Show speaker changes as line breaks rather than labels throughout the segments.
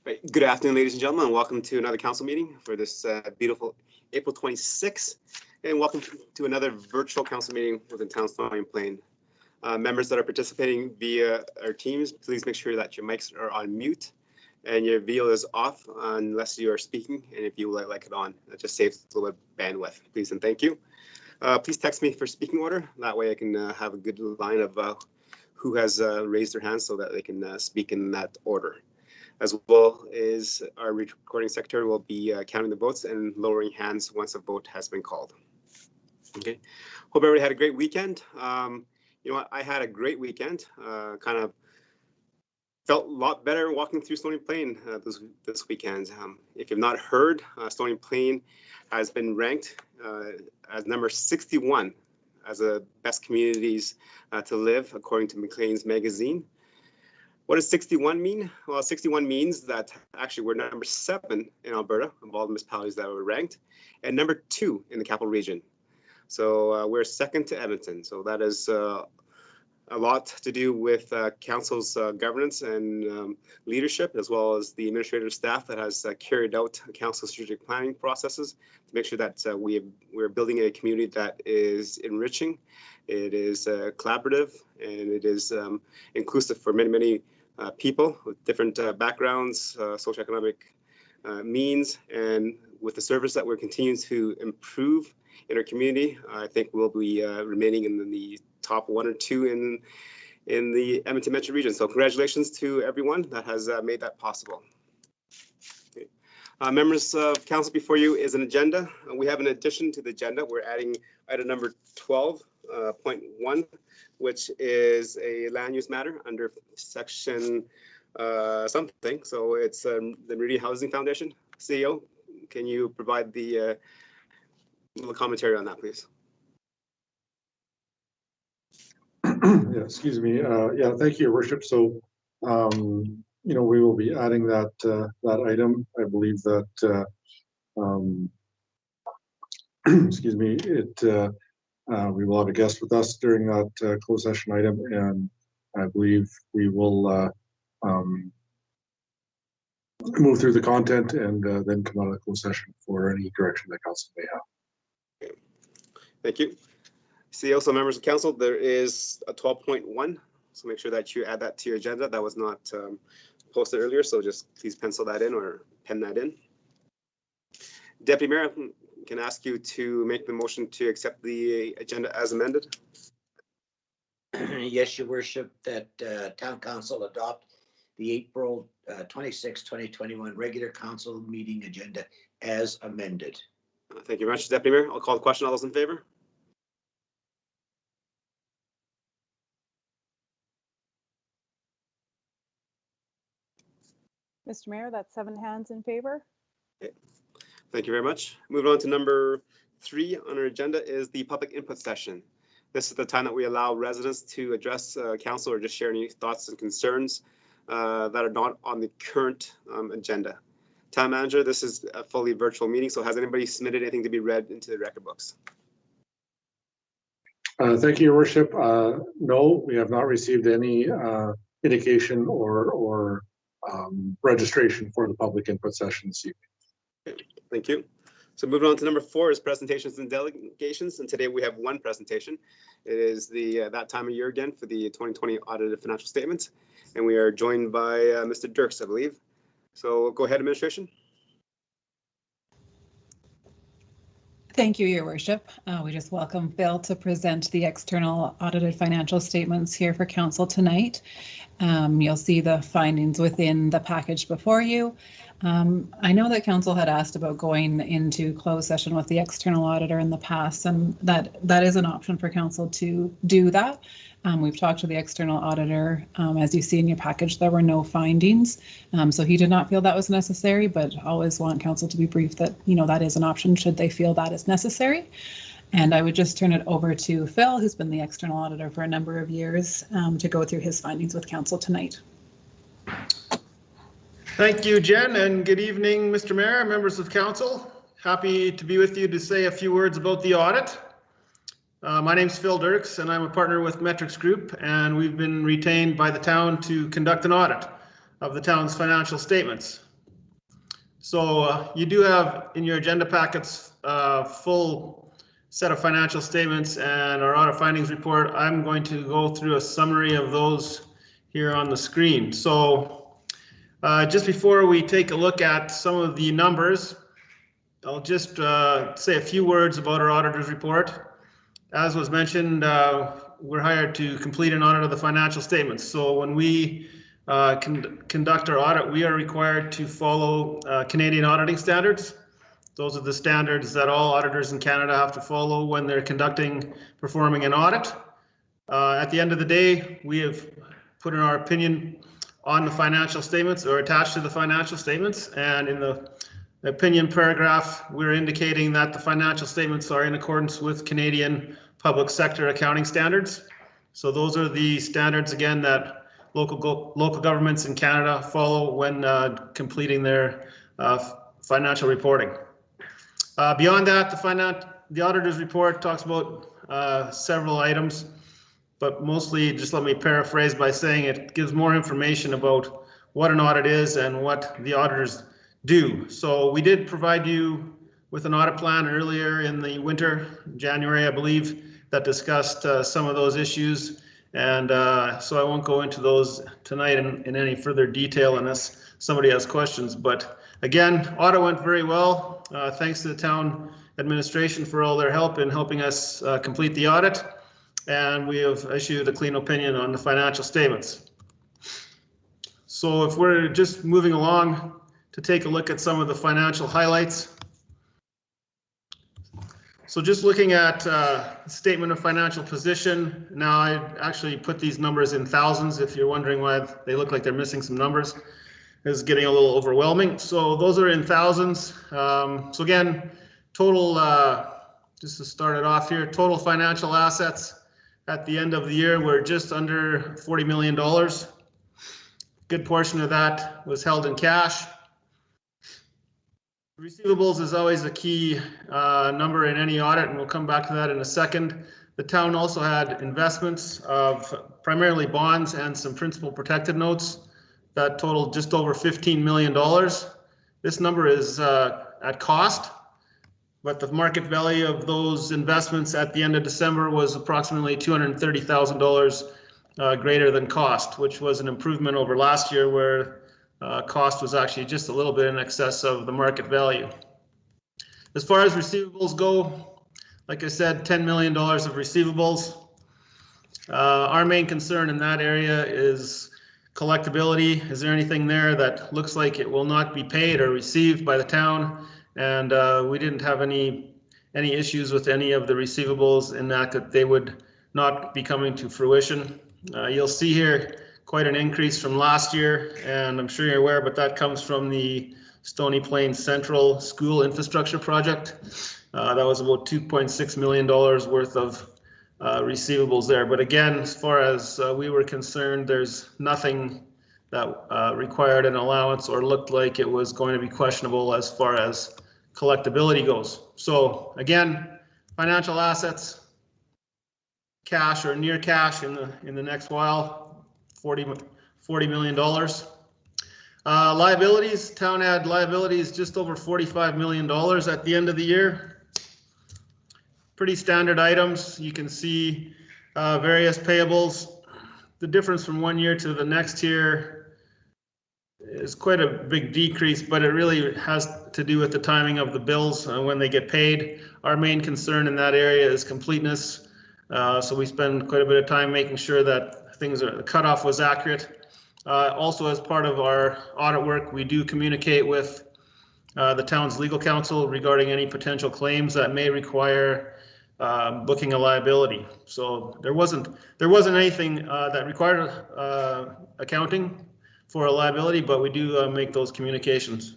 Right. Good afternoon, ladies and gentlemen, and welcome to another council meeting for this beautiful April 26th. And welcome to another virtual council meeting within Town Stony and Plain. Members that are participating via our teams, please make sure that your mics are on mute and your video is off unless you are speaking. And if you would like it on, that just saves a little bit of bandwidth. Please and thank you. Please text me for speaking order. That way I can have a good line of who has raised their hand so that they can speak in that order. As well as our recording secretary will be counting the votes and lowering hands once a vote has been called. Okay, hope everybody had a great weekend. You know what, I had a great weekend. Kind of felt a lot better walking through Stony Plain this weekend. If you've not heard, Stony Plain has been ranked as number 61 as the best communities to live according to Maclean's magazine. What does 61 mean? Well, 61 means that actually we're number 7 in Alberta of all the municipalities that were ranked, and number 2 in the capital region. So we're second to Edmonton. So that is a lot to do with council's governance and leadership, as well as the administrative staff that has carried out council strategic planning processes to make sure that we're building a community that is enriching, it is collaborative, and it is inclusive for many people with different backgrounds, socioeconomic means, and with the service that we're continuing to improve in our community, I think we'll be remaining in the top 1 or 2 in the Edmonton Metro region. So congratulations to everyone that has made that possible. Okay. Members of council, before you is an agenda. We have an addition to the agenda. We're adding item number 12.1, which is a land use matter under section something. So it's the Meridian Housing Foundation. CEO, can you provide the little commentary on that, please?
Yeah, excuse me. Yeah, thank you, Your Worship. So, you know, we will be adding that that item. I believe that, excuse me, we will have a guest with us during that closed session item, and I believe we will move through the content and then come out of the closed session for any direction that council may have.
Okay. Thank you. See, also members of council, there is a 12.1, so make sure that you add that to your agenda. That was not posted earlier, so just please pencil that in or pen that in. Deputy Mayor, can I ask you to make the motion to accept the agenda as amended?
Yes, Your Worship, that Town Council adopt the April 26, 2021 regular council meeting agenda as amended.
Thank you very much, Deputy Mayor. I'll call the question. All those in favor?
Mr. Mayor, that's 7 hands in favor.
Okay. Thank you very much. Moving on to number 3 on our agenda is the public input session. This is the time that we allow residents to address council or just share any thoughts and concerns that are not on the current agenda. Town Manager, this is a fully virtual meeting, so has anybody submitted anything to be read into the record books?
Thank you, Your Worship. No, we have not received any indication or registration for the public input session this evening.
Okay, thank you. So moving on to number 4 is presentations and delegations, and today we have one presentation. It is the that time of year again for the 2020 audited financial statements, and we are joined by Mr. Dirks, I believe. So go ahead, administration.
Thank you, Your Worship. We just welcome Phil to present the external audited financial statements here for council tonight. You'll see the findings within the package before you. I know that council had asked about going into closed session with the external auditor in the past, and that is an option for council to do that. We've talked to the external auditor. As you see in your package, there were no findings. So he did not feel that was necessary, but always want council to be briefed that, you know, that is an option should they feel that is necessary. And I would just turn it over to Phil, who's been the external auditor for a number of years, to go through his findings with council tonight.
Thank you, Jen, and good evening, Mr. Mayor, members of council. Happy to be with you to say a few words about the audit. My name's Phil Dirks, and I'm a partner with Metrics Group, and we've been retained by the town to conduct an audit of the town's financial statements So you do have in your agenda packets full set of financial statements and our audit findings report. I'm going to go through a summary of those here on the screen. So just before we take a look at some of the numbers, I'll just say a few words about our auditor's report. As was mentioned, we're hired to complete an audit of the financial statements. So when we conduct our audit, we are required to follow Canadian auditing standards. Those are the standards that all auditors in Canada have to follow when they're performing an audit. At the end of the day, we have put in our opinion on the financial statements or attached to the financial statements. And in the opinion paragraph, we're indicating that the financial statements are in accordance with Canadian public sector accounting standards. So those are the standards, again, that local governments in Canada follow when completing their financial reporting. Beyond that, the auditor's report talks about several items, but mostly just let me paraphrase by saying it gives more information about what an audit is and what the auditors do. So we did provide you with an audit plan earlier in the winter, January, I believe, that discussed some of those issues. And so I won't go into those tonight in any further detail unless somebody has questions. But again, audit went very well. Thanks to the town administration for all their help in helping us complete the audit. And we have issued a clean opinion on the financial statements. So if we're just moving along to take a look at some of the financial highlights. So just looking at statement of financial position, now I actually put these numbers in thousands if you're wondering why they look like they're missing some numbers. It's getting a little overwhelming. So those are in thousands. So again, total, just to start it off here, total financial assets at the end of the year were just under $40 million. Good portion of that was held in cash. Receivables is always a key number in any audit, and we'll come back to that in a second. The town also had investments of primarily bonds and some principal protected notes that totaled just over $15 million. This number is at cost, but the market value of those investments at the end of December was approximately $230,000 greater than cost, which was an improvement over last year where cost was actually just a little bit in excess of the market value. As far as receivables go, like I said, $10 million of receivables. Our main concern in that area is collectability. Is there anything there that looks like it will not be paid or received by the town? And we didn't have any issues with any of the receivables in that they would not be coming to fruition. You'll see here quite an increase from last year, and I'm sure you're aware, but that comes from the Stony Plains Central School Infrastructure Project. That was about $2.6 million worth of receivables there. But again, as far as we were concerned, there's nothing that required an allowance or looked like it was going to be questionable as far as collectability goes. So again, financial assets, cash or near cash in the next while, $40 million. Liabilities, town had liabilities just over $45 million at the end of the year. Pretty standard items. You can see various payables. The difference from one year to the next year is quite a big decrease, but it really has to do with the timing of the bills when they get paid. Our main concern in that area is completeness. So we spend quite a bit of time making sure that the cutoff was accurate. Also, as part of our audit work, we do communicate with the town's legal counsel regarding any potential claims that may require booking a liability. So there wasn't anything that required accounting for a liability, but we do make those communications.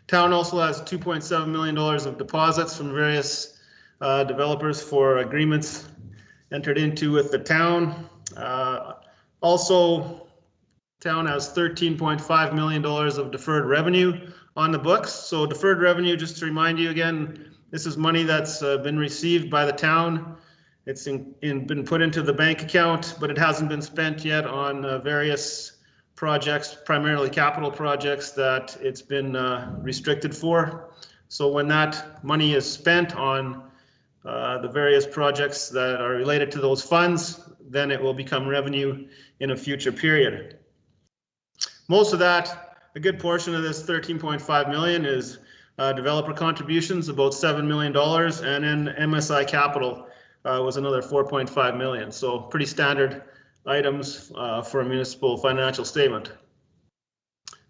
Town also has $2.7 million of deposits from various developers for agreements entered into with the town. Also, town has $13.5 million of deferred revenue on the books. So deferred revenue, just to remind you again, this is money that's been received by the town. It's been put into the bank account, but it hasn't been spent yet on various projects, primarily capital projects, that it's been restricted for. So when that money is spent on the various projects that are related to those funds, then it will become revenue in a future period. Most of that, a good portion of this 13.5 million is developer contributions, about $7 million, and then MSI capital was another 4.5 million. So pretty standard items for a municipal financial statement.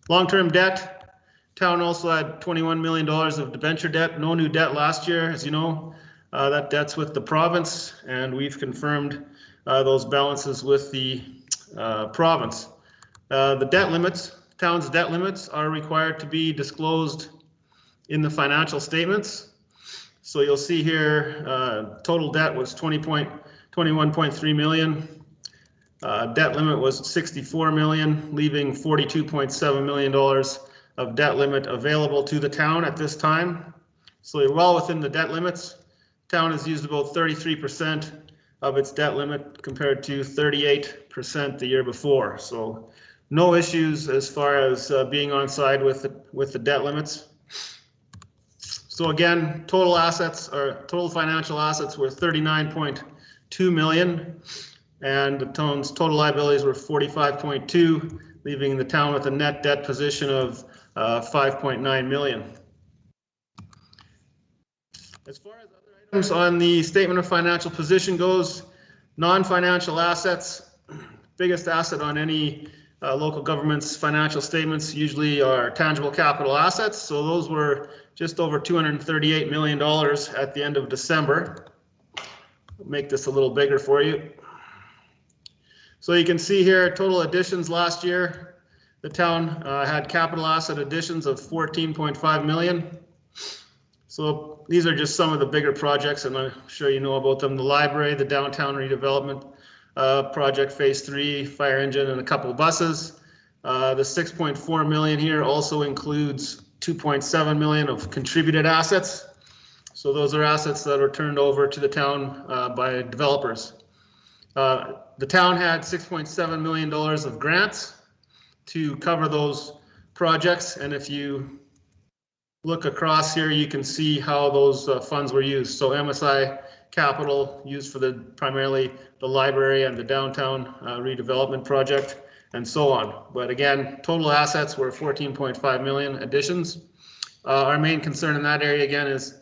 Long-term debt, town also had $21 million of debenture debt, no new debt last year, as you know. That debt's with the province, and we've confirmed those balances with the province. The debt limits, town's debt limits are required to be disclosed in the financial statements. So you'll see here, total debt was 21.3 million. Debt limit was 64 million, leaving $42.7 million of debt limit available to the town at this time. So you're well within the debt limits. Town has used about 33% of its debt limit compared to 38% the year before. So no issues as far as being on side with the debt limits. So again, total assets or total financial assets were 39.2 million, and the town's total liabilities were 45.2, leaving the town with a net debt position of 5.9 million. As far as other items on the statement of financial position goes, non-financial assets, biggest asset on any local government's financial statements usually are tangible capital assets. So those were just over $238 million at the end of December. I'll make this a little bigger for you. So you can see here total additions last year. The town had capital asset additions of 14.5 million. So these are just some of the bigger projects, and I'm sure you know about them. The library, the downtown redevelopment project, phase 3, fire engine, and a couple of buses. The 6.4 million here also includes 2.7 million of contributed assets. So those are assets that are turned over to the town by developers. The town had $6.7 million of grants to cover those projects, and if you look across here, you can see how those funds were used. So MSI capital used for primarily the library and the downtown redevelopment project, and so on. But again, total assets were 14.5 million additions. Our main concern in that area again is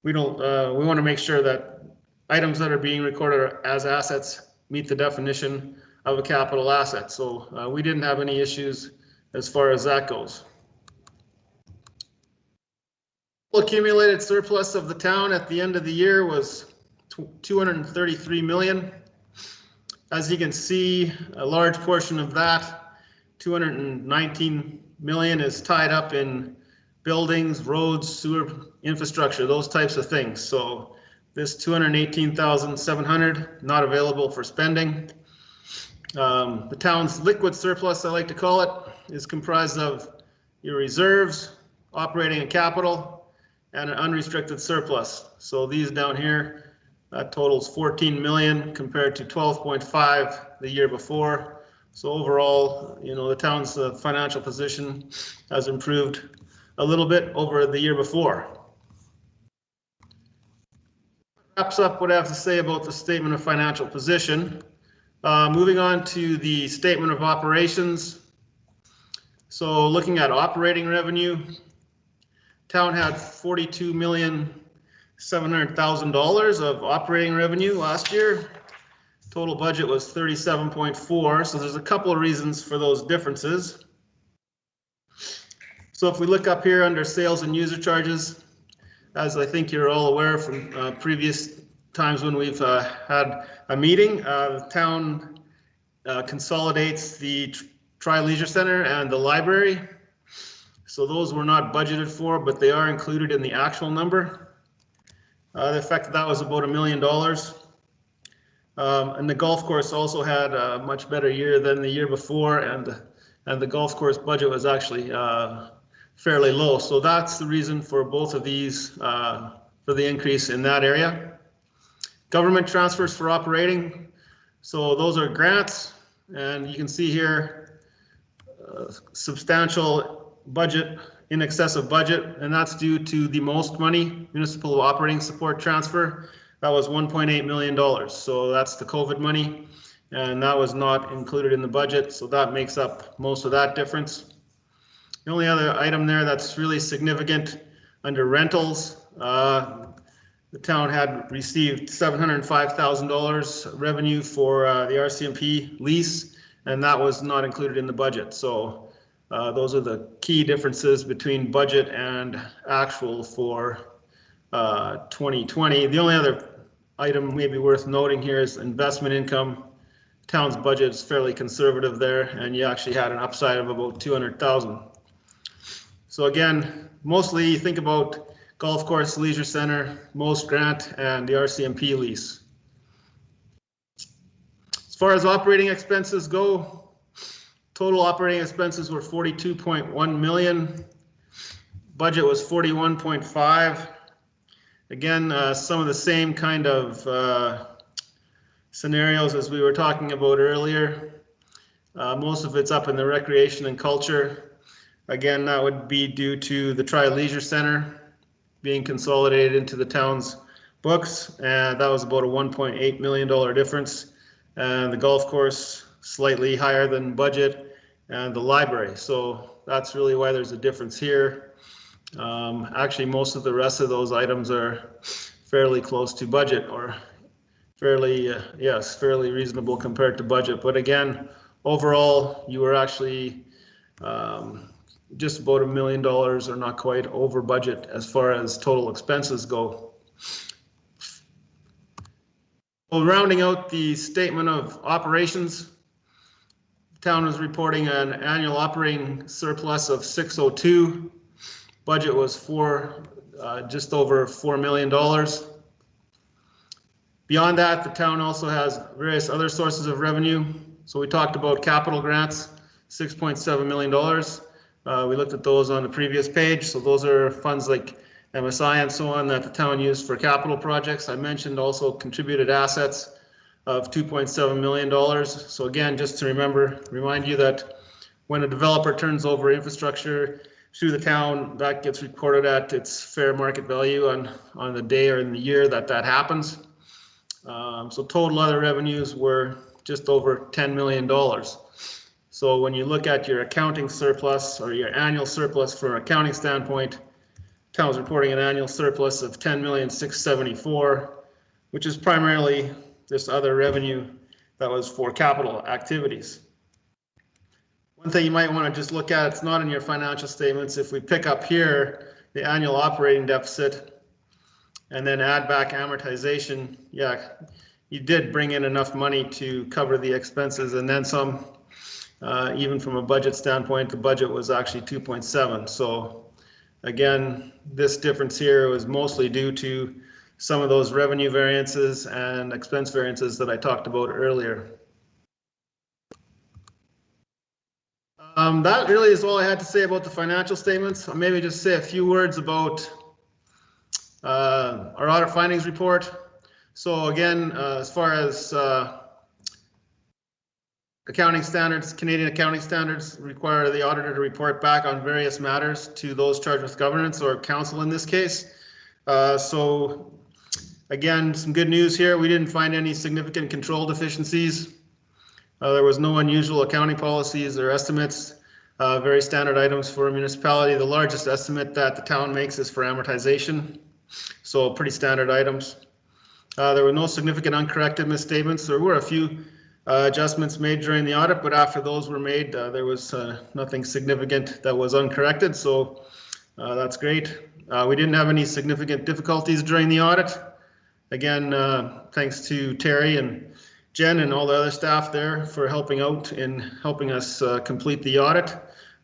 we want to make sure that items that are being recorded as assets meet the definition of a capital asset. So we didn't have any issues as far as that goes. Accumulated surplus of the town at the end of the year was 233 million. As you can see, a large portion of that, 219 million, is tied up in buildings, roads, sewer infrastructure, those types of things. So this 218,700 not available for spending. The town's liquid surplus, I like to call it, is comprised of your reserves, operating and capital, and an unrestricted surplus. So these down here, totals 14 million compared to 12.5 the year before. So overall, you know, the town's financial position has improved a little bit over the year before. Wraps up what I have to say about the statement of financial position. Moving on to the statement of operations. So looking at operating revenue, town had $42,700,000 of operating revenue last year. Total budget was 37.4. So there's a couple of reasons for those differences. So if we look up here under sales and user charges, as I think you're all aware from previous times when we've had a meeting, the town consolidates the Tri-Leisure Center and the library. So those were not budgeted for, but they are included in the actual number. The effect of that was about $1 million. And the golf course also had a much better year than the year before, and the golf course budget was actually fairly low. So that's the reason for both of these, for the increase in that area. Government transfers for operating. So those are grants, and you can see here substantial budget, in excess of budget, and that's due to the most money municipal operating support transfer. That was $1.8 million. So that's the COVID money, and that was not included in the budget. So that makes up most of that difference. The only other item there that's really significant under rentals, the town had received $705,000 revenue for the RCMP lease, and that was not included in the budget. So those are the key differences between budget and actual for 2020. The only other item maybe worth noting here is investment income. Town's budget is fairly conservative there, and you actually had an upside of about $200,000. So again, mostly you think about golf course, leisure center, most grant, and the RCMP lease. As far as operating expenses go, total operating expenses were 42.1 million. Budget was 41.5. Again, some of the same kind of scenarios as we were talking about earlier. Most of it's up in the recreation and culture. Again, that would be due to the Tri-Leisure Center being consolidated into the town's books, and that was about a $1.8 million difference. And the golf course slightly higher than budget, and the library. So that's really why there's a difference here. Actually, most of the rest of those items are fairly close to budget, or fairly, yes, fairly reasonable compared to budget. But again, overall, you were actually just about $1 million, or not quite, over budget as far as total expenses go. Well, rounding out the statement of operations, the town was reporting an annual operating surplus of 602. Budget was just over $4 million. Beyond that, the town also has various other sources of revenue. So we talked about capital grants, $6.7 million. We looked at those on the previous page. So those are funds like MSI and so on that the town used for capital projects. I mentioned also contributed assets of $2.7 million. So again, just to remind you that when a developer turns over infrastructure through the town, that gets recorded at its fair market value on the day or in the year that happens. So total other revenues were just over $10 million. So when you look at your accounting surplus, or your annual surplus from an accounting standpoint, town's reporting an annual surplus of $10,674,000, which is primarily this other revenue that was for capital activities. One thing you might want to just look at, it's not in your financial statements. If we pick up here the annual operating deficit and then add back amortization, yeah, you did bring in enough money to cover the expenses and then some. Even from a budget standpoint, the budget was actually 2.7. So again, this difference here was mostly due to some of those revenue variances and expense variances that I talked about earlier. That really is all I had to say about the financial statements. I'll maybe just say a few words about our audit findings report. So again, as far as accounting standards, Canadian accounting standards require the auditor to report back on various matters to those charged with governance, or council in this case. So again, some good news here. We didn't find any significant control deficiencies. There was no unusual accounting policies or estimates, very standard items for a municipality. The largest estimate that the town makes is for amortization. So pretty standard items. There were no significant uncorrected misstatements. There were a few adjustments made during the audit, but after those were made, there was nothing significant that was uncorrected, so that's great. We didn't have any significant difficulties during the audit. Again, thanks to Terry and Jen and all the other staff there for helping out in helping us complete the audit.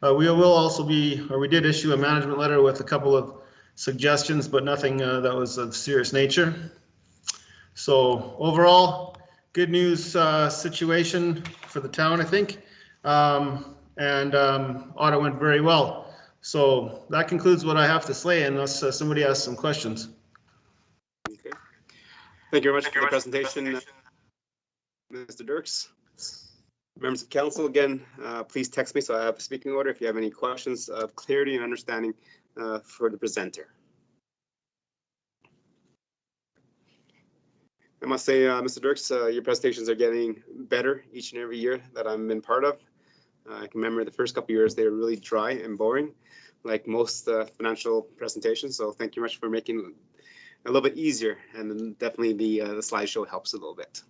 We will also we did issue a management letter with a couple of suggestions, but nothing that was of serious nature. So overall, good news situation for the town, I think, and audit went very well. So that concludes what I have to say, unless somebody has some questions.
Okay. Thank you very much for the presentation, Mr. Dirks. Members of council, again, please text me so I have a speaking order if you have any questions of clarity and understanding for the presenter. I must say, Mr. Dirks, your presentations are getting better each and every year that I've been part of. I can remember the first couple of years they were really dry and boring, like most financial presentations. So thank you much for making it a little bit easier, and then definitely the slideshow helps a little bit.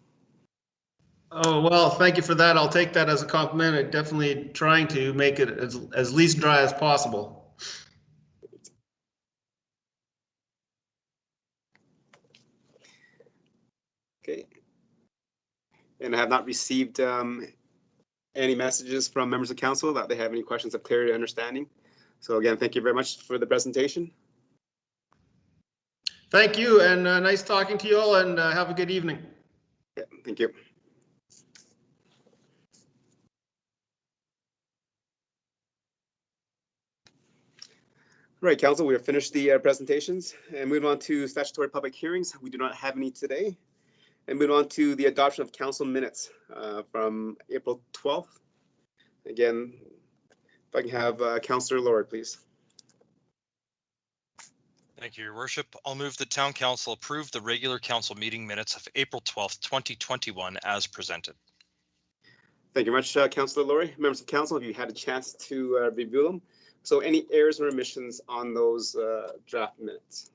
Oh, well, thank you for that. I'll take that as a compliment. I'm definitely trying to make it as least dry as possible.
Okay. And I have not received any messages from members of council that they have any questions of clarity or understanding. So again, thank you very much for the presentation.
Thank you, and nice talking to you all, and have a good evening.
Yeah, thank you. Right, council, we have finished the presentations and move on to statutory public hearings. We do not have any today. And move on to the adoption of council minutes from April 12th. Again, if I can have Councillor Lord, please.
Thank you, Your Worship. I'll move the Town Council approve the regular council meeting minutes of April 12th, 2021 as presented.
Thank you very much, Councillor Laurie. Members of council, have you had a chance to review them? So any errors or omissions on those draft minutes?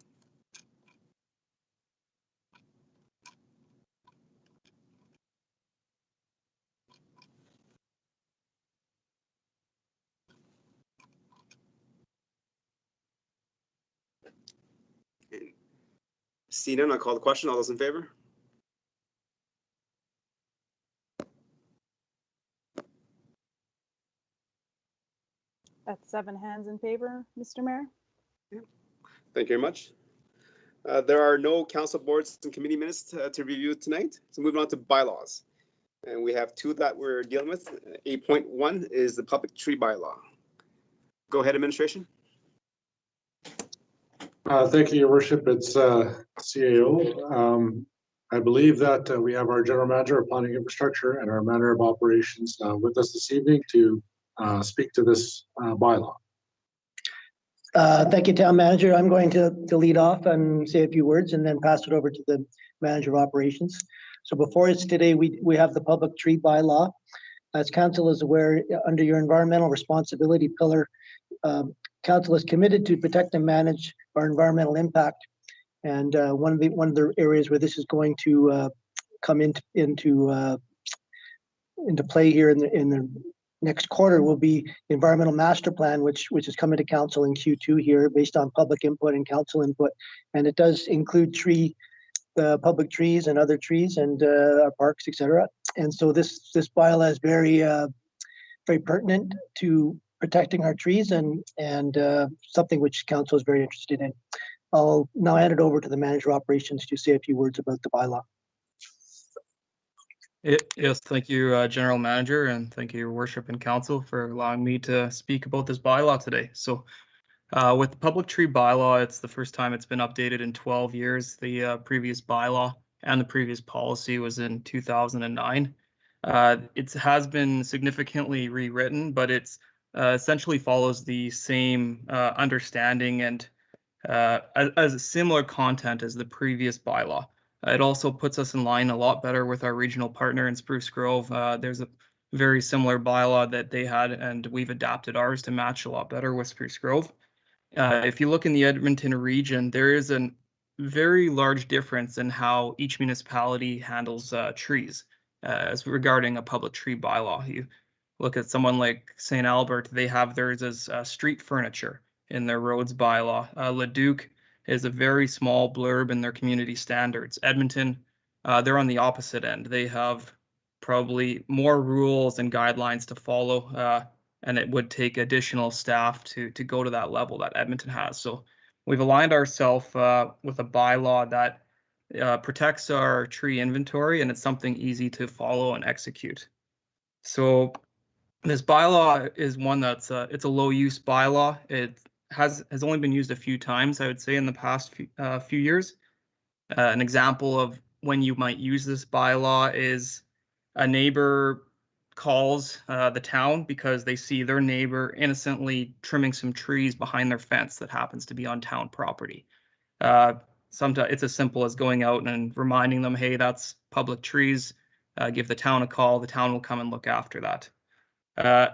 See none, I'll call the question. All those in favor?
That's 7 hands in favor, Mr. Mayor.
Thank you very much. There are no council boards and committee minutes to review tonight. So moving on to bylaws. And we have two that we're dealing with. 8.1 is the public tree bylaw. Go ahead, administration.
Thank you, Your Worship. It's CAO. I believe that we have our General Manager of Planning Infrastructure and our Manager of Operations with us this evening to speak to this bylaw.
Thank you, Town Manager. I'm going to lead off and say a few words and then pass it over to the Manager of Operations. So before us today, we have the public tree bylaw. As Council is aware, under your environmental responsibility pillar, Council is committed to protect and manage our environmental impact. And one of the areas where this is going to come into play here in the next quarter will be environmental master plan, which is coming to council in Q2 here based on public input and council input. And it does include public trees and other trees and our parks, etc. And so this bylaw is very pertinent to protecting our trees and something which council is very interested in. I'll now hand it over to the Manager of Operations to say a few words about the bylaw.
Yes, thank you, General Manager, and thank you, Your Worship and Council, for allowing me to speak about this bylaw today. So with the public tree bylaw, it's the first time it's been updated in 12 years. The previous bylaw and the previous policy was in 2009. It has been significantly rewritten, but it's essentially follows the same understanding and as a similar content as the previous bylaw. It also puts us in line a lot better with our regional partner in Spruce Grove. There's a very similar bylaw that they had, and we've adapted ours to match a lot better with Spruce Grove. If you look in the Edmonton region, there is a very large difference in how each municipality handles trees as regarding a public tree bylaw. You look at someone like St. Albert, they have theirs as street furniture in their roads bylaw. Leduc is a very small blurb in their community standards. Edmonton, they're on the opposite end. They have probably more rules and guidelines to follow, and it would take additional staff to go to that level that Edmonton has. So we've aligned ourselves with a bylaw that protects our tree inventory, and it's something easy to follow and execute. So this bylaw is one that's it's a low use bylaw. It has only been used a few times, I would say, in the past few years. An example of when you might use this bylaw is a neighbor calls the town because they see their neighbor innocently trimming some trees behind their fence that happens to be on town property. Sometimes it's as simple as going out and reminding them, hey, that's public trees. Give the town a call. The town will come and look after that.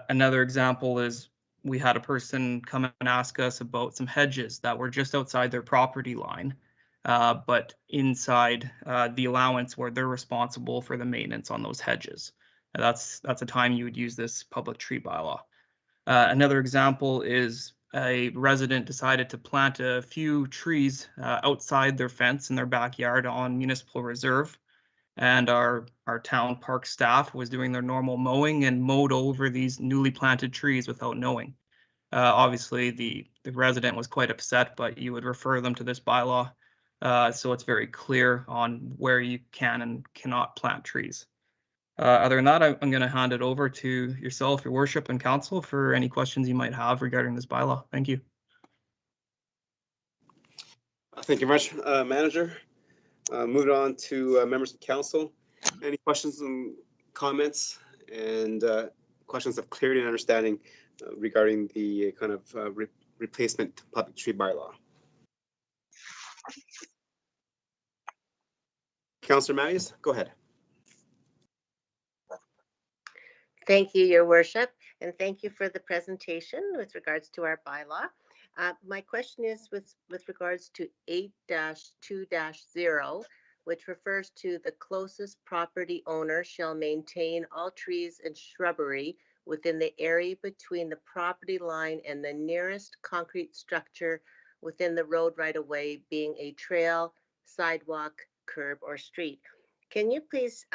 Another example is we had a person come and ask us about some hedges that were just outside their property line, but inside the allowance where they're responsible for the maintenance on those hedges. And that's a time you would use this public tree bylaw. Another example is a resident decided to plant a few trees outside their fence in their backyard on municipal reserve. And our town park staff was doing their normal mowing and mowed over these newly planted trees without knowing. Obviously, the resident was quite upset, but you would refer them to this bylaw. So it's very clear on where you can and cannot plant trees. Other than that, I'm going to hand it over to yourself, your worship, and council for any questions you might have regarding this bylaw. Thank you.
Thank you very much, Manager. Moving on to members of council. Any questions and comments and questions of clarity and understanding regarding the kind of replacement public tree bylaw? Councillor Matthews, go ahead.
Thank you, Your Worship, and thank you for the presentation with regards to our bylaw. My question is with regards to 8-2-0, which refers to the closest property owner shall maintain all trees and shrubbery within the area between the property line and the nearest concrete structure within the road right of way, being a trail, sidewalk, curb, or street. Can you please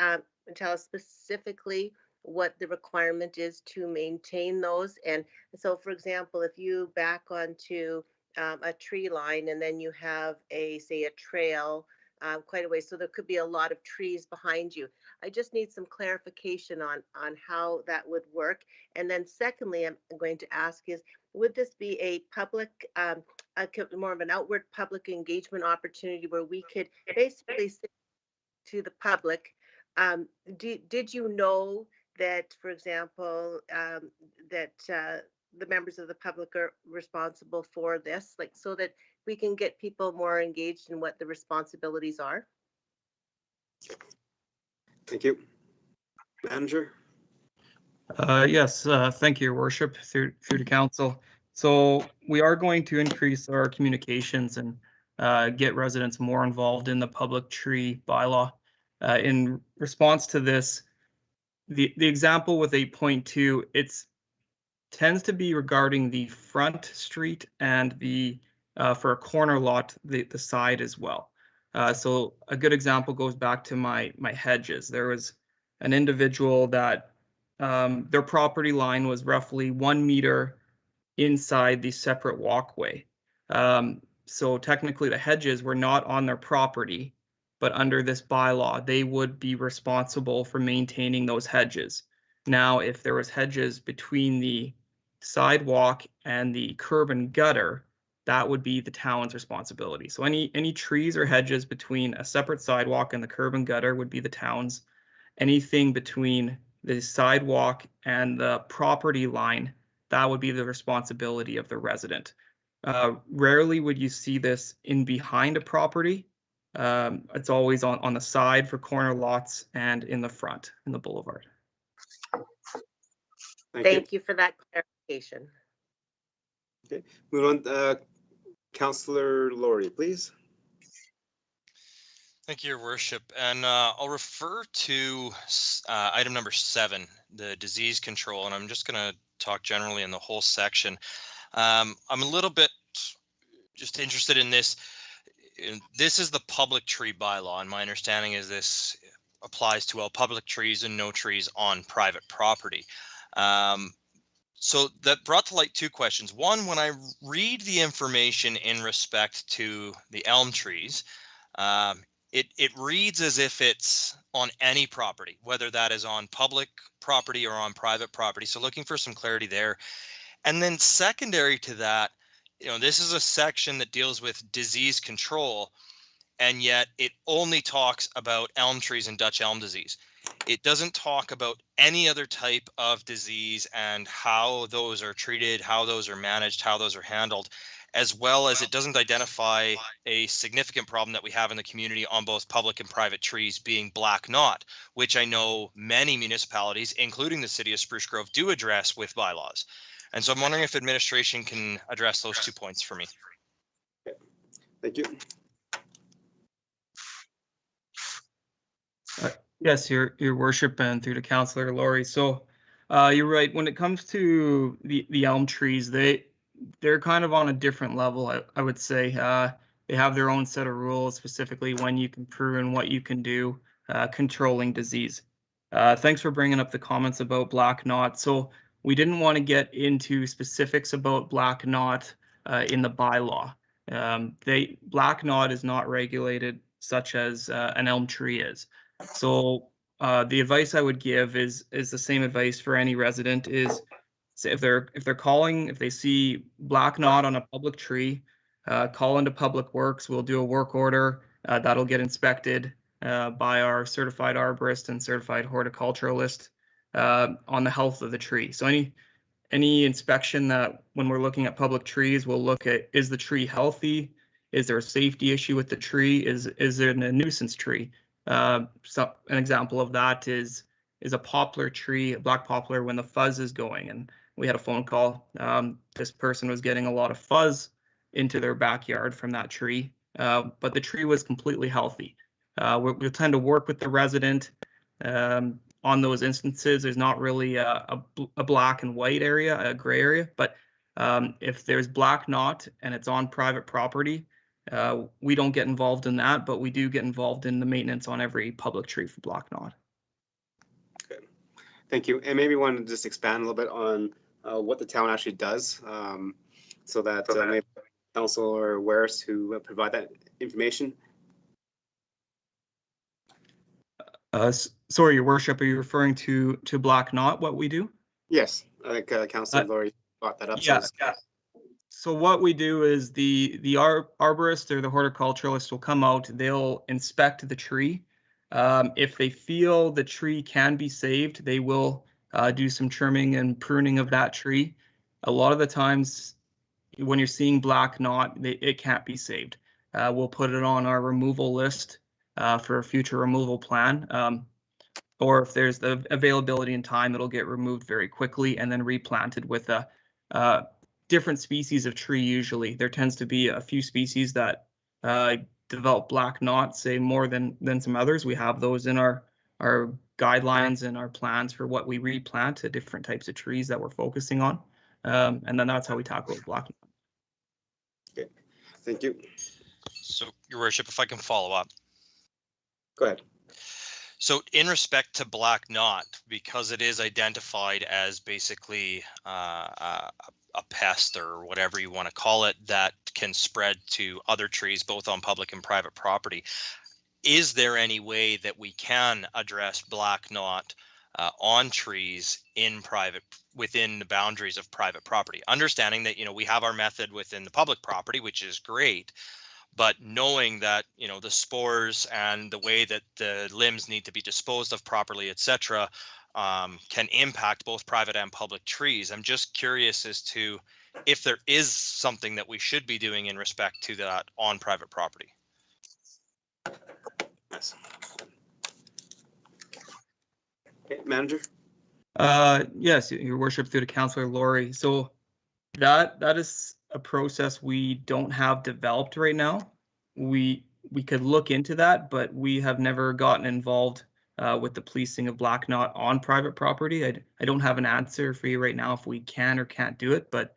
tell us specifically what the requirement is to maintain those? And so, for example, if you back onto a tree line and then you have say a trail quite a way, so there could be a lot of trees behind you. I just need some clarification on how that would work. And then secondly, I'm going to ask is, would this be a public, more of an outward public engagement opportunity where we could basically say to the public, did you know that, for example, that the members of the public are responsible for this, like, so that we can get people more engaged in what the responsibilities are?
Thank you. Manager?
Yes, thank you, Your Worship, through to council. So we are going to increase our communications and get residents more involved in the public tree bylaw. In response to this, the example with 8.2, it's tends to be regarding the front street and the for a corner lot, the side as well. So a good example goes back to my hedges. There was an individual that their property line was roughly 1 meter inside the separate walkway. So technically the hedges were not on their property, but under this bylaw, they would be responsible for maintaining those hedges. Now, if there was hedges between the sidewalk and the curb and gutter, that would be the town's responsibility. So any trees or hedges between a separate sidewalk and the curb and gutter would be the town's. Anything between the sidewalk and the property line, that would be the responsibility of the resident. Rarely would you see this in behind a property. It's always on the side for corner lots and in the front, in the boulevard.
Thank you for that clarification.
Okay, move on. Councillor Laurie, please.
Thank you, Your Worship. And I'll refer to item number 7, the disease control, and I'm just going to talk generally in the whole section. I'm a little bit just interested in this. This is the public tree bylaw, and my understanding is this applies to all public trees and no trees on private property. So that brought to light 2 questions. One, when I read the information in respect to the elm trees, it reads as if it's on any property, whether that is on public property or on private property. So looking for some clarity there. And then secondary to that, this is a section that deals with disease control. and yet it only talks about elm trees and Dutch elm disease. It doesn't talk about any other type of disease and how those are treated, how those are managed, how those are handled, as well as it doesn't identify a significant problem that we have in the community on both public and private trees, being black knot, which I know many municipalities, including the city of Spruce Grove, do address with bylaws. And so I'm wondering if administration can address those 2 points for me.
Thank you.
Yes, your worship, and through to Councillor Laurie. So you're right. When it comes to the elm trees, they're kind of on a different level, I would say. They have their own set of rules, specifically when you can prune, what you can do, controlling disease. Thanks for bringing up the comments about black knot. So we didn't want to get into specifics about black knot in the bylaw. Black knot is not regulated such as an elm tree is. So the advice I would give is the same advice for any resident: is if they see black knot on a public tree, call into Public Works. We'll do a work order that'll get inspected by our certified arborist and certified horticulturalist on the health of the tree. So any inspection that, when we're looking at public trees, we'll look at, is the tree healthy? Is there a safety issue with the tree? Is it a nuisance tree? So an example of that is a poplar tree, a black poplar, when the fuzz is going. And we had a phone call. This person was getting a lot of fuzz into their backyard from that tree, but the tree was completely healthy. We'll tend to work with the resident on those instances. There's not really a black and white area, a gray area, but if there's black knot and it's on private property, we don't get involved in that, but we do get involved in the maintenance on every public tree for black knot.
Okay, thank you. And maybe you want to just expand a little bit on what the town actually does, so that maybe council or awareness who provide that information.
Sorry, Your Worship, are you referring to black knot, what we do?
Yes, I think Councillor Laurie brought that up.
Yeah. So what we do is the arborist or the horticulturalist will come out, they'll inspect the tree. If they feel the tree can be saved, they will do some trimming and pruning of that tree. A lot of the times when you're seeing black knot, it can't be saved. We'll put it on our removal list for a future removal plan. Or if there's the availability and time, it'll get removed very quickly and then replanted with a different species of tree. Usually there tends to be a few species that develop black knot, say more than some others. We have those in our guidelines and our plans for what we replant to different types of trees that we're focusing on. And then that's how we tackle black knot.
Okay, thank you.
So, Your Worship, if I can follow up.
Go ahead.
So in respect to black knot, because it is identified as basically a pest or whatever you want to call it that can spread to other trees, both on public and private property, is there any way that we can address black knot on trees within the boundaries of private property? Understanding that, we have our method within the public property, which is great, but knowing that, the spores and the way that the limbs need to be disposed of properly, etc., can impact both private and public trees. I'm just curious as to if there is something that we should be doing in respect to that on private property.
Yes. Okay, Manager?
Yes, Your Worship, through to Councillor Laurie. So that is a process we don't have developed right now. We could look into that, but we have never gotten involved with the policing of black knot on private property. I don't have an answer for you right now if we can or can't do it, but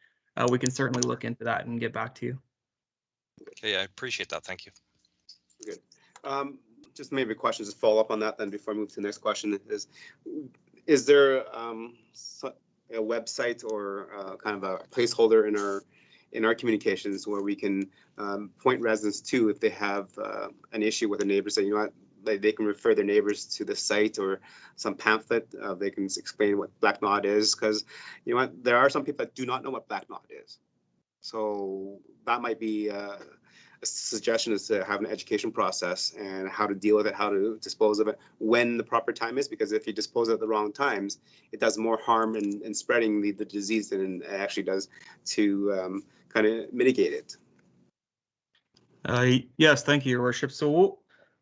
we can certainly look into that and get back to you.
Okay, I appreciate that. Thank you.
Good. Just maybe questions to follow up on that then before I move to the next question is there a website or kind of a placeholder in our communications where we can point residents to if they have an issue with a neighbor, say, what, they can refer their neighbors to the site or some pamphlet. They can explain what black knot is, because what, there are some people that do not know what black knot is. So that might be suggestion is to have an education process and how to deal with it, how to dispose of it when the proper time is, because if you dispose of it at the wrong times, it does more harm in spreading the disease than it actually does to kind of mitigate it.
Yes, thank you, Your Worship. So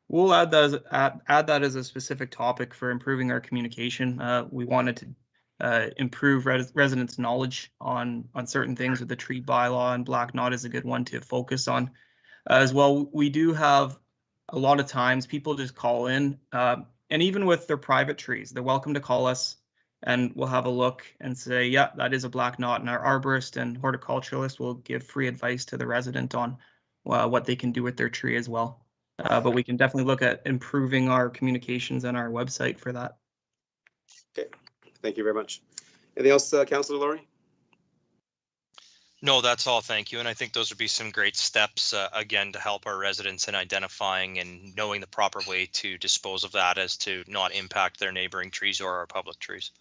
we'll add that as a specific topic for improving our communication. We wanted to improve residents' knowledge on certain things with the tree bylaw, and Black Knot is a good one to focus on. As well, we do have a lot of times people just call in, and even with their private trees, they're welcome to call us and we'll have a look and say, yeah, that is a Black Knot, and our arborist and horticulturalist will give free advice to the resident on what they can do with their tree as well. But we can definitely look at improving our communications and our website for that.
Okay, thank you very much. Anything else, Councillor Laurie?
No, that's all. Thank you. And I think those would be some great steps, again, to help our residents in identifying and knowing the proper way to dispose of that as to not impact their neighboring trees or our public trees.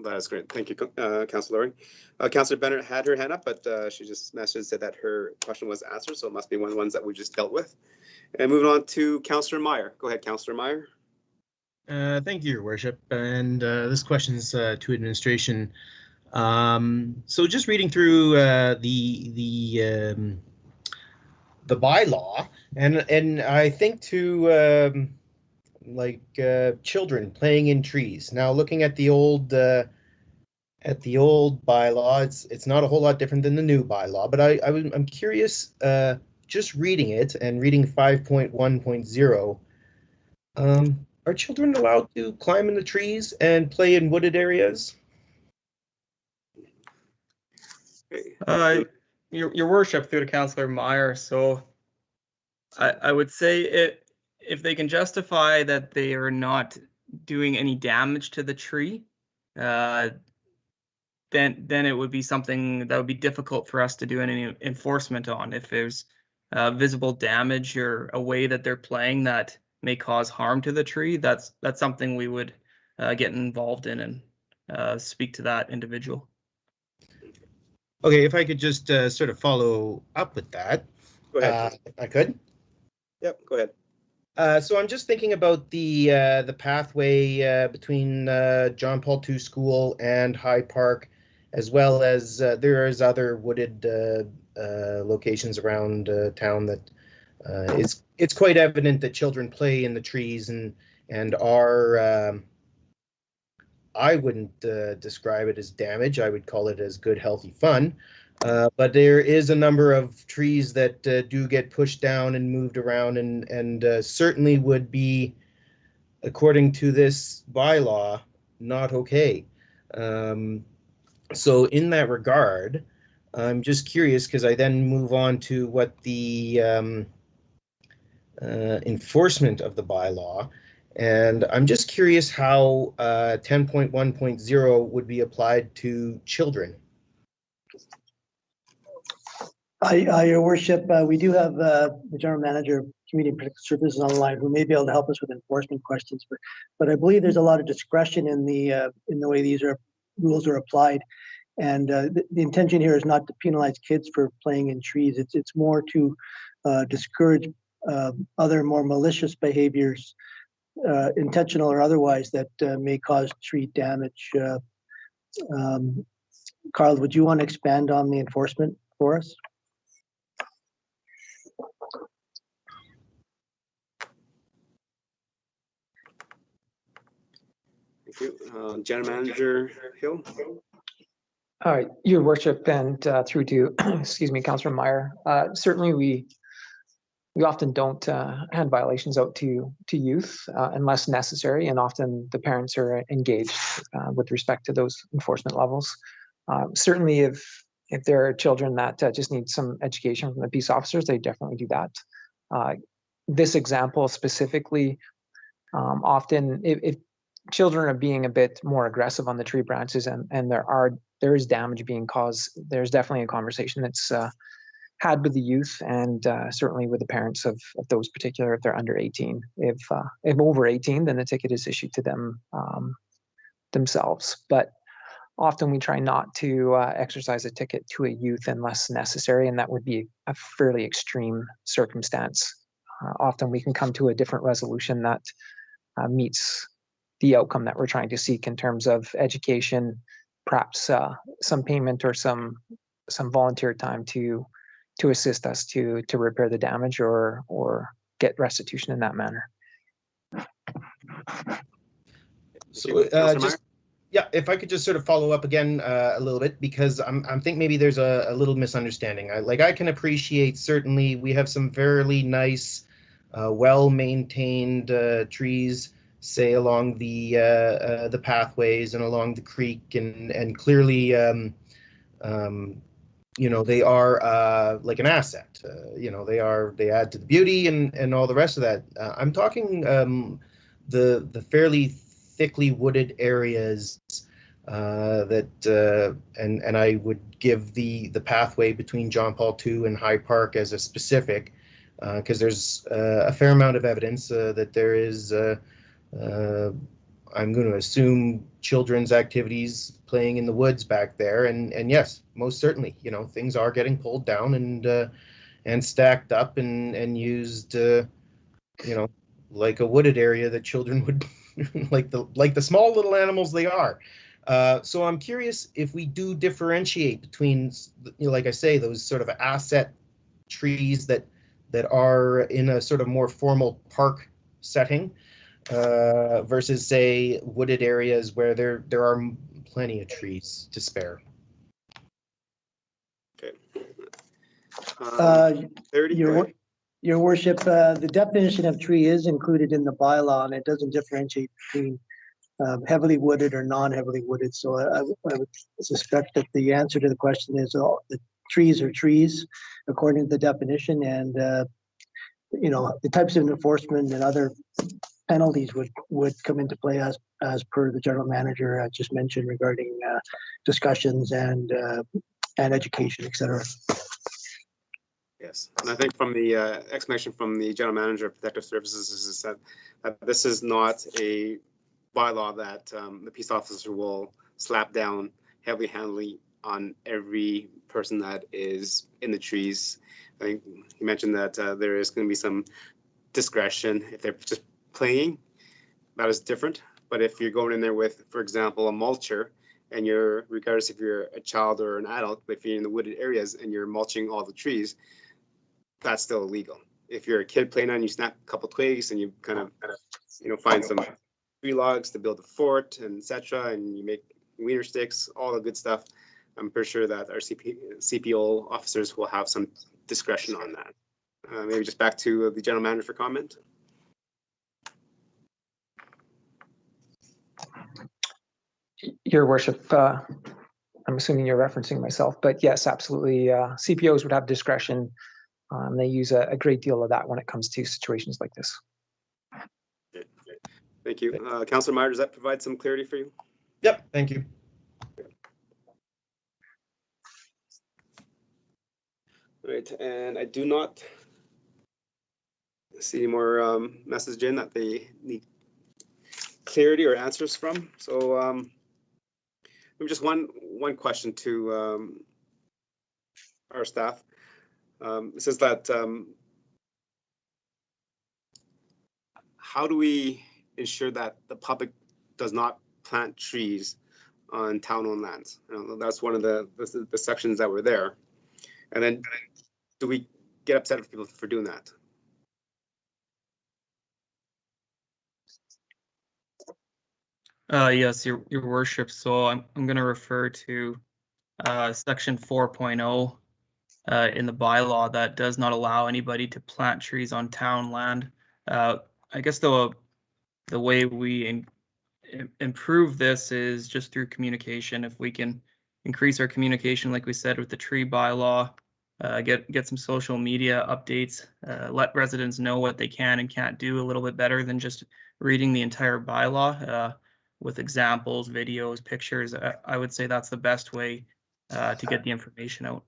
That is great. Thank you, Councillor Laurie. Councillor Bennett had her hand up, but she just messaged said that her question was answered, so it must be one of the ones that we just dealt with. And moving on to Councillor Meyer. Go ahead, Councillor Meyer.
Thank you, Your Worship. And this question is to administration. So just reading through the bylaw, and I think to children playing in trees. Now, looking at the old bylaw, it's not a whole lot different than the new bylaw. But I'm curious, just reading it and reading 5.1.0. Are children allowed to climb in the trees and play in wooded areas?
Your Worship, through to Councillor Meyer. So I would say if they can justify that they are not doing any damage to the tree, then it would be something that would be difficult for us to do any enforcement on. If there's visible damage or a way that they're playing that may cause harm to the tree, that's something we would get involved in and speak to that individual.
Okay, if I could just sort of follow up with that.
Go ahead.
I could?
Yep, go ahead.
So I'm just thinking about the pathway between John Paul II School and High Park, as well as there is other wooded locations around town that it's quite evident that children play in the trees and are. I wouldn't describe it as damage. I would call it as good, healthy fun. But there is a number of trees that do get pushed down and moved around, and certainly would be, according to this bylaw, not okay. So in that regard, I'm just curious, because I then move on to what the enforcement of the bylaw. And I'm just curious how 10.1.0 would be applied to children.
Your Worship, we do have the General Manager of Community and Protective Services on the line who may be able to help us with enforcement questions. But I believe there's a lot of discretion in the way these rules are applied. And the intention here is not to penalize kids for playing in trees. It's more to discourage other more malicious behaviors, intentional or otherwise, that may cause tree damage. Carl, would you want to expand on the enforcement for us?
Thank you. General Manager Hill.
All right, Your Worship, and through to, excuse me, Councillor Meyer. Certainly we often don't hand violations out to youth unless necessary, and often the parents are engaged with respect to those enforcement levels. Certainly if there are children that just need some education from the peace officers, they definitely do that. This example specifically, often if children are being a bit more aggressive on the tree branches and there is damage being caused, there's definitely a conversation that's had with the youth and certainly with the parents of those particular, if they're under 18. If over 18, then the ticket is issued to them themselves. But often we try not to exercise a ticket to a youth unless necessary, and that would be a fairly extreme circumstance. Often we can come to a different resolution that meets the outcome that we're trying to seek in terms of education, perhaps some payment or some volunteer time to assist us to repair the damage or get restitution in that manner.
So yeah, if I could just sort of follow up again a little bit, because I'm think maybe there's a little misunderstanding. I can appreciate, certainly we have some fairly nice, well-maintained trees, say along the pathways and along the creek, and clearly you know, they are like an asset. You know, they add to the beauty and all the rest of that. I'm talking the fairly thickly wooded areas that and I would give the pathway between John Paul II and High Park as a specific, because there's a fair amount of evidence that there is I'm going to assume children's activities playing in the woods back there, and yes, most certainly, you know, things are getting pulled down and stacked up and used, you know, like a wooded area that children would like the small little animals they are. So I'm curious if we do differentiate between, you know, like I say, those sort of asset trees that are in a sort of more formal park setting, versus, say, wooded areas where there are plenty of trees to spare.
Okay.
Your worship, the definition of tree is included in the bylaw, and it doesn't differentiate between heavily wooded or non-heavily wooded. So I would suspect that the answer to the question is the trees are trees according to the definition, and you know, the types of enforcement and other penalties would come into play as per the general manager just mentioned regarding discussions and education, etc.
Yes, and I think from the explanation from the general manager of protective services is that this is not a bylaw that the peace officer will slap down heavily handedly on every person that is in the trees. I think you mentioned that there is going to be some discretion if they're just playing. That is different. But if you're going in there with, for example, a mulcher, and you're, regardless if you're a child or an adult, but if you're in the wooded areas and you're mulching all the trees, that's still illegal. If you're a kid playing on, you snap a couple twigs and you kind of you know, find some tree logs to build a fort and etc., and you make wiener sticks, all the good stuff. I'm pretty sure that our CPO officers will have some discretion on that. Maybe just back to the general manager for comment.
Your worship, I'm assuming you're referencing myself, but yes, absolutely. CPOs would have discretion. They use a great deal of that when it comes to situations like this.
Thank you. Councillor Meyer, does that provide some clarity for you?
Yep, thank you.
All right, and I do not see any more message in that they need clarity or answers from. So maybe just one question to our staff. It says that how do we ensure that the public does not plant trees on town-owned lands? You know, that's one of the sections that were there. And then do we get upset with people for doing that?
Yes, your worship. So I'm going to refer to section 4.0 in the bylaw that does not allow anybody to plant trees on town land. I guess the way we improve this is just through communication. If we can increase our communication, like we said, with the tree bylaw, get some social media updates, let residents know what they can and can't do a little bit better than just reading the entire bylaw with examples, videos, pictures. I would say that's the best way to get the information out.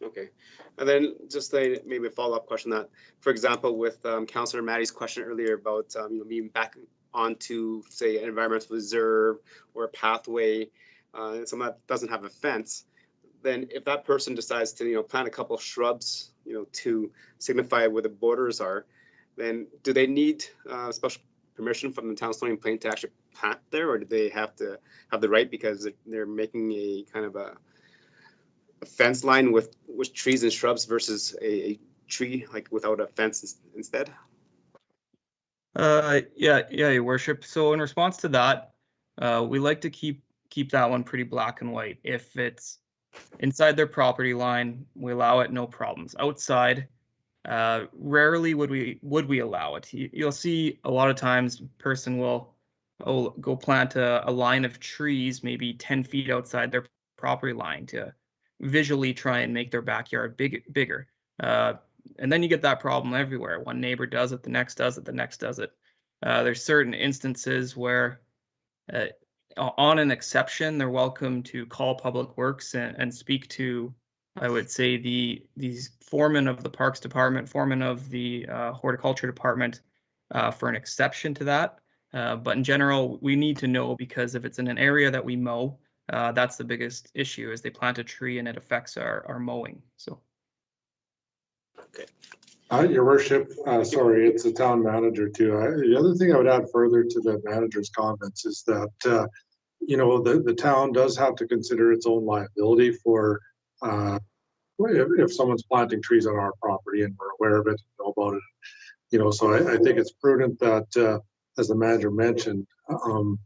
Okay, and then just maybe a follow-up question that, for example, with Councillor Maddie's question earlier about you know, being back onto, say, an environmental reserve or a pathway, something that doesn't have a fence, then if that person decides to, plant a couple of shrubs, to signify where the borders are, then do they need special permission from the town of Stony Plain to actually plant there, or do they have to have the right because they're making a kind of a fence line with trees and shrubs versus a tree like without a fence instead?
Yeah, Your Worship. So in response to that, we like to keep that one pretty black and white. If it's inside their property line, we allow it, no problems. Outside, rarely would we allow it. You'll see a lot of times person will go plant a line of trees maybe 10 feet outside their property line to visually try and make their backyard bigger. And then you get that problem everywhere. One neighbor does it, the next does it, the next does it. There's certain instances where on an exception, they're welcome to call Public Works and speak to, I would say, these foremen of the Parks Department, foremen of the Horticulture Department for an exception to that. But in general, we need to know, because if it's in an area that we mow, that's the biggest issue, is they plant a tree and it affects our mowing. So.
Okay.
Your Worship, sorry, it's the town manager too. The other thing I would add further to the manager's comments is that, the town does have to consider its own liability for if someone's planting trees on our property and we're aware of it, know about it. So I think it's prudent that, as the manager mentioned, allowing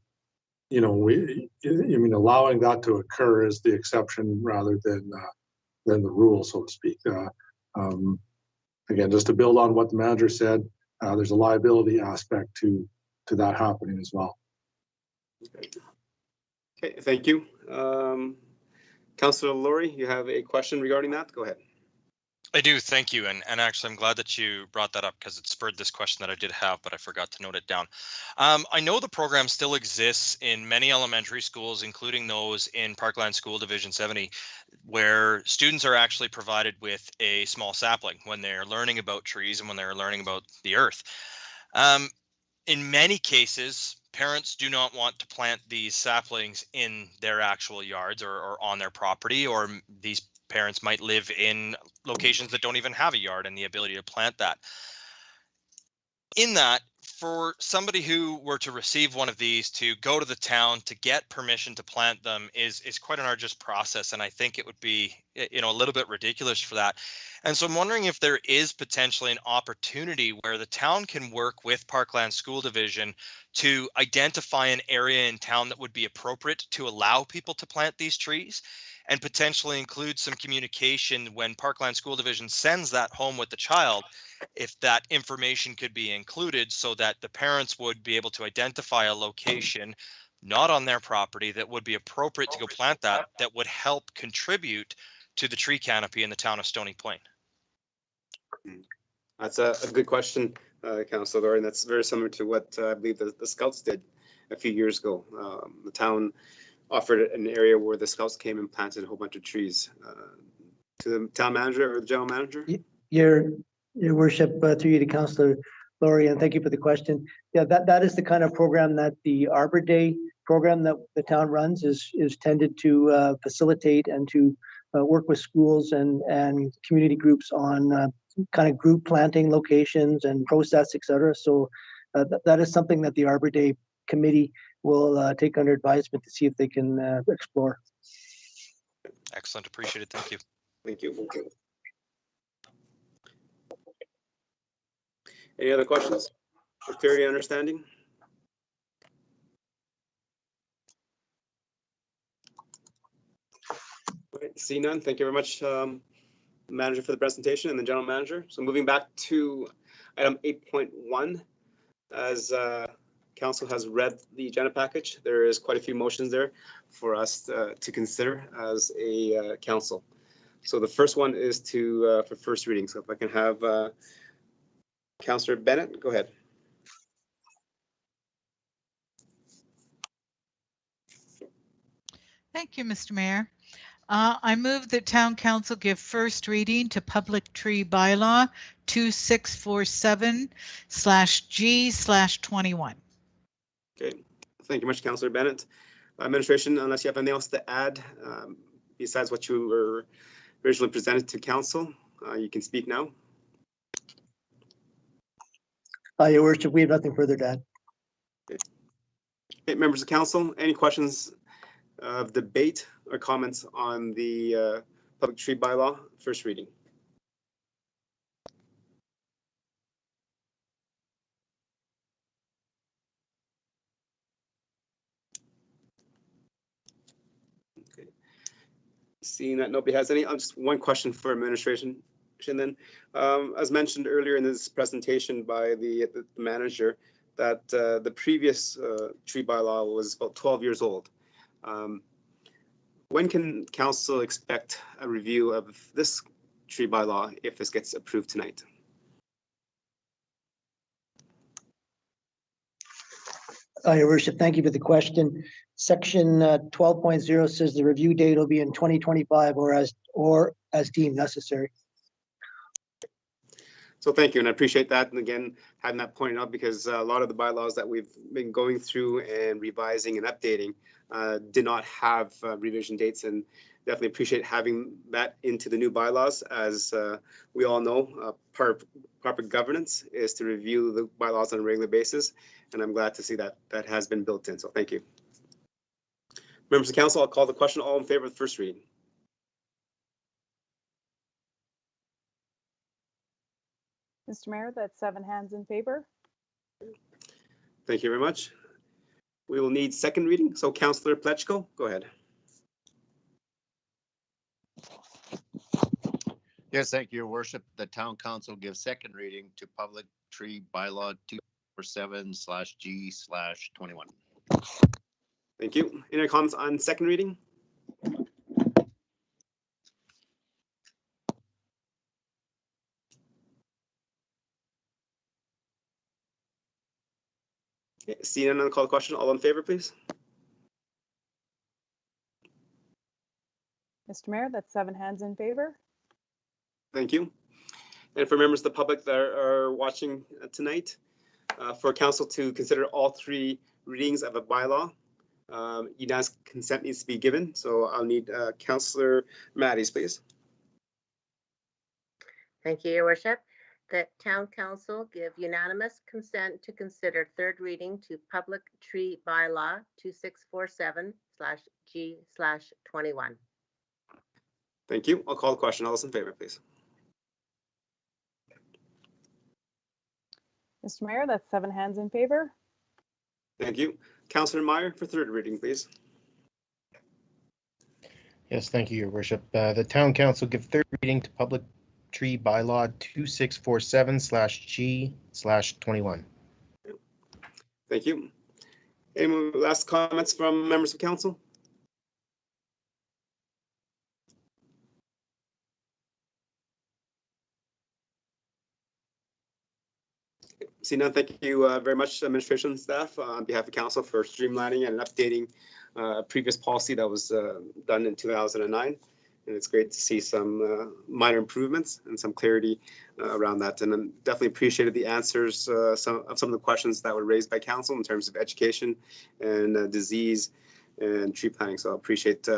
that to occur is the exception rather than the rule, so to speak. Again, just to build on what the manager said, there's a liability aspect to that happening as well.
Okay, thank you. Councillor Laurie, you have a question regarding that? Go ahead.
I do, thank you. And actually, I'm glad that you brought that up because it spurred this question that I did have, but I forgot to note it down. I know the program still exists in many elementary schools, including those in Parkland School Division 70, where students are actually provided with a small sapling when they're learning about trees and when they're learning about the earth. In many cases, parents do not want to plant these saplings in their actual yards or on their property, or these parents might live in locations that don't even have a yard and the ability to plant that. In that, for somebody who were to receive one of these, to go to the town to get permission to plant them is quite an arduous process, and I think it would be a little bit ridiculous for that. And so I'm wondering if there is potentially an opportunity where the town can work with Parkland School Division to identify an area in town that would be appropriate to allow people to plant these trees, and potentially include some communication when Parkland School Division sends that home with the child, if that information could be included so that the parents would be able to identify a location not on their property that would be appropriate to go plant that would help contribute to the tree canopy in the town of Stony Plain.
That's a good question, Councillor Laurie, and that's very similar to what I believe the Scouts did a few years ago. The town offered an area where the Scouts came and planted a whole bunch of trees. To the town manager or the general manager?
Your Worship, through you to Councillor Laurie, and thank you for the question. Yeah, that is the kind of program that the Arbor Day program that the town runs is tended to facilitate and to work with schools and community groups on kind of group planting locations and process, etc. So that is something that the Arbor Day committee will take under advisement to see if they can explore.
Excellent, appreciate it. Thank you.
Thank you. Any other questions for clarity and understanding? All right, see none. Thank you very much, Manager, for the presentation, and the General Manager. So moving back to item 8.1, as Council has read the agenda package, there is quite a few motions there for us to consider as a council. So the first one is for first reading. So if I can have Councillor Bennett, go ahead.
Thank you, Mr. Mayor. I move that Town Council give first reading to Public Tree Bylaw 2647/G/21.
Okay, thank you much, Councillor Bennett. Administration, unless you have anything else to add besides what you were originally presented to council, you can speak now.
Your worship, we have nothing further to add.
Okay, members of council, any questions of debate or comments on the public tree bylaw first reading? Okay. Seeing that nobody has any, just one question for administration. Then, as mentioned earlier in this presentation by the manager, that the previous tree bylaw was about 12 years old. When can council expect a review of this tree bylaw if this gets approved tonight?
Your worship, thank you for the question. Section 12.0 says the review date will be in 2025 or as deemed necessary.
So thank you, and I appreciate that. And again, having that pointed out, because a lot of the bylaws that we've been going through and revising and updating did not have revision dates, and definitely appreciate having that into the new bylaws. As we all know, proper governance is to review the bylaws on a regular basis, and I'm glad to see that that has been built in. So thank you. Members of council, I'll call the question. All in favor of the first reading?
Mr. Mayor, that's 7 hands in favor.
Thank you very much. We will need second reading. So Councillor Plechko, go ahead.
Yes, thank you, Your Worship. The Town Council gives second reading to Public Tree Bylaw 247/G/21.
Thank you. Any comments on second reading? Okay, seeing none, I'll call the question. All in favor, please?
Mr. Mayor, that's 7 hands in favor.
Thank you. And for members of the public that are watching tonight, for council to consider all 3 readings of a bylaw, unanimous consent needs to be given. So I'll need Councillor Matties, please.
Thank you, Your Worship. The Town Council give unanimous consent to consider third reading to Public Tree Bylaw 2647/G/21.
Thank you. I'll call the question. All those in favor, please.
Mr. Mayor, that's 7 hands in favor.
Thank you. Councillor Meyer for third reading, please.
Yes, thank you, Your Worship. The Town Council give third reading to Public Tree Bylaw 2647/G/21.
Thank you. Any last comments from members of council? See none, thank you very much, administration and staff, on behalf of council for streamlining and updating previous policy that was done in 2009. And it's great to see some minor improvements and some clarity around that. And I'm definitely appreciated the answers some of the questions that were raised by council in terms of education and disease and tree planting. So I appreciate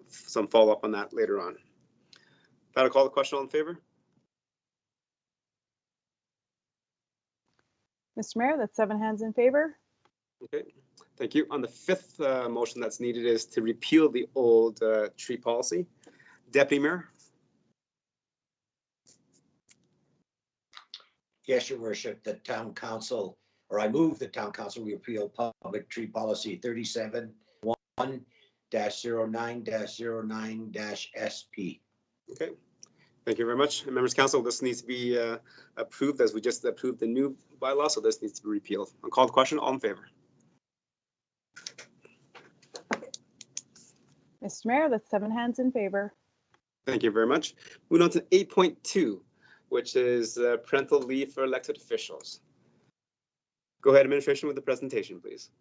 some follow up on that later on. That'll call the question. All in favor?
Mr. Mayor, that's 7 hands in favor.
Okay, thank you. On the 5th motion that's needed is to repeal the old tree policy. Deputy Mayor.
Yes, Your Worship, the Town Council, or I move the Town Council repeal Public Tree Policy 37-1-09-09-SP.
Okay, thank you very much. And members of council, this needs to be approved as we just approved the new bylaw, so this needs to be repealed. I'll call the question. All in favor?
Mr. Mayor, that's 7 hands in favor.
Thank you very much. Moving on to 8.2, which is parental leave for elected officials. Go ahead, administration, with the presentation, please.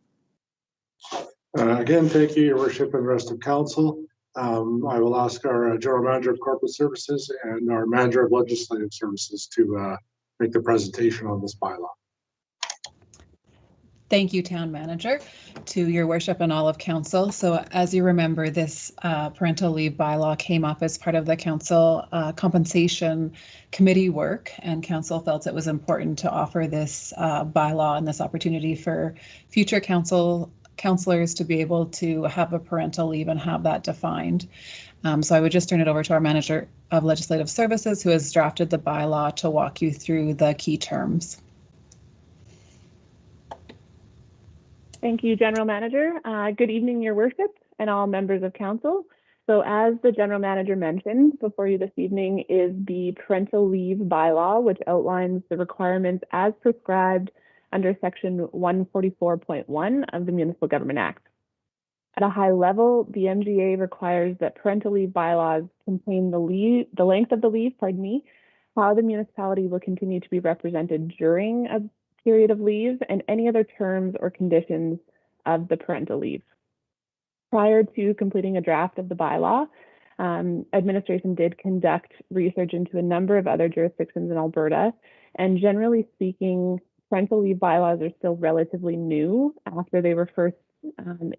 Again, thank you, Your Worship, and the rest of council. I will ask our General Manager of Corporate Services and our Manager of Legislative Services to make the presentation on this bylaw.
Thank you, Town Manager, to your worship and all of council. So as you remember, this parental leave bylaw came up as part of the council compensation committee work, and council felt it was important to offer this bylaw and this opportunity for future councillors to be able to have a parental leave and have that defined. So I would just turn it over to our Manager of Legislative Services, who has drafted the bylaw to walk you through the key terms.
Thank you, General Manager. Good evening, Your Worship, and all members of Council. So as the General Manager mentioned, before you this evening is the parental leave bylaw, which outlines the requirements as prescribed under Section 144.1 of the Municipal Government Act. At a high level, the MGA requires that parental leave bylaws contain the length of the leave, how the municipality will continue to be represented during a period of leave, and any other terms or conditions of the parental leave. Prior to completing a draft of the bylaw, administration did conduct research into a number of other jurisdictions in Alberta, and generally speaking, parental leave bylaws are still relatively new after they were first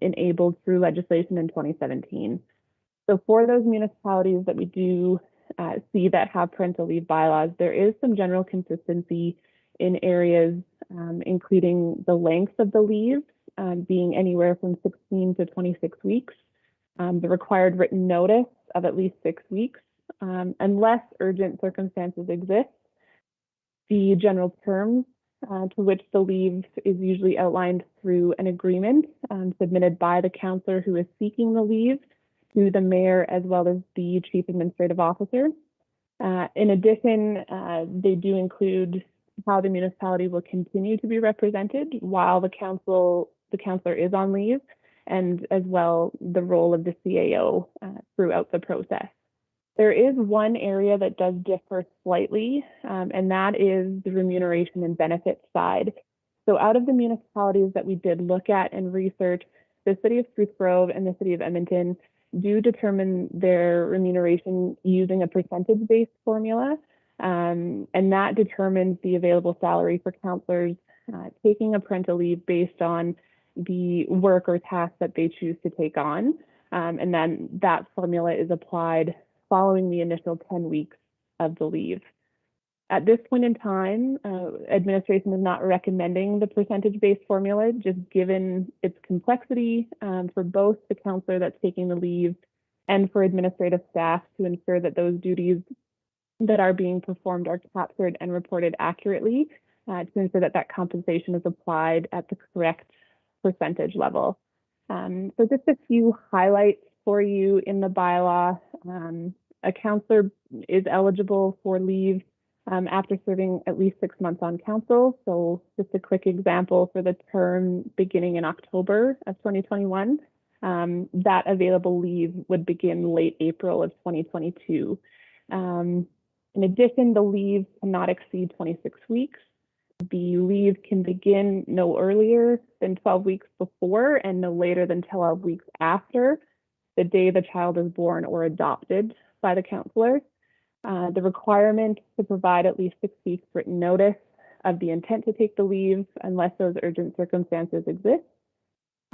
enabled through legislation in 2017. So for those municipalities that we do see that have parental leave bylaws, there is some general consistency in areas including the length of the leave being anywhere from 16 to 26 weeks, the required written notice of at least 6 weeks, unless urgent circumstances exist, the general terms to which the leave is usually outlined through an agreement submitted by the councillor who is seeking the leave to the mayor as well as the chief administrative officer. In addition, they do include how the municipality will continue to be represented while the councillor is on leave, and as well the role of the CAO throughout the process. There is one area that does differ slightly, and that is the remuneration and benefits side. So out of the municipalities that we did look at and research, the City of Spruce Grove and the City of Edmonton do determine their remuneration using a percentage-based formula. And that determines the available salary for councillors taking a parental leave based on the work or task that they choose to take on. And then that formula is applied following the initial 10 weeks of the leave. At this point in time, administration is not recommending the percentage-based formula, just given its complexity for both the councillor that's taking the leave and for administrative staff to ensure that those duties that are being performed are captured and reported accurately to ensure that that compensation is applied at the correct percentage level. So just a few highlights for you in the bylaw. A councillor is eligible for leave after serving at least 6 months on council. So just a quick example for the term beginning in October of 2021, that available leave would begin late April of 2022. In addition, the leave cannot exceed 26 weeks. The leave can begin no earlier than 12 weeks before and no later than 12 weeks after the day the child is born or adopted by the councillor. The requirement to provide at least 6 weeks written notice of the intent to take the leave unless those urgent circumstances exist.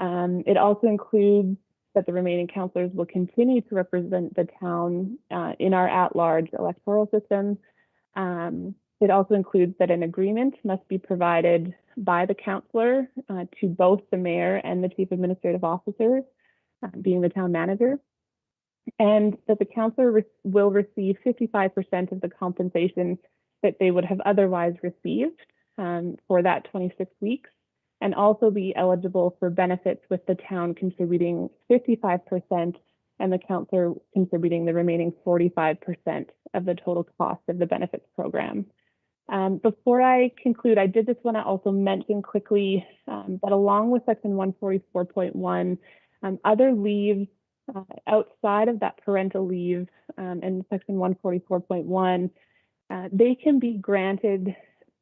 It also includes that the remaining councillors will continue to represent the town in our at-large electoral system. It also includes that an agreement must be provided by the councillor to both the mayor and the chief administrative officer, being the town manager, and that the councillor will receive 55% of the compensation that they would have otherwise received for that 26 weeks, and also be eligible for benefits with the town contributing 55% and the councillor contributing the remaining 45% of the total cost of the benefits program. Before I conclude, I did just want to also mention quickly that along with Section 144.1, other leaves outside of that parental leave and Section 144.1, they can be granted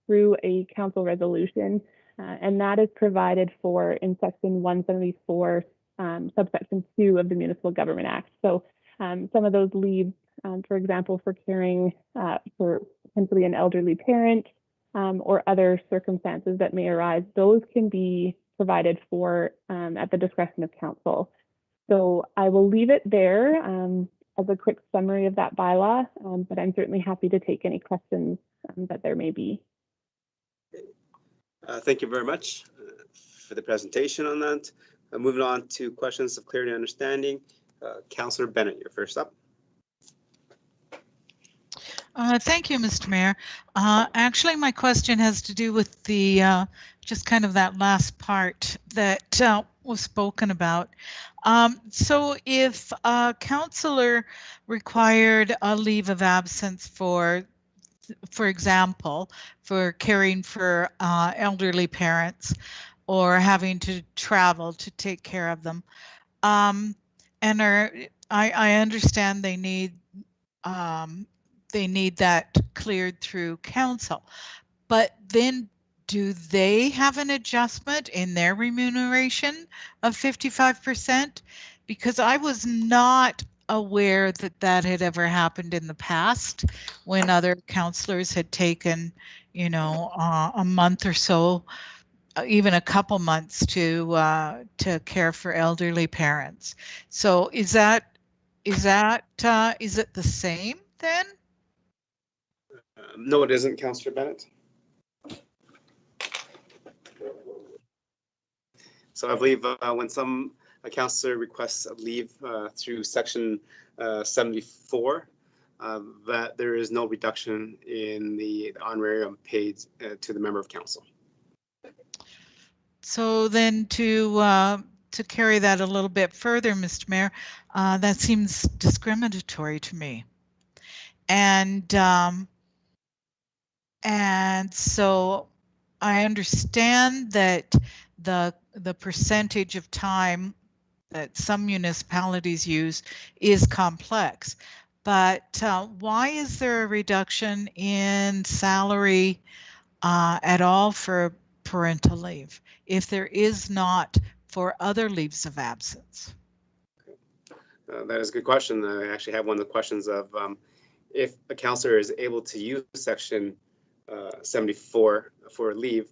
through a council resolution, and that is provided for in Section 174, subsection 2 of the Municipal Government Act. So some of those leaves, for example, for caring for potentially an elderly parent or other circumstances that may arise, those can be provided for at the discretion of council. So I will leave it there as a quick summary of that bylaw, but I'm certainly happy to take any questions that there may be.
Thank you very much for the presentation on that. Moving on to questions of clarity and understanding. Councillor Bennett, you're first up.
Thank you, Mr. Mayor. Actually, my question has to do with the just kind of that last part that was spoken about. So if a councillor required a leave of absence for example, for caring for elderly parents or having to travel to take care of them, and I understand they need that cleared through council, but then do they have an adjustment in their remuneration of 55%? Because I was not aware that that had ever happened in the past when other councillors had taken, you know, a month or so, even a couple months to care for elderly parents. So is it the same then?
No, it isn't, Councillor Bennett. So I believe when a councillor requests a leave through section 74, that there is no reduction in the honorarium paid to the member of council.
So then to carry that a little bit further, Mr. Mayor, that seems discriminatory to me. And so I understand that the percentage of time that some municipalities use is complex, but why is there a reduction in salary at all for parental leave if there is not for other leaves of absence?
That is a good question. I actually have one of the questions of if a councillor is able to use section 74 for leave,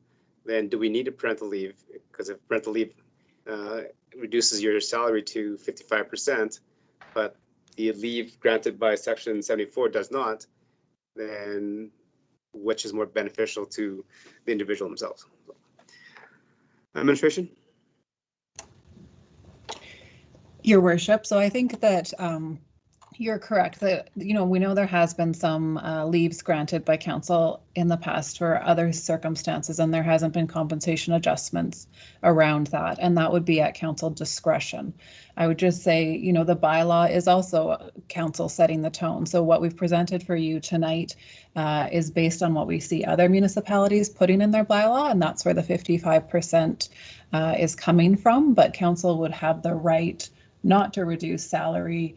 then do we need a parental leave? Because if parental leave reduces your salary to 55%, but the leave granted by section 74 does not, then which is more beneficial to the individual themselves? Administration?
Your worship, so I think that you're correct that, you know, we know there has been some leaves granted by council in the past for other circumstances, and there hasn't been compensation adjustments around that, and that would be at council discretion. I would just say, you know, the bylaw is also council setting the tone. So what we've presented for you tonight is based on what we see other municipalities putting in their bylaw, and that's where the 55% is coming from. But council would have the right not to reduce salary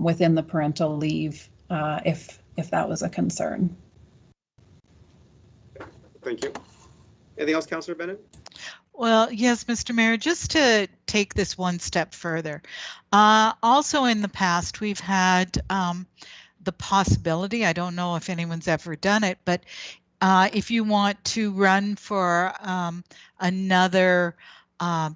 within the parental leave if that was a concern.
Thank you. Anything else, Councillor Bennett?
Well, yes, Mr. Mayor, just to take this one step further. Also in the past, we've had the possibility, I don't know if anyone's ever done it, but if you want to run for another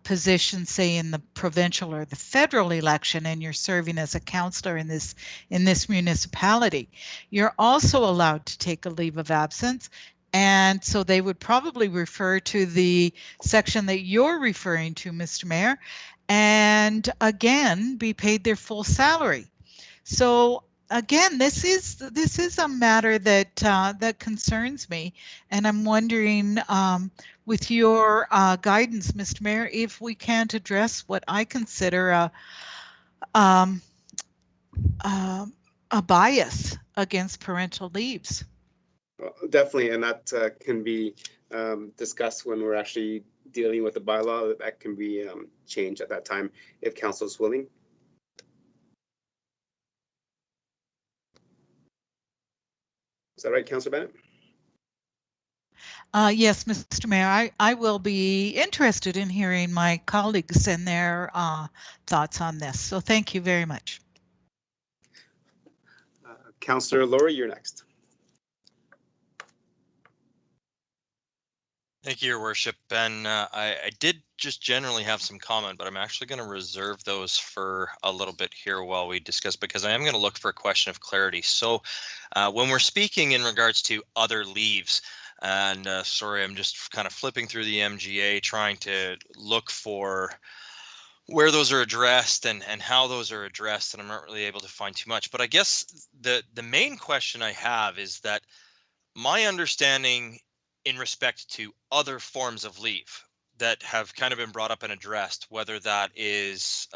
position, say in the provincial or the federal election, and you're serving as a councillor in this municipality, you're also allowed to take a leave of absence. And so they would probably refer to the section that you're referring to, Mr. Mayor, and again be paid their full salary. So again, this is a matter that that concerns me, and I'm wondering, with your guidance, Mr. Mayor, if we can't address what I consider a bias against parental leaves.
Well, definitely, and that can be discussed when we're actually dealing with the bylaw. That can be changed at that time if council is willing. Is that right, Councillor Bennett?
Yes, Mr. Mayor, I will be interested in hearing my colleagues and their thoughts on this. So thank you very much.
Councillor Laurie, you're next.
Thank you, Your Worship. And I did just generally have some comment, but I'm actually going to reserve those for a little bit here while we discuss, because I am going to look for a question of clarity. So when we're speaking in regards to other leaves, and sorry, I'm just kind of flipping through the MGA, trying to look for where those are addressed and how those are addressed, and I'm not really able to find too much. But I guess the main question I have is that my understanding in respect to other forms of leave that have kind of been brought up and addressed, whether that is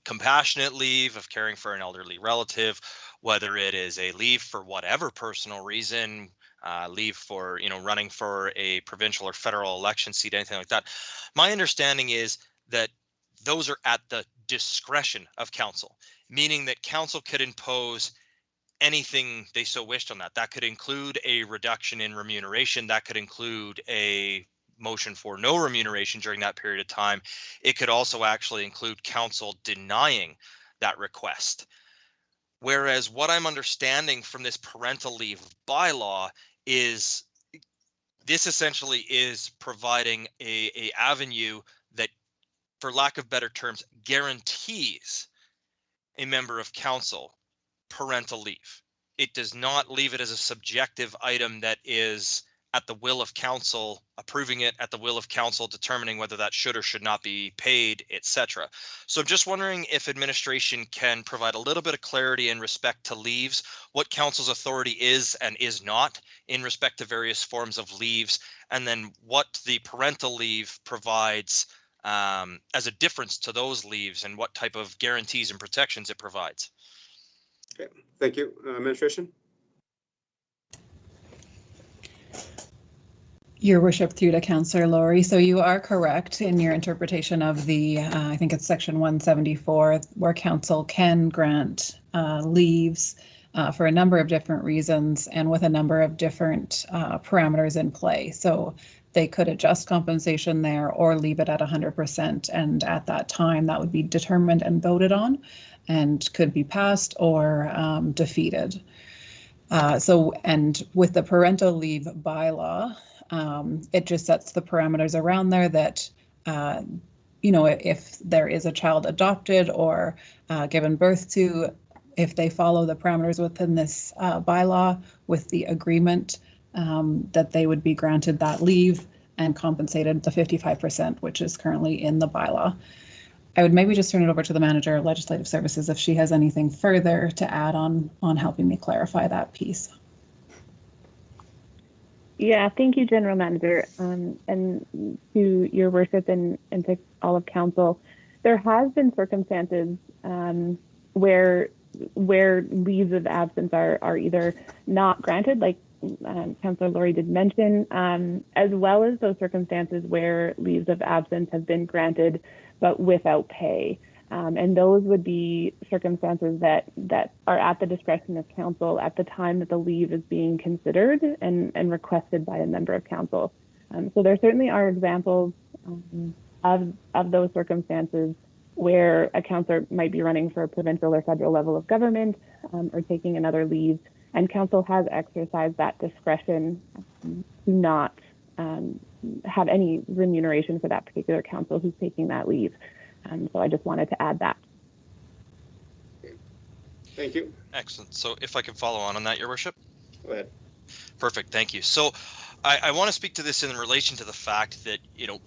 compassionate leave of caring for an elderly relative, whether it is a leave for whatever personal reason, leave for, running for a provincial or federal election seat, anything like that. My understanding is that those are at the discretion of council, meaning that council could impose anything they so wished on that. That could include a reduction in remuneration. That could include a motion for no remuneration during that period of time. It could also actually include council denying that request. Whereas what I'm understanding from this parental leave bylaw is this essentially is providing a avenue that, for lack of better terms, guarantees a member of council parental leave. It does not leave it as a subjective item that is at the will of council, approving it at the will of council, determining whether that should or should not be paid, etc. So I'm just wondering if administration can provide a little bit of clarity in respect to leaves, what council's authority is and is not in respect to various forms of leaves, and then what the parental leave provides as a difference to those leaves, and what type of guarantees and protections it provides.
Okay, thank you. Administration?
Your Worship, through to Councillor Laurie. So you are correct in your interpretation of the, I think it's section 174, where council can grant leaves for a number of different reasons and with a number of different parameters in play. So they could adjust compensation there or leave it at 100%. And at that time, that would be determined and voted on and could be passed or defeated. And with the parental leave bylaw, it just sets the parameters around there that, if there is a child adopted or given birth to, if they follow the parameters within this bylaw with the agreement, that they would be granted that leave and compensated the 55%, which is currently in the bylaw. I would maybe just turn it over to the Manager of Legislative Services if she has anything further to add on helping me clarify that piece.
Yeah, thank you, General Manager, and to Your Worship and to all of Council. There has been circumstances where leaves of absence are either not granted, like Councillor Laurie did mention, as well as those circumstances where leaves of absence have been granted but without pay. And those would be circumstances that are at the discretion of council at the time that the leave is being considered and requested by a member of council. So there certainly are examples of those circumstances where a councillor might be running for a provincial or federal level of government or taking another leave, and council has exercised that discretion to not have any remuneration for that particular council who's taking that leave. So I just wanted to add that.
Thank you.
Excellent. So if I can follow on that, Your Worship.
Go ahead.
Perfect. Thank you. So I want to speak to this in relation to the fact that,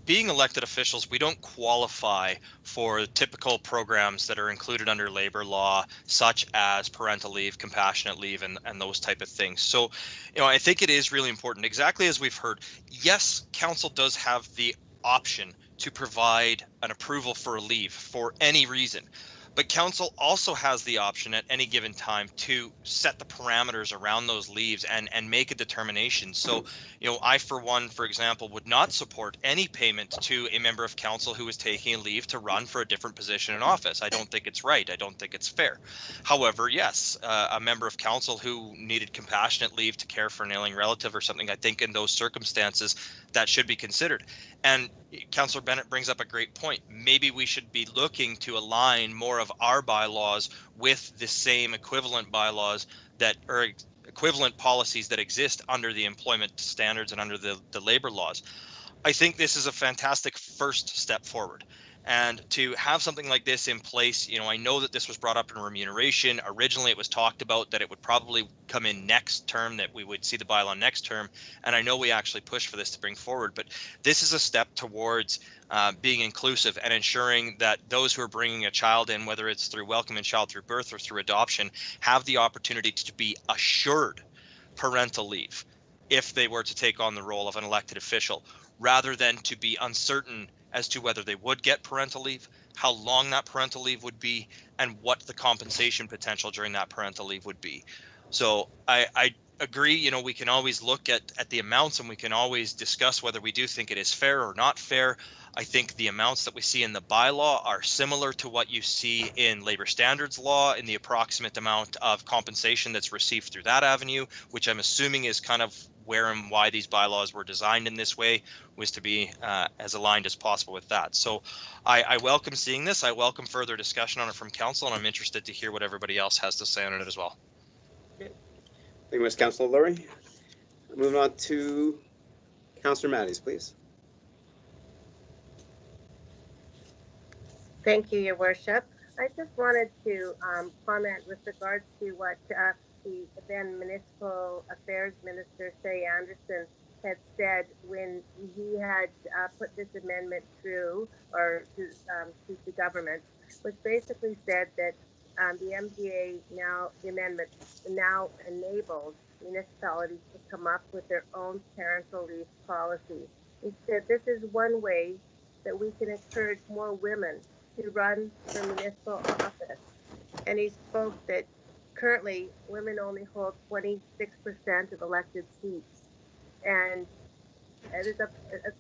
being elected officials, we don't qualify for typical programs that are included under labor law, such as parental leave, compassionate leave, and those type of things. So, I think it is really important, exactly as we've heard. Yes, council does have the option to provide an approval for a leave for any reason. But council also has the option at any given time to set the parameters around those leaves and make a determination. So, I, for one, for example, would not support any payment to a member of council who is taking a leave to run for a different position in office. I don't think it's right. I don't think it's fair. However, yes, a member of council who needed compassionate leave to care for an ailing relative or something, I think in those circumstances that should be considered. And Councillor Bennett brings up a great point. Maybe we should be looking to align more of our bylaws with the same equivalent bylaws that are equivalent policies that exist under the employment standards and under the labor laws. I think this is a fantastic first step forward. And to have something like this in place, you know, I know that this was brought up in remuneration. Originally, it was talked about that it would probably come in next term, that we would see the bylaw next term. And I know we actually pushed for this to bring forward, but this is a step towards being inclusive and ensuring that those who are bringing a child in, whether it's through welcoming child through birth or through adoption, have the opportunity to be assured parental leave if they were to take on the role of an elected official, rather than to be uncertain as to whether they would get parental leave, how long that parental leave would be, and what the compensation potential during that parental leave would be. So I agree, you know, we can always look at the amounts, and we can always discuss whether we do think it is fair or not fair. I think the amounts that we see in the bylaw are similar to what you see in labor standards law, in the approximate amount of compensation that's received through that avenue, which I'm assuming is kind of where and why these bylaws were designed in this way, was to be as aligned as possible with that. So I welcome seeing this. I welcome further discussion on it from council, and I'm interested to hear what everybody else has to say on it as well.
Thank you, Ms. Councilor Lurie. Moving on to Councilor Matties, please.
Thank you, Your Worship. I just wanted to comment with regards to what the then Municipal Affairs Minister, Shay Anderson, had said when he had put this amendment through, or to the government, which basically said that the MDA the amendment now enables municipalities to come up with their own parental leave policies. He said this is one way that we can encourage more women to run for municipal office. And he spoke that currently women only hold 26% of elected seats. And at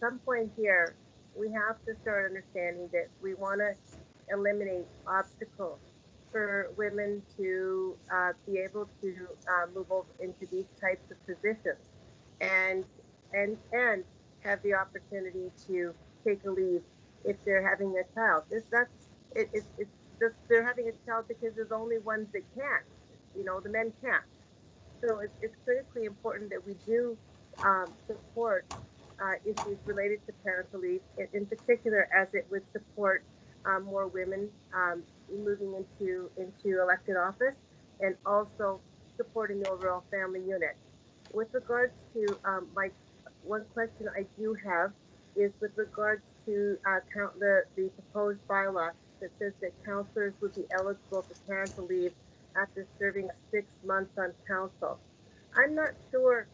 some point here, we have to start understanding that we want to eliminate obstacles for women to be able to move over into these types of positions and have the opportunity to take a leave if they're having a child. They're having a child because they're the only ones that can't. You know, the men can't. So it's critically important that we do support issues related to parental leave, in particular as it would support more women moving into elected office, and also supporting the overall family unit. With regards to one question I do have is with regards to the proposed bylaw that says that councillors would be eligible for parental leave after serving 6 months on council. I'm not sure,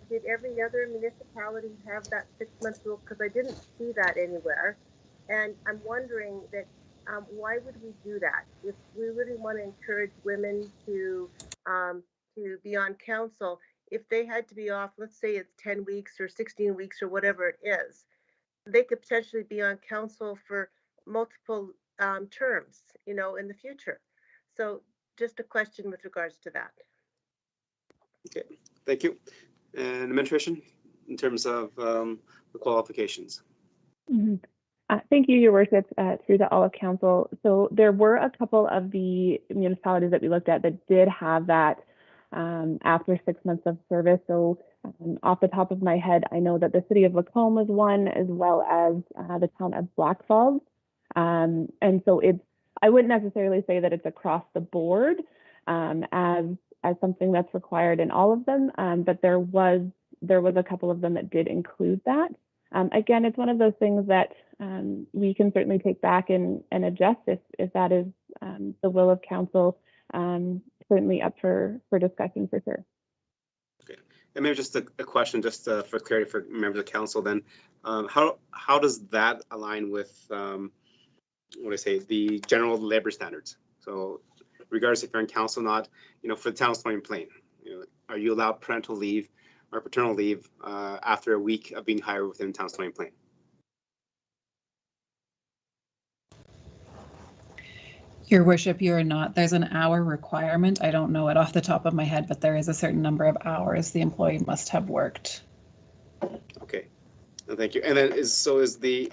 did every other municipality have that 6-month rule? Because I didn't see that anywhere. And I'm wondering that why would we do that? If we really want to encourage women to be on council, if they had to be off, let's say it's 10 weeks or 16 weeks or whatever it is, they could potentially be on council for multiple terms, you know, in the future. So just a question with regards to that.
Okay, thank you. And administration, in terms of the qualifications.
Mm-hmm. Thank you, Your Worship, through the all of council. So there were a couple of the municipalities that we looked at that did have that after 6 months of service. So off the top of my head, I know that the city of Lacombe was one, as well as the town of Black Falls. And so I wouldn't necessarily say that it's across the board as something that's required in all of them, but there was a couple of them that did include that. Again, it's one of those things that we can certainly take back and adjust if that is the will of council. Certainly up for discussion for sure.
Okay, and maybe just a question, just for clarity for members of council. Then, how does that align with the general labor standards? So, regardless if you're in council or not, you know, for the town of Stony Plain, you know, are you allowed parental leave or paternal leave after a week of being hired within town of Stony Plain?
Your Worship, you are not. There's an hour requirement. I don't know it off the top of my head, but there is a certain number of hours the employee must have worked.
Okay, thank you. And then is the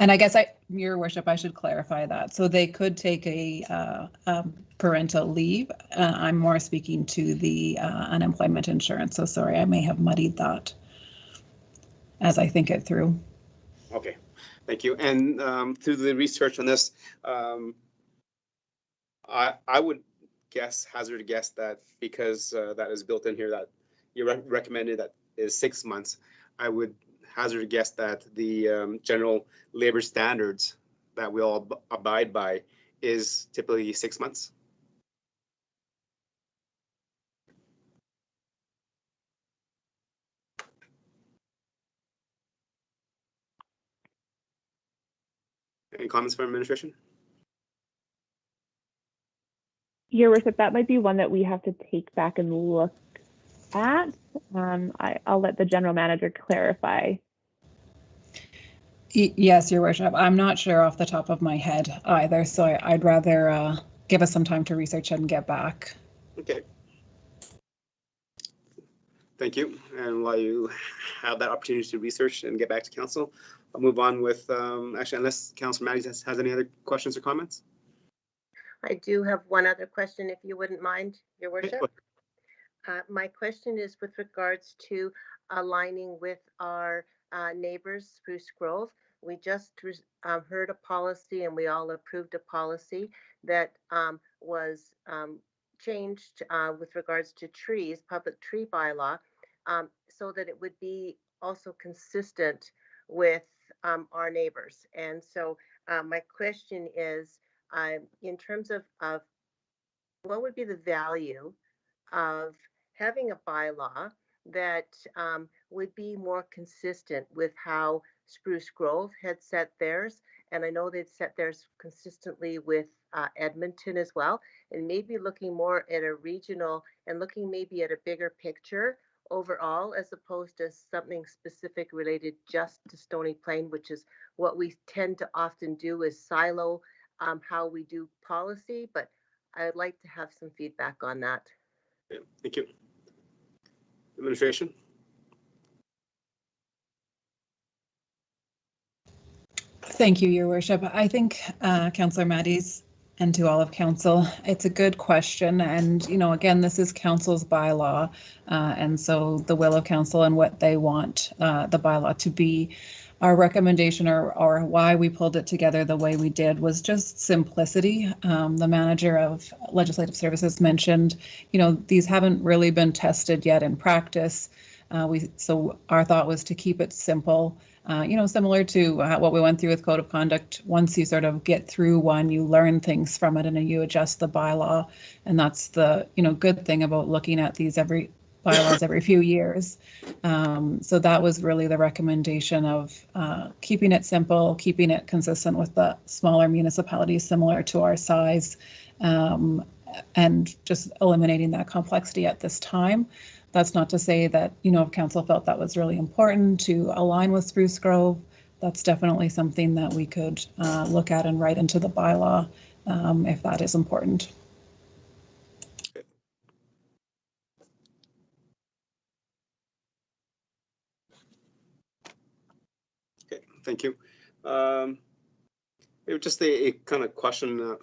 And I guess Your Worship, I should clarify that. So they could take a parental leave. I'm more speaking to the unemployment insurance. So sorry, I may have muddied that as I think it through.
Okay, thank you. And through the research on this, I would hazard a guess that because that is built in here that you recommended that is 6 months, I would hazard a guess that the general labor standards that we all abide by is typically 6 months. Any comments from administration?
Your Worship, that might be one that we have to take back and look at. I'll let the general manager clarify.
Yes, Your Worship. I'm not sure off the top of my head either, so I'd rather give us some time to research and get back.
Okay. Thank you. And while you have that opportunity to research and get back to council, I'll move on with, actually, unless Councilor Maddie has any other questions or comments?
I do have one other question, if you wouldn't mind, Your Worship. My question is with regards to aligning with our neighbors, Spruce Grove. We just heard a policy and we all approved a policy that was changed with regards to trees, public tree bylaw, so that it would be also consistent with our neighbors. And so my question is, in terms of what would be the value of having a bylaw that would be more consistent with how Spruce Grove had set theirs. And I know they've set theirs consistently with Edmonton as well, and maybe looking more at a regional and looking maybe at a bigger picture overall, as opposed to something specific related just to Stony Plain, which is what we tend to often do, is silo how we do policy. But I'd like to have some feedback on that.
Yeah, thank you. Administration.
Thank you, Your Worship. I think Councillor Maddie's, and to all of council, it's a good question. And, you know, again, this is council's bylaw. And so the will of council and what they want the bylaw to be. Our recommendation or why we pulled it together the way we did was just simplicity. The manager of legislative services mentioned, you know, these haven't really been tested yet in practice. So our thought was to keep it simple, you know, similar to what we went through with code of conduct. Once you sort of get through one, you learn things from it and then you adjust the bylaw. And that's the, you know, good thing about looking at these bylaws every few years. So that was really the recommendation of keeping it simple, keeping it consistent with the smaller municipalities similar to our size, and just eliminating that complexity at this time. That's not to say that, you know, if council felt that was really important to align with Spruce Grove, that's definitely something that we could look at and write into the bylaw if that is important.
Okay, thank you. It was just a kind of question,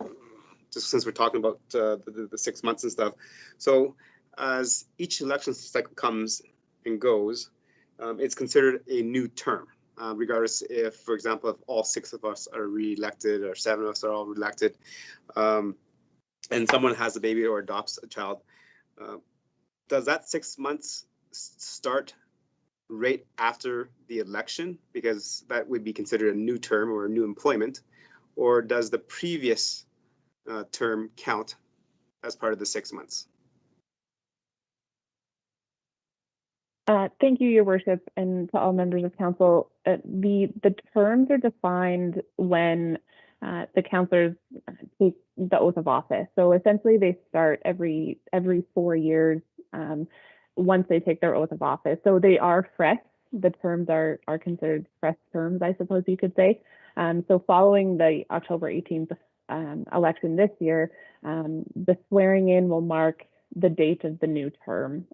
just since we're talking about the 6 months and stuff. So as each election cycle comes and goes, it's considered a new term, regardless if, for example, if all 6 of us are re-elected or 7 of us are all re-elected, and someone has a baby or adopts a child, does that 6 months start right after the election, because that would be considered a new term or a new employment, or does the previous term count as part of the 6 months?
Thank you, Your Worship, and to all members of council. The terms are defined when the councillors take the oath of office. So essentially, they start every 4 years once they take their oath of office. So they are fresh. The terms are considered fresh terms, I suppose you could say. So following the October 18th election this year, the swearing in will mark the date of the new term.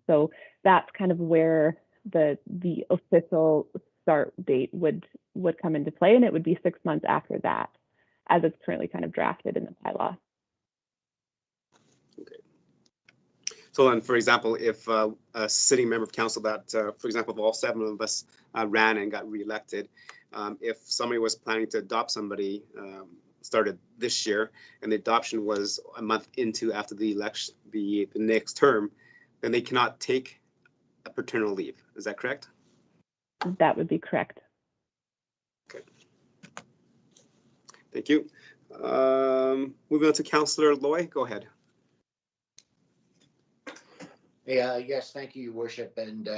So that's kind of where the official start date would come into play, and it would be 6 months after that, as it's currently kind of drafted in the bylaw.
Okay. So then, for example, if a sitting member of council that, for example, if all 7 of us ran and got reelected, if somebody was planning to adopt somebody started this year and the adoption was a month into after the election, the next term, then they cannot take a paternal leave. Is that correct?
That would be correct.
Okay. Thank you. Moving on to Councillor Loy, go ahead.
Yes, thank you, Your Worship, and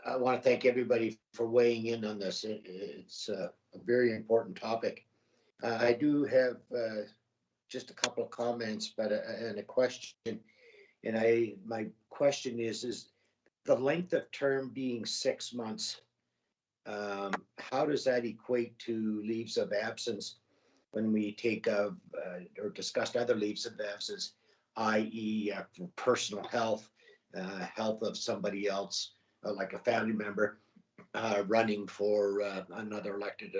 I want to thank everybody for weighing in on this. It's a very important topic. I do have just a couple of comments, but and a question. And my question is the length of term being 6 months, how does that equate to leaves of absence when we take or discussed other leaves of absence, i.e. For personal health, health of somebody else, like a family member running for another elected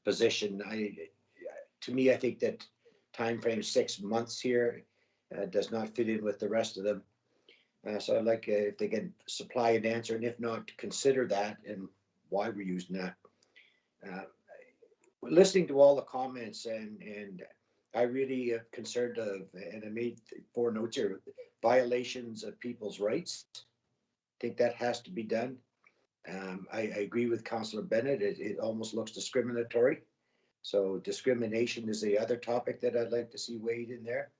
position? To me, I think that time frame 6 months here does not fit in with the rest of them. So I'd like if they can supply an answer, and if not, consider that and why we're using that. Listening to all the comments, and I really am concerned of, and I made 4 notes here, violations of people's rights. I think that has to be done. I agree with Councillor Bennett. It almost looks discriminatory. So discrimination is the other topic that I'd like to see weighed in there.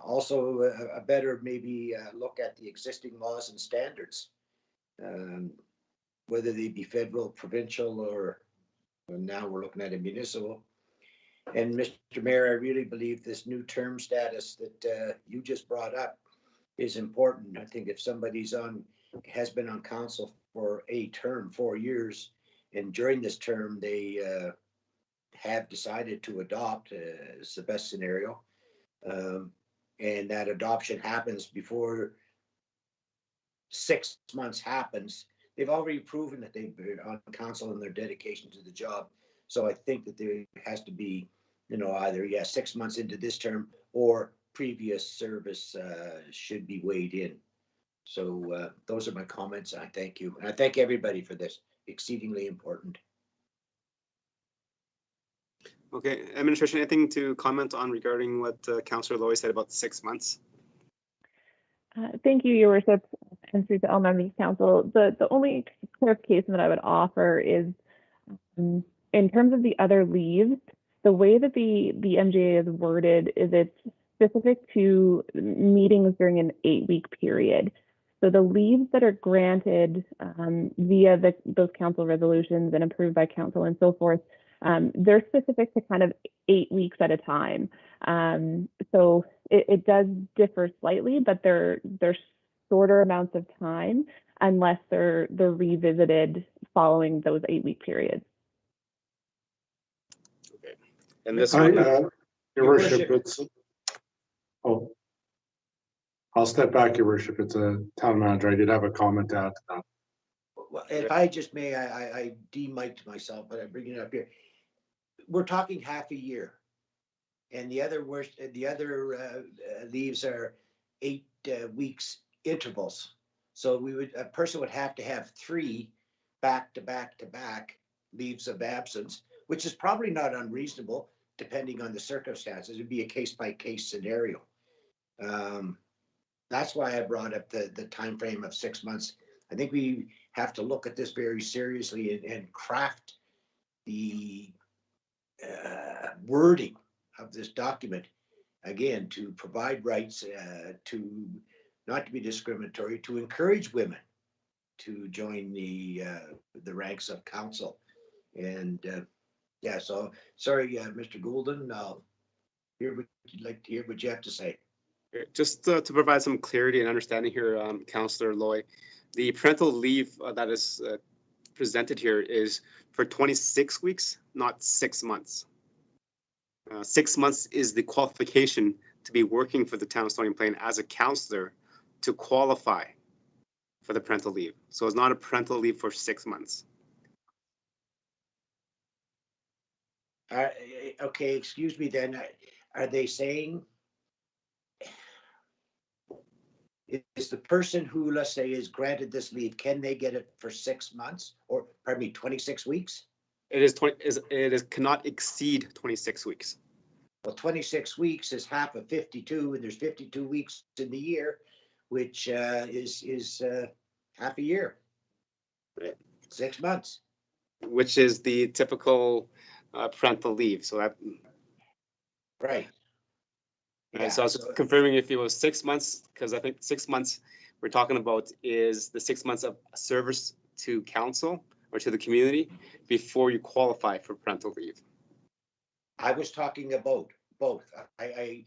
Also, a better maybe look at the existing laws and standards, whether they be federal, provincial, or now we're looking at a municipal. And Mr. Mayor, I really believe this new term status that you just brought up is important. I think if somebody's has been on council for a term, 4 years, and during this term they have decided to adopt, is the best scenario. And that adoption happens before 6 months happens, they've already proven that they've been on council and their dedication to the job. So I think that there has to be, either 6 months into this term or previous service should be weighed in. So those are my comments. I thank you. And I thank everybody for this. Exceedingly important.
Okay, administration, anything to comment on regarding what Councillor Loy said about 6 months?
Thank you, Your Worship, and through to all members of council. The only clarification that I would offer is in terms of the other leaves, the way that the MJA is worded is it's specific to meetings during an 8-week period. So the leaves that are granted via those council resolutions and approved by council and so forth, they're specific to kind of 8 weeks at a time. So it does differ slightly, but they're shorter amounts of time unless they're revisited following those 8-week periods.
Okay, and this one,
Your Worship, it's. Oh, I'll step back, Your Worship. It's a town manager. I did have a comment to add to that.
Well, if I just may, I de-mic'd myself, but I'm bringing it up here. We're talking half a year, and the other leaves are 8 weeks intervals. So a person would have to have 3 back to back to back leaves of absence, which is probably not unreasonable depending on the circumstances. It'd be a case by case scenario. That's why I brought up the time frame of 6 months. I think we have to look at this very seriously and craft the wording of this document, again, to provide rights, to not to be discriminatory, to encourage women to join the ranks of council. And so sorry, Mr. Goulden, I'll hear what you'd like to hear what you have to say.
Just to provide some clarity and understanding here, Councillor Loy, the parental leave that is presented here is for 26 weeks, not 6 months. 6 months is the qualification to be working for the town of Stony Plain as a councillor to qualify for the parental leave. So it's not a parental leave for 6 months.
Okay, excuse me then. Are they saying is the person who, let's say, is granted this leave, can they get it for 6 months or, pardon me, 26 weeks?
It is cannot exceed 26 weeks.
Well, 26 weeks is half of 52, and there's 52 weeks in the year, which is half a year.
Right.
6 months.
Which is the typical parental leave. So that.
Right.
Right, so I was confirming if it was 6 months, because I think 6 months we're talking about is the 6 months of service to council or to the community before you qualify for parental leave.
I was talking about both. I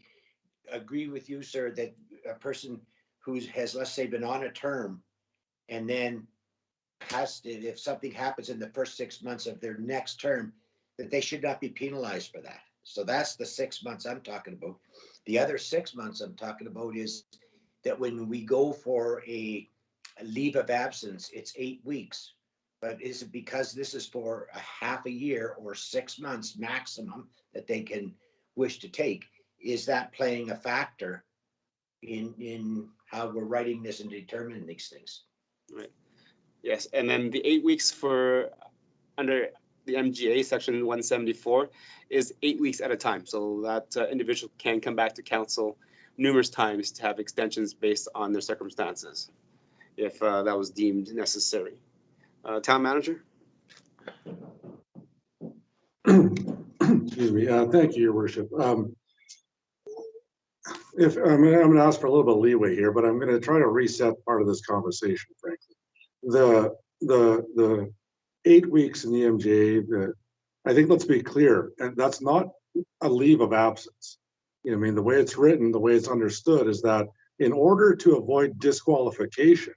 agree with you, sir, that a person who has, let's say, been on a term and then has to, if something happens in the first 6 months of their next term, that they should not be penalized for that. So that's the 6 months I'm talking about. The other 6 months I'm talking about is that when we go for a leave of absence, it's 8 weeks. But is it because this is for a half a year or 6 months maximum that they can wish to take? Is that playing a factor in how we're writing this and determining these things?
Right. Yes, and then the 8 weeks for under the MGA section 174 is 8 weeks at a time. So that individual can come back to council numerous times to have extensions based on their circumstances, if that was deemed necessary. Town manager?
Excuse me. Thank you, Your Worship. If I'm going to ask for a little bit of leeway here, but I'm going to try to reset part of this conversation, frankly. The 8 weeks in the MJA, I think, let's be clear, and that's not a leave of absence. You know, I mean, the way it's written, the way it's understood is that in order to avoid disqualification,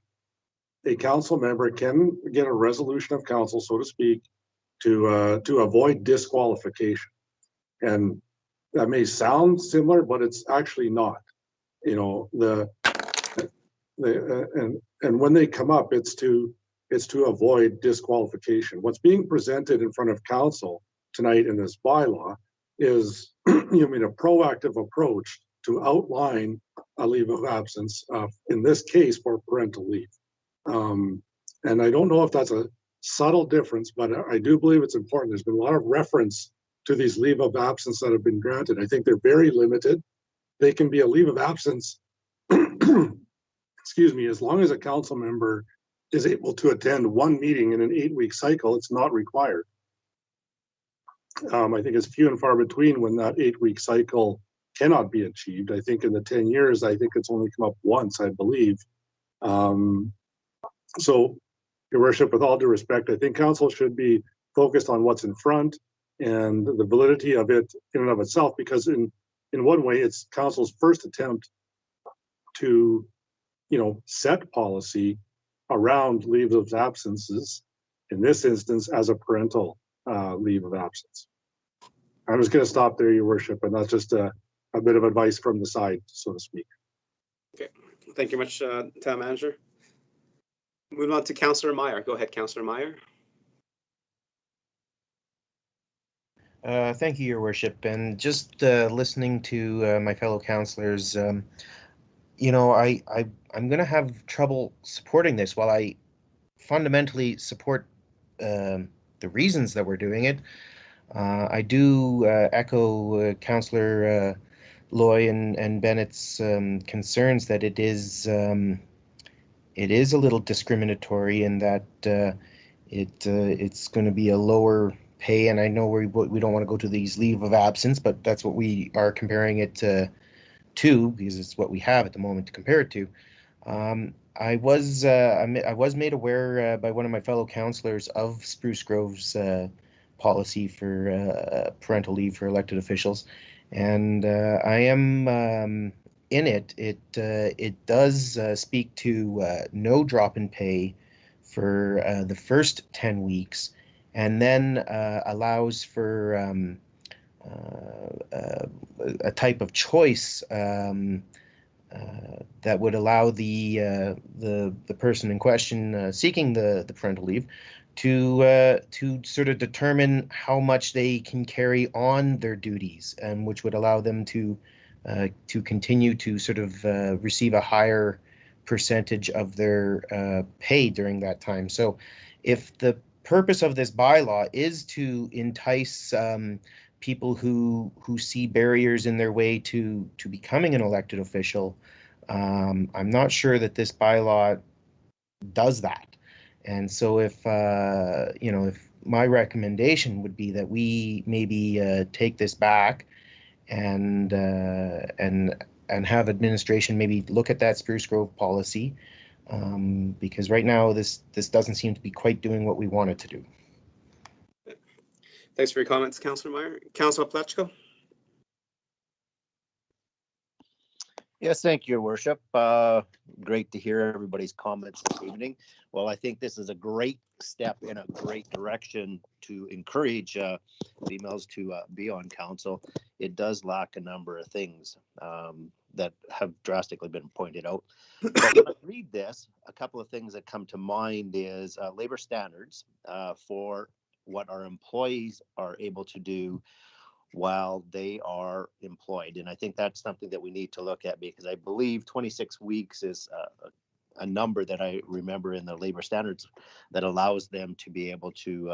a council member can get a resolution of council, so to speak, to avoid disqualification. And that may sound similar, but it's actually not. You know, and when they come up, it's to avoid disqualification. What's being presented in front of council tonight in this bylaw is, you mean, a proactive approach to outline a leave of absence, in this case for parental leave. And I don't know if that's a subtle difference, but I do believe it's important. There's been a lot of reference to these leave of absence that have been granted. I think they're very limited. They can be a leave of absence, excuse me, as long as a council member is able to attend one meeting in an 8-week cycle. It's not required. I think it's few and far between when that 8-week cycle cannot be achieved. I think in the 10 years, I think it's only come up once, I believe. So, Your Worship, with all due respect, I think council should be focused on what's in front and the validity of it in and of itself, because in one way, it's council's first attempt to, you know, set policy around leaves of absences, in this instance, as a parental leave of absence. I'm just going to stop there, Your Worship, and that's just a bit of advice from the side, so to speak.
Okay, thank you much, Town Manager. Moving on to Councillor Meyer. Go ahead, Councillor Meyer.
Thank you, Your Worship. And just listening to my fellow councillors, you know, I'm going to have trouble supporting this. While I fundamentally support the reasons that we're doing it, I do echo Councillor Loy and Bennett's concerns that it is a little discriminatory in that it's going to be a lower pay. And I know we don't want to go to these leave of absence, but that's what we are comparing it to because it's what we have at the moment to compare it to. I was made aware by one of my fellow councillors of Spruce Grove's policy for parental leave for elected officials, and I am in it. It does speak to no drop in pay for the first 10 weeks, and then allows for a type of choice that would allow the person in question seeking the parental leave to sort of determine how much they can carry on their duties, and which would allow them to continue to sort of receive a higher percentage of their pay during that time. So if the purpose of this bylaw is to entice people who see barriers in their way to becoming an elected official, I'm not sure that this bylaw does that. And so if if my recommendation would be that we maybe take this back and have administration maybe look at that Spruce Grove policy, because right now this doesn't seem to be quite doing what we want it to do.
Thanks for your comments, Councillor Meyer. Councillor Plechko.
Yes, thank you, Your Worship. Great to hear everybody's comments this evening. Well, I think this is a great step in a great direction to encourage females to be on council. It does lack a number of things that have drastically been pointed out. But when I read this, a couple of things that come to mind is labor standards for what our employees are able to do while they are employed. And I think that's something that we need to look at, because I believe 26 weeks is a number that I remember in the labor standards that allows them to be able to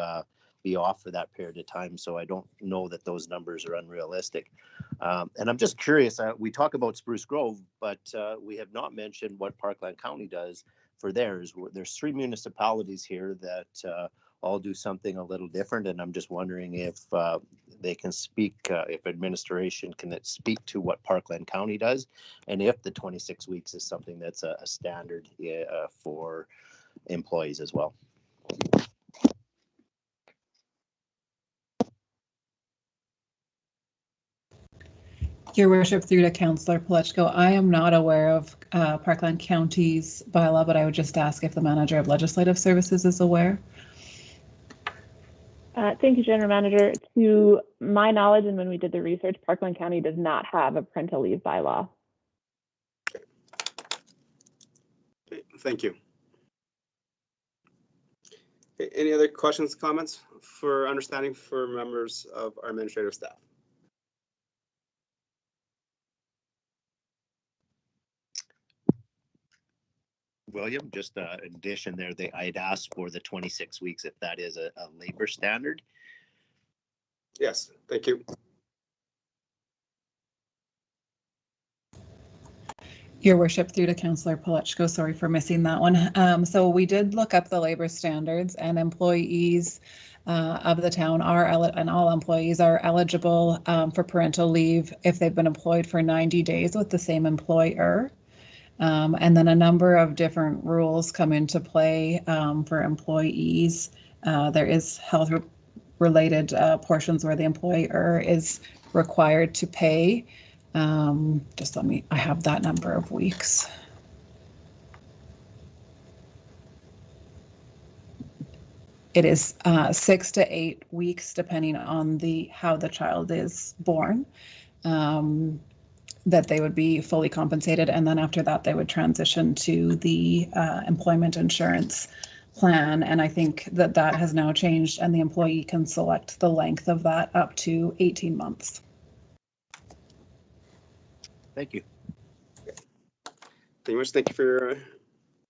be off for that period of time. So I don't know that those numbers are unrealistic. And I'm just curious, we talk about Spruce Grove, but we have not mentioned what Parkland County does for theirs. There's 3 municipalities here that all do something a little different, and I'm just wondering if they can speak, if administration can speak to what Parkland County does, and if the 26 weeks is something that's a standard for employees as well.
Your Worship, through to Councillor Plechko, I am not aware of Parkland County's bylaw, but I would just ask if the Manager of Legislative Services is aware.
Thank you, General Manager. To my knowledge, and when we did the research, Parkland County does not have a parental leave bylaw.
Thank you. Okay, any other questions, comments for understanding for members of our administrative staff?
William, just an addition there, I'd asked for the 26 weeks if that is a labor standard.
Yes, thank you.
Your Worship, through to Councillor Plechko, sorry for missing that one. So we did look up the labor standards, and employees of the town are, and all employees are eligible for parental leave if they've been employed for 90 days with the same employer. And then a number of different rules come into play for employees. There is health-related portions where the employer is required to pay. Just let me, I have that number of weeks. It is 6 to 8 weeks, depending on how the child is born. That they would be fully compensated, and then after that they would transition to the employment insurance plan. And I think that has now changed, and the employee can select the length of that up to 18 months.
Thank you.
Thank you much. Thank you for your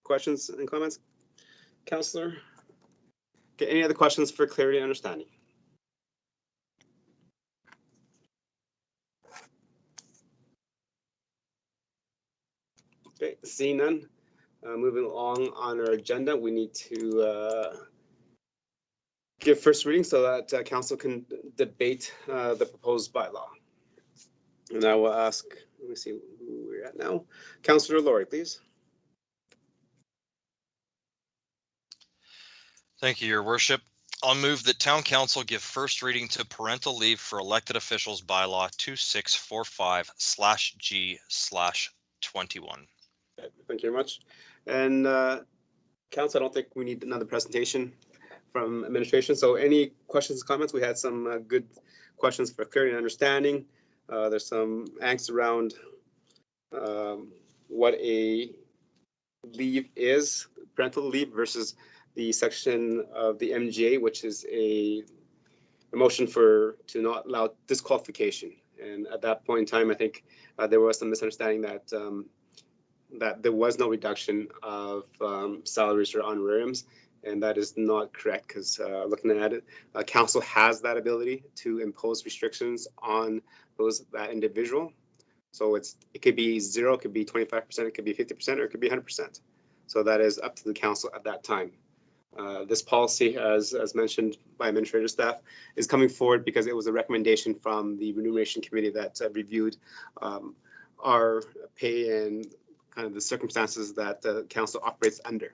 questions and comments, Councillor. Okay, any other questions for clarity and understanding? Okay, seeing none, moving along on our agenda, we need to give first reading so that council can debate the proposed bylaw. And I will ask, let me see who we're at now. Councillor Laurie, please.
Thank you, Your Worship. I'll move that Town Council give first reading to parental leave for elected officials bylaw 2645/G/21.
Thank you very much. And Council, I don't think we need another presentation from administration. So any questions, comments? We had some good questions for clarity and understanding. There's some angst around what a leave is, parental leave versus the section of the MGA, which is a motion to not allow disqualification. And at that point in time, I think there was some misunderstanding that that there was no reduction of salaries or honorariums, and that is not correct, because looking at it, council has that ability to impose restrictions on that individual. So it could be 0, it could be 25%, it could be 50%, or it could be 100%. So that is up to the council at that time. This policy, as mentioned by administrative staff, is coming forward because it was a recommendation from the remuneration committee that reviewed our pay and kind of the circumstances that the council operates under.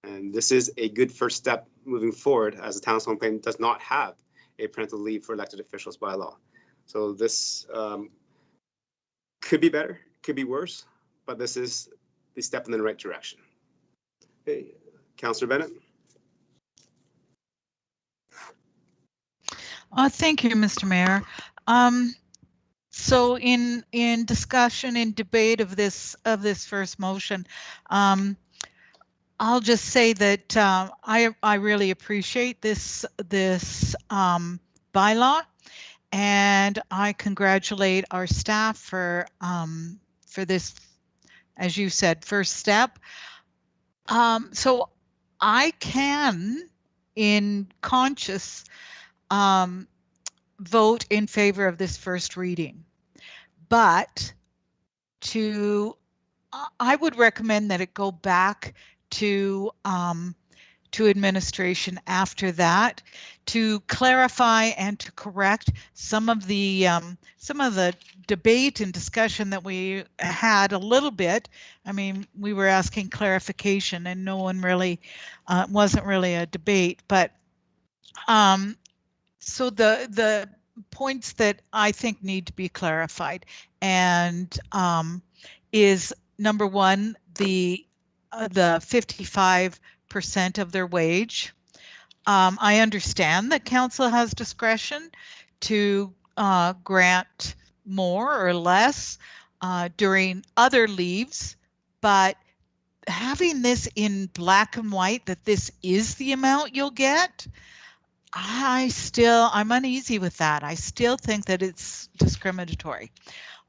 And this is a good first step moving forward, as the town of Stony Plain does not have a parental leave for elected officials by law. So this could be better, could be worse, but this is the step in the right direction. Okay, Councillor Bennett.
Thank you, Mr. Mayor. So in discussion, in debate of this first motion, I'll just say that I really appreciate this bylaw, and I congratulate our staff for this, as you said, first step. So I can, in conscience, vote in favor of this first reading, but I would recommend that it go back to administration after that to clarify and to correct some of the debate and discussion that we had a little bit. I mean, we were asking clarification, and no one really wasn't really a debate, but so the points that I think need to be clarified, and is number one, the 55% of their wage. I understand that council has discretion to grant more or less during other leaves, but having this in black and white that this is the amount you'll get, I'm uneasy with that. I still think that it's discriminatory.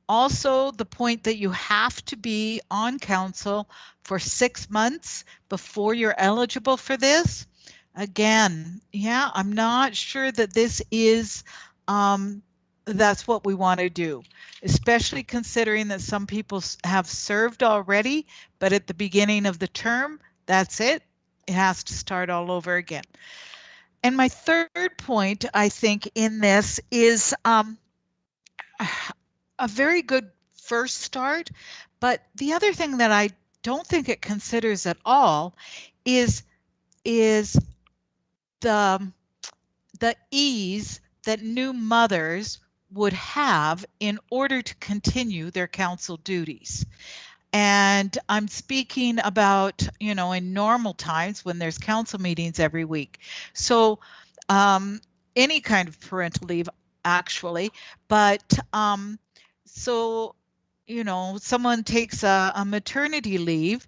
Also, the point that you have to be on council for 6 months before you're eligible for this. Again, yeah, I'm not sure that this is, that's what we want to do, especially considering that some people have served already, but at the beginning of the term, that's it. It has to start all over again. And my third point, I think, in this is a very good first start, but the other thing that I don't think it considers at all is the ease that new mothers would have in order to continue their council duties. And I'm speaking about, you know, in normal times when there's council meetings every week. So any kind of parental leave, actually, but so, you know, someone takes a maternity leave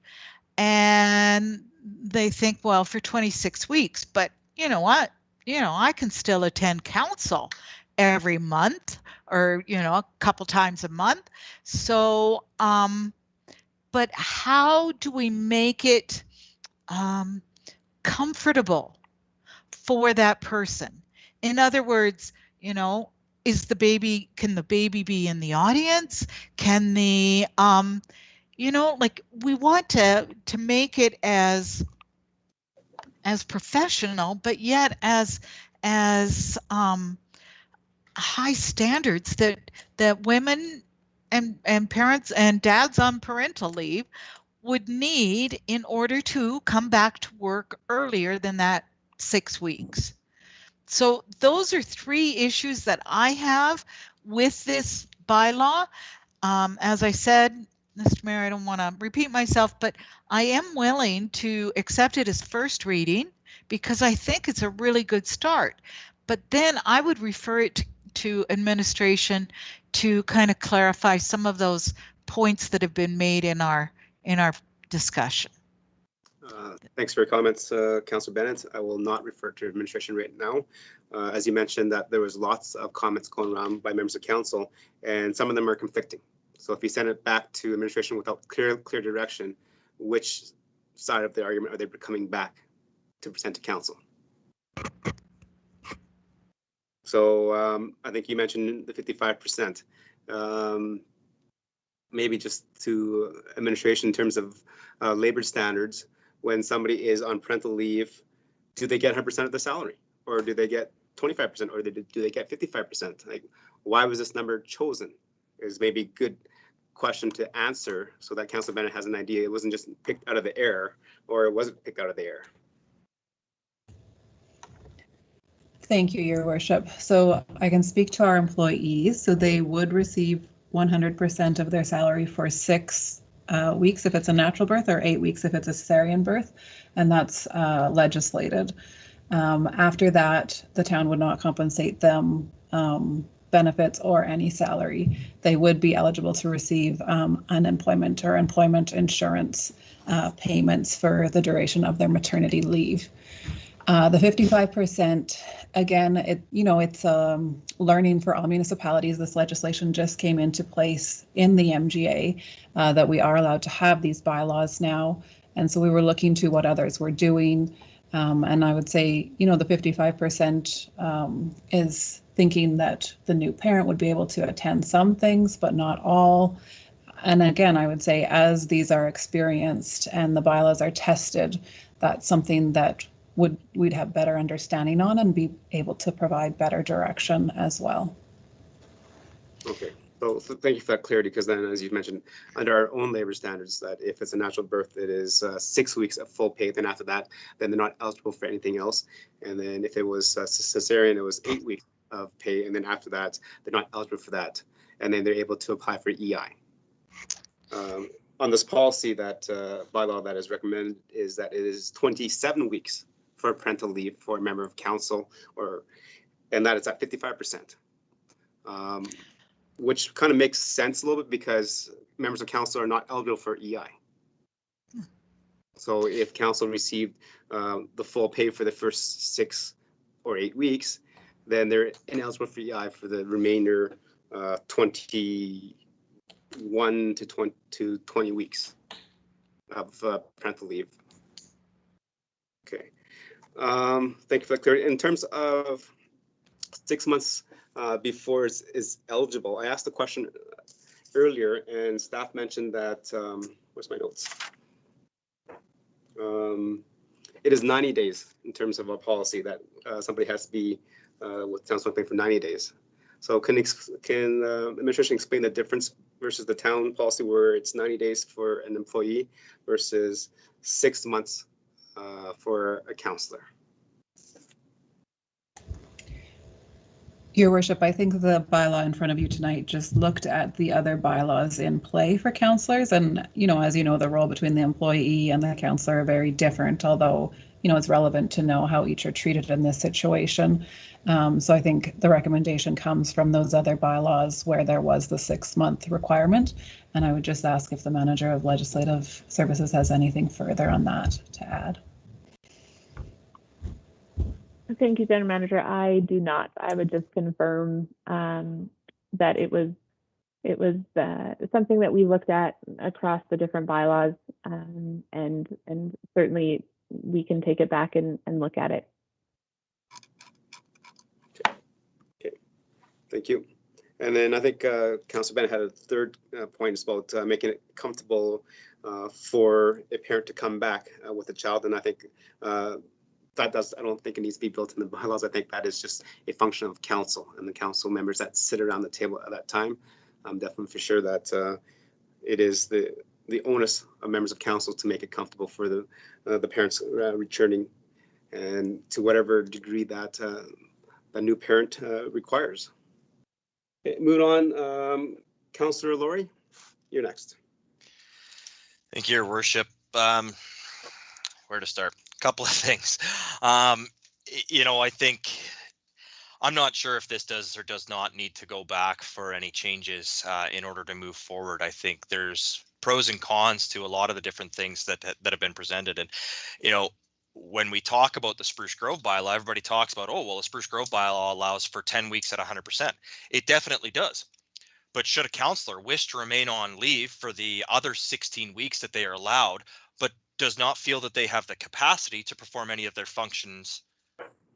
and they think, well, for 26 weeks, but you know what? You know, I can still attend council every month, or, you know, a couple times a month. So, but how do we make it comfortable for that person? In other words, you know, can the baby be in the audience? Can the, you know, like, we want to make it as professional, but yet as high standards that women and parents and dads on parental leave would need in order to come back to work earlier than that 6 weeks. So those are 3 issues that I have with this bylaw. As I said, Mr. Mayor, I don't want to repeat myself, but I am willing to accept it as first reading because I think it's a really good start. But then I would refer it to administration to kind of clarify some of those points that have been made in our discussion.
Thanks for your comments, Councillor Bennett. I will not refer to administration right now. As you mentioned, that there was lots of comments going around by members of council, and some of them are conflicting. So if you send it back to administration without clear direction, which side of the argument are they coming back to present to council? So I think you mentioned the 55%. Maybe just to administration in terms of labor standards, when somebody is on parental leave, do they get 100% of the salary, or do they get 25%, or do they get 55%? Like, why was this number chosen? Is maybe a good question to answer so that Councilor Bennett has an idea. It wasn't just picked out of the air, or it wasn't picked out of the air.
Thank you, Your Worship. So I can speak to our employees. So they would receive 100% of their salary for 6 weeks if it's a natural birth, or 8 weeks if it's a cesarean birth, and that's legislated. After that, the town would not compensate them benefits or any salary. They would be eligible to receive unemployment or employment insurance payments for the duration of their maternity leave. The 55%, again, it's learning for all municipalities. This legislation just came into place in the MGA that we are allowed to have these bylaws now. And so we were looking to what others were doing. And I would say, the 55% is thinking that the new parent would be able to attend some things, but not all. And again, I would say as these are experienced and the bylaws are tested, that's something that we'd have better understanding on and be able to provide better direction as well.
Okay, so thank you for that clarity, because then, as you mentioned, under our own labor standards, that if it's a natural birth, it is 6 weeks of full pay. Then after that, then they're not eligible for anything else. And then if it was cesarean, it was 8 weeks of pay. And then after that, they're not eligible for that. And then they're able to apply for EI. On this policy, that bylaw that is recommended is that it is 27 weeks for parental leave for a member of council, and that is at 55%, which kind of makes sense a little bit because members of council are not eligible for EI. So if council received the full pay for the first 6 or 8 weeks, then they're ineligible for EI for the remainder 21 to 20 weeks of parental leave. Okay. Thank you for the clarity. In terms of 6 months before is eligible, I asked the question earlier, and staff mentioned that, where's my notes? It is 90 days in terms of a policy that somebody has to be with town something for 90 days. So can administration explain the difference versus the town policy where it's 90 days for an employee versus 6 months for a councillor?
Your Worship, I think the bylaw in front of you tonight just looked at the other bylaws in play for councillors. And, as you know, the role between the employee and the councillor are very different, although, it's relevant to know how each are treated in this situation. So I think the recommendation comes from those other bylaws where there was the 6-month requirement. And I would just ask if the manager of legislative services has anything further on that to add.
Thank you, General Manager. I do not. I would just confirm that it was something that we looked at across the different bylaws, and certainly we can take it back and look at it.
Okay. Thank you. And then I think Councilor Bennett had a third point. It's about making it comfortable for a parent to come back with a child, and I think I don't think it needs to be built in the bylaws. I think that is just a function of council and the council members that sit around the table at that time. I'm definitely for sure that it is the onus of members of council to make it comfortable for the parents returning, and to whatever degree that a new parent requires. Okay, moving on, Councillor Laurie, you're next.
Thank you, Your Worship. Where to start? A couple of things. I think I'm not sure if this does or does not need to go back for any changes in order to move forward. I think there's pros and cons to a lot of the different things that have been presented. And, you know, when we talk about the Spruce Grove bylaw, everybody talks about, oh, well, the Spruce Grove bylaw allows for 10 weeks at 100%. It definitely does. But should a councillor wish to remain on leave for the other 16 weeks that they are allowed, but does not feel that they have the capacity to perform any of their functions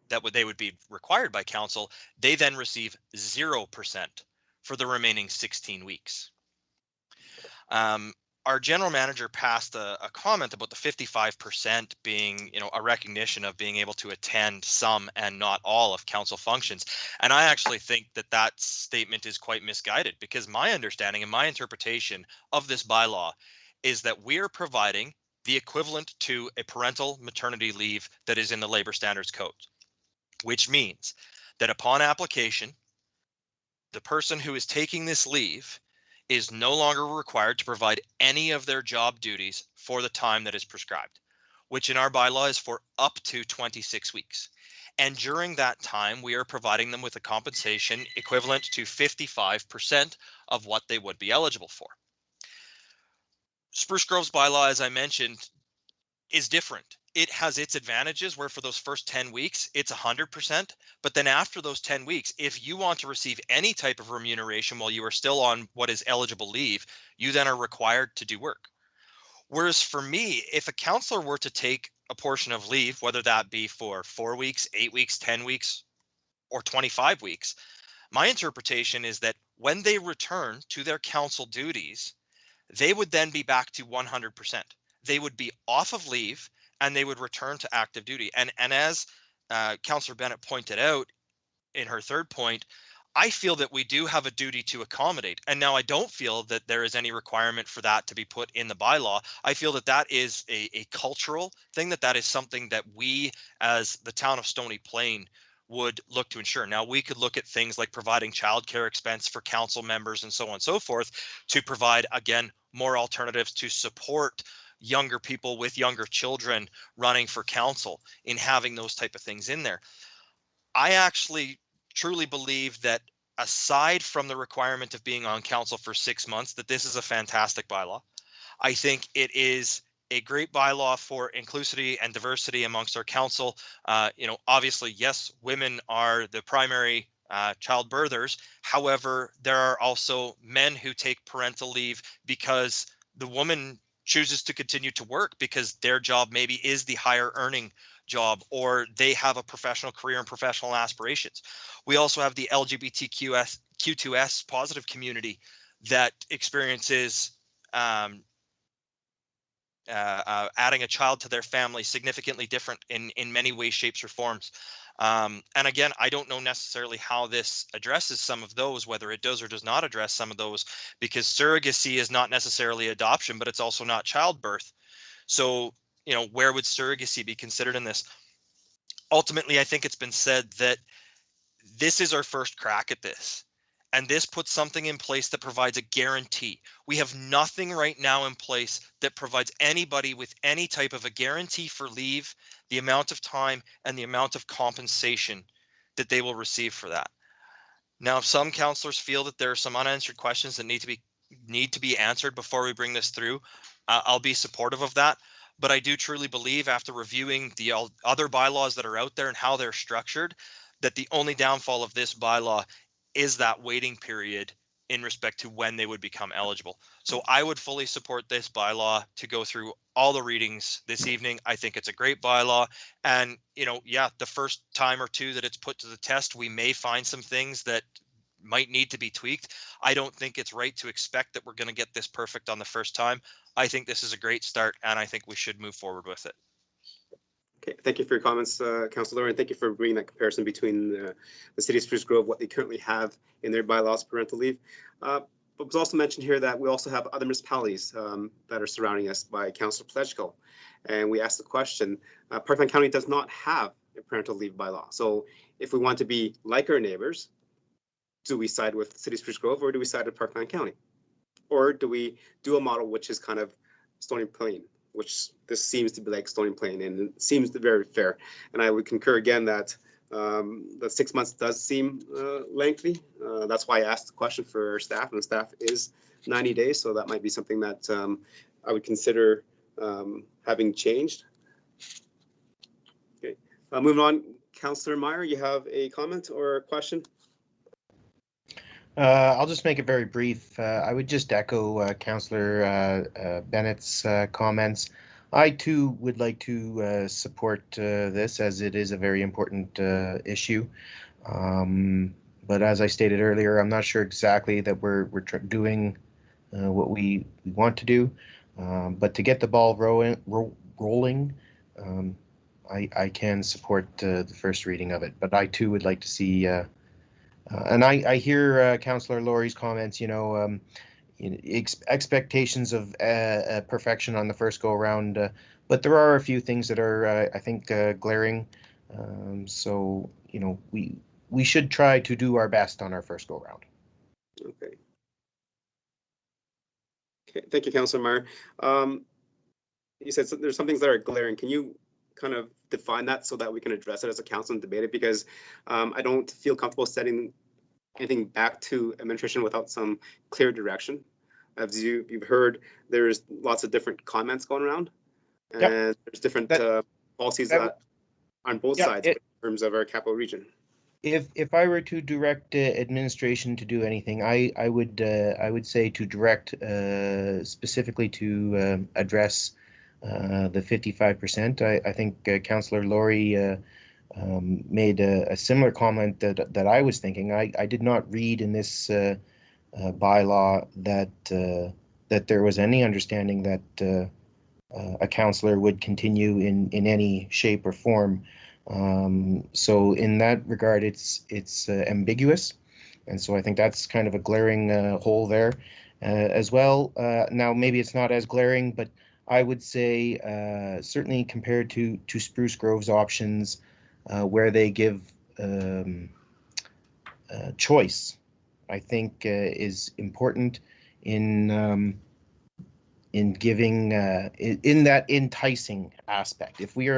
that they would be required by council, they then receive 0% for the remaining 16 weeks. Our general manager passed a comment about the 55% being, a recognition of being able to attend some and not all of council functions. And I actually think that that statement is quite misguided, because my understanding and my interpretation of this bylaw is that we're providing the equivalent to a parental maternity leave that is in the Labor Standards Code, which means that upon application, the person who is taking this leave is no longer required to provide any of their job duties for the time that is prescribed, which in our bylaw is for up to 26 weeks. And during that time, we are providing them with a compensation equivalent to 55% of what they would be eligible for. Spruce Grove's bylaw, as I mentioned, is different. It has its advantages where for those first 10 weeks, it's 100%. But then after those 10 weeks, if you want to receive any type of remuneration while you are still on what is eligible leave, you then are required to do work. Whereas for me, if a counselor were to take a portion of leave, whether that be for 4 weeks, 8 weeks, 10 weeks, or 25 weeks, my interpretation is that when they return to their council duties, they would then be back to 100%. They would be off of leave and they would return to active duty. And as Councillor Bennett pointed out in her third point, I feel that we do have a duty to accommodate. And now I don't feel that there is any requirement for that to be put in the bylaw. I feel that that is a cultural thing, that is something that we as the town of Stony Plain would look to ensure. Now, we could look at things like providing childcare expense for council members and so on and so forth to provide, again, more alternatives to support younger people with younger children running for council in having those type of things in there. I actually truly believe that aside from the requirement of being on council for 6 months, that this is a fantastic bylaw. I think it is a great bylaw for inclusivity and diversity amongst our council. Obviously, yes, women are the primary child birthers. However, there are also men who take parental leave because the woman chooses to continue to work because their job maybe is the higher earning job, or they have a professional career and professional aspirations. We also have the LGBTQ2S positive community that experiences adding a child to their family significantly different in many ways, shapes, or forms. And again, I don't know necessarily how this addresses some of those, whether it does or does not address some of those, because surrogacy is not necessarily adoption, but it's also not childbirth. So, where would surrogacy be considered in this? Ultimately, I think it's been said that this is our first crack at this. And this puts something in place that provides a guarantee. We have nothing right now in place that provides anybody with any type of a guarantee for leave, the amount of time, and the amount of compensation that they will receive for that. Now, if some councillors feel that there are some unanswered questions that need to be answered before we bring this through, I'll be supportive of that. But I do truly believe, after reviewing the other bylaws that are out there and how they're structured, that the only downfall of this bylaw is that waiting period in respect to when they would become eligible. So I would fully support this bylaw to go through all the readings this evening. I think it's a great bylaw. And, the first time or two that it's put to the test, we may find some things that might need to be tweaked. I don't think it's right to expect that we're going to get this perfect on the first time. I think this is a great start, and I think we should move forward with it.
Okay, thank you for your comments, Councillor, and thank you for bringing that comparison between the city of Spruce Grove, what they currently have in their bylaws for parental leave. But it was also mentioned here that we also have other municipalities that are surrounding us by Councillor Plechko. And we asked the question, Parkland County does not have a parental leave bylaw. So if we want to be like our neighbors, do we side with the city of Spruce Grove, or do we side with Parkland County? Or do we do a model which is kind of Stony Plain, which this seems to be like Stony Plain, and it seems very fair. And I would concur again that The 6 months does seem lengthy. That's why I asked the question for staff, and the staff is 90 days. So that might be something that I would consider having changed. Okay, moving on, Councillor Meyer, you have a comment or a question?
I'll just make it very brief. I would just echo Councillor Bennett's comments. I too would like to support this, as it is a very important issue. But as I stated earlier, I'm not sure exactly that we're doing what we want to do. But to get the ball rolling, I can support the first reading of it. But I too would like to see, and I hear Councillor Laurie's comments, expectations of perfection on the first go around, but there are a few things that are, I think, glaring. So, we should try to do our best on our first go around.
Okay. Okay, thank you, Councillor Meyer. You said there's some things that are glaring. Can you kind of define that so that we can address it as a council and debate it? Because I don't feel comfortable setting anything back to administration without some clear direction. As you've heard, there's lots of different comments going around, and
Yep.
there's different policies that on both sides in terms of our capital region.
If I were to direct administration to do anything, I would say to direct specifically to address the 55%. I think Councillor Laurie made a similar comment that I was thinking. I did not read in this bylaw that there was any understanding that a councillor would continue in any shape or form. So in that regard, it's ambiguous, and so I think that's kind of a glaring hole there as well. Now maybe it's not as glaring, but I would say certainly compared to Spruce Grove's options, where they give choice, I think is important in giving in that enticing aspect. If we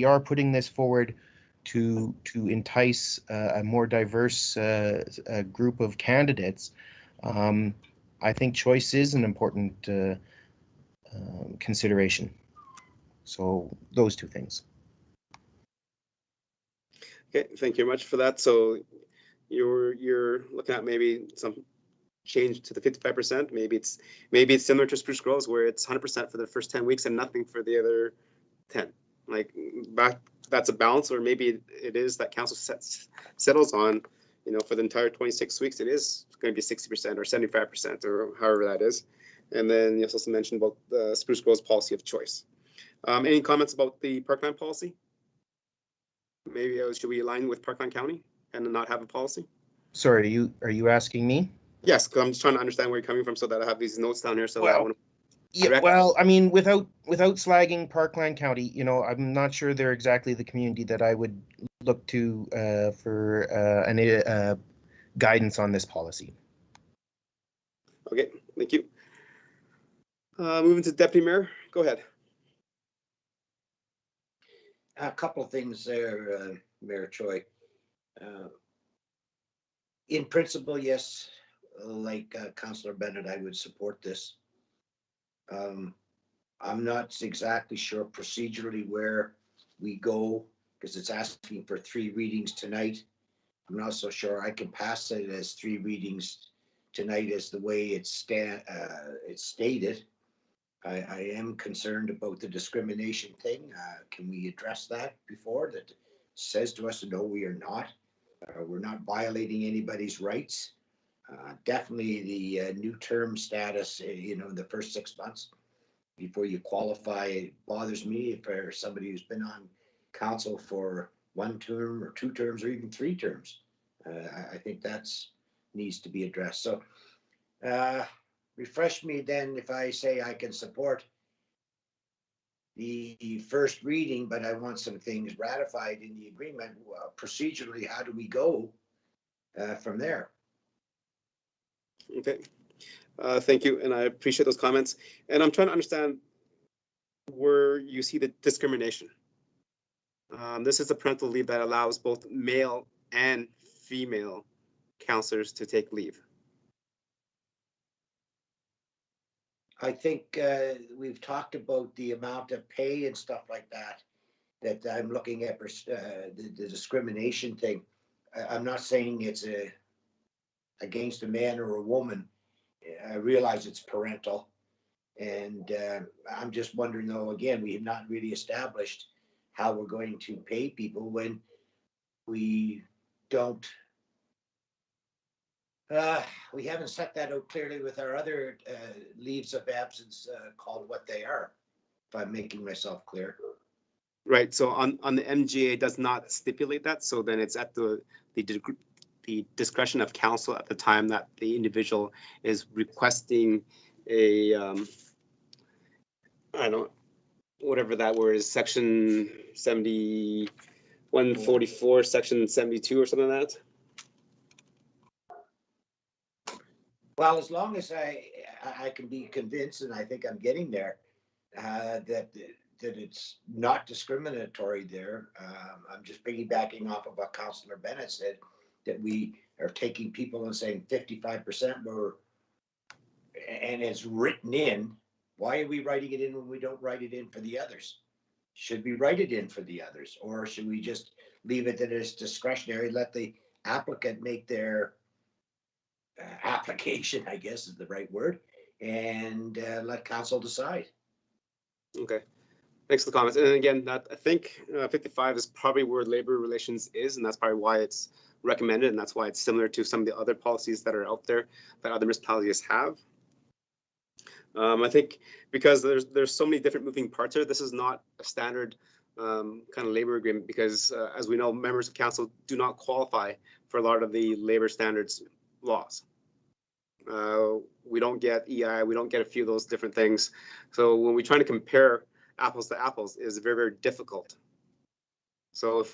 are putting this forward to entice a more diverse group of candidates, I think choice is an important consideration. So those two things.
Okay, thank you very much for that. So you're looking at maybe some change to the 55%. Maybe it's similar to Spruce Groves, where it's 100% for the first 10 weeks and nothing for the other 10. Like that's a balance, or maybe it is that council settles on, for the entire 26 weeks, it is going to be 60% or 75% or however that is. And then you also mentioned about the Spruce Groves policy of choice. Any comments about the Parkland policy? Maybe should we align with Parkland County and not have a policy?
Sorry, are you asking me?
Yes, because I'm just trying to understand where you're coming from so that I have these notes down here. So that I want to.
Yeah, well, I mean, without slagging Parkland County, I'm not sure they're exactly the community that I would look to for any guidance on this policy.
Okay, thank you. Moving to Deputy Mayor, go ahead.
A couple of things there, Mayor Choi. In principle, yes, like Councillor Bennett, I would support this. I'm not exactly sure procedurally where we go, because it's asking for 3 readings tonight. I'm not so sure I can pass it as 3 readings tonight as the way it's stated. I am concerned about the discrimination thing. Can we address that before that says to us, no, we are not. We're not violating anybody's rights. Definitely the new term status, in the first 6 months before you qualify, it bothers me for somebody who's been on council for 1 term or 2 terms or even 3 terms. I think that's needs to be addressed. So refresh me then if I say I can support the first reading, but I want some things ratified in the agreement. Procedurally, how do we go from there?
Okay, thank you, and I appreciate those comments. And I'm trying to understand where you see the discrimination. This is a parental leave that allows both male and female counselors to take leave.
I think we've talked about the amount of pay and stuff like that, that I'm looking at the discrimination thing. I'm not saying it's against a man or a woman. I realize it's parental. And I'm just wondering though, again, we have not really established how we're going to pay people when we don't, we haven't set that out clearly with our other leaves of absence called what they are, if I'm making myself clear.
Right. So on the MGA does not stipulate that. So then it's at the discretion of council at the time that the individual is requesting a I don't, whatever that word is, section 7144, section 72 or something like that.
Well, as long as I can be convinced, and I think I'm getting there, that it's not discriminatory there. I'm just piggybacking off of what Councillor Bennett said, that we are taking people and saying 55% were, and it's written in. Why are we writing it in when we don't write it in for the others? Should we write it in for the others, or should we just leave it that it's discretionary, let the applicant make their application, I guess is the right word, and let council decide?
Okay. Thanks for the comments. And again, that I think 55 is probably where labor relations is, and that's probably why it's recommended, and that's why it's similar to some of the other policies that are out there that other municipalities have. I think because there's so many different moving parts here, this is not a standard kind of labor agreement, because as we know, members of council do not qualify for a lot of the labor standards laws. We don't get EI, we don't get a few of those different things. So when we're trying to compare apples to apples, is very, very difficult. So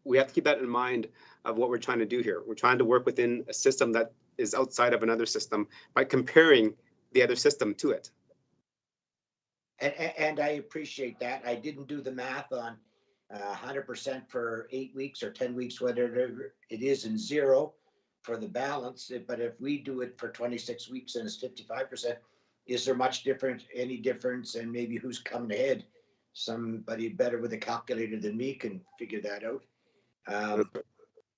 we have to keep that in mind of what we're trying to do here. We're trying to work within a system that is outside of another system by comparing the other system to it.
And I appreciate that. I didn't do the math on 100% for 8 weeks or 10 weeks, whatever it is, and 0 for the balance. But if we do it for 26 weeks and it's 55%, is there much difference, any difference? And maybe who's coming ahead? Somebody better with a calculator than me can figure that out.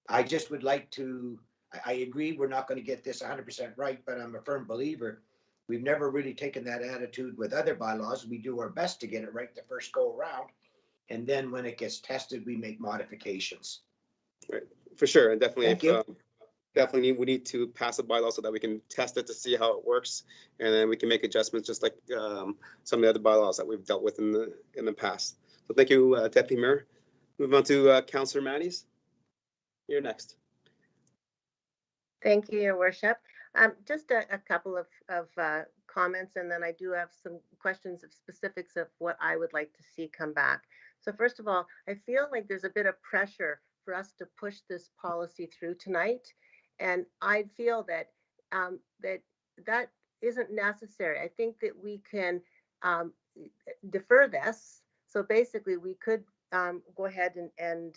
I just would like to, I agree we're not going to get this 100% right, but I'm a firm believer. We've never really taken that attitude with other bylaws. We do our best to get it right the first go around. And then when it gets tested, we make modifications.
Right, for sure. And definitely,
Thank you.
Definitely we need to pass a bylaw so that we can test it to see how it works. And then we can make adjustments just like some of the other bylaws that we've dealt with in the past. So thank you, Deputy Mayor. Move on to Councillor Matties. You're next.
Thank you, Your Worship. Just a couple of comments, and then I do have some questions of specifics of what I would like to see come back. So first of all, I feel like there's a bit of pressure for us to push this policy through tonight, and I feel that that isn't necessary. I think that we can defer this. So basically, we could go ahead and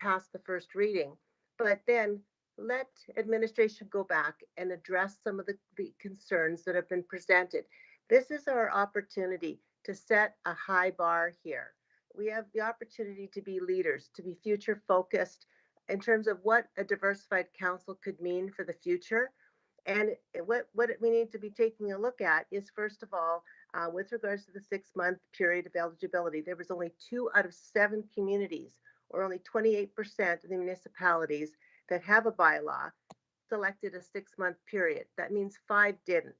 pass the first reading, but then let administration go back and address some of the concerns that have been presented. This is our opportunity to set a high bar here. We have the opportunity to be leaders, to be future focused in terms of what a diversified council could mean for the future. And what we need to be taking a look at is, first of all, with regards to the 6-month period of eligibility, there was only 2 out of 7 communities, or only 28% of the municipalities that have a bylaw selected a 6-month period. That means 5 didn't.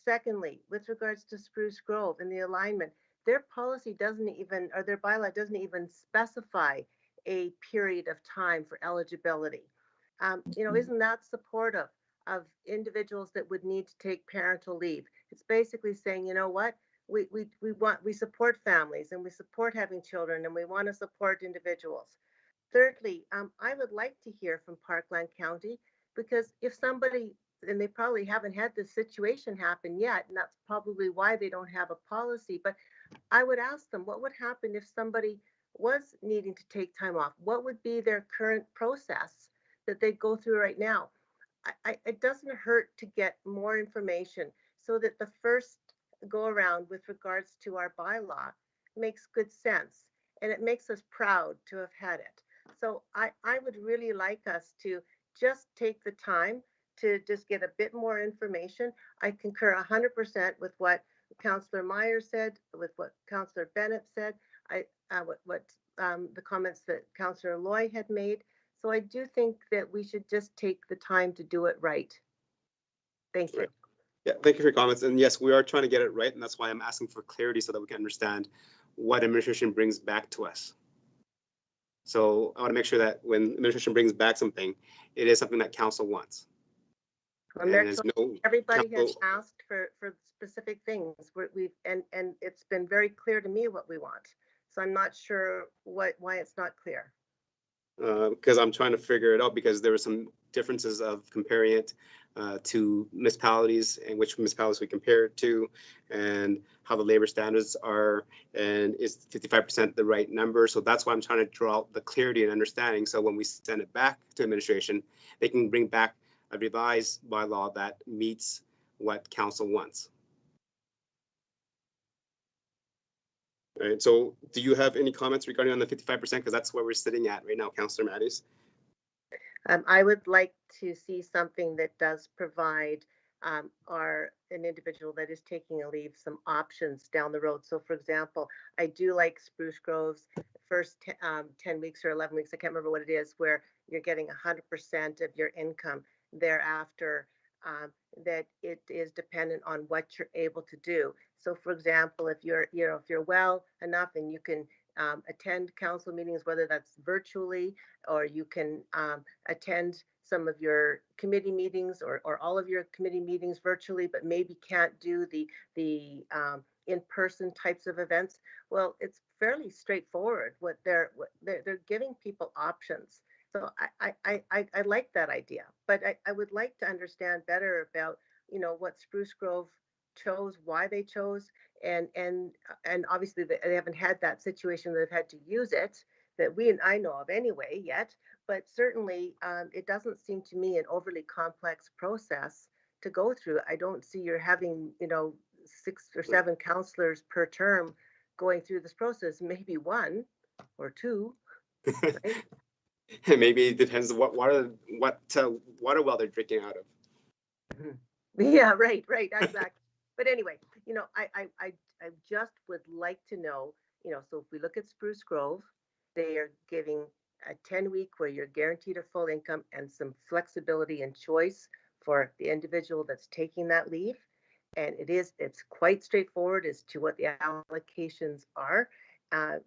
Secondly, with regards to Spruce Grove and the alignment, their policy doesn't even, or their bylaw doesn't even specify a period of time for eligibility. Isn't that supportive of individuals that would need to take parental leave? It's basically saying, you know what, we support families and we support having children and we want to support individuals. Thirdly, I would like to hear from Parkland County, because if somebody, and they probably haven't had this situation happen yet, and that's probably why they don't have a policy, but I would ask them, what would happen if somebody was needing to take time off? What would be their current process that they go through right now? It doesn't hurt to get more information so that the first go around with regards to our bylaw makes good sense, and it makes us proud to have had it. So I would really like us to just take the time to just get a bit more information. I concur 100% with what Councillor Meyer said, with what Councillor Bennett said, what the comments that Councillor Loy had made. So I do think that we should just take the time to do it right. Thank you.
Right. Yeah, thank you for your comments. And yes, we are trying to get it right, and that's why I'm asking for clarity so that we can understand what administration brings back to us. So I want to make sure that when administration brings back something, it is something that council wants.
Everybody has asked for specific things. And it's been very clear to me what we want. So I'm not sure why it's not clear.
Because I'm trying to figure it out, because there were some differences of comparing it to municipalities and which municipalities we compare it to, and how the labor standards are, and is 55% the right number? So that's why I'm trying to draw out the clarity and understanding. So when we send it back to administration, they can bring back a revised bylaw that meets what council wants. All right, so do you have any comments regarding on the 55%? Because that's where we're sitting at right now, Councillor Matthews.
I would like to see something that does provide an individual that is taking a leave some options down the road. So for example, I do like Spruce Grove's first 10 weeks or 11 weeks, I can't remember what it is, where you're getting 100% of your income thereafter, that it is dependent on what you're able to do. So for example, if you're well enough and you can attend council meetings, whether that's virtually, or you can attend some of your committee meetings or all of your committee meetings virtually, but maybe can't do the in-person types of events. Well, it's fairly straightforward what they're giving people options. So I like that idea, but I would like to understand better about, what Spruce Grove chose, why they chose, and obviously they haven't had that situation that they've had to use it that I know of anyway yet, but certainly it doesn't seem to me an overly complex process to go through. I don't see you're having 6 or 7 councillors per term going through this process, maybe 1 or 2. Right?
Maybe it depends on what water well they're drinking out of.
Yeah, right, exactly. But anyway, I just would like to know, so if we look at Spruce Grove, they are giving a 10-week where you're guaranteed a full income and some flexibility and choice for the individual that's taking that leave. And it's quite straightforward as to what the allocations are.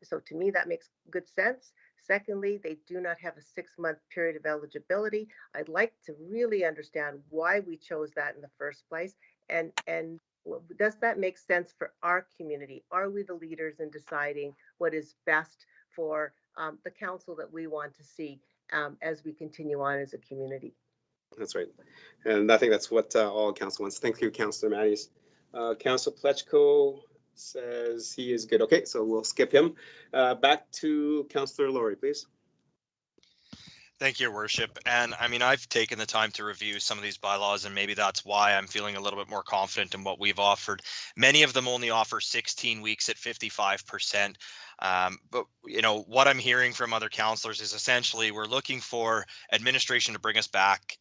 So to me, that makes good sense. Secondly, they do not have a 6-month period of eligibility. I'd like to really understand why we chose that in the first place. And does that make sense for our community? Are we the leaders in deciding what is best for the council that we want to see as we continue on as a community?
That's right. And I think that's what all council wants. Thank you, Councillor Matthews. Councillor Plechko says he is good. Okay, so we'll skip him. Back to Councillor Laurie, please.
Thank you, Your Worship. And I mean, I've taken the time to review some of these bylaws, and maybe that's why I'm feeling a little bit more confident in what we've offered. Many of them only offer 16 weeks at 55%. But what I'm hearing from other councillors is essentially we're looking for administration to bring us back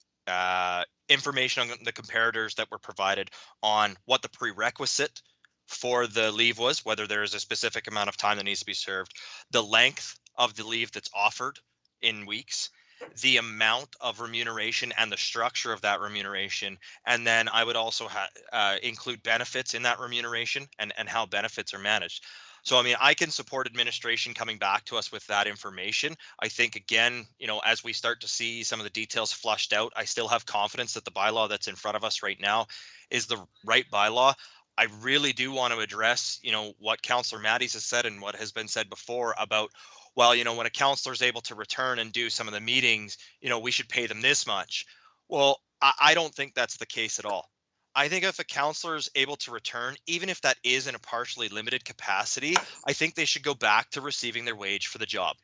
information on the comparators that were provided on what the prerequisite for the leave was, whether there is a specific amount of time that needs to be served, the length of the leave that's offered in weeks, the amount of remuneration and the structure of that remuneration. And then I would also include benefits in that remuneration and how benefits are managed. So, I mean, I can support administration coming back to us with that information. I think, again, as we start to see some of the details flushed out, I still have confidence that the bylaw that's in front of us right now is the right bylaw. I really do want to address, what Councillor Matthews has said and what has been said before about, well, when a councillor is able to return and do some of the meetings, we should pay them this much. Well, I don't think that's the case at all. I think if a counselor is able to return, even if that is in a partially limited capacity, I think they should go back to receiving their wage for the job.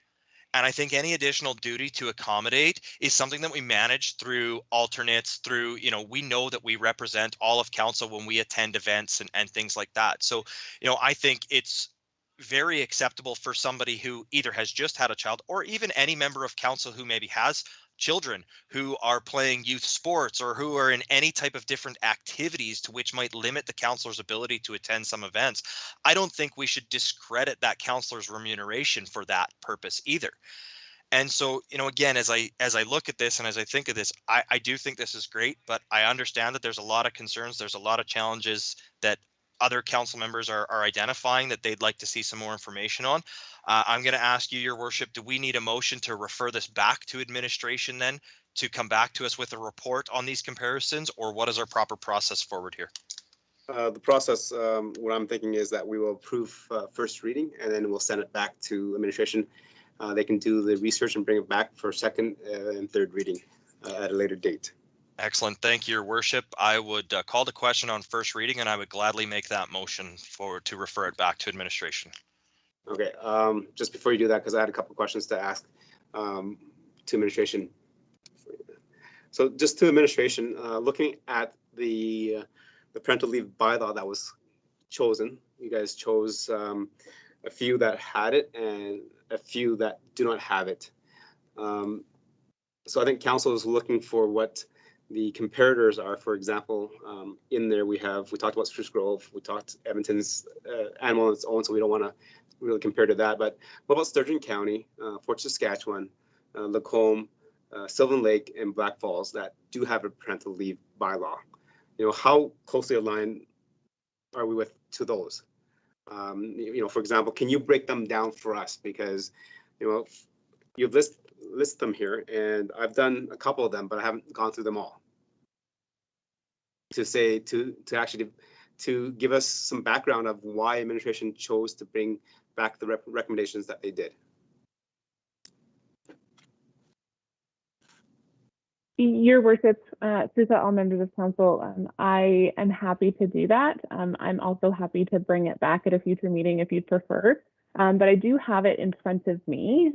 And I think any additional duty to accommodate is something that we manage through alternates, through, we know that we represent all of council when we attend events and things like that. So, I think it's very acceptable for somebody who either has just had a child or even any member of council who maybe has children who are playing youth sports or who are in any type of different activities to which might limit the counselor's ability to attend some events. I don't think we should discredit that counselor's remuneration for that purpose either. And so, again, as I look at this and as I think of this, I do think this is great, but I understand that there's a lot of concerns. There's a lot of challenges that other council members are identifying that they'd like to see some more information on. I'm going to ask you, Your Worship, do we need a motion to refer this back to administration then to come back to us with a report on these comparisons, or what is our proper process forward here?
The process, what I'm thinking is that we will approve first reading and then we'll send it back to administration. They can do the research and bring it back for second and third reading at a later date.
Excellent. Thank you, Your Worship. I would call the question on first reading, and I would gladly make that motion to refer it back to administration.
Okay. Just before you do that, because I had a couple of questions to ask to administration. So just to administration, looking at the parental leave bylaw that was chosen, you guys chose a few that had it and a few that do not have it. So I think council is looking for what the comparators are. For example, in there we talked about Spruce Grove, we talked Edmonton's animal on its own, so we don't want to really compare to that. But what about Sturgeon County, Fort Saskatchewan, Lacombe, Sylvan Lake, and Black Falls that do have a parental leave bylaw? How closely aligned are we with to those? For example, can you break them down for us? Because you've list them here, and I've done a couple of them, but I haven't gone through them all. To give us some background of why administration chose to bring back the recommendations that they did.
Your Worship, through to all members of council, I am happy to do that. I'm also happy to bring it back at a future meeting if you'd prefer. But I do have it in front of me.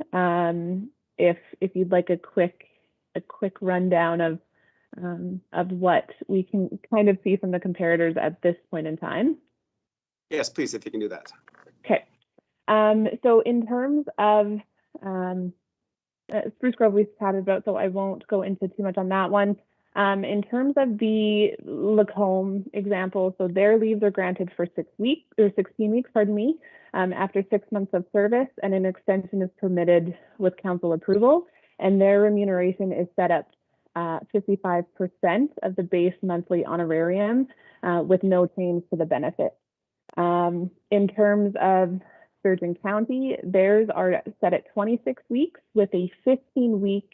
If you'd like a quick rundown of what we can kind of see from the comparators at this point in time.
Yes, please, if you can do that.
Okay. So in terms of Spruce Grove we've chatted about, so I won't go into too much on that one. In terms of the Lacombe example, so their leaves are granted for 16 weeks, after 6 months of service, and an extension is permitted with council approval, and their remuneration is set up 55% of the base monthly honorarium with no change to the benefit. In terms of Sturgeon County, theirs are set at 26 weeks with a 15-week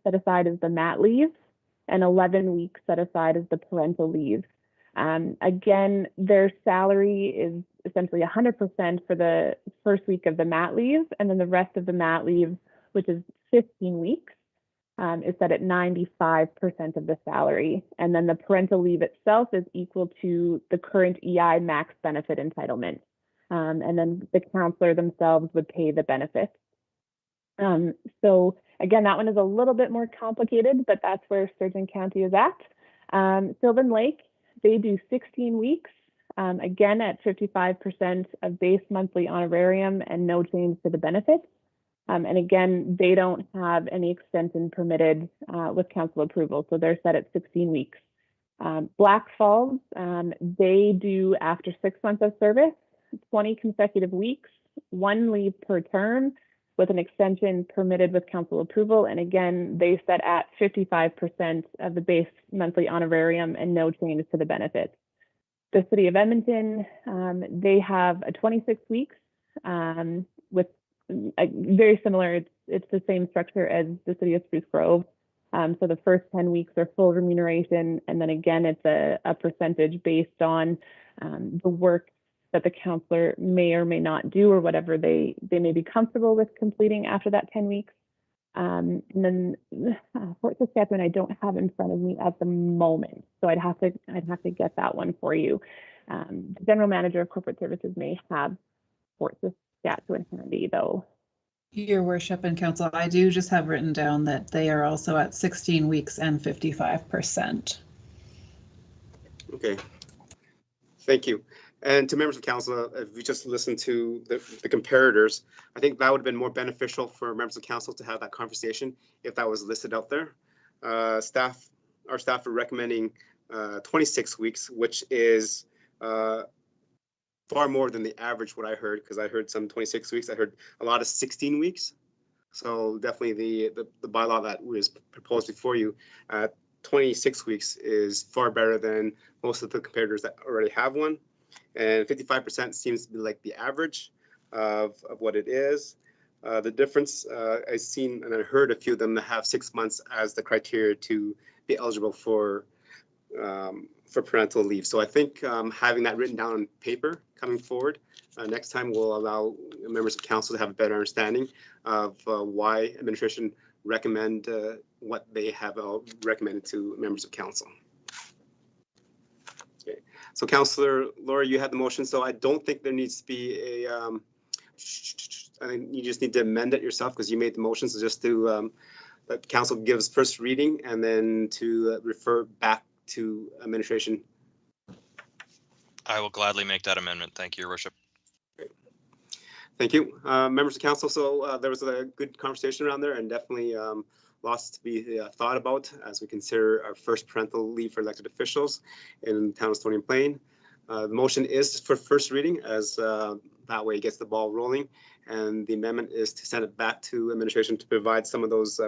set aside as the mat leave and 11 weeks set aside as the parental leave. Again, their salary is essentially 100% for the first week of the mat leave, and then the rest of the mat leave, which is 15 weeks, is set at 95% of the salary. And then the parental leave itself is equal to the current EI max benefit entitlement. And then the counselor themselves would pay the benefits. So again, that one is a little bit more complicated, but that's where Sturgeon County is at. Sylvan Lake, they do 16 weeks, again at 55% of base monthly honorarium and no change to the benefits. And again, they don't have any extension permitted with council approval, so they're set at 16 weeks. Black Falls, they do after 6 months of service, 20 consecutive weeks, 1 leave per term with an extension permitted with council approval. And again, they set at 55% of the base monthly honorarium and no change to the benefits. The City of Edmonton, they have a 26 weeks with very similar. It's the same structure as the City of Spruce Grove. So the first 10 weeks are full remuneration. And then again, it's a percentage based on the work that the counselor may or may not do, or whatever they may be comfortable with completing after that 10 weeks. And then Fort Saskatchewan, I don't have in front of me at the moment, so I'd have to get that one for you. The general manager of corporate services may have Fort Saskatchewan handy though.
Your worship and council, I do just have written down that they are also at 16 weeks and 55%.
Okay, thank you. And to members of council, if we just listened to the comparators, I think that would have been more beneficial for members of council to have that conversation if that was listed out there. Our staff are recommending 26 weeks, which is far more than the average what I heard, because I heard some 26 weeks. I heard a lot of 16 weeks. So definitely the bylaw that was proposed before you at 26 weeks is far better than most of the comparators that already have one. And 55% seems to be like the average of what it is. The difference, I've seen and I heard a few of them that have 6 months as the criteria to be eligible for parental leave. So I think having that written down on paper coming forward next time will allow members of council to have a better understanding of why administration recommend what they have recommended to members of council. Okay, so Councillor Laura, you had the motion, so I don't think there needs to be a, I think you just need to amend it yourself because you made the motion, so just to that council gives first reading and then to refer back to administration.
I will gladly make that amendment. Thank you, Your Worship.
Great. Thank you, members of council. So there was a good conversation around there, and definitely lots to be thought about as we consider our first parental leave for elected officials in the town of Stony Plain. The motion is for first reading, as that way it gets the ball rolling, and the amendment is to send it back to administration to provide some of those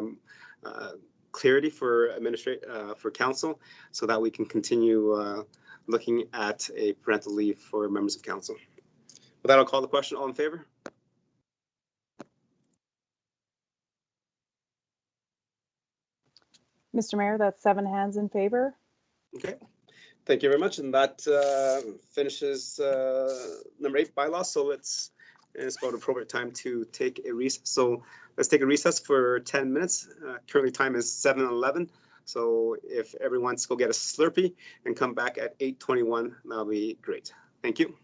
clarity for for council, so that we can continue looking at a parental leave for members of council. With that, I'll call the question. All in favor?
Mr. Mayor, that's 7 hands in favor.
Okay. Thank you very much. And that finishes number 8 bylaw. So it's about appropriate time to take a recess. So let's take a recess for 10 minutes. Currently time is 7:11. So if everyone wants to go get a Slurpee and come back at 8:21, that'll be great. Thank you.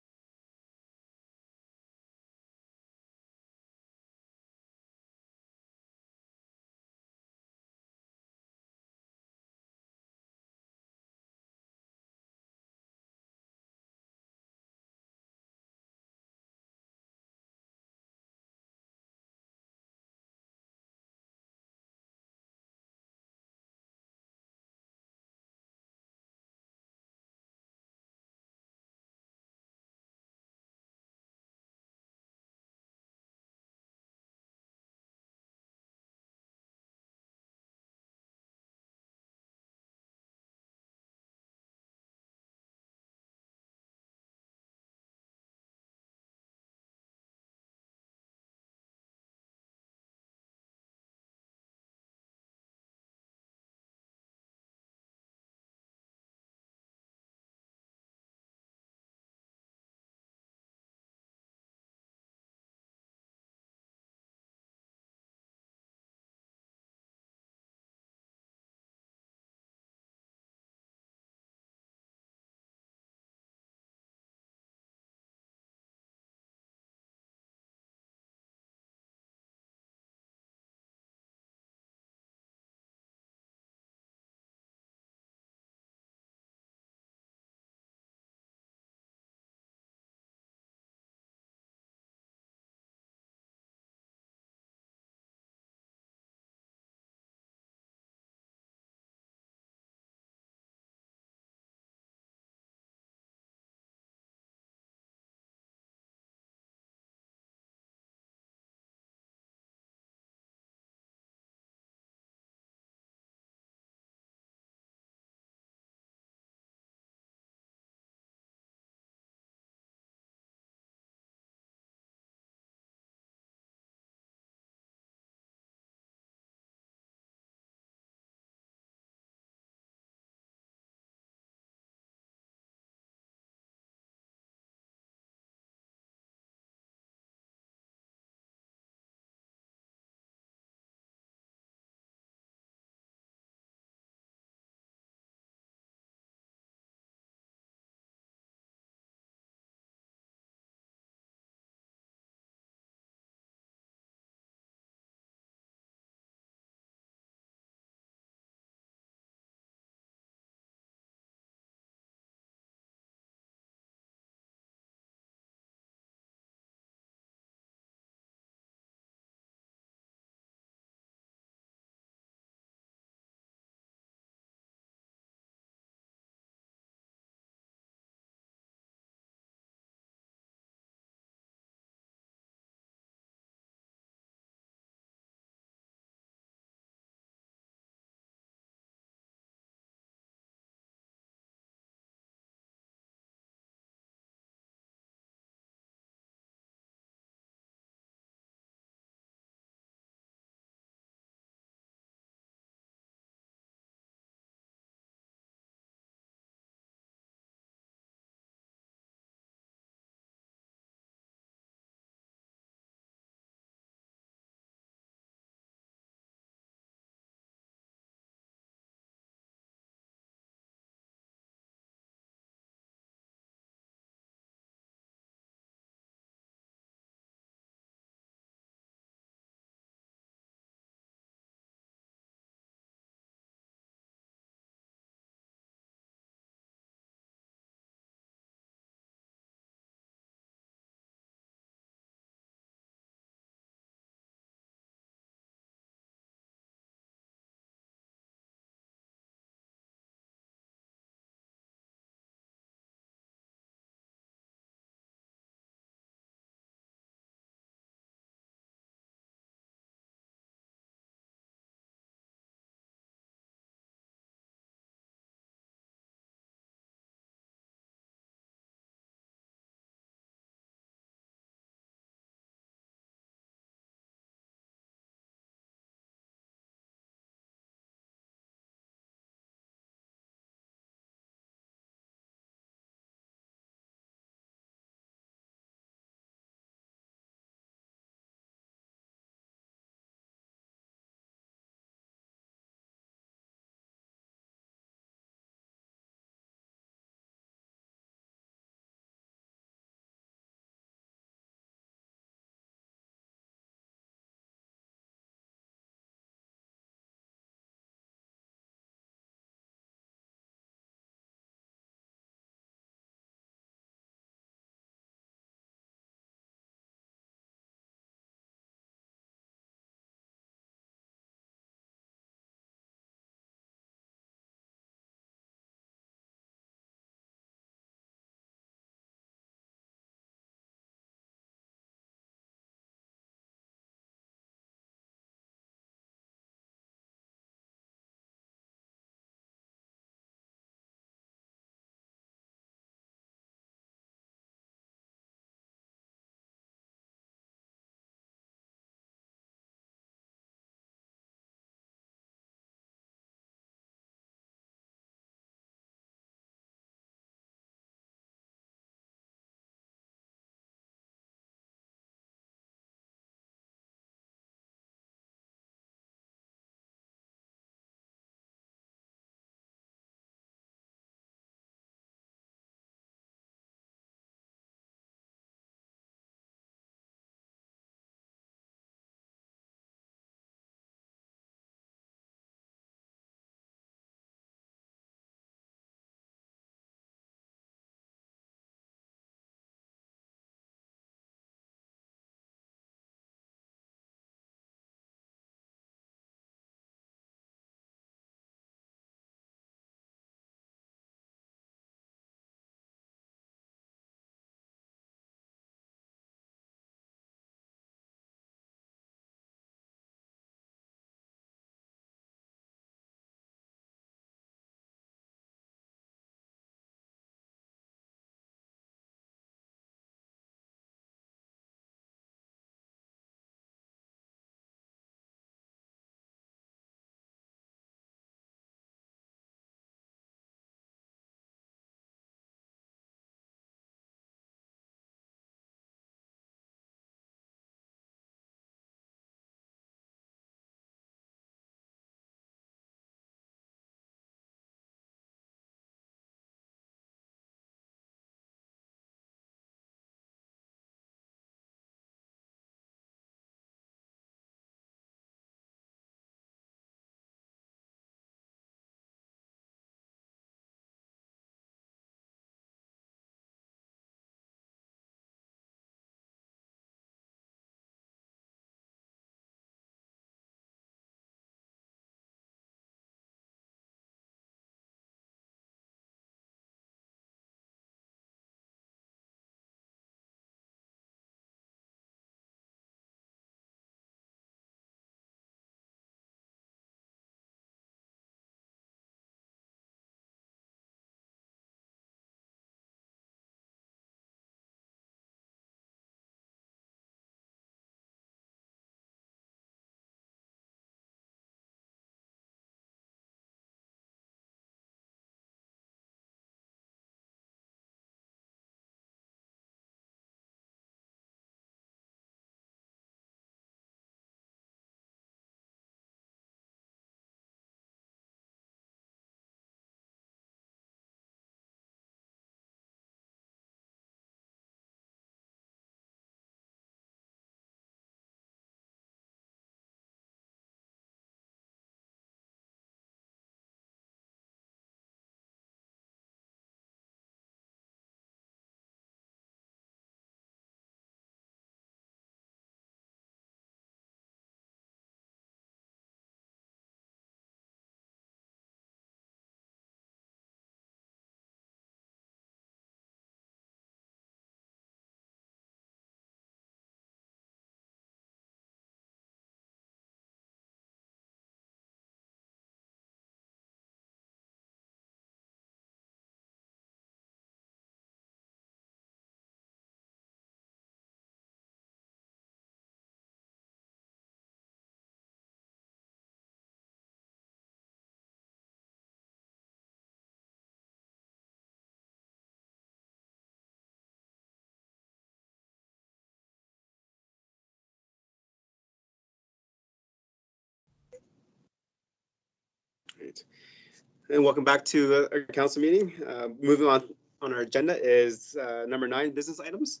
right. And welcome back to our council meeting. Moving on our agenda is number 9, business items.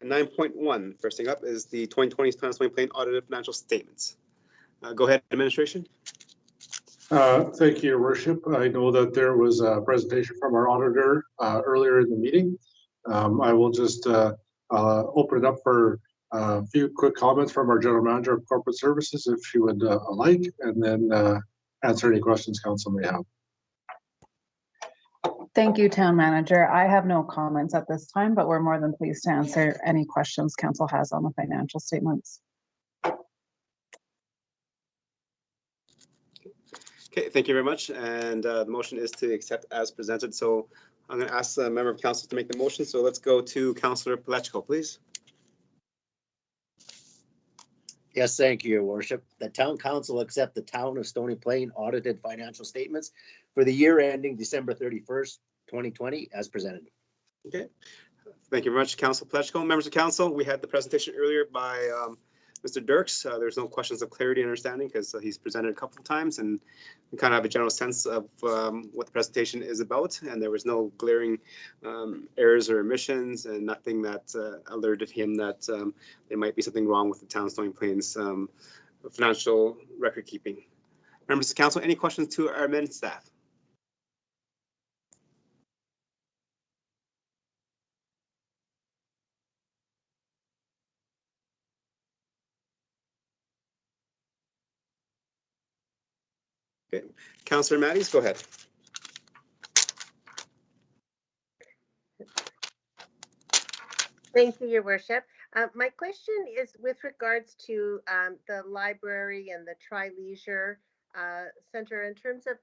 9.1, first thing up is the 2020 Town Stony Plain audited financial statements. Go ahead, administration.
Thank you, Your Worship. I know that there was a presentation from our auditor earlier in the meeting. I will just open it up for a few quick comments from our General Manager of Corporate Services, if she would like, and then answer any questions council may have.
Thank you, Town Manager. I have no comments at this time, but we're more than pleased to answer any questions council has on the financial statements.
Okay, thank you very much. And the motion is to accept as presented. So I'm going to ask a member of council to make the motion. So let's go to Councillor Palechko, please.
Yes, thank you, Your Worship. The Town Council accept the Town of Stony Plain audited financial statements for the year ending December 31st, 2020, as presented.
Okay, thank you very much, Councillor Palechko. Members of council, we had the presentation earlier by Mr. Dirks. There's no questions of clarity and understanding because he's presented a couple of times and we kind of have a general sense of what the presentation is about. And there was no glaring errors or omissions and nothing that alerted him that there might be something wrong with the Town of Stony Plain's financial record keeping. Members of council, any questions to our admin staff? Okay, Councillor Matties, go ahead.
Thank you, Your Worship. My question is with regards to the library and the Tri-Leisure Center in terms of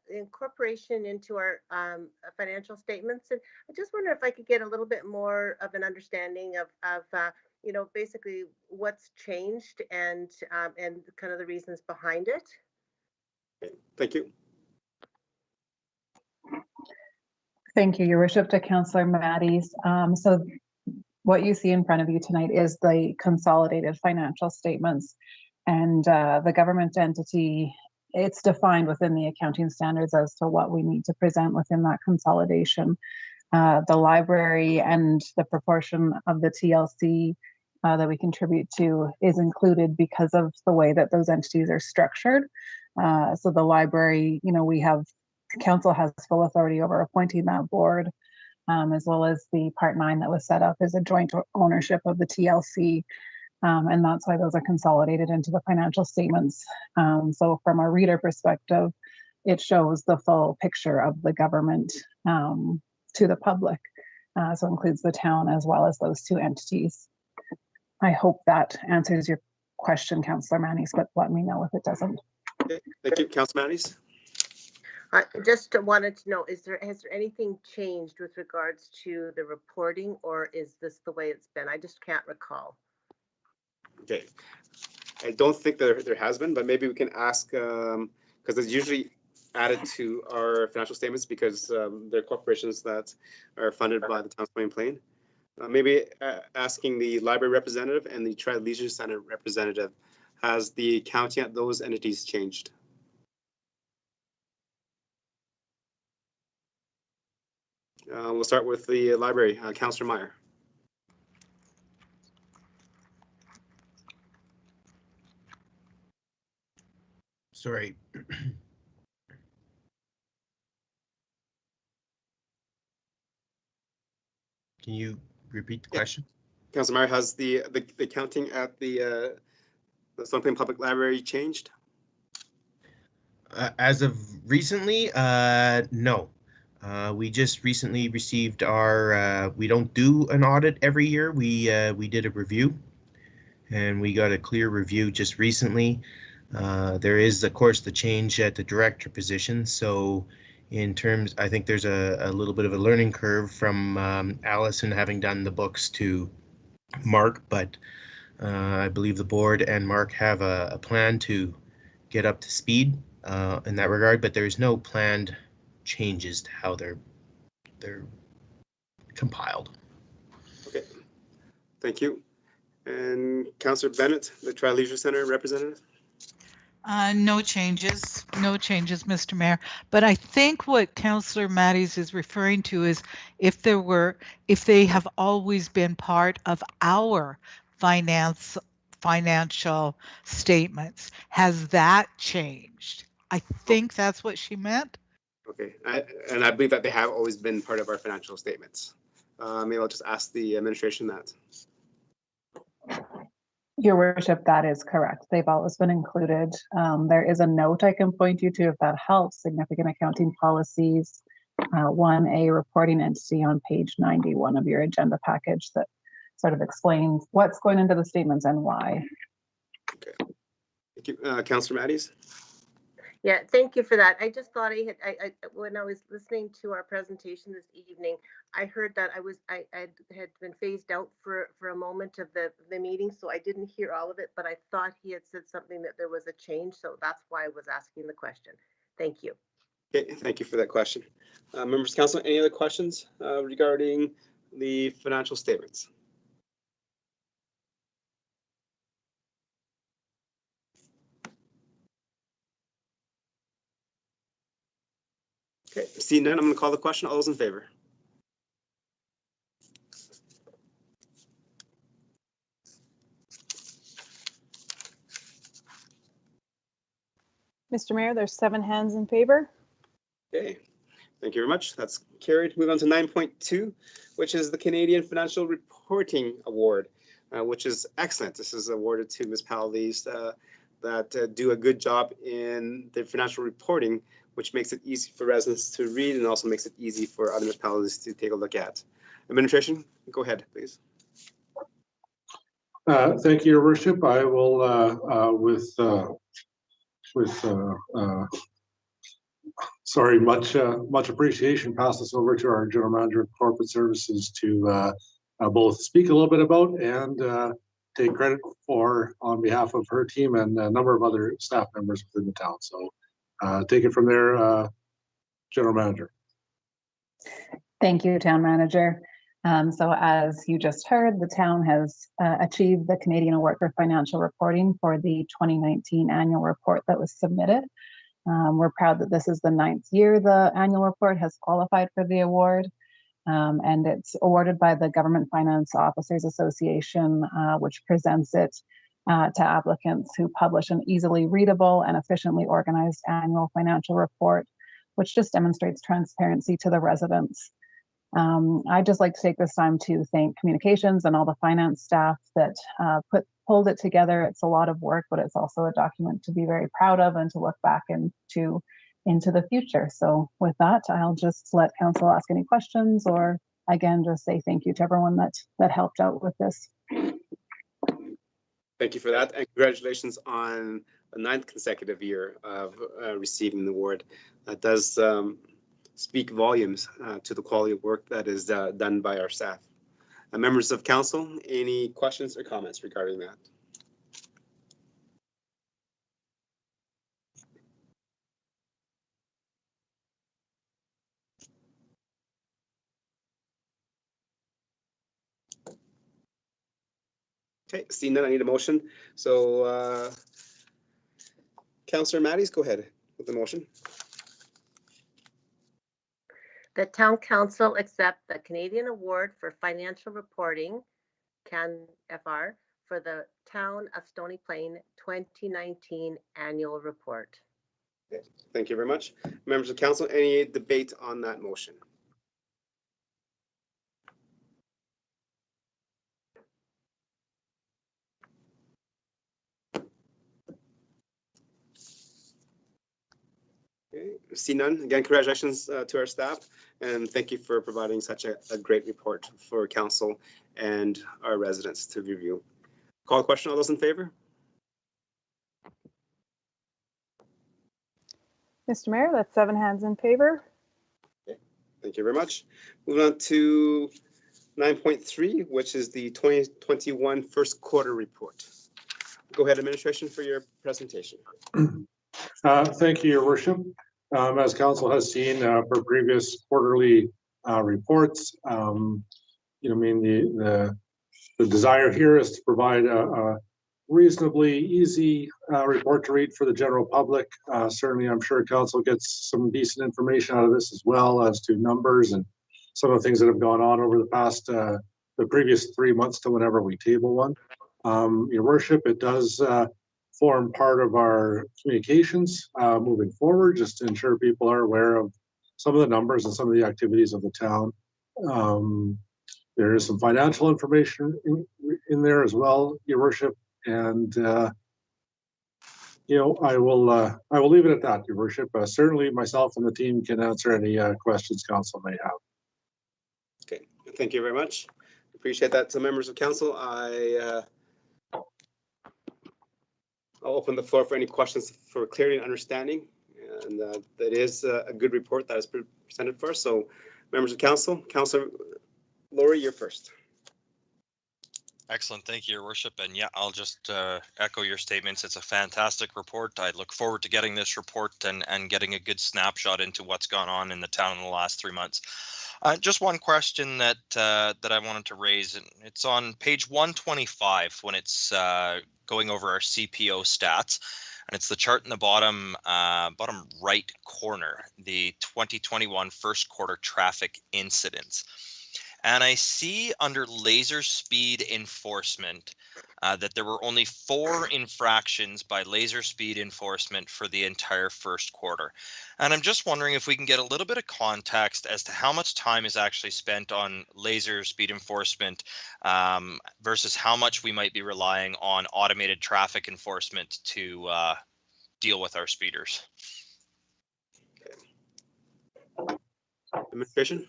incorporation into our financial statements. And I just wonder if I could get a little bit more of an understanding of you know, basically what's changed and kind of the reasons behind it.
Thank you.
Thank you, Your Worship, to Councillor Matties. So what you see in front of you tonight is the consolidated financial statements, and the government entity, it's defined within the accounting standards as to what we need to present within that consolidation. The library and the proportion of the TLC that we contribute to is included because of the way that those entities are structured. So the library, you know, we have, council has full authority over appointing that board, as well as the Part 9 that was set up as a joint ownership of the TLC. And that's why those are consolidated into the financial statements. So from a reader perspective, it shows the full picture of the government to the public. So it includes the town as well as those two entities. I hope that answers your question, Councillor Matties, but let me know if it doesn't.
Okay, thank you, Councillor Matties.
I just wanted to know, has there anything changed with regards to the reporting, or is this the way it's been? I just can't recall.
Okay, I don't think there has been, but maybe we can ask, because it's usually added to our financial statements because they're corporations that are funded by the Town of Stony Plain. Maybe asking the library representative and the Tri-Leisure Center representative, has the accounting at those entities changed? We'll start with the library. Councillor Meyer.
Sorry. Can you repeat the question?
Councillor Meyer, has the accounting at the Stony Plain Public Library changed?
As of recently, no. We just recently received our, we don't do an audit every year. We did a review and we got a clear review just recently. There is, of course, the change at the director position. So in terms, I think there's a little bit of a learning curve from Allison having done the books to Mark, but I believe the board and Mark have a plan to get up to speed in that regard, but there's no planned changes to how they're compiled.
Okay, thank you. And Councillor Bennett, the Tri-Leisure Center representative.
No changes, Mr. Mayor. But I think what Councillor Matties is referring to is if they have always been part of our financial statements, has that changed? I think that's what she meant.
Okay, and I believe that they have always been part of our financial statements. Maybe I'll just ask the administration that.
Your worship, that is correct. They've always been included. There is a note I can point you to if that helps. Significant accounting policies, 1A reporting entity on page 91 of your agenda package that sort of explains what's going into the statements and why.
Okay, thank you, Councillor Matties.
Yeah, thank you for that. I just thought when I was listening to our presentation this evening, I heard that I had been phased out for a moment of the meeting, so I didn't hear all of it, but I thought he had said something that there was a change, so that's why I was asking the question. Thank you.
Okay, thank you for that question. Members of council, any other questions regarding the financial statements? Okay, seeing none, I'm going to call the question. All those in favor?
Mr. Mayor, there's 7 hands in favor.
Okay, thank you very much. That's carried. Move on to 9.2, which is the Canadian Financial Reporting Award, which is excellent. This is awarded to municipalities that do a good job in their financial reporting, which makes it easy for residents to read and also makes it easy for other municipalities to take a look at. Administration, go ahead, please.
Thank you, Your Worship. I will, much appreciation, pass this over to our General Manager of Corporate Services to both speak a little bit about and take credit for on behalf of her team and a number of other staff members within the town. So take it from there, General Manager.
Thank you, Town Manager. So as you just heard, the town has achieved the Canadian Award for Financial Reporting for the 2019 annual report that was submitted. We're proud that this is the 9th year the annual report has qualified for the award, and it's awarded by the Government Finance Officers Association, which presents it to applicants who publish an easily readable and efficiently organized annual financial report, which just demonstrates transparency to the residents. I'd just like to take this time to thank communications and all the finance staff that pulled it together. It's a lot of work, but it's also a document to be very proud of and to look back into the future. So with that, I'll just let council ask any questions, or again, just say thank you to everyone that helped out with this.
Thank you for that, and congratulations on the 9th consecutive year of receiving the award. That does speak volumes to the quality of work that is done by our staff. Members of council, any questions or comments regarding that? Okay, seeing none, I need a motion. So Councillor Matties, go ahead with the motion.
The Town Council accept the Canadian Award for Financial Reporting, CAN-FR, for the Town of Stony Plain 2019 Annual Report.
Okay, thank you very much. Members of council, any debate on that motion? Okay, see none. Again, congratulations to our staff, and thank you for providing such a great report for council and our residents to review. Call the question. All those in favor?
Mr. Mayor, that's 7 hands in favor.
Okay, thank you very much. Moving on to 9.3, which is the 2021 first quarter report. Go ahead, administration, for your presentation.
Thank you, Your Worship. As council has seen for previous quarterly reports, the desire here is to provide a reasonably easy report to read for the general public. Certainly, I'm sure council gets some decent information out of this as well as to numbers and some of the things that have gone on over the past, the previous 3 months to whenever we table one. Your worship, it does form part of our communications moving forward, just to ensure people are aware of some of the numbers and some of the activities of the town. There is some financial information in there as well, your worship. And you know, I will leave it at that, your worship. Certainly myself and the team can answer any questions council may have.
Okay, thank you very much. Appreciate that. So members of council, I'll open the floor for any questions for clarity and understanding. And that is a good report that is presented for us. So members of council, Councillor Laurie, you're first.
Excellent. Thank you, Your Worship. And yeah, I'll just echo your statements. It's a fantastic report. I look forward to getting this report and getting a good snapshot into what's gone on in the town in the last 3 months. Just one question that I wanted to raise, and it's on page 125 when it's going over our CPO stats, and it's the chart in the bottom right corner, the 2021 first quarter traffic incidents. And I see under laser speed enforcement that there were only 4 infractions by laser speed enforcement for the entire first quarter. And I'm just wondering if we can get a little bit of context as to how much time is actually spent on laser speed enforcement versus how much we might be relying on automated traffic enforcement to deal with our speeders.
Administration.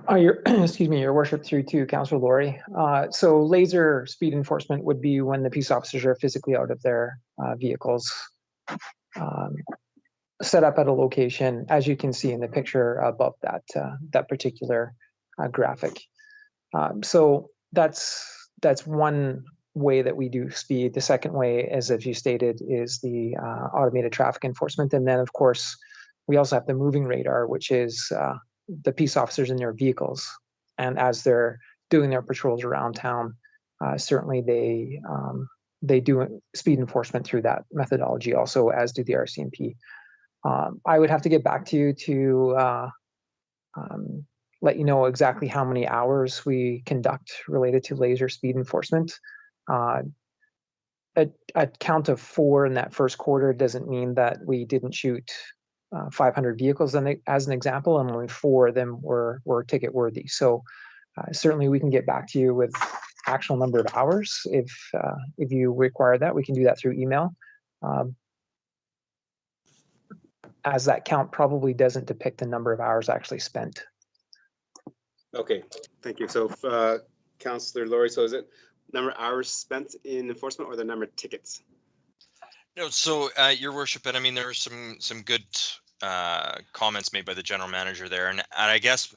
Excuse me, Your Worship, through to Councillor Laurie. So laser speed enforcement would be when the peace officers are physically out of their vehicles, set up at a location, as you can see in the picture above that particular graphic. So that's one way that we do speed. The second way, as you stated, is the automated traffic enforcement. And then, of course, we also have the moving radar, which is the peace officers in their vehicles, and as they're doing their patrols around town, certainly they do speed enforcement through that methodology also, as do the RCMP. I would have to get back to you to let you know exactly how many hours we conduct related to laser speed enforcement. A count of 4 in that first quarter doesn't mean that we didn't shoot 500 vehicles, and as an example, and only 4 of them were ticket worthy. So certainly we can get back to you with actual number of hours if you require that. We can do that through email, as that count probably doesn't depict the number of hours actually spent.
Okay, thank you. So Councillor Laurie, so is it number of hours spent in enforcement or the number of tickets?
No, so Your Worship, and I mean there were some good comments made by the general manager there, and I guess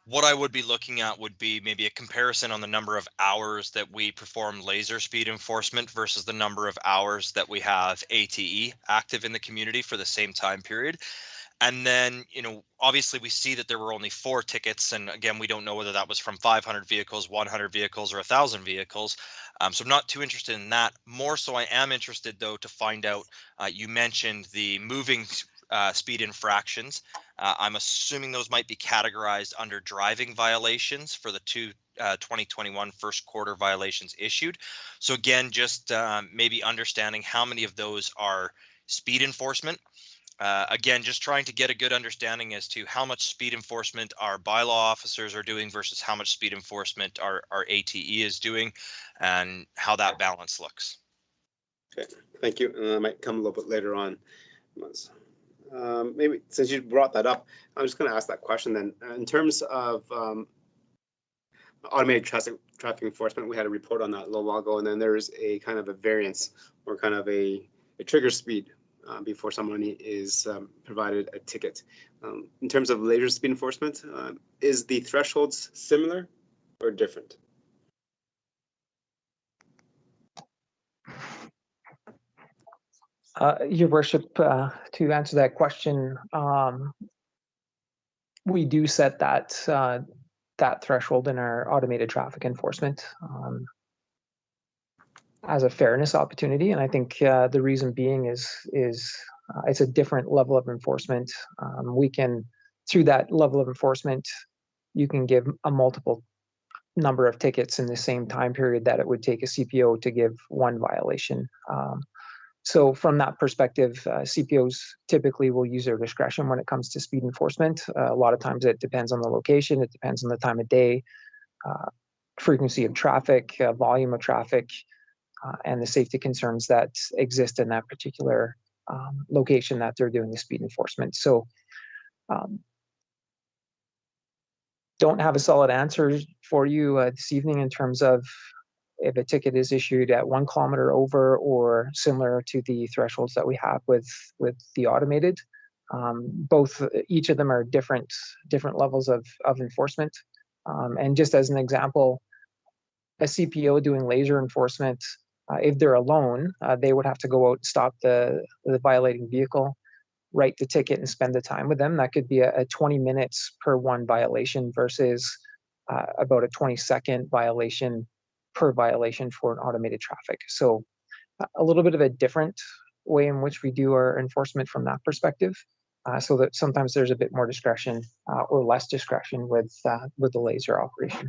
what I would be looking at would be maybe a comparison on the number of hours that we perform laser speed enforcement versus the number of hours that we have ATE active in the community for the same time period. And then, you know, obviously we see that there were only 4 tickets. And again, we don't know whether that was from 500 vehicles, 100 vehicles, or 1,000 vehicles. So I'm not too interested in that. More so, I am interested, though, to find out, you mentioned the moving speed infractions. I'm assuming those might be categorized under driving violations for the 2021 first quarter violations issued. So again, just maybe understanding how many of those are speed enforcement. Again, just trying to get a good understanding as to how much speed enforcement our bylaw officers are doing versus how much speed enforcement our ATE is doing, and how that balance looks.
Okay, thank you. I might come a little bit later on. Maybe since you brought that up, I'm just going to ask that question then. In terms of automated traffic enforcement, we had a report on that a little while ago, and then there's a kind of a variance or kind of a trigger speed before someone is provided a ticket. In terms of laser speed enforcement, is the thresholds similar or different?
Your Worship, to answer that question, we do set that threshold in our automated traffic enforcement. as a fairness opportunity. And I think the reason being is it's a different level of enforcement. We can, through that level of enforcement, you can give a multiple number of tickets in the same time period that it would take a CPO to give one violation. So from that perspective, CPOs typically will use their discretion when it comes to speed enforcement. A lot of times it depends on the location, it depends on the time of day, frequency of traffic, volume of traffic, and the safety concerns that exist in that particular location that they're doing the speed enforcement. So don't have a solid answer for you this evening in terms of if a ticket is issued at 1 kilometer over or similar to the thresholds that we have with the automated. Each of them are different levels of enforcement. And just as an example, a CPO doing laser enforcement, if they're alone, they would have to go out and stop the violating vehicle, write the ticket and spend the time with them. That could be a 20 minutes per one violation versus about a 20-second violation per violation for an automated traffic. So a little bit of a different way in which we do our enforcement from that perspective, so that sometimes there's a bit more discretion or less discretion with the laser operation.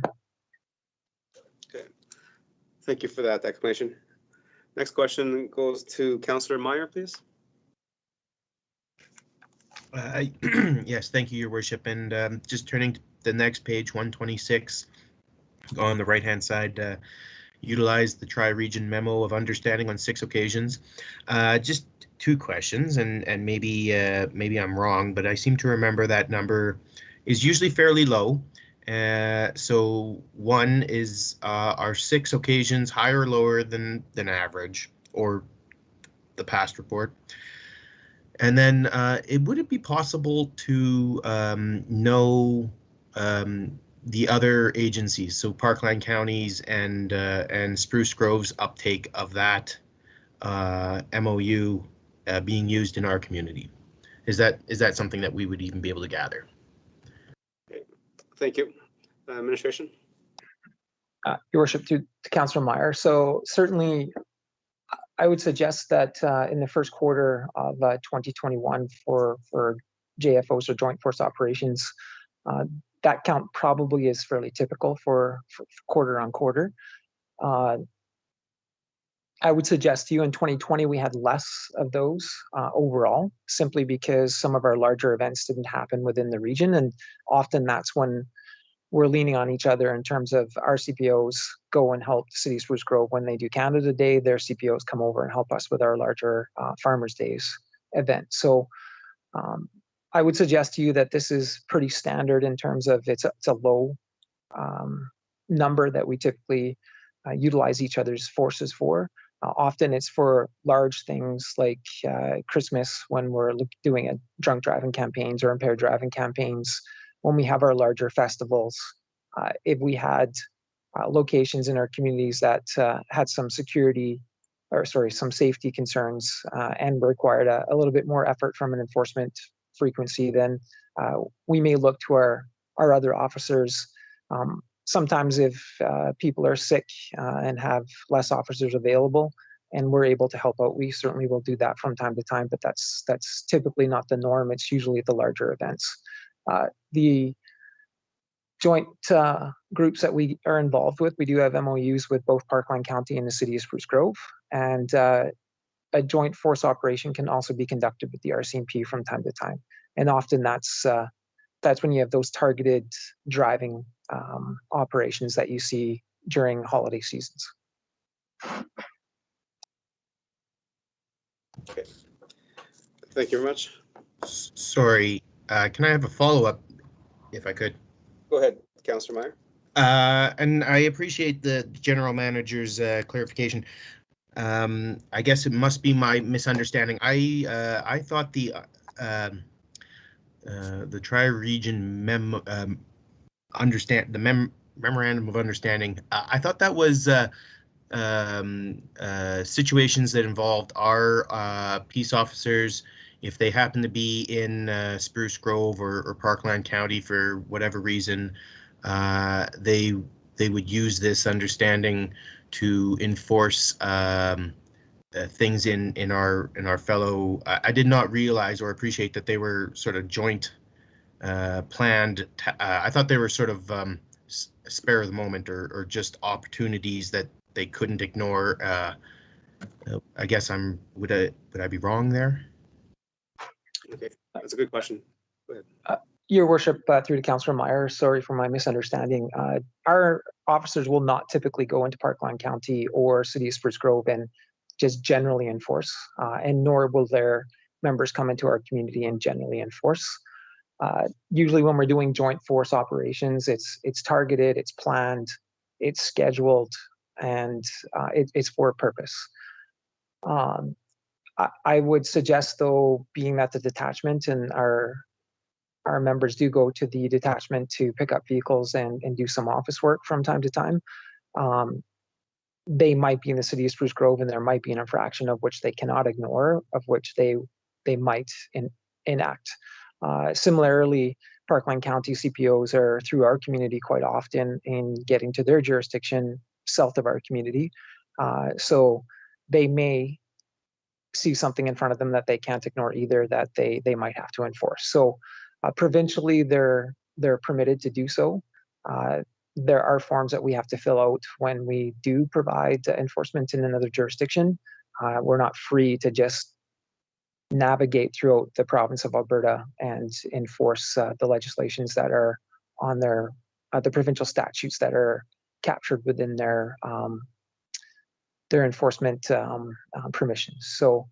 Okay, thank you for that explanation. Next question goes to Councillor Meyer, please.
Yes, thank you, Your Worship. And just turning to the next page, 126, on the right-hand side, utilize the Tri-Region Memo of Understanding on 6 occasions. Just 2 questions, and maybe I'm wrong, but I seem to remember that number is usually fairly low. So one is, are 6 occasions higher or lower than average or the past report? And then would it be possible to know the other agencies, so Parkland counties and Spruce Grove's uptake of that MOU being used in our community? Is that something that we would even be able to gather?
Okay. Thank you. Administration?
Your Worship, to Councillor Meyer. So certainly, I would suggest that in the first quarter of 2021 for JFOs or Joint Force Operations, that count probably is fairly typical for quarter on quarter. I would suggest to you in 2020 we had less of those overall, simply because some of our larger events didn't happen within the region, and often that's when we're leaning on each other in terms of our CPOs go and help the City of Spruce Grove when they do Canada Day. Their CPOs come over and help us with our larger Farmers Days event. So I would suggest to you that this is pretty standard in terms of it's a low number that we typically utilize each other's forces for. Often it's for large things like Christmas, when we're doing a drunk driving campaigns or impaired driving campaigns. When we have our larger festivals, if we had locations in our communities that had some some safety concerns and required a little bit more effort from an enforcement frequency, then we may look to our other officers. Sometimes if people are sick and have less officers available and we're able to help out, we certainly will do that from time to time, but that's typically not the norm. It's usually at the larger events. The joint groups that we are involved with, we do have MOUs with both Parkland County and the City of Spruce Grove, and a joint force operation can also be conducted with the RCMP from time to time. And often that's when you have those targeted driving operations that you see during holiday seasons.
Okay. Thank you very much.
Sorry, can I have a follow-up, if I could?
Go ahead, Councillor Meyer.
And I appreciate the general manager's clarification. I guess it must be my misunderstanding. I thought the Tri-Region memorandum of understanding, I thought that was situations that involved our peace officers, if they happen to be in Spruce Grove or Parkland County for whatever reason, they would use this understanding to enforce things in our fellow. I did not realize or appreciate that they were sort of joint planned. I thought they were sort of spare of the moment or just opportunities that they couldn't ignore. I guess would I be wrong there?
Okay, that's a good question. Go ahead.
Your Worship, through to Councillor Meyer, sorry for my misunderstanding. Our officers will not typically go into Parkland County or City of Spruce Grove and just generally enforce, and nor will their members come into our community and generally enforce. Usually when we're doing joint force operations, it's targeted, it's planned, it's scheduled, and it's for a purpose. I would suggest, though, being that the detachment and our members do go to the detachment to pick up vehicles and do some office work from time to time, they might be in the City of Spruce Grove, and there might be an infraction of which they cannot ignore, of which they might enact. Similarly, Parkland County CPOs are through our community quite often in getting to their jurisdiction south of our community. So they may see something in front of them that they can't ignore either, that they might have to enforce. So provincially, they're permitted to do so. There are forms that we have to fill out when we do provide enforcement in another jurisdiction. We're not free to just navigate throughout the province of Alberta and enforce the legislations that are on their the provincial statutes that are captured within their enforcement permissions. So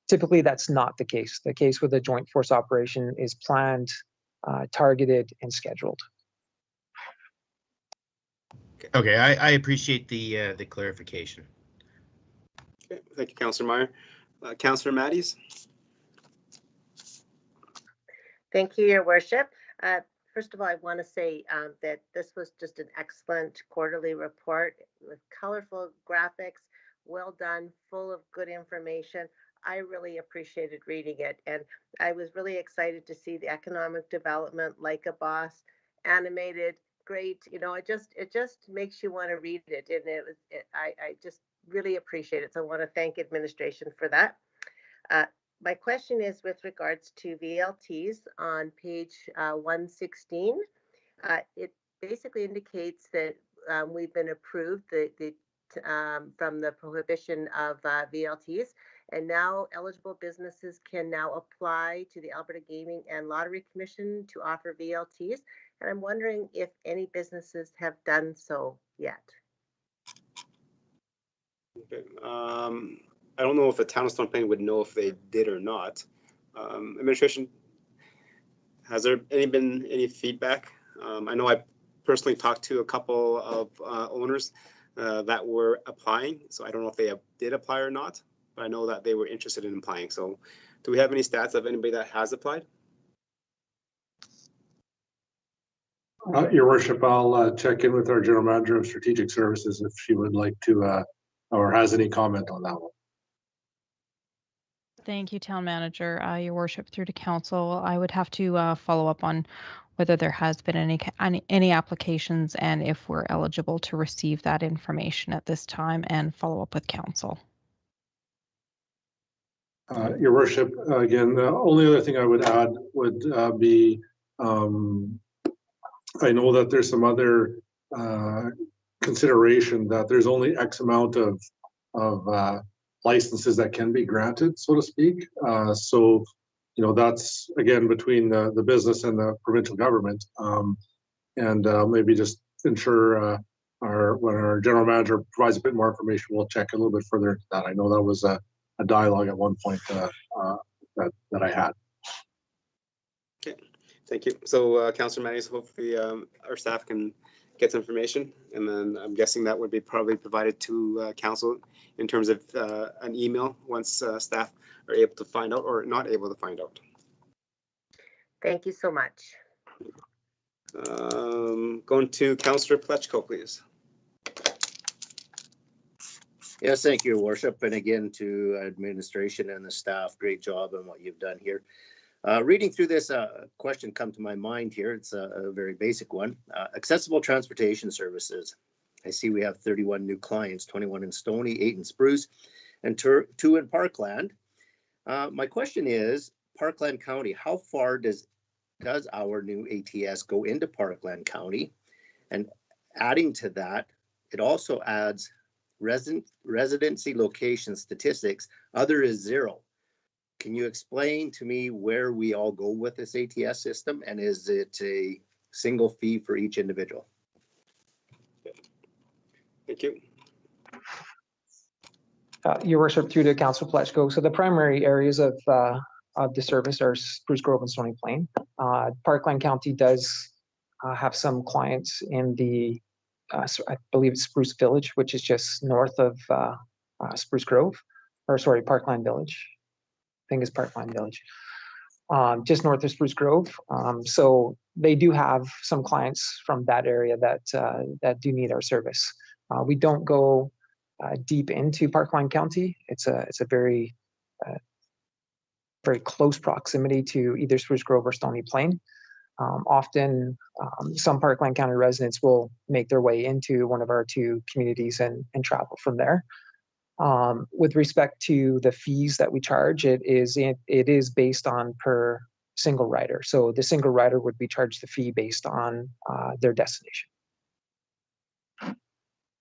typically that's not the case. The case with a joint force operation is planned, targeted, and scheduled.
Okay, I appreciate the clarification.
Okay, thank you, Councillor Meyer. Councillor Matties.
Thank you, Your Worship. First of all, I want to say that this was just an excellent quarterly report with colorful graphics, well done, full of good information. I really appreciated reading it, and I was really excited to see the economic development like a boss, animated, great. You know, it just makes you want to read it, and I just really appreciate it. So I want to thank administration for that. My question is with regards to VLTs on page 116. It basically indicates that we've been approved from the prohibition of VLTs, and now eligible businesses can now apply to the Alberta Gaming and Lottery Commission to offer VLTs. And I'm wondering if any businesses have done so yet.
Okay. I don't know if the town of Stony Plain would know if they did or not. Administration, has there been any feedback? I know I personally talked to a couple of owners that were applying, so I don't know if they did apply or not, but I know that they were interested in applying. So do we have any stats of anybody that has applied?
Your Worship, I'll check in with our General Manager of Strategic Services if she would like to or has any comment on that one.
Thank you, Town Manager. Your Worship, through to Council, I would have to follow up on whether there has been any applications and if we're eligible to receive that information at this time, and follow up with Council.
Your Worship, again, the only other thing I would add would be I know that there's some other consideration that there's only X amount of licenses that can be granted, so to speak. So, you know, that's again between the business and the provincial government, and maybe just ensure when our general manager provides a bit more information, we'll check a little bit further into that. I know that was a dialogue at one point that I had.
Okay, thank you. So, Councillor Matties, hopefully our staff can get some information, and then I'm guessing that would be probably provided to council in terms of an email once staff are able to find out or not able to find out.
Thank you so much.
Going to Councillor Plechko, please.
Yes, thank you, Your Worship. And again, to administration and the staff, great job on what you've done here. Reading through this, question come to my mind here. It's a very basic one. Accessible transportation services. I see we have 31 new clients, 21 in Stony, 8 in Spruce, and 2 in Parkland. My question is, Parkland County, how far does our new ATS go into Parkland County? And adding to that, it also adds residency location statistics. Other is 0. Can you explain to me where we all go with this ATS system, and is it a single fee for each individual?
Thank you.
Your worship, through to Councillor Pletchko. So the primary areas of the service are Spruce Grove and Stony Plain. Parkland County does have some clients in the, I believe it's Spruce Village, which is just north of Spruce Grove, or sorry, Parkland Village. I think it's Parkland Village, just north of Spruce Grove. So they do have some clients from that area that do need our service. We don't go deep into Parkland County. It's a very very close proximity to either Spruce Grove or Stony Plain. Often, some Parkland County residents will make their way into one of our 2 communities and travel from there. With respect to the fees that we charge, it is based on per single rider. So the single rider would be charged the fee based on their destination.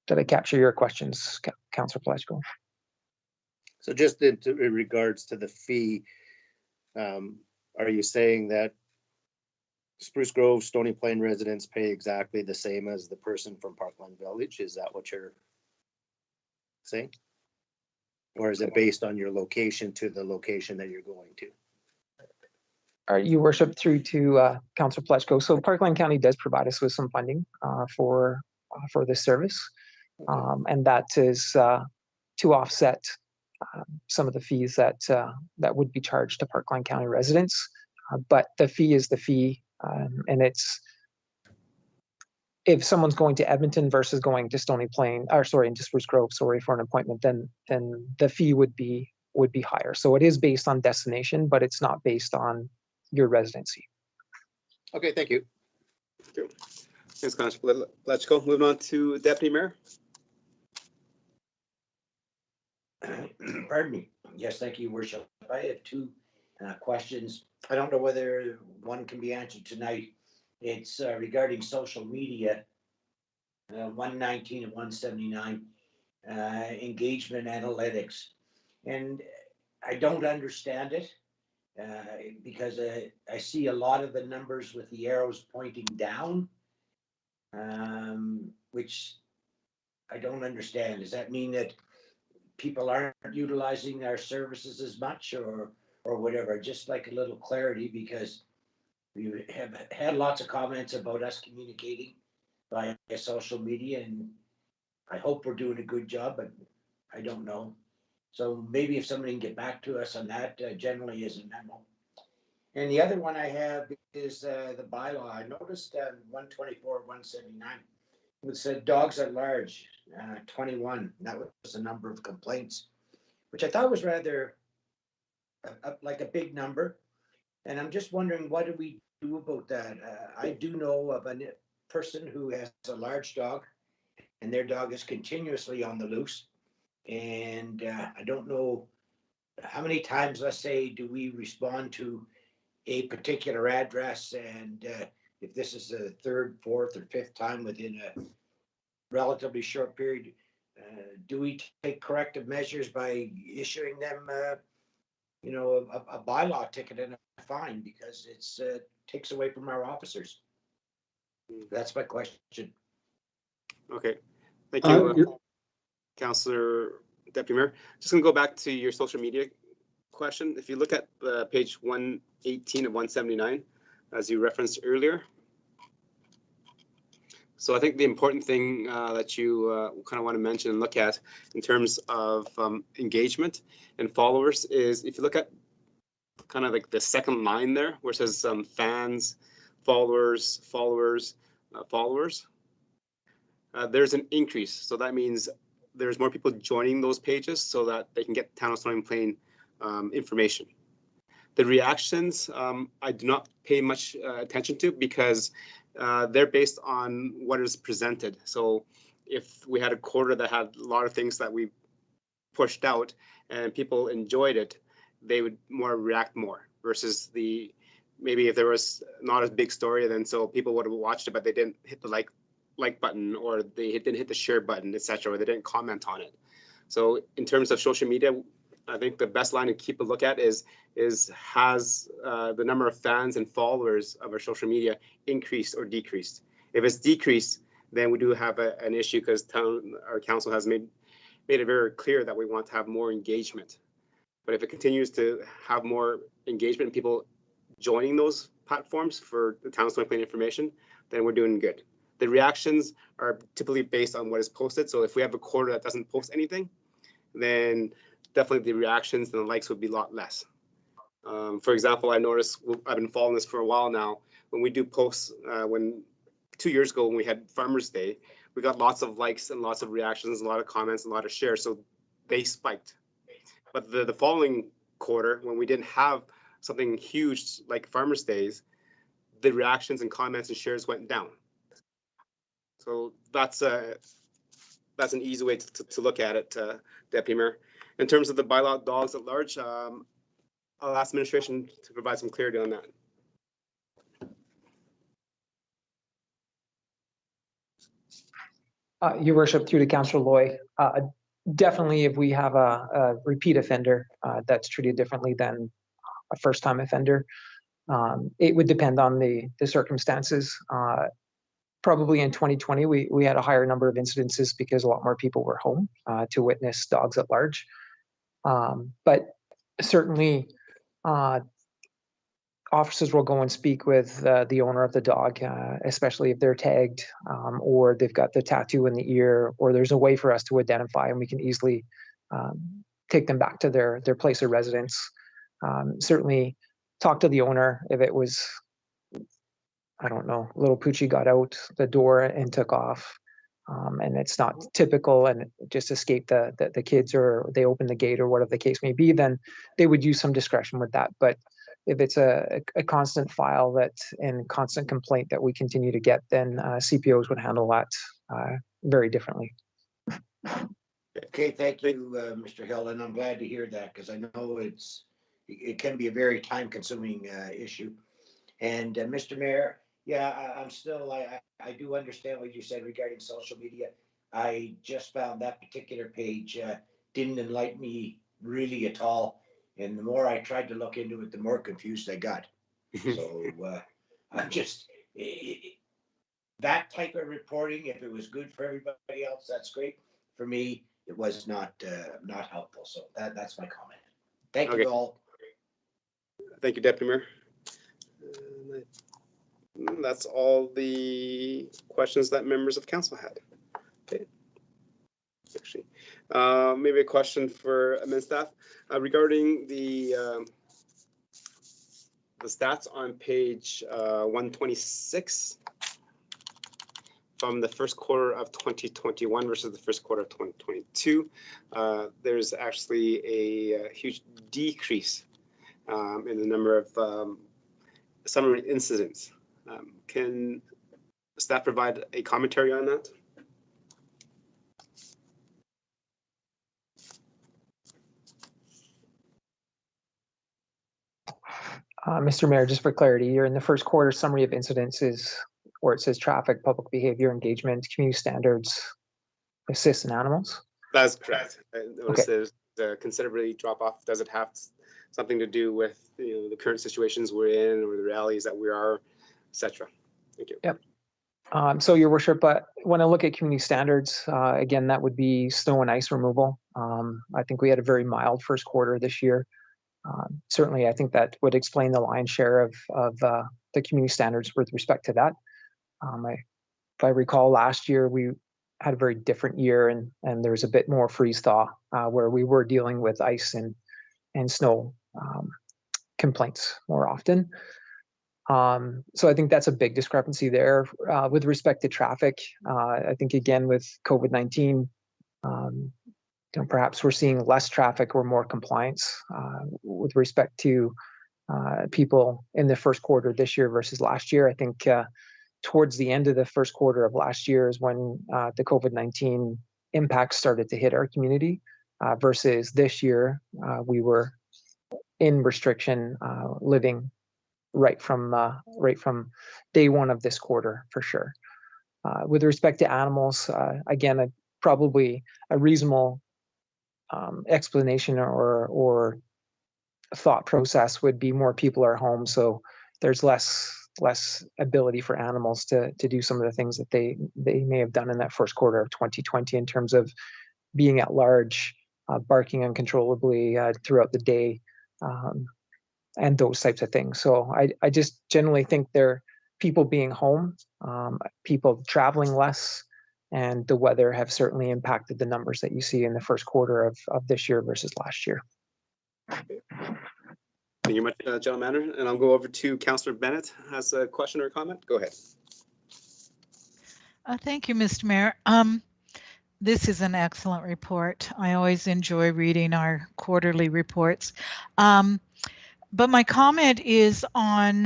Did I capture your questions, Councillor Pletchko?
So just in regards to the fee, are you saying that Spruce Grove, Stony Plain residents pay exactly the same as the person from Parkland Village? Is that what you're saying? Or is it based on your location to the location that you're going to?
Your worship, through to Councillor Pletchko. So Parkland County does provide us with some funding for this service, and that is to offset some of the fees that would be charged to Parkland County residents. But the fee is the fee, and it's, if someone's going to Edmonton versus going to Stony Plain, or sorry, into Spruce Grove, sorry, for an appointment, then the fee would be higher. So it is based on destination, but it's not based on your residency.
Okay, thank you.
Thank you. Thanks, Councillor Pletchko. Moving on to Deputy Mayor.
Pardon me. Yes, thank you, Worship. I have 2 questions. I don't know whether one can be answered tonight. It's regarding social media, 119 and 179, engagement analytics. And I don't understand it because I see a lot of the numbers with the arrows pointing down, which I don't understand. Does that mean that people aren't utilizing our services as much, or whatever? Just like a little clarity, because we have had lots of comments about us communicating via social media, and I hope we're doing a good job, but I don't know. So maybe if somebody can get back to us on that, generally as a memo. And the other one I have is the bylaw. I noticed 124, 179. It said dogs at large, 21. That was the number of complaints, which I thought was rather like a big number. And I'm just wondering, what do we do about that? I do know of a person who has a large dog, and their dog is continuously on the loose. And I don't know how many times, let's say, do we respond to a particular address, and if this is the 3rd, 4th, or 5th time within a relatively short period, do we take corrective measures by issuing them, a bylaw ticket and a fine, because it's takes away from our officers? That's my question.
Okay, thank you, Councillor Deputy Mayor. Just gonna go back to your social media question. If you look at page 118 of 179, as you referenced earlier. So I think the important thing that you kind of want to mention and look at in terms of engagement and followers is, if you look at kind of like the second line there, where it says fans, followers, there's an increase. So that means there's more people joining those pages so that they can get Town of Stony Plain information. The reactions, I do not pay much attention to, because they're based on what is presented. So if we had a quarter that had a lot of things that we pushed out and people enjoyed it, they would react more versus maybe if there was not as big story, then so people would have watched it, but they didn't hit the like button, or they didn't hit the share button, etc., or they didn't comment on it. So in terms of social media, I think the best line to keep a look at is has the number of fans and followers of our social media increased or decreased? If it's decreased, then we do have an issue, because our council has made it very clear that we want to have more engagement. But if it continues to have more engagement and people joining those platforms for the town's Stony Plain information, then we're doing good. The reactions are typically based on what is posted. So if we have a quarter that doesn't post anything, then definitely the reactions and the likes would be a lot less. For example, I noticed, I've been following this for a while now, when we do posts, 2 years ago when we had Farmers Day, we got lots of likes and lots of reactions, a lot of comments, and a lot of shares, so they spiked. But the following quarter, when we didn't have something huge like Farmers Days, the reactions and comments and shares went down. So that's an easy way to look at it, Deputy Mayor. In terms of the bylaw dogs at large, I'll ask administration to provide some clarity on that.
Your Worship, through to Councillor Loy, definitely if we have a repeat offender that's treated differently than a first-time offender, it would depend on the circumstances. Probably in 2020, we had a higher number of incidences because a lot more people were home to witness dogs at large. But certainly, officers will go and speak with the owner of the dog, especially if they're tagged or they've got the tattoo in the ear, or there's a way for us to identify, and we can easily take them back to their place of residence. Certainly talk to the owner if it was, I don't know, little Poochie got out the door and took off, and it's not typical and just escaped the kids, or they opened the gate, or whatever the case may be, then they would use some discretion with that. But if it's a constant file and constant complaint that we continue to get, then CPOs would handle that very differently.
Okay, thank you, Mr. Hill, and I'm glad to hear that, because I know it can be a very time-consuming issue. And Mr. Mayor, yeah, I'm still, I do understand what you said regarding social media. I just found that particular page didn't enlighten me really at all. And the more I tried to look into it, the more confused I got. So I'm just, that type of reporting, if it was good for everybody else, that's great. For me, it was not helpful. So that's my comment. Thank you all.
Thank you, Deputy Mayor. That's all the questions that members of council had. Okay. Actually, maybe a question for admin staff regarding the stats on page 126 from the first quarter of 2021 versus the first quarter of 2022. There's actually a huge decrease in the number of summer incidents. Can staff provide a commentary on that?
Mr. Mayor, just for clarity, you're in the first quarter summary of incidents where it says traffic, public behavior, engagement, community standards, assists and animals?
That's correct. I noticed there's a considerably drop off. Does it have something to do with the current situations we're in, or the realities that we are, etc.? Thank you.
Yep. So, Your Worship, when I look at community standards, again, that would be snow and ice removal. I think we had a very mild first quarter this year. Certainly, I think that would explain the lion's share of the community standards with respect to that. If I recall, last year we had a very different year, and there was a bit more freeze thaw where we were dealing with ice and snow complaints more often. So I think that's a big discrepancy there. With respect to traffic, I think again with COVID-19, perhaps we're seeing less traffic or more compliance with respect to people in the first quarter this year versus last year. I think towards the end of the first quarter of last year is when the COVID-19 impacts started to hit our community, versus this year we were in restriction living right from day one of this quarter for sure. With respect to animals, again, probably a reasonable explanation or thought process would be more people are home, so there's less ability for animals to do some of the things that they may have done in that first quarter of 2020 in terms of being at large, barking uncontrollably throughout the day, and those types of things. So I just generally think they're people being home, people traveling less, and the weather have certainly impacted the numbers that you see in the first quarter of this year versus last year.
Thank you much, General Manager. And I'll go over to Councillor Bennett. Has a question or a comment? Go ahead.
Thank you, Mr. Mayor. This is an excellent report. I always enjoy reading our quarterly reports. But my comment is on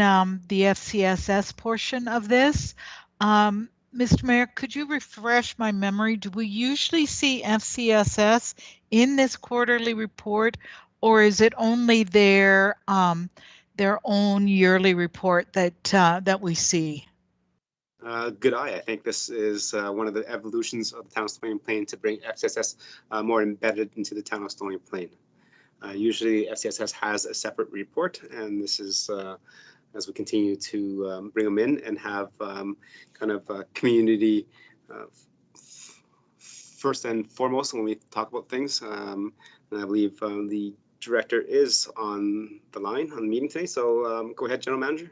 the FCSS portion of this. Mr. Mayor, could you refresh my memory? Do we usually see FCSS in this quarterly report, or is it only their own yearly report that we see?
Good eye. I think this is one of the evolutions of the town of Stony Plain to bring FCSS more embedded into the town of Stony Plain. Usually FCSS has a separate report, and this is as we continue to bring them in and have kind of community first and foremost when we talk about things. And I believe the director is on the line on the meeting today. So go ahead, General Manager.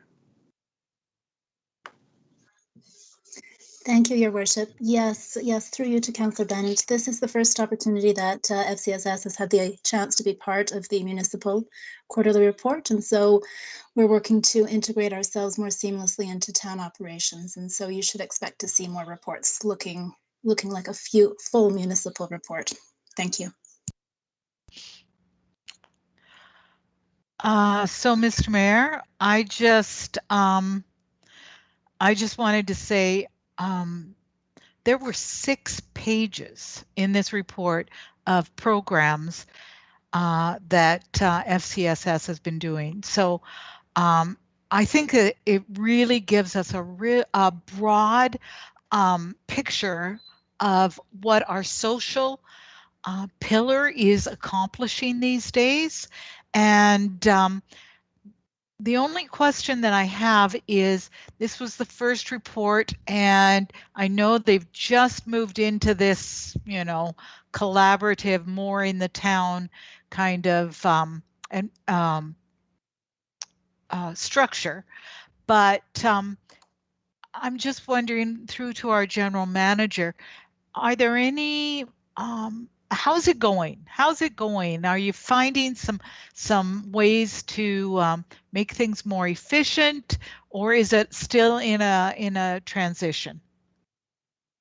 Thank you, Your Worship. Yes, through you to Councillor Bennett. This is the first opportunity that FCSS has had the chance to be part of the municipal quarterly report, and so we're working to integrate ourselves more seamlessly into town operations. And so you should expect to see more reports looking like a full municipal report. Thank you.
So, Mr. Mayor, I just wanted to say. There were 6 pages in this report of programs that FCSS has been doing. So I think that it really gives us a broad picture of what our social pillar is accomplishing these days. And the only question that I have is, this was the first report, and I know they've just moved into this, collaborative, more in the town kind of structure. But I'm just wondering, through to our general manager, are there any how's it going? How's it going? Are you finding some ways to make things more efficient, or is it still in a transition?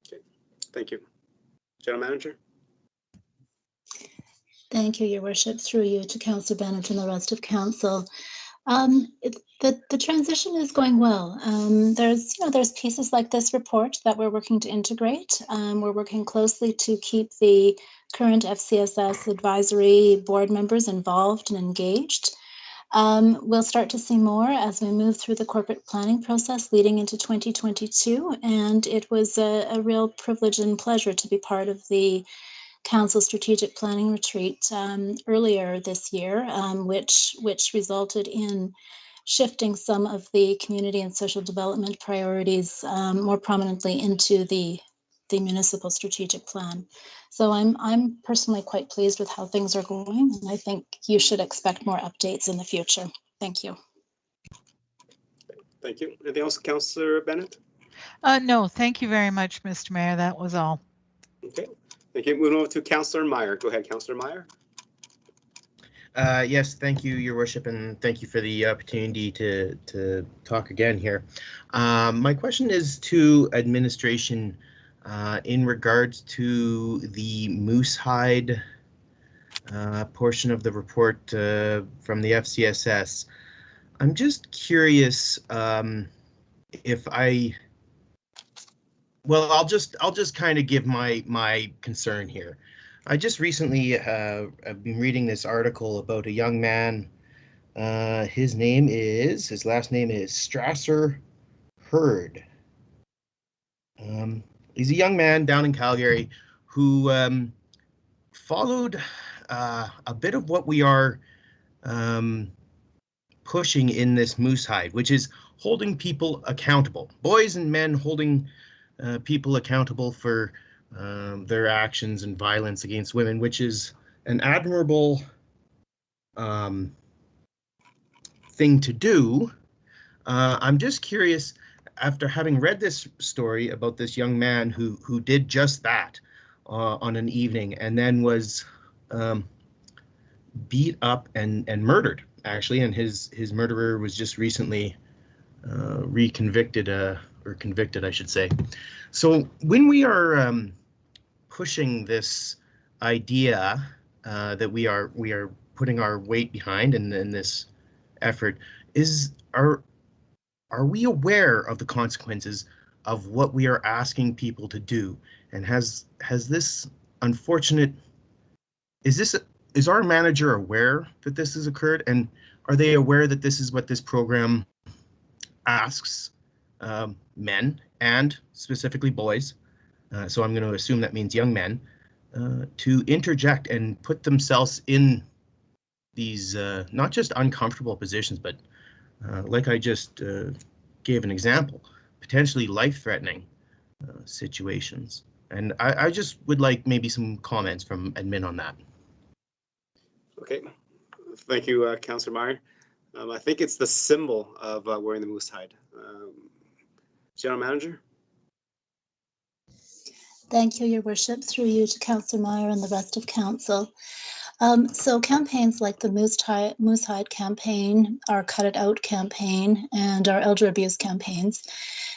Okay. Thank you. General Manager.
Thank you, Your Worship. Through you to Councillor Bennett and the rest of Council. The transition is going well. There's pieces like this report that we're working to integrate. We're working closely to keep the current FCSS advisory board members involved and engaged. We'll start to see more as we move through the corporate planning process leading into 2022, and it was a real privilege and pleasure to be part of the Council Strategic Planning Retreat earlier this year, which resulted in shifting some of the community and social development priorities more prominently into the municipal strategic plan. So I'm personally quite pleased with how things are going, and I think you should expect more updates in the future. Thank you.
Thank you. Anything else, Councillor Bennett?
No, thank you very much, Mr. Mayor. That was all.
Okay. Thank you. Moving over to Councillor Meyer. Go ahead, Councillor Meyer.
Yes, thank you, Your Worship, and thank you for the opportunity to talk again here. My question is to administration in regards to the moose hide portion of the report from the FCSS. I'm just curious if I well, I'll just kind of give my concern here. I just recently have been reading this article about a young man. His last name is Strasser Hurd. He's a young man down in Calgary who followed a bit of what we are pushing in this moose hide, which is holding people accountable, boys and men holding people accountable for their actions and violence against women, which is an admirable thing to do. I'm just curious, after having read this story about this young man who did just that on an evening and then was beat up and murdered, actually, and his murderer was just recently convicted, I should say. So when we are pushing this idea that we are putting our weight behind in this effort, are we aware of the consequences of what we are asking people to do? And has this unfortunate, is our manager aware that this has occurred? And are they aware that this is what this program asks men, and specifically boys, so I'm going to assume that means young men, to interject and put themselves in these not just uncomfortable positions, but like I just gave an example, potentially life-threatening situations. And I just would like maybe some comments from admin on that.
Okay, thank you, Councillor Meyer. I think it's the symbol of wearing the moose hide. General Manager?
Thank you, Your Worship, through you to Councillor Meyer and the rest of Council. So campaigns like the Moose Hide campaign, our Cut It Out campaign, and our elder abuse campaigns,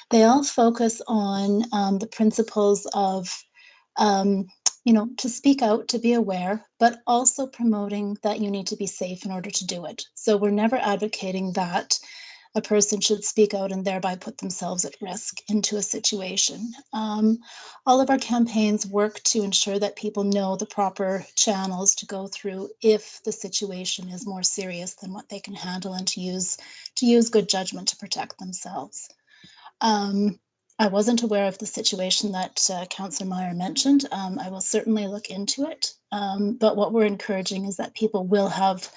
they all focus on the principles of, to speak out, to be aware, but also promoting that you need to be safe in order to do it. So we're never advocating that a person should speak out and thereby put themselves at risk into a situation. All of our campaigns work to ensure that people know the proper channels to go through if the situation is more serious than what they can handle, and to use good judgment to protect themselves. I wasn't aware of the situation that Councillor Meyer mentioned. I will certainly look into it, but what we're encouraging is that people will have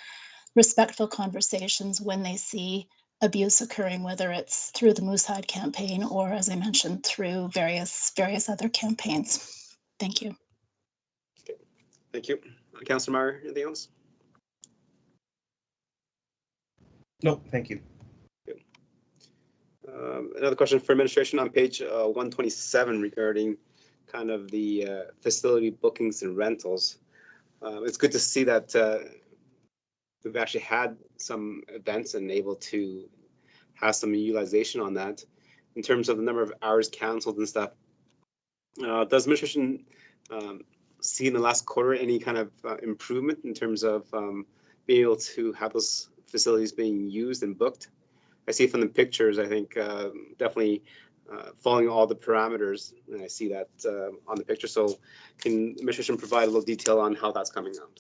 respectful conversations when they see abuse occurring, whether it's through the Moose Hide campaign or, as I mentioned, through various other campaigns. Thank you.
Okay. Thank you. Councillor Meyer, anything else?
No, thank you.
Good. Another question for administration on page 127 regarding kind of the facility bookings and rentals. It's good to see that we've actually had some events and able to have some utilization on that. In terms of the number of hours canceled and stuff, does administration see in the last quarter any kind of improvement in terms of being able to have those facilities being used and booked? I see from the pictures, I think definitely following all the parameters, and I see that on the picture. So can administration provide a little detail on how that's coming out?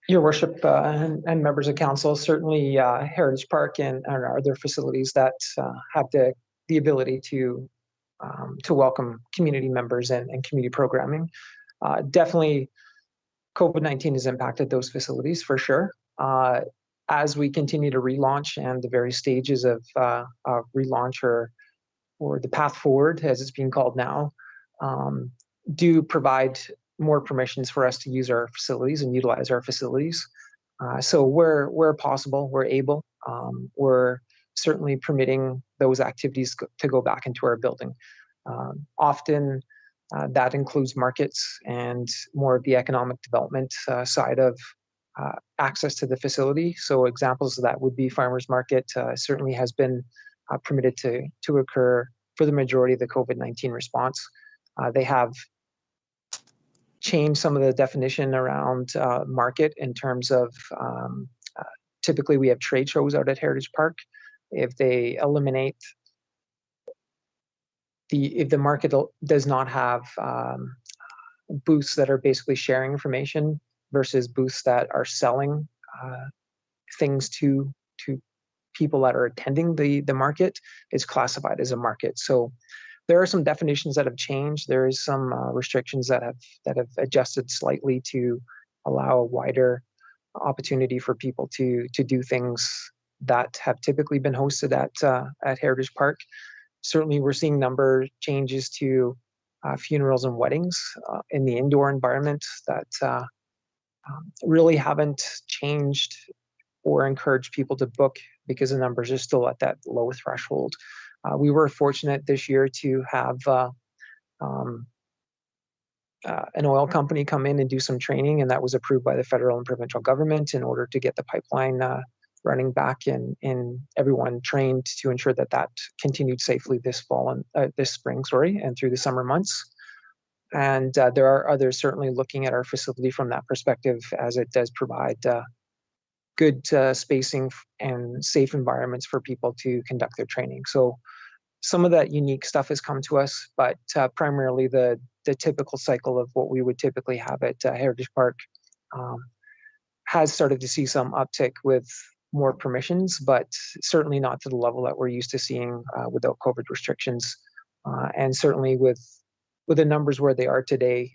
Your Worship and members of council, certainly Heritage Park and our other facilities that have the ability to welcome community members and community programming. Definitely, COVID-19 has impacted those facilities for sure. As we continue to relaunch and the various stages of relaunch or the path forward, as it's being called now, do provide more permissions for us to use our facilities and utilize our facilities. So where possible, we're able. We're certainly permitting those activities to go back into our building. Often that includes markets and more of the economic development side of access to the facility. So examples of that would be farmers market certainly has been permitted to occur for the majority of the COVID-19 response. They have change some of the definition around market in terms of typically we have trade shows out at Heritage Park, if they eliminate if the market does not have booths that are basically sharing information versus booths that are selling things to people that are attending the market, is classified as a market. So there are some definitions that have changed. There is some restrictions that have adjusted slightly to allow a wider opportunity for people to do things that have typically been hosted at Heritage Park. Certainly, we're seeing number changes to funerals and weddings in the indoor environment that really haven't changed or encouraged people to book because the numbers are still at that low threshold. We were fortunate this year to have an oil company come in and do some training, and that was approved by the federal and provincial government in order to get the pipeline running back and everyone trained to ensure that that continued safely this spring, and through the summer months. And there are others certainly looking at our facility from that perspective, as it does provide good spacing and safe environments for people to conduct their training. So some of that unique stuff has come to us, but primarily the typical cycle of what we would typically have at Heritage Park has started to see some uptick with more permissions, but certainly not to the level that we're used to seeing without COVID restrictions. And certainly with the numbers where they are today,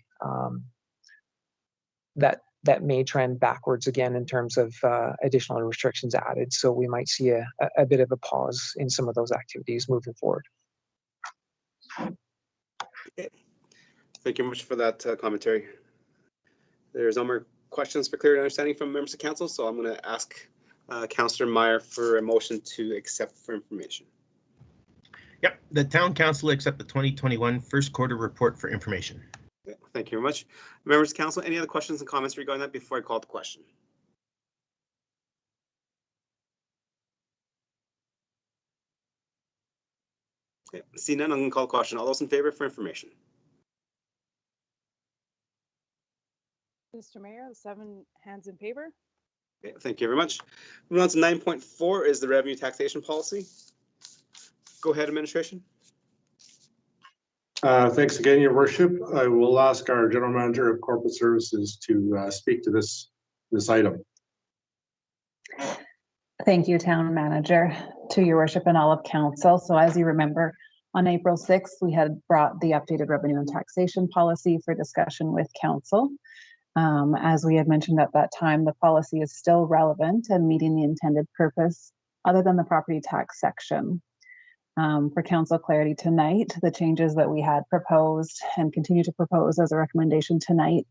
that may trend backwards again in terms of additional restrictions added. So we might see a bit of a pause in some of those activities moving forward.
Thank you much for that commentary. There's no more questions for clear understanding from members of council, so I'm going to ask Councillor Meyer for a motion to accept for information.
Yep, the Town Council accept the 2021 first quarter report for information.
Okay, thank you very much. Members of council, any other questions and comments regarding that before I call the question? Okay, see none, I'm going to call the question. All those in favor for information?
Mr. Mayor, 7 hands in favor.
Okay, thank you very much. Moving on to 9.4 is the revenue taxation policy. Go ahead, administration.
Thanks again, Your Worship. I will ask our General Manager of Corporate Services to speak to this item.
Thank you, Town Manager, to Your Worship and all of Council. So as you remember, on April 6th, we had brought the updated revenue and taxation policy for discussion with Council. As we had mentioned at that time, the policy is still relevant and meeting the intended purpose other than the property tax section. For Council clarity tonight, the changes that we had proposed and continue to propose as a recommendation tonight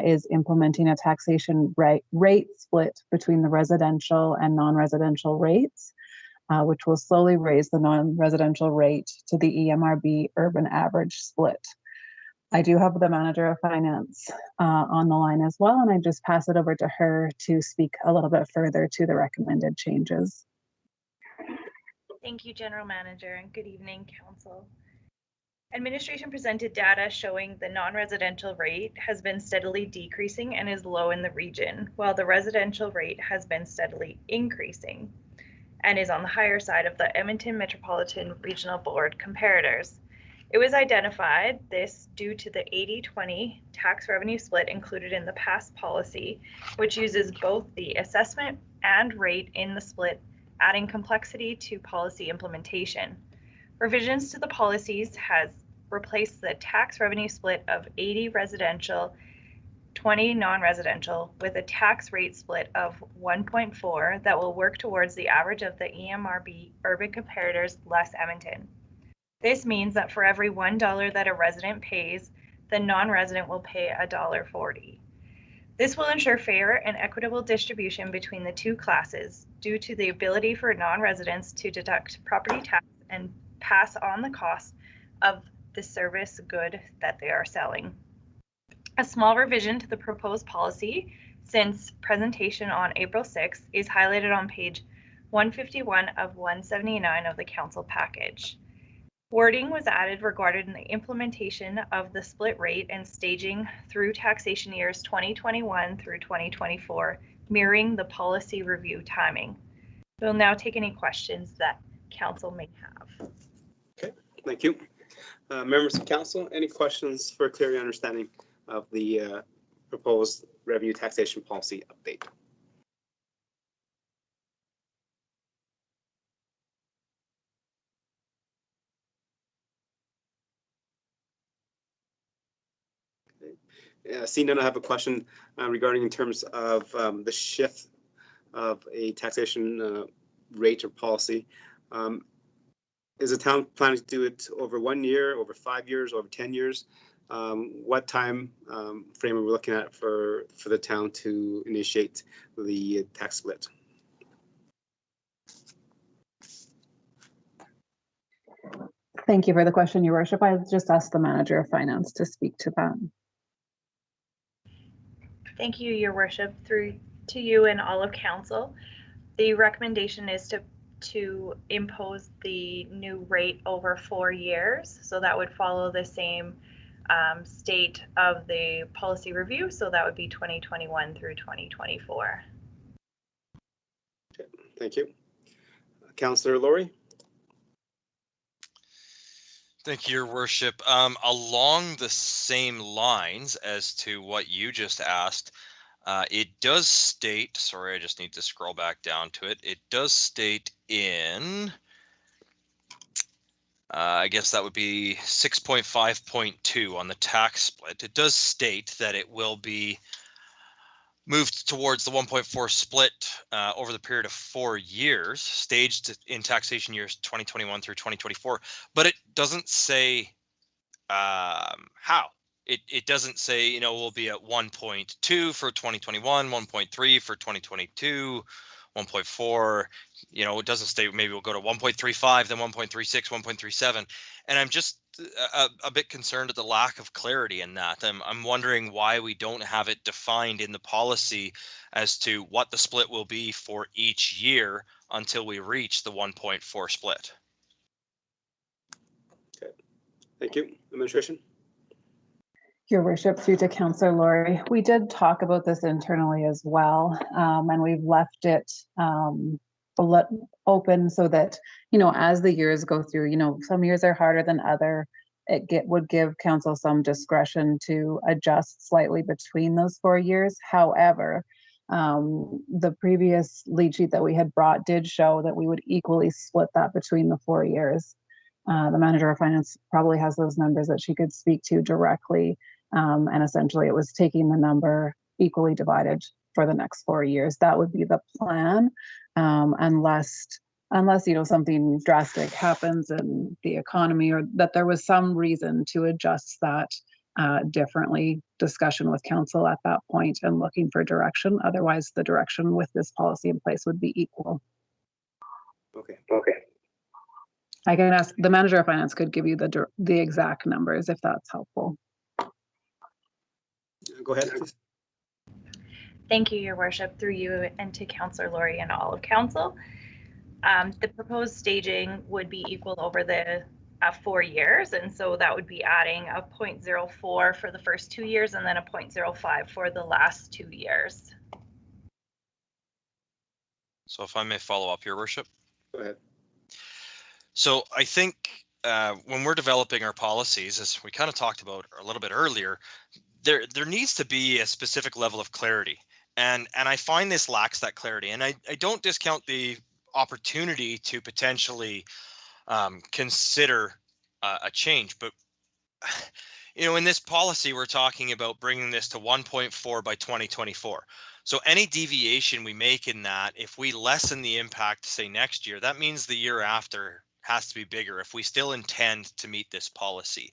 is implementing a taxation rate split between the residential and non-residential rates, which will slowly raise the non-residential rate to the EMRB urban average split. I do have the Manager of Finance on the line as well, and I just pass it over to her to speak a little bit further to the recommended changes.
Thank you, General Manager, and good evening, Council. Administration presented data showing the non-residential rate has been steadily decreasing and is low in the region, while the residential rate has been steadily increasing and is on the higher side of the Edmonton Metropolitan Regional Board comparators. It was identified this due to the 80-20 tax revenue split included in the past policy, which uses both the assessment and rate in the split, adding complexity to policy implementation. Revisions to the policies has replaced the tax revenue split of 80 residential, 20 non-residential with a tax rate split of 1.4 that will work towards the average of the EMRB urban comparators less Edmonton. This means that for every $1 that a resident pays, the non-resident will pay $1.40. This will ensure fair and equitable distribution between the two classes due to the ability for non-residents to deduct property tax and pass on the cost of the service good that they are selling. A small revision to the proposed policy since presentation on April 6th is highlighted on page 151 of 179 of the council package. Wording was added regarding the implementation of the split rate and staging through taxation years 2021 through 2024, mirroring the policy review timing. We'll now take any questions that council may have.
Okay, thank you. Members of council, any questions for clear understanding of the proposed revenue taxation policy update? Seeing none, I have a question regarding in terms of the shift of a taxation rate or policy. Is the town planning to do it over 1 year, over 5 years, over 10 years? What time frame are we looking at for the town to initiate the tax split?
Thank you for the question, Your Worship. I just asked the manager of finance to speak to that.
Thank you, Your Worship, through to you and all of council. The recommendation is to impose the new rate over 4 years. So that would follow the same state of the policy review. So that would be 2021 through 2024.
Okay, thank you. Councillor Laurie.
Thank you, Your Worship. Along the same lines as to what you just asked, it does state, sorry, I just need to scroll back down to it. It does state in, I guess that would be 6.5.2 on the tax split. It does state that it will be moved towards the 1.4 split over the period of 4 years, staged in taxation years 2021 through 2024, but it doesn't say how. It doesn't say, you know, we'll be at 1.2 for 2021, 1.3 for 2022, 1.4, you know, it doesn't state maybe we'll go to 1.35, then 1.36, 1.37. And I'm just a bit concerned at the lack of clarity in that. I'm wondering why we don't have it defined in the policy as to what the split will be for each year until we reach the 1.4 split.
Okay, thank you. Administration.
Your Worship, through to Councillor Laurie. We did talk about this internally as well, and we've left it open so that, you know, as the years go through, you know, some years are harder than other. Would give council some discretion to adjust slightly between those 4 years. However, the previous lead sheet that we had brought did show that we would equally split that between the 4 years. The manager of finance probably has those numbers that she could speak to directly. And essentially it was taking the number equally divided for the next 4 years. That would be the plan, unless, you know, something drastic happens in the economy or that there was some reason to adjust that differently. Discussion with council at that point and looking for direction. Otherwise, the direction with this policy in place would be equal.
Okay.
I can ask the manager of finance could give you the exact numbers if that's helpful.
Go ahead, please.
Thank you, Your Worship, through you and to Councillor Laurie and all of council. The proposed staging would be equal over the 4 years, and so that would be adding a 0.04 for the first 2 years and then a 0.05 for the last 2 years.
So if I may follow up, Your Worship.
Go ahead.
So I think when we're developing our policies, as we kind of talked about a little bit earlier, there needs to be a specific level of clarity. And I find this lacks that clarity. And I don't discount the opportunity to potentially consider a change. But, you know, in this policy, we're talking about bringing this to 1.4 by 2024. So any deviation we make in that, if we lessen the impact, say next year, that means the year after has to be bigger if we still intend to meet this policy.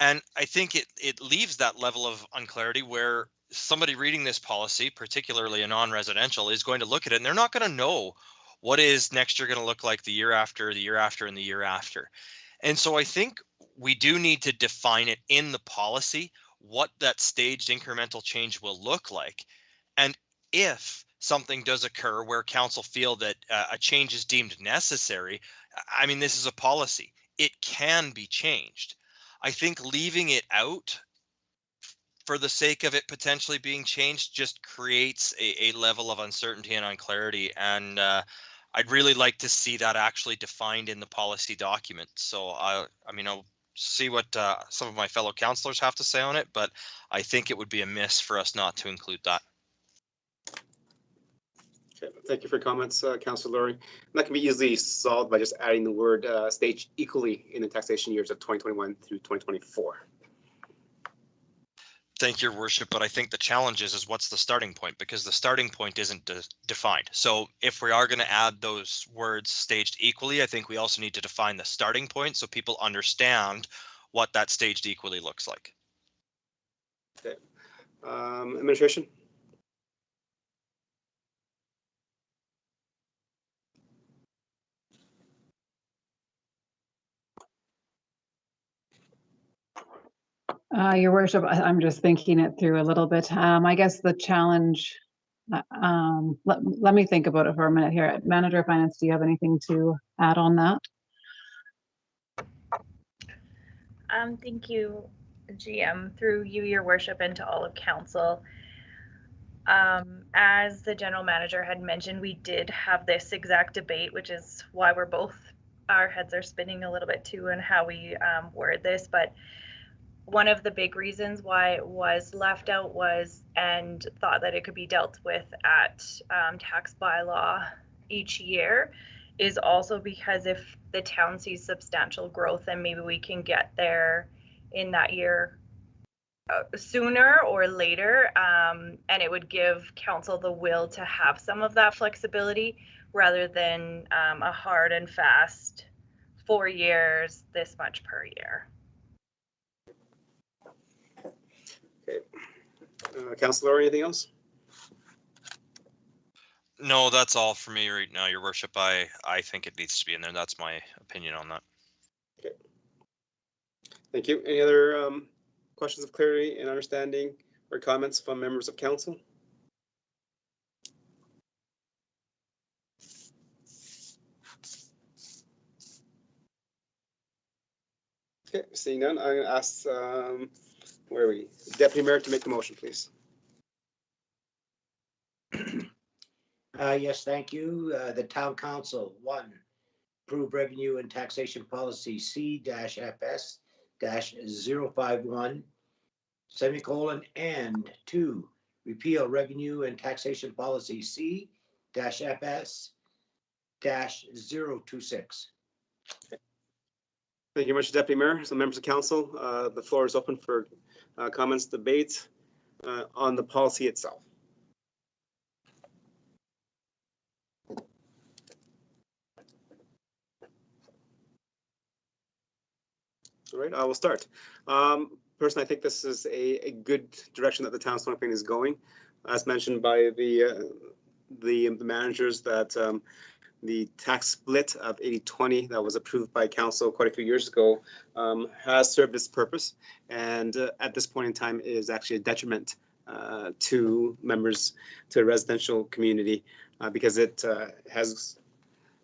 And I think it leaves that level of unclarity where somebody reading this policy, particularly a non-residential, is going to look at it and they're not going to know what is next year going to look like the year after, and the year after. And so I think we do need to define it in the policy, what that staged incremental change will look like. And if something does occur where council feel that a change is deemed necessary, I mean, this is a policy. It can be changed. I think leaving it out for the sake of it potentially being changed just creates a level of uncertainty and unclarity. And I'd really like to see that actually defined in the policy document. So I mean, I'll see what some of my fellow councillors have to say on it, but I think it would be amiss for us not to include that.
Okay, thank you for your comments, Councillor Laurie. That can be easily solved by just adding the word staged equally in the taxation years of 2021 through 2024.
Thank you, Your Worship, but I think the challenge is what's the starting point, because the starting point isn't defined. So if we are going to add those words staged equally, I think we also need to define the starting point so people understand what that staged equally looks like.
Okay. Administration?
Your Worship, I'm just thinking it through a little bit. I guess the challenge, let me think about it for a minute here. Manager of Finance, do you have anything to add on that?
Thank you, GM, through you, Your Worship, and to all of council. As the general manager had mentioned, we did have this exact debate, which is why our heads are spinning a little bit too, and how we word this. But one of the big reasons why it was left out was, and thought that it could be dealt with at tax bylaw each year, is also because if the town sees substantial growth, then maybe we can get there in that year sooner or later, and it would give council the will to have some of that flexibility rather than a hard and fast 4 years, this much per year.
Okay. Councillor, anything else?
No, that's all for me right now, Your Worship. I think it needs to be in there. That's my opinion on that.
Okay. Thank you. Any other questions of clarity and understanding or comments from members of council? Okay, seeing none, I'm going to ask, where are we? Deputy Mayor to make the motion, please.
Yes, thank you. The town council, 1, approve revenue and taxation policy C-FS-051, semicolon, and 2, repeal revenue and taxation policy C-FS-026.
Thank you much, Deputy Mayor. So members of council, the floor is open for comments, debates on the policy itself. All right, I will start. Personally, I think this is a good direction that the town of Stony is going. As mentioned by the managers, that the tax split of 80-20 that was approved by council quite a few years ago has served its purpose, and at this point in time is actually a detriment to members, to the residential community, because it has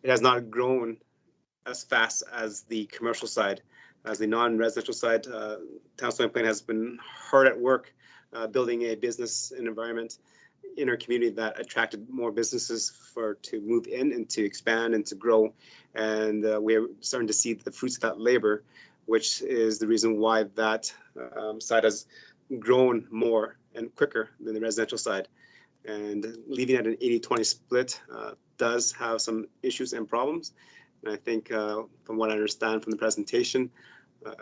not grown as fast as the commercial side. As the non-residential side, Town of Stony Plain has been hard at work building a business environment in our community that attracted more businesses to move in and to expand and to grow. And we're starting to see the fruits of that labor, which is the reason why that side has grown more and quicker than the residential side. And leaving at an 80-20 split does have some issues and problems. And I think from what I understand from the presentation a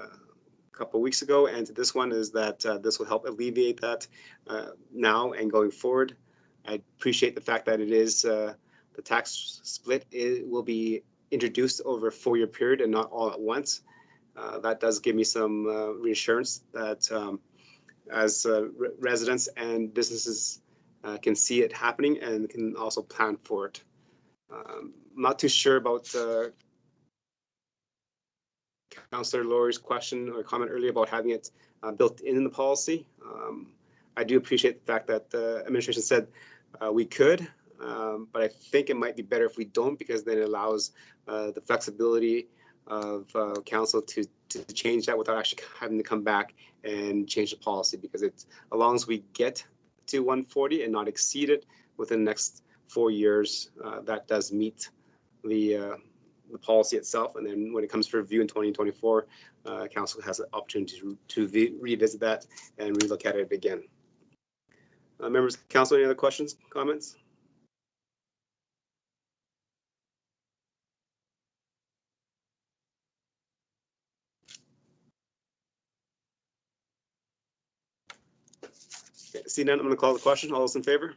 couple of weeks ago and to this one is that this will help alleviate that now and going forward. I appreciate the fact that it is the tax split will be introduced over a 4-year period and not all at once. That does give me some reassurance that as residents and businesses can see it happening and can also plan for it. I'm not too sure about Councillor Laurie's question or comment earlier about having it built in the policy. I do appreciate the fact that the administration said we could, but I think it might be better if we don't, because then it allows the flexibility of council to change that without actually having to come back and change the policy, because it's as long as we get to 140 and not exceed it within the next 4 years, that does meet the policy itself, and then when it comes for review in 2024, council has an opportunity to revisit that and relook at it again. Members of council, any other questions, comments? Okay, see none, I'm going to call the question. All those in favor?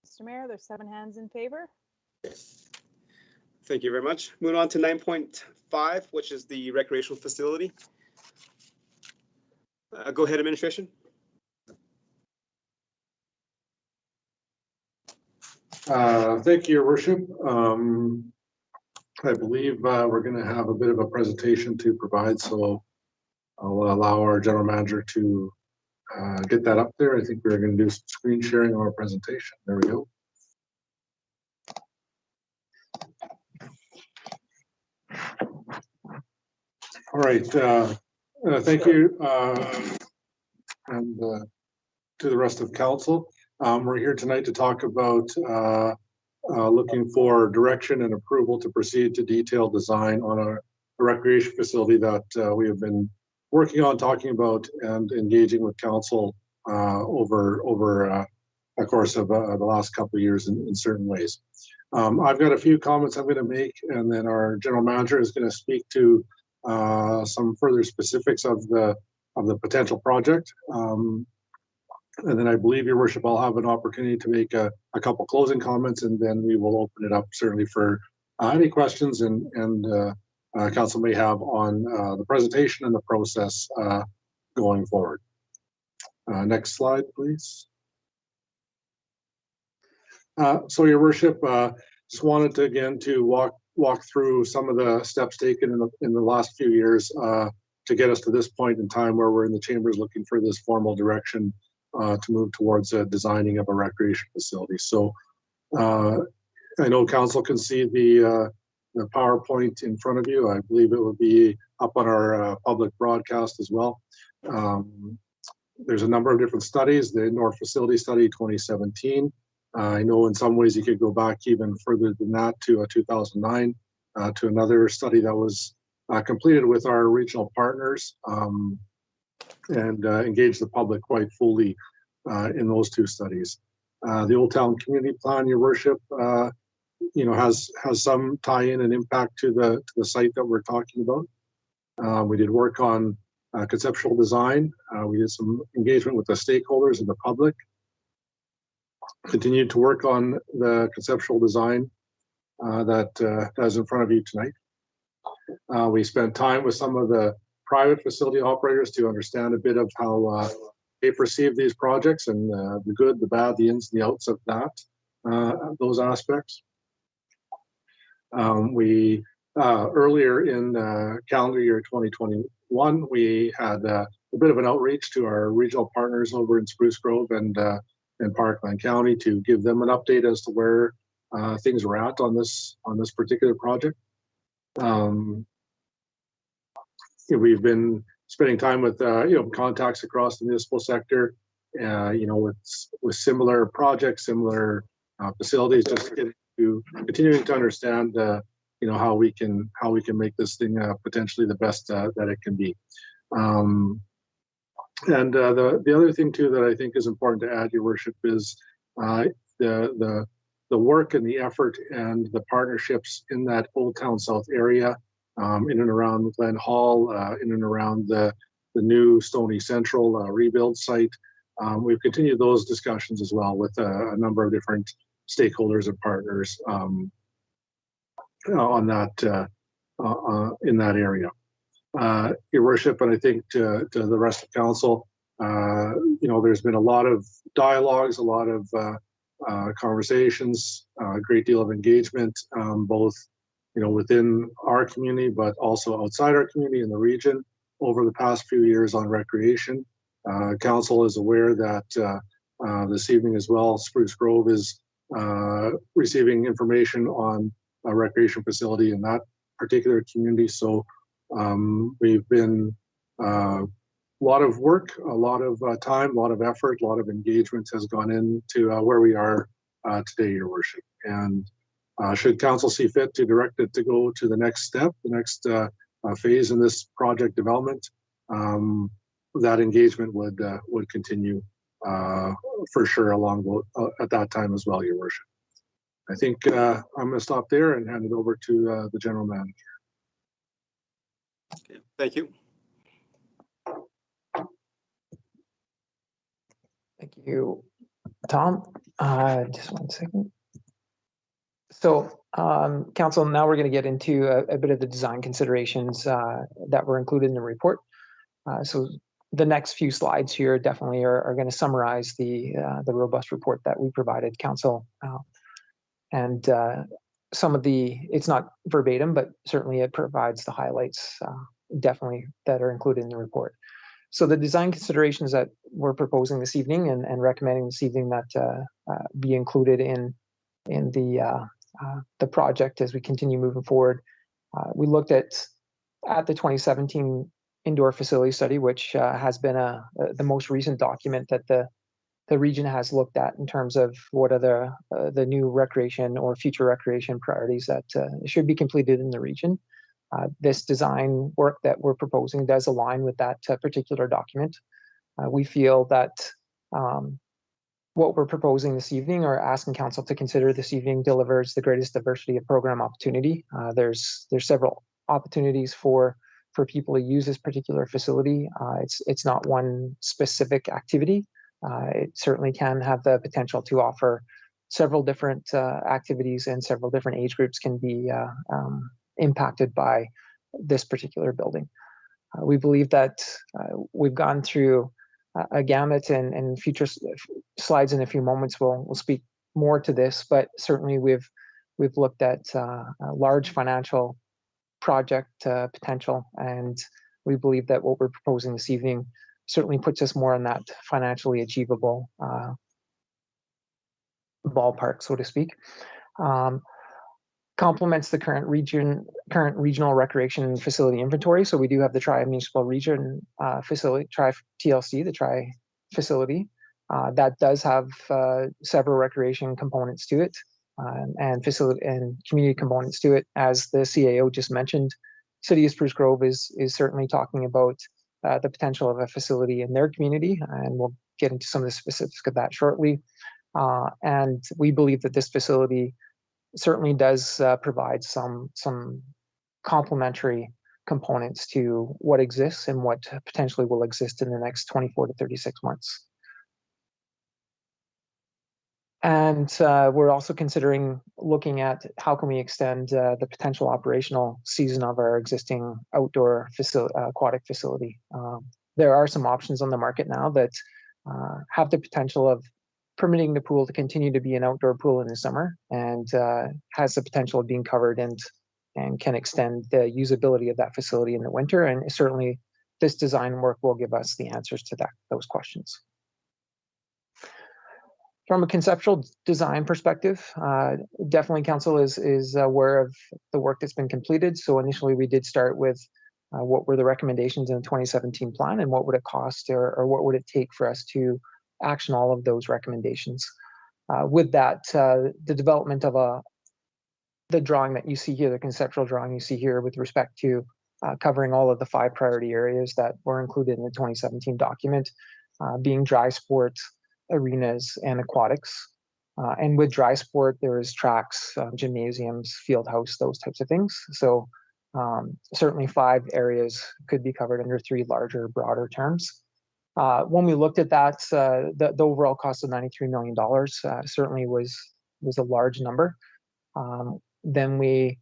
Mr. Mayor, there's 7 hands in favor.
Thank you very much. Moving on to 9.5, which is the recreational facility. Go ahead, administration.
Thank you, Your Worship. I believe we're going to have a bit of a presentation to provide, so I'll allow our general manager to get that up there. I think we're going to do some screen sharing on our presentation. There we go. All right. Thank you, and to the rest of council. We're here tonight to talk about looking for direction and approval to proceed to detailed design on a recreation facility that we have been working on, talking about, and engaging with council over a course of the last couple of years in certain ways. I've got a few comments I'm going to make, and then our general manager is going to speak to some further specifics of the potential project. And then I believe, Your Worship, I'll have an opportunity to make a couple closing comments, and then we will open it up certainly for any questions and council may have on the presentation and the process going forward. Next slide, please. So, Your Worship, just wanted to again to walk through some of the steps taken in the last few years to get us to this point in time where we're in the chambers looking for this formal direction to move towards designing of a recreation facility. So I know council can see the PowerPoint in front of you. I believe it will be up on our public broadcast as well. There's a number of different studies. The Indoor Facility Study 2017. I know in some ways you could go back even further than that to 2009 to another study that was completed with our regional partners and engage the public quite fully in those two studies. The Old Town Community Plan, Your Worship, has some tie-in and impact to the site that we're talking about. We did work on conceptual design. We did some engagement with the stakeholders and the public. Continued to work on the conceptual design that is in front of you tonight. We spent time with some of the private facility operators to understand a bit of how they perceive these projects and the good, the bad, the ins and the outs of those aspects. We earlier in calendar year 2021, we had a bit of an outreach to our regional partners over in Spruce Grove and Parkland County to give them an update as to where things are at on this particular project. We've been spending time with contacts across the municipal sector, with similar projects, similar facilities, just continuing to understand how we can make this thing potentially the best that it can be. And the other thing too that I think is important to add, Your Worship, is the work and the effort and the partnerships in that Old Town South area, in and around Glen Hall, in and around the new Stony Central rebuild site. We've continued those discussions as well with a number of different stakeholders and partners on that in that area. Your Worship, and I think to the rest of council, there's been a lot of dialogues, a lot of conversations, a great deal of engagement, both within our community, but also outside our community in the region over the past few years on recreation. Council is aware that this evening as well, Spruce Grove is receiving information on a recreation facility in that particular community. So we've been lot of work, a lot of time, a lot of effort, a lot of engagement has gone into where we are today, Your Worship. And should council see fit to direct it to go to the next step, the next phase in this project development, that engagement would continue for sure along at that time as well, Your Worship. I think I'm going to stop there and hand it over to the General Manager.
Okay, thank you.
Thank you, Tom. Just one second. So, Council, now we're going to get into a bit of the design considerations that were included in the report. So the next few slides here definitely are going to summarize the robust report that we provided Council. And some of it's not verbatim, but certainly it provides the highlights definitely that are included in the report. So the design considerations that we're proposing this evening and recommending this evening that be included in the project as we continue moving forward. We looked at the 2017 indoor facility study, which has been the most recent document that the region has looked at in terms of what are the new recreation or future recreation priorities that should be completed in the region. This design work that we're proposing does align with that particular document. We feel that what we're proposing this evening or asking council to consider this evening delivers the greatest diversity of program opportunity. There's several opportunities for people to use this particular facility. It's not one specific activity. It certainly can have the potential to offer several different activities, and several different age groups can be impacted by this particular building. We believe that we've gone through a gamut, and future slides in a few moments will speak more to this, but certainly we've looked at a large financial project potential, and we believe that what we're proposing this evening certainly puts us more in that financially achievable ballpark, so to speak. Complements the current regional recreation facility inventory. So we do have the tri-municipal region facility, TLC, the tri facility that does have several recreation components to it, and facility and community components to it. As the CAO just mentioned, City of Spruce Grove is certainly talking about the potential of a facility in their community, and we'll get into some of the specifics of that shortly. And we believe that this facility certainly does provide some complementary components to what exists and what potentially will exist in the next 24 to 36 months. And we're also considering looking at how can we extend the potential operational season of our existing outdoor aquatic facility. There are some options on the market now that have the potential of permitting the pool to continue to be an outdoor pool in the summer, and has the potential of being covered and can extend the usability of that facility in the winter. And certainly this design work will give us the answers to those questions. From a conceptual design perspective, definitely council is aware of the work that's been completed. So initially we did start with what were the recommendations in the 2017 plan, and what would it cost, or what would it take for us to action all of those recommendations. With that, the development of the drawing that you see here, the conceptual drawing you see here with respect to covering all of the 5 priority areas that were included in the 2017 document, being dry sports, arenas, and aquatics. And with dry sport, there is tracks, gymnasiums, field house, those types of things. So certainly 5 areas could be covered under 3 larger, broader terms. When we looked at that, the overall cost of $93 million certainly was a large number. Then we,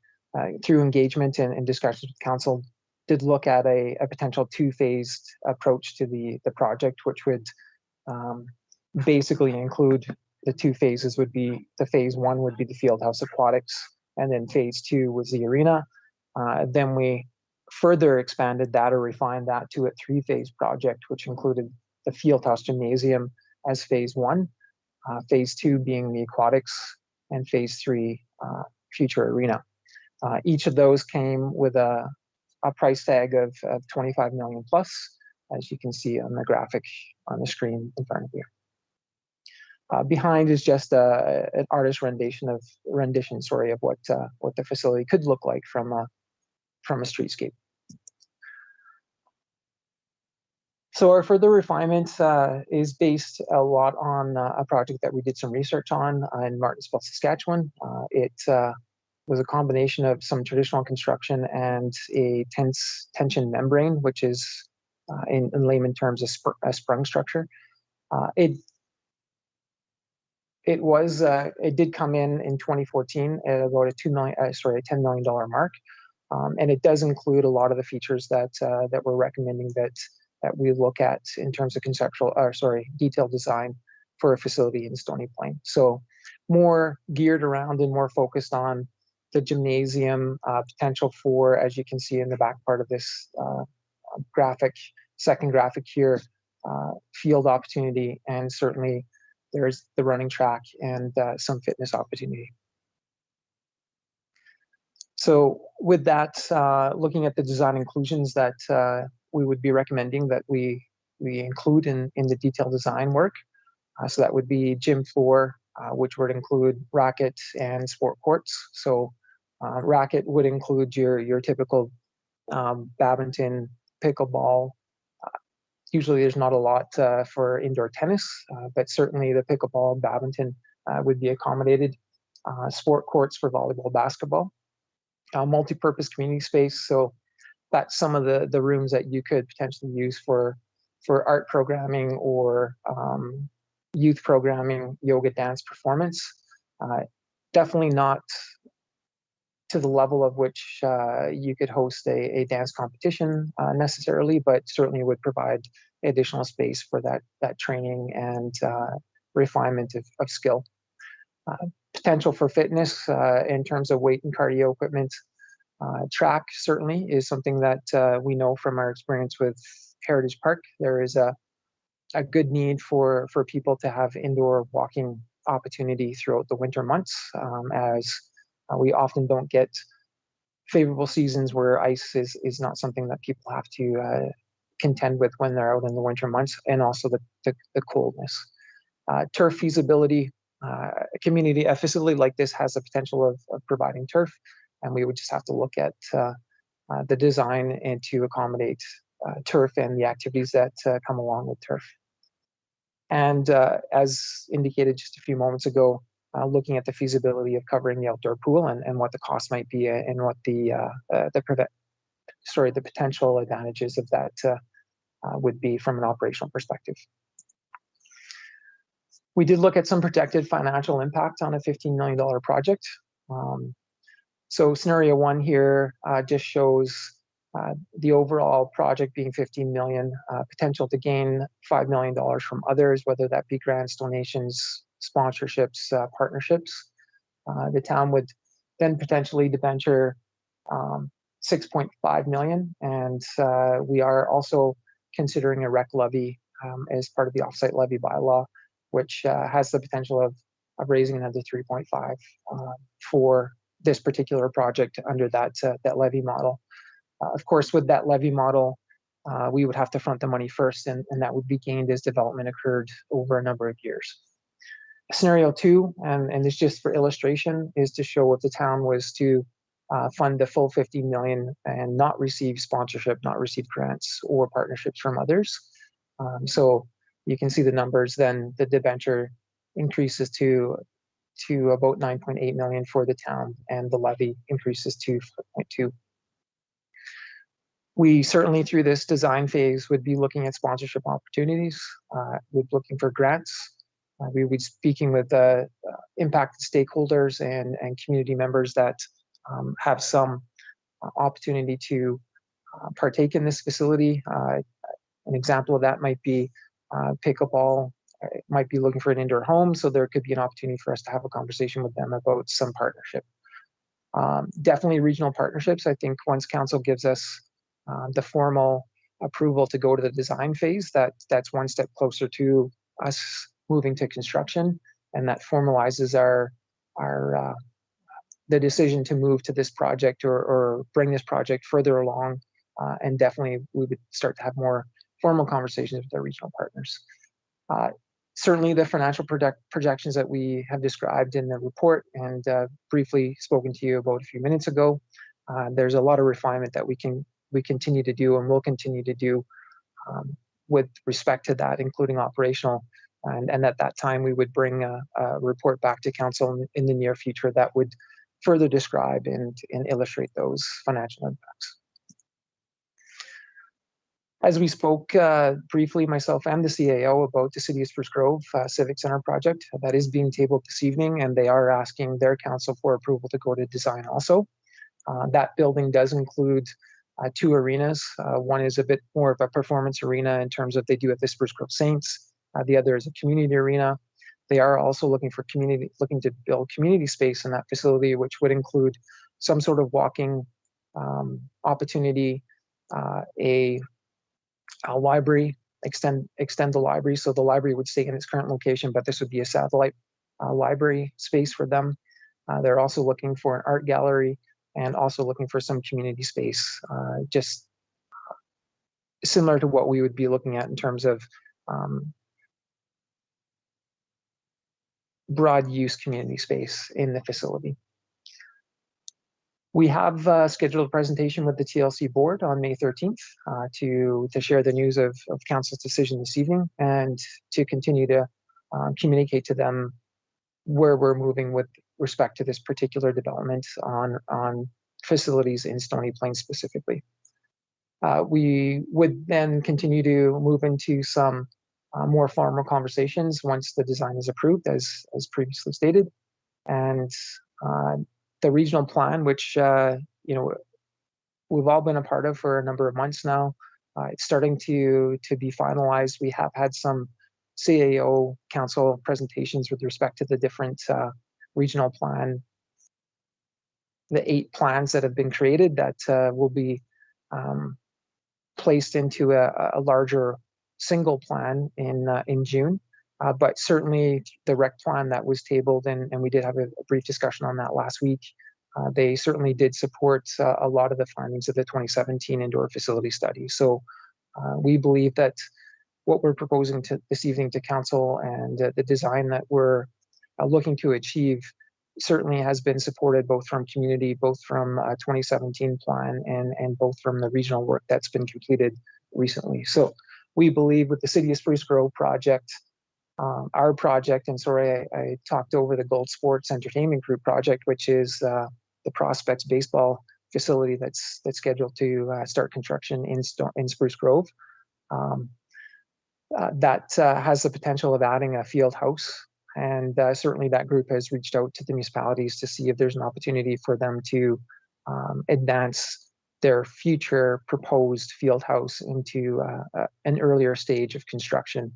through engagement and discussions with council, did look at a potential 2-phased approach to the project, which would basically include the 2 phases. Would be the phase 1 would be the field house aquatics, and then phase 2 was the arena. Then we further expanded that or refined that to a 3-phase project, which included the fieldhouse gymnasium as phase 1, phase 2 being the aquatics, and phase 3 future arena. Each of those came with a price tag of 25 million plus. as you can see on the graphic on the screen in front of you. Behind is just an artist rendition of what the facility could look like from a streetscape. So our further refinement is based a lot on a project that we did some research on in Martinsville, Saskatchewan. It was a combination of some traditional construction and a tension membrane, which is in layman terms a sprung structure. It did come in 2014 at about a $10 million mark, and it does include a lot of the features that we're recommending that we look at in terms of detailed design for a facility in Stony Plain. So more geared around and more focused on the gymnasium, potential for, as you can see in the back part of this second graphic here, field opportunity, and certainly there's the running track and some fitness opportunity. So with that, looking at the design inclusions that we would be recommending that we include in the detailed design work. So that would be gym floor, which would include racket and sport courts. So racket would include your typical badminton, pickleball. Usually there's not a lot for indoor tennis, but certainly the pickleball, badminton would be accommodated. Sport courts for volleyball, basketball. Multi-purpose community space. So that's some of the rooms that you could potentially use for art programming or youth programming, yoga, dance, performance. Definitely not to the level of which you could host a dance competition necessarily, but certainly would provide additional space for that training and refinement of skill. Potential for fitness in terms of weight and cardio equipment. Track certainly is something that we know from our experience with Heritage Park. There is a good need for people to have indoor walking opportunity throughout the winter months, as we often don't get favorable seasons where ice is not something that people have to contend with when they're out in the winter months, and also the coldness. Turf feasibility. A facility like this has the potential of providing turf, and we would just have to look at the design and to accommodate turf and the activities that come along with turf. And as indicated just a few moments ago, looking at the feasibility of covering the outdoor pool and what the cost might be and what the potential advantages of that would be from an operational perspective. We did look at some projected financial impact on a $15 million project. So scenario one here just shows the overall project being $15 million, potential to gain $5 million from others, whether that be grants, donations, sponsorships, partnerships. The town would then potentially debenture $6.5 million, and we are also considering a rec levy as part of the offsite levy bylaw, which has the potential of raising another 3.5 for this particular project under that levy model. Of course, with that levy model, we would have to front the money first, and that would be gained as development occurred over a number of years. Scenario two, and it's just for illustration, is to show if the town was to fund the full $50 million and not receive sponsorship, not receive grants or partnerships from others. So you can see the numbers, then the debenture increases to about 9.8 million for the town, and the levy increases to 4.2. We certainly, through this design phase, would be looking at sponsorship opportunities. We're looking for grants. We would be speaking with impacted stakeholders and community members that have some opportunity to partake in this facility. An example of that might be pickleball. Might be looking for an indoor home, so there could be an opportunity for us to have a conversation with them about some partnership. Definitely regional partnerships. I think once council gives us the formal approval to go to the design phase, that's one step closer to us moving to construction, and that formalizes the decision to move to this project or bring this project further along, and definitely we would start to have more formal conversations with our regional partners. Certainly the financial projections that we have described in the report and briefly spoken to you about a few minutes ago, there's a lot of refinement that we continue to do and will continue to do with respect to that, including operational. And at that time, we would bring a report back to council in the near future that would further describe and illustrate those financial impacts. As we spoke briefly, myself and the CAO, about the City of Spruce Grove Civic Center project, that is being tabled this evening, and they are asking their council for approval to go to design also. That building does include 2 arenas. One is a bit more of a performance arena in terms of they do at the Spruce Grove Saints. The other is a community arena. They are also looking to build community space in that facility, which would include some sort of walking opportunity, a library, extend the library. So the library would stay in its current location, but this would be a satellite library space for them. They're also looking for an art gallery and also looking for some community space, just similar to what we would be looking at in terms of broad use community space in the facility. We have scheduled a presentation with the TLC board on May 13th to share the news of council's decision this evening and to continue to communicate to them where we're moving with respect to this particular development on facilities in Stony Plain specifically. We would then continue to move into some more formal conversations once the design is approved, as previously stated, and the regional plan, which we've all been a part of for a number of months now. It's starting to be finalized. We have had some CAO council presentations with respect to the different regional plan, the 8 plans that have been created that will be placed into a larger single plan in June. But certainly the rec plan that was tabled, and we did have a brief discussion on that last week, they certainly did support a lot of the findings of the 2017 indoor facility study. So we believe that what we're proposing this evening to council and the design that we're looking to achieve certainly has been supported both from community, both from 2017 plan, and both from the regional work that's been completed recently. So we believe with the City of Spruce Grove project, our project, and sorry, I talked over the Gold Sports Entertainment Group project, which is the Prospects baseball facility that's scheduled to start construction in Spruce Grove. That has the potential of adding a field house, and certainly that group has reached out to the municipalities to see if there's an opportunity for them to advance their future proposed field house into an earlier stage of construction.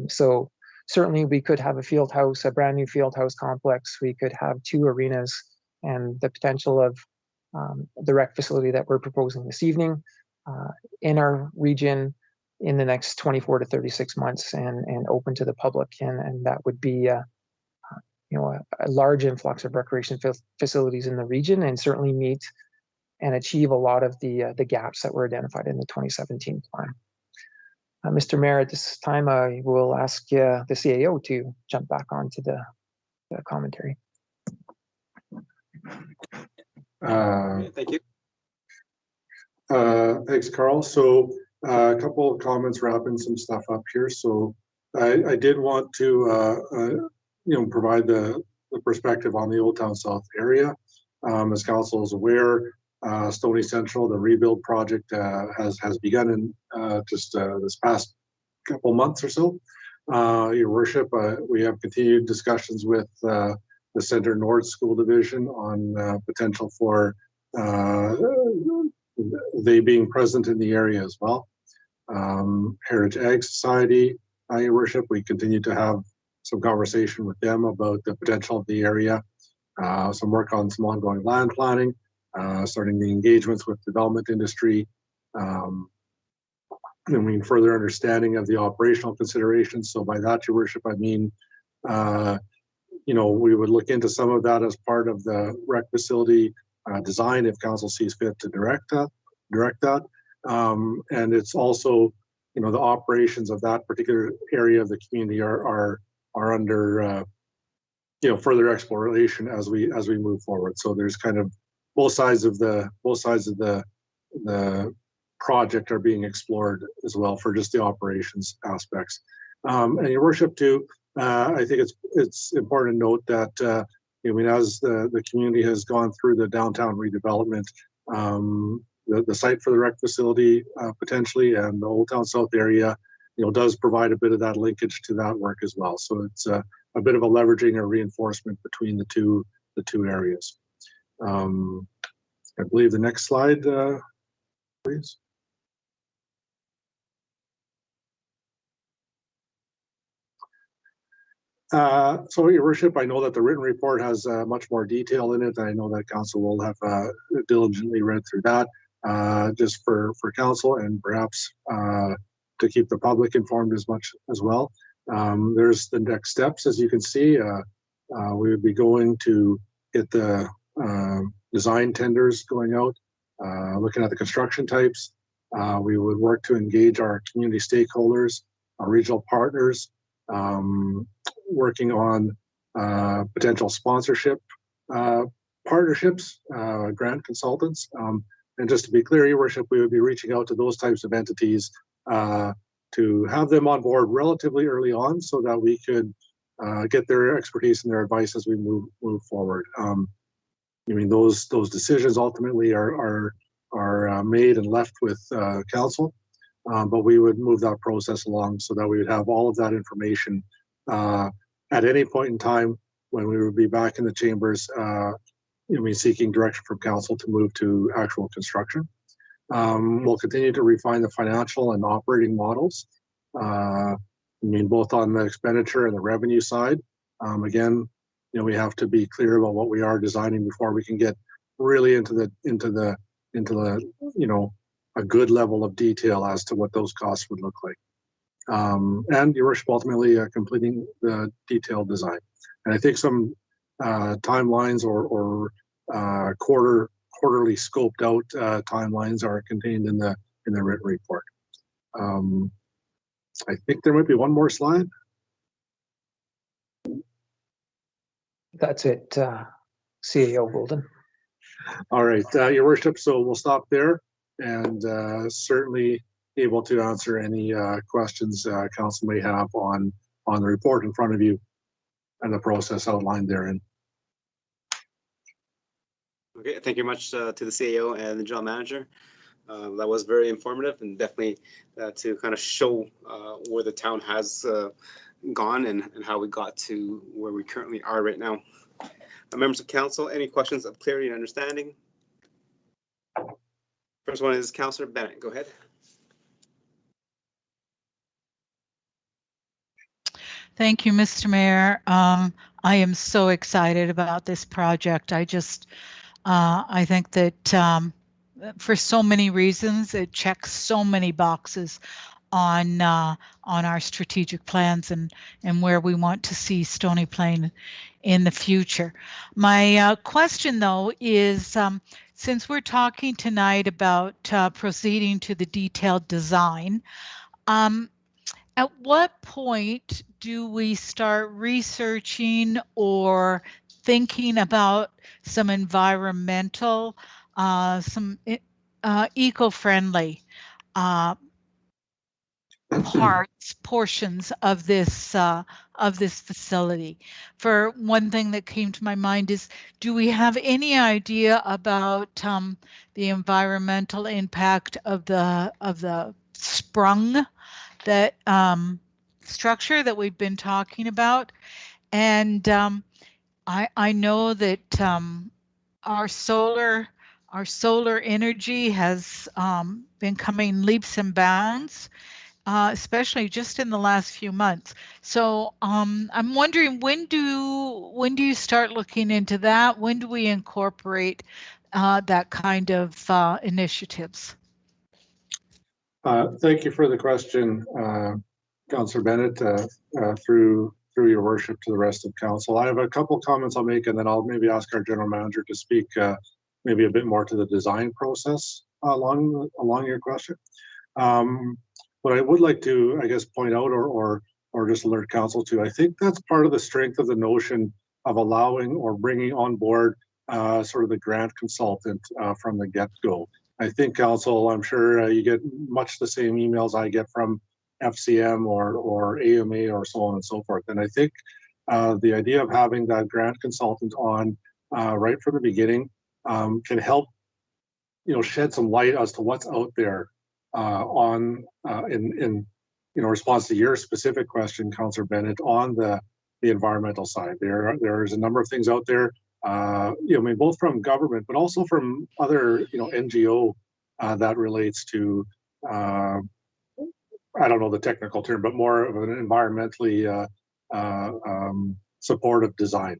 So certainly we could have a field house, a brand new field house complex. We could have 2 arenas, and the potential of the rec facility that we're proposing this evening in our region in the next 24 to 36 months and open to the public. And that would be a large influx of recreation facilities in the region, and certainly meet and achieve a lot of the gaps that were identified in the 2017 plan. Mr. Mayor, at this time, I will ask the CAO to jump back onto the commentary.
Thank you.
Thanks, Carl. So a couple of comments, wrapping some stuff up here. So I did want to provide the perspective on the Old Town South area. As council is aware, Stony Central, the rebuild project has begun in just this past couple months or so. Your worship, we have continued discussions with the Center North School Division on potential for they being present in the area as well. Heritage Ag Society, your worship, we continue to have some conversation with them about the potential of the area, some work on some ongoing land planning, starting the engagements with development industry, and further understanding of the operational considerations. So by that, your worship, I mean, we would look into some of that as part of the rec facility design if council sees fit to direct that. And it's also you know, the operations of that particular area of the community are under you know, further exploration as we move forward. So there's kind of both sides of the project are being explored as well for just the operations aspects. And your worship too, I think it's important to note that I mean, as the community has gone through the downtown redevelopment, the site for the rec facility potentially and the Old Town South area, you know, does provide a bit of that linkage to that work as well. So it's a bit of a leveraging or reinforcement between the two areas. I believe the next slide, please. So, Your Worship, I know that the written report has much more detail in it. I know that Council will have diligently read through that, just for Council and perhaps to keep the public informed as much as well. There's the next steps, as you can see. We would be going to get the design tenders going out, looking at the construction types. We would work to engage our community stakeholders, our regional partners, working on potential sponsorship partnerships, grant consultants. And just to be clear, Your Worship, we would be reaching out to those types of entities to have them on board relatively early on so that we could get their expertise and their advice as we move forward. I mean, those decisions ultimately are made and left with Council, but we would move that process along so that we would have all of that information at any point in time when we would be back in the chambers, seeking direction from Council to move to actual construction. We'll continue to refine the financial and operating models. I mean, both on the expenditure and the revenue side. Again, we have to be clear about what we are designing before we can get really into the a good level of detail as to what those costs would look like. And Your Worship, ultimately completing the detailed design. And I think some timelines or quarterly scoped out timelines are contained in the written report. I think there might be one more slide.
That's it, CAO Golden.
All right, Your Worship, so we'll stop there and certainly able to answer any questions Council may have on the report in front of you and the process outlined therein.
Okay, thank you much to the CAO and the General Manager. That was very informative and definitely to kind of show where the town has gone and how we got to where we currently are right now. Members of Council, any questions of clarity and understanding? First one is Councillor Bennett. Go ahead.
Thank you, Mr. Mayor. I am so excited about this project. I think that for so many reasons, it checks so many boxes on our strategic plans and where we want to see Stony Plain in the future. My question, though, is since we're talking tonight about proceeding to the detailed design, at what point do we start researching or thinking about some environmental, some eco-friendly portions of this facility? For one thing that came to my mind is, do we have any idea about the environmental impact of the sprung that structure that we've been talking about? And I know that our solar energy has been coming leaps and bounds, especially just in the last few months. So I'm wondering, when do you start looking into that? When do we incorporate that kind of initiatives?
Thank you for the question, Councillor Bennett, through Your Worship to the rest of Council. I have a couple comments I'll make, and then I'll maybe ask our General Manager to speak maybe a bit more to the design process along your question. what I would like to, I guess, point out or just alert council to, I think that's part of the strength of the notion of allowing or bringing on board sort of the grant consultant from the get-go. I think council, I'm sure you get much the same emails I get from FCM or AMA or so on and so forth. And I think the idea of having that grant consultant on right from the beginning can help, shed some light as to what's out there in response to your specific question, Councillor Bennett, on the environmental side. There's a number of things out there, both from government, but also from other, NGO that relates to, I don't know the technical term, but more of an environmentally supportive design.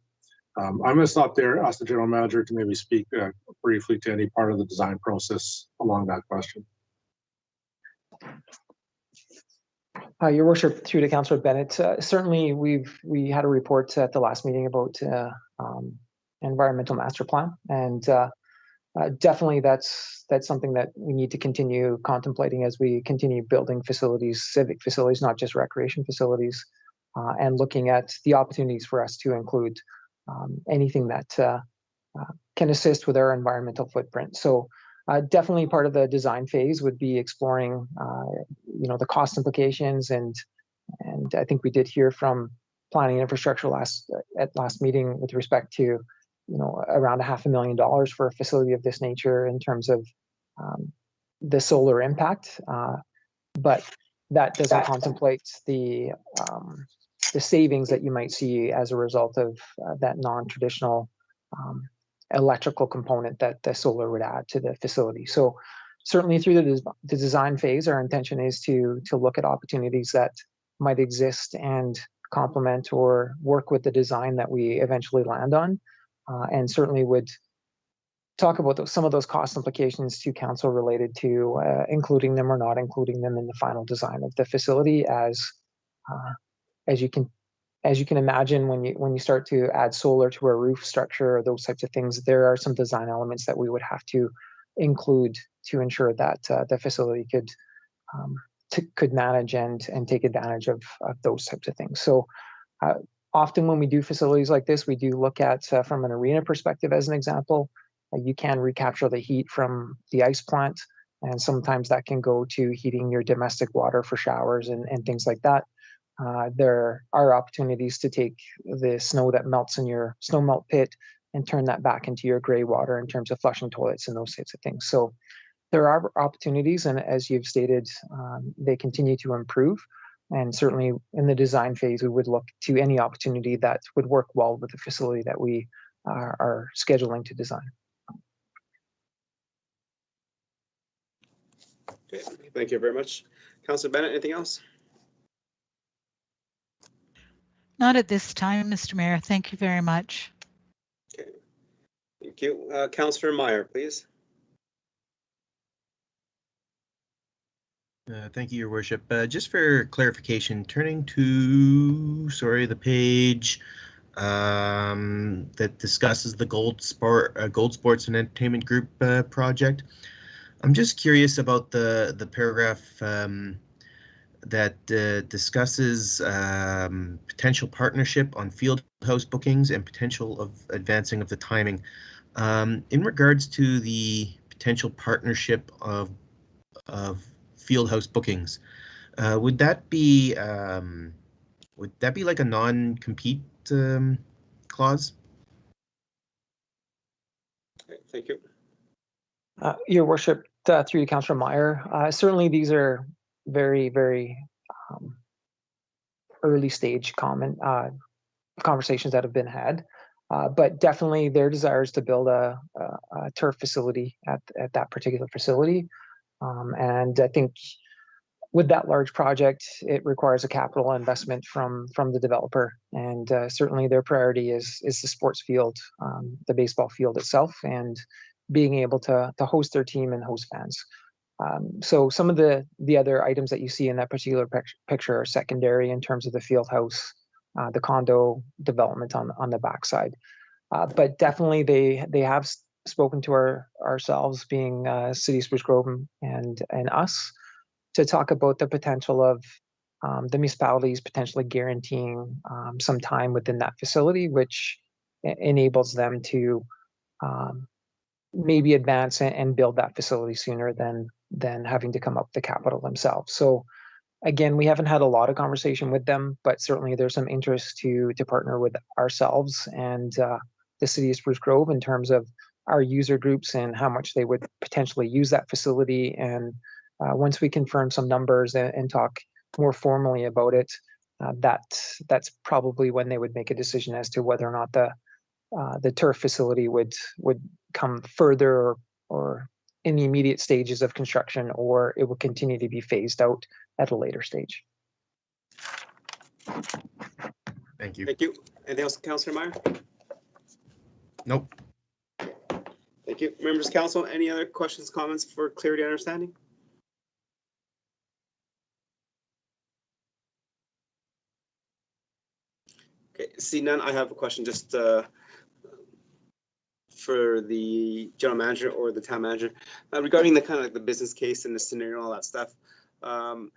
I'm going to stop there, ask the general manager to maybe speak briefly to any part of the design process along that question.
Your worship, through to Councillor Bennett, certainly we had a report at the last meeting about environmental master plan, and definitely that's something that we need to continue contemplating as we continue building facilities, civic facilities, not just recreation facilities, and looking at the opportunities for us to include anything that can assist with our environmental footprint. So definitely part of the design phase would be exploring, the cost implications, and I think we did hear from planning and infrastructure at last meeting with respect to, around $500,000 for a facility of this nature in terms of the solar impact, but that doesn't contemplate the savings that you might see as a result of that non-traditional electrical component that the solar would add to the facility. So certainly through the design phase, our intention is to look at opportunities that might exist and complement or work with the design that we eventually land on, and certainly would talk about some of those cost implications to council related to including them or not including them in the final design of the facility. As you can imagine, when you start to add solar to a roof structure or those types of things, there are some design elements that we would have to include to ensure that the facility could manage and take advantage of those types of things. So often when we do facilities like this, we do look at, from an arena perspective, as an example, you can recapture the heat from the ice plant, and sometimes that can go to heating your domestic water for showers and things like that. There are opportunities to take the snow that melts in your snow melt pit and turn that back into your gray water in terms of flushing toilets and those types of things. So there are opportunities, and as you've stated, they continue to improve. And certainly in the design phase, we would look to any opportunity that would work well with the facility that we are scheduling to design.
Okay, thank you very much. Councillor Bennett, anything else?
Not at this time, Mr. Mayor. Thank you very much.
Okay, thank you. Councillor Meyer, please.
Thank you, Your Worship. Just for clarification, turning to, the page that discusses the Gold Sports and Entertainment Group project. I'm just curious about the paragraph that discusses potential partnership on field house bookings and potential of advancing of the timing. In regards to the potential partnership of field house bookings, would that be like a non-compete clause?
Okay, thank you.
Your worship, through Councillor Meyer, certainly these are very, very early stage conversations that have been had, but definitely their desire is to build a turf facility at that particular facility. And I think with that large project, it requires a capital investment from the developer, and certainly their priority is the sports field, the baseball field itself, and being able to host their team and host fans. So some of the other items that you see in that particular picture are secondary in terms of the field house, the condo development on the backside. But definitely they have spoken to ourselves, being City of Spruce Grove and us, to talk about the potential of the municipalities potentially guaranteeing some time within that facility, which enables them to maybe advance and build that facility sooner than having to come up with the capital themselves. So again, we haven't had a lot of conversation with them, but certainly there's some interest to partner with ourselves and the city of Spruce Grove in terms of our user groups and how much they would potentially use that facility. And once we confirm some numbers and talk more formally about it, that's probably when they would make a decision as to whether or not the turf facility would come further or in the immediate stages of construction, or it will continue to be phased out at a later stage.
Thank you.
Thank you. Anything else, Councillor Meyer?
Nope.
Thank you. Members of council, any other questions, comments for clarity and understanding? Okay, see none, I have a question just for the general manager or the town manager regarding the kind of like the business case and the scenario and all that stuff. Will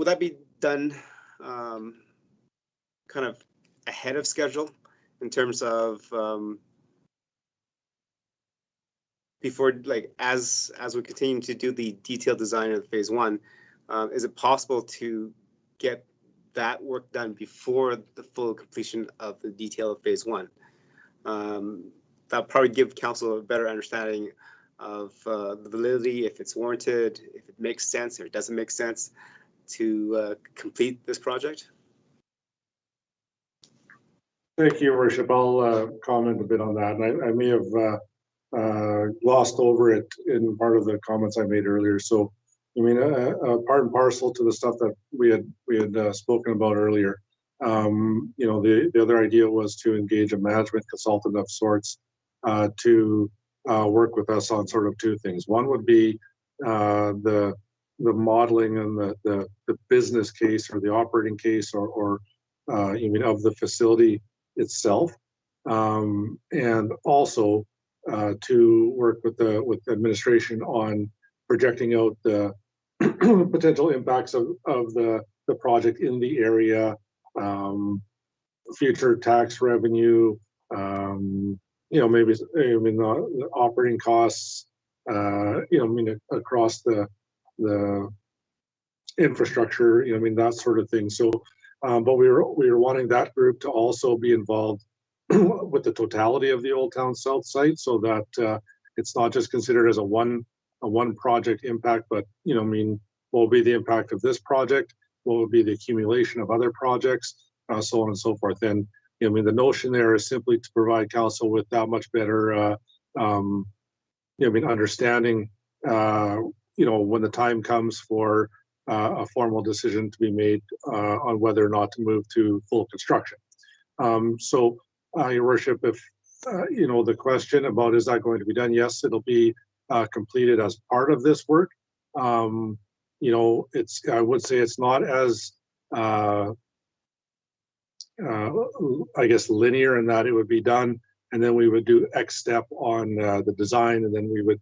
that be done kind of ahead of schedule in terms of before, like as we continue to do the detailed design of phase one, is it possible to get that work done before the full completion of the detail of phase one? That'll probably give council a better understanding of the validity, if it's warranted, if it makes sense or it doesn't make sense to complete this project.
Thank you, Your Worship. I'll comment a bit on that. And I may have glossed over it in part of the comments I made earlier. So, I mean, part and parcel to the stuff that we had spoken about earlier. You know, the other idea was to engage a management consultant of sorts to work with us on sort of two things. One would be the modeling and the business case or the operating case or you mean of the facility itself, and also to work with the administration on projecting out the potential impacts of the project in the area, future tax revenue, you know, maybe I mean the operating costs, you know, I mean across the infrastructure, you know, I mean that sort of thing. So, but we were wanting that group to also be involved with the totality of the Old Town South site, so that it's not just considered as a one project impact, but you know, I mean, what will be the impact of this project? What would be the accumulation of other projects, so on and so forth. And you know, I mean, the notion there is simply to provide council with that much better, you know, I mean, understanding, you know, when the time comes for a formal decision to be made on whether or not to move to full construction. So, Your Worship, if you know the question about is that going to be done? Yes, it'll be completed as part of this work. You know, I would say it's not as I guess linear in that it would be done and then we would do X step on the design, and then we would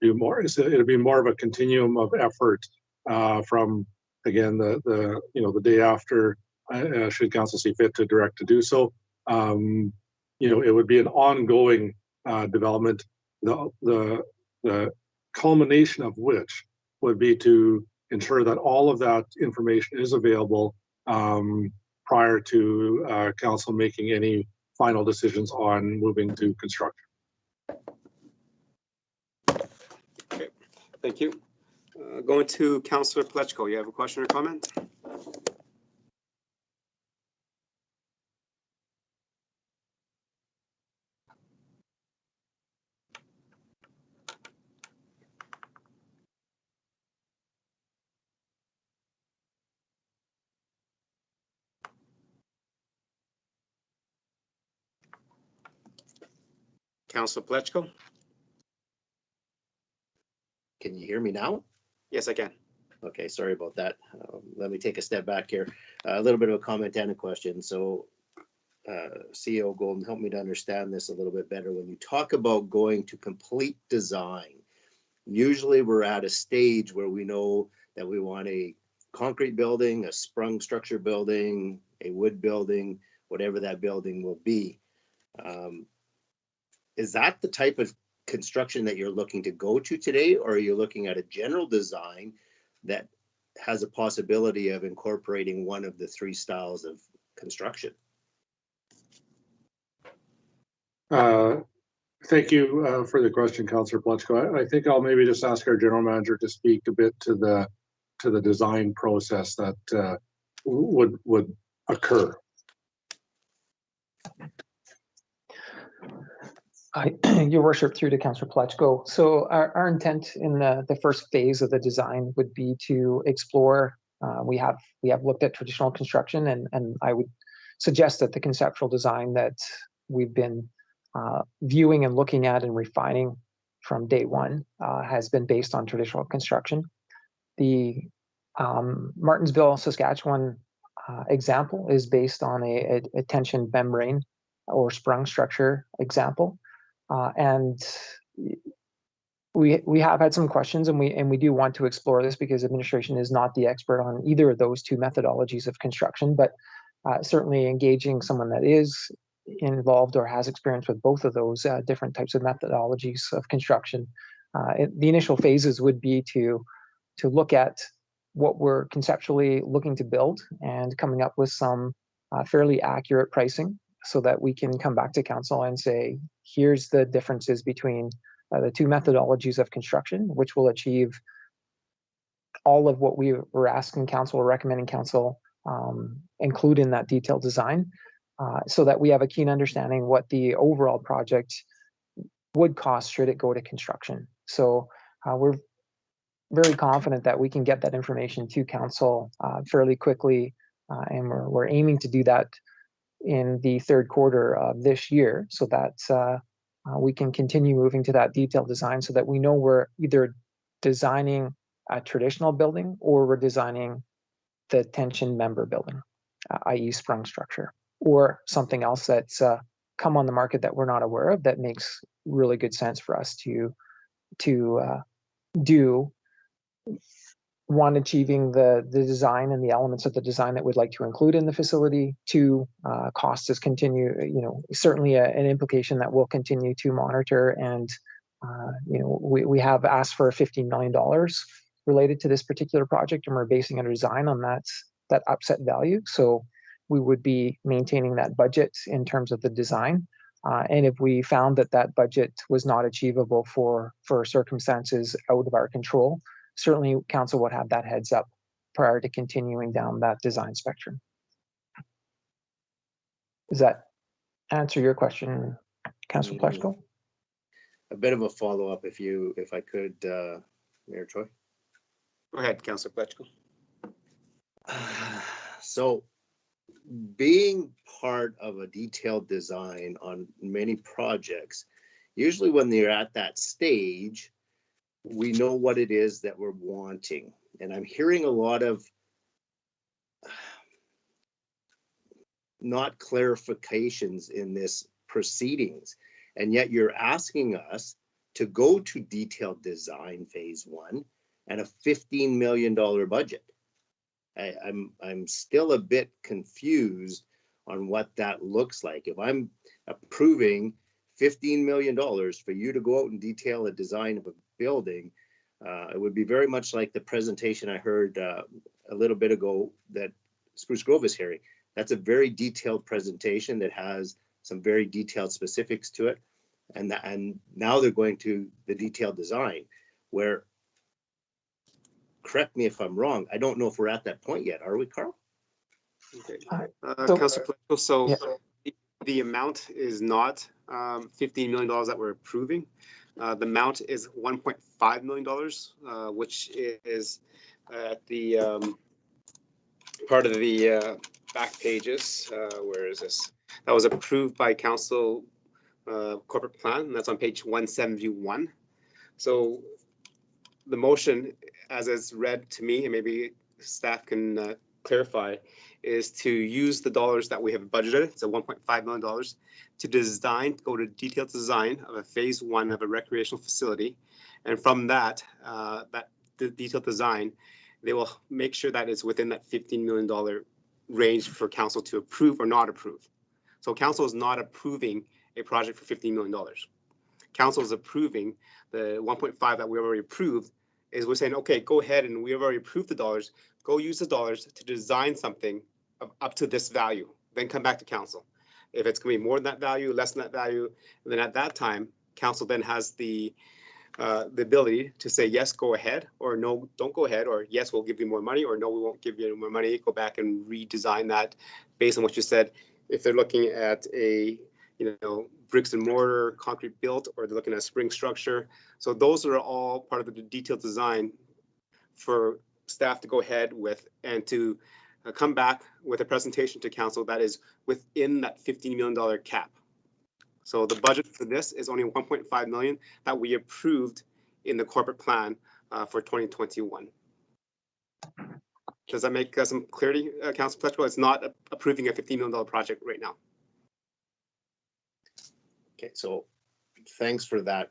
do more. So it'll be more of a continuum of effort from, again, the you know, the day after, should council see fit to direct to do so. You know, it would be an ongoing development. The culmination of which would be to ensure that all of that information is available prior to council making any final decisions on moving to construction.
Okay, thank you. Going to Councillor Plechko, you have a question or comment? Councillor Plechko?
Can you hear me now?
Yes, I can.
Okay, sorry about that. Let me take a step back here. A little bit of a comment and a question. So CEO Golden, help me to understand this a little bit better. When you talk about going to complete design, Usually we're at a stage where we know that we want a concrete building, a sprung structure building, a wood building, whatever that building will be. Is that the type of construction that you're looking to go to today, or are you looking at a general design that has a possibility of incorporating one of the three styles of construction?
Thank you for the question, Councillor Plutchko. I think I'll maybe just ask our general manager to speak a bit to the design process that would occur.
Your worship, through to Councillor Plutchko. So our intent in the first phase of the design would be to explore. We have looked at traditional construction, and I would suggest that the conceptual design that we've been viewing and looking at and refining from day one has been based on traditional construction. The Martinsville, Saskatchewan example is based on a tension membrane or sprung structure example. And we have had some questions, and we do want to explore this because administration is not the expert on either of those two methodologies of construction, but certainly engaging someone that is involved or has experience with both of those different types of methodologies of construction. The initial phases would be to look at what we're conceptually looking to build and coming up with some fairly accurate pricing, so that we can come back to council and say, here's the differences between the two methodologies of construction, which will achieve all of what we were asking council or recommending council include in that detailed design, so that we have a keen understanding what the overall project would cost should it go to construction. So we're very confident that we can get that information to council fairly quickly, and we're aiming to do that in the third quarter of this year, so that we can continue moving to that detailed design, so that we know we're either designing a traditional building or we're designing the tension member building, i.e. sprung structure, or something else that's come on the market that we're not aware of that makes really good sense for us to do. One, achieving the design and the elements of the design that we'd like to include in the facility. Two, cost is certainly an implication that we'll continue to monitor. And we have asked for $15 million related to this particular project, and we're basing a design on that upset value. So we would be maintaining that budget in terms of the design. And if we found that budget was not achievable for circumstances out of our control, certainly council would have that heads up prior to continuing down that design spectrum. Does that answer your question, Councillor Plutchko?
A bit of a follow-up, if I could, Mayor Troy.
Go ahead, Councillor Plutchko.
So being part of a detailed design on many projects, usually when they're at that stage, we know what it is that we're wanting. And I'm hearing a lot of not clarifications in this proceedings. And yet you're asking us to go to detailed design phase one and a $15 million budget. I'm still a bit confused on what that looks like. If I'm approving $15 million for you to go out and detail a design of a building, it would be very much like the presentation I heard a little bit ago that Spruce Grove is hearing. That's a very detailed presentation that has some very detailed specifics to it. And now they're going to the detailed design, where, correct me if I'm wrong, I don't know if we're at that point yet. Are we, Carl?
Okay. Councillor Plutchko, so the amount is not $15 million that we're approving. The amount is $1.5 million, which is at the part of the back pages. Where is this? That was approved by council corporate plan, and that's on page 171. So the motion, as it's read to me, and maybe staff can clarify, is to use the dollars that we have budgeted, so $1.5 million, to design, go to detailed design of a phase 1 of a recreational facility. And from that, the detailed design, they will make sure that it's within that $15 million range for council to approve or not approve. So council is not approving a project for $15 million. Council is approving the 1.5 that we already approved. Is we're saying, okay, go ahead, and we have already approved the dollars. Go use the dollars to design something of up to this value. Then come back to council. If it's going to be more than that value, less than that value, then at that time, council then has the ability to say yes, go ahead, or no, don't go ahead, or yes, we'll give you more money, or no, we won't give you more money. Go back and redesign that based on what you said. If they're looking at a bricks and mortar concrete built, or they're looking at a spring structure. So those are all part of the detailed design for staff to go ahead with and to come back with a presentation to council that is within that $15 million cap. So the budget for this is only $1.5 million that we approved in the corporate plan for 2021. Does that make some clarity, Councilor Pletchko? It's not approving a $15 million project right now.
Okay, so thanks for that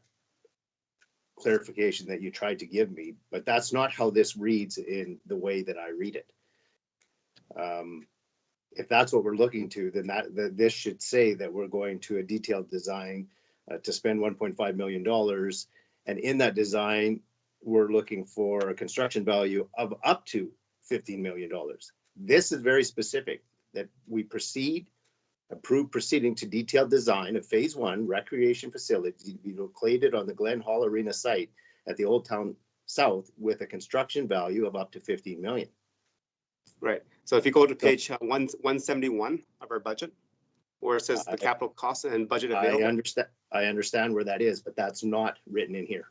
clarification that you tried to give me, but that's not how this reads in the way that I read it. If that's what we're looking to, then this should say that we're going to a detailed design to spend $1.5 million. And in that design, we're looking for a construction value of up to $15 million. This is very specific, that we approve proceeding to detailed design of phase 1 recreation facility to be located on the Glen Hall Arena site at the Old Town South with a construction value of up to $15 million.
Right. So if you go to page 171 of our budget, where it says the capital costs and budget available.
I understand where that is, but that's not written in here.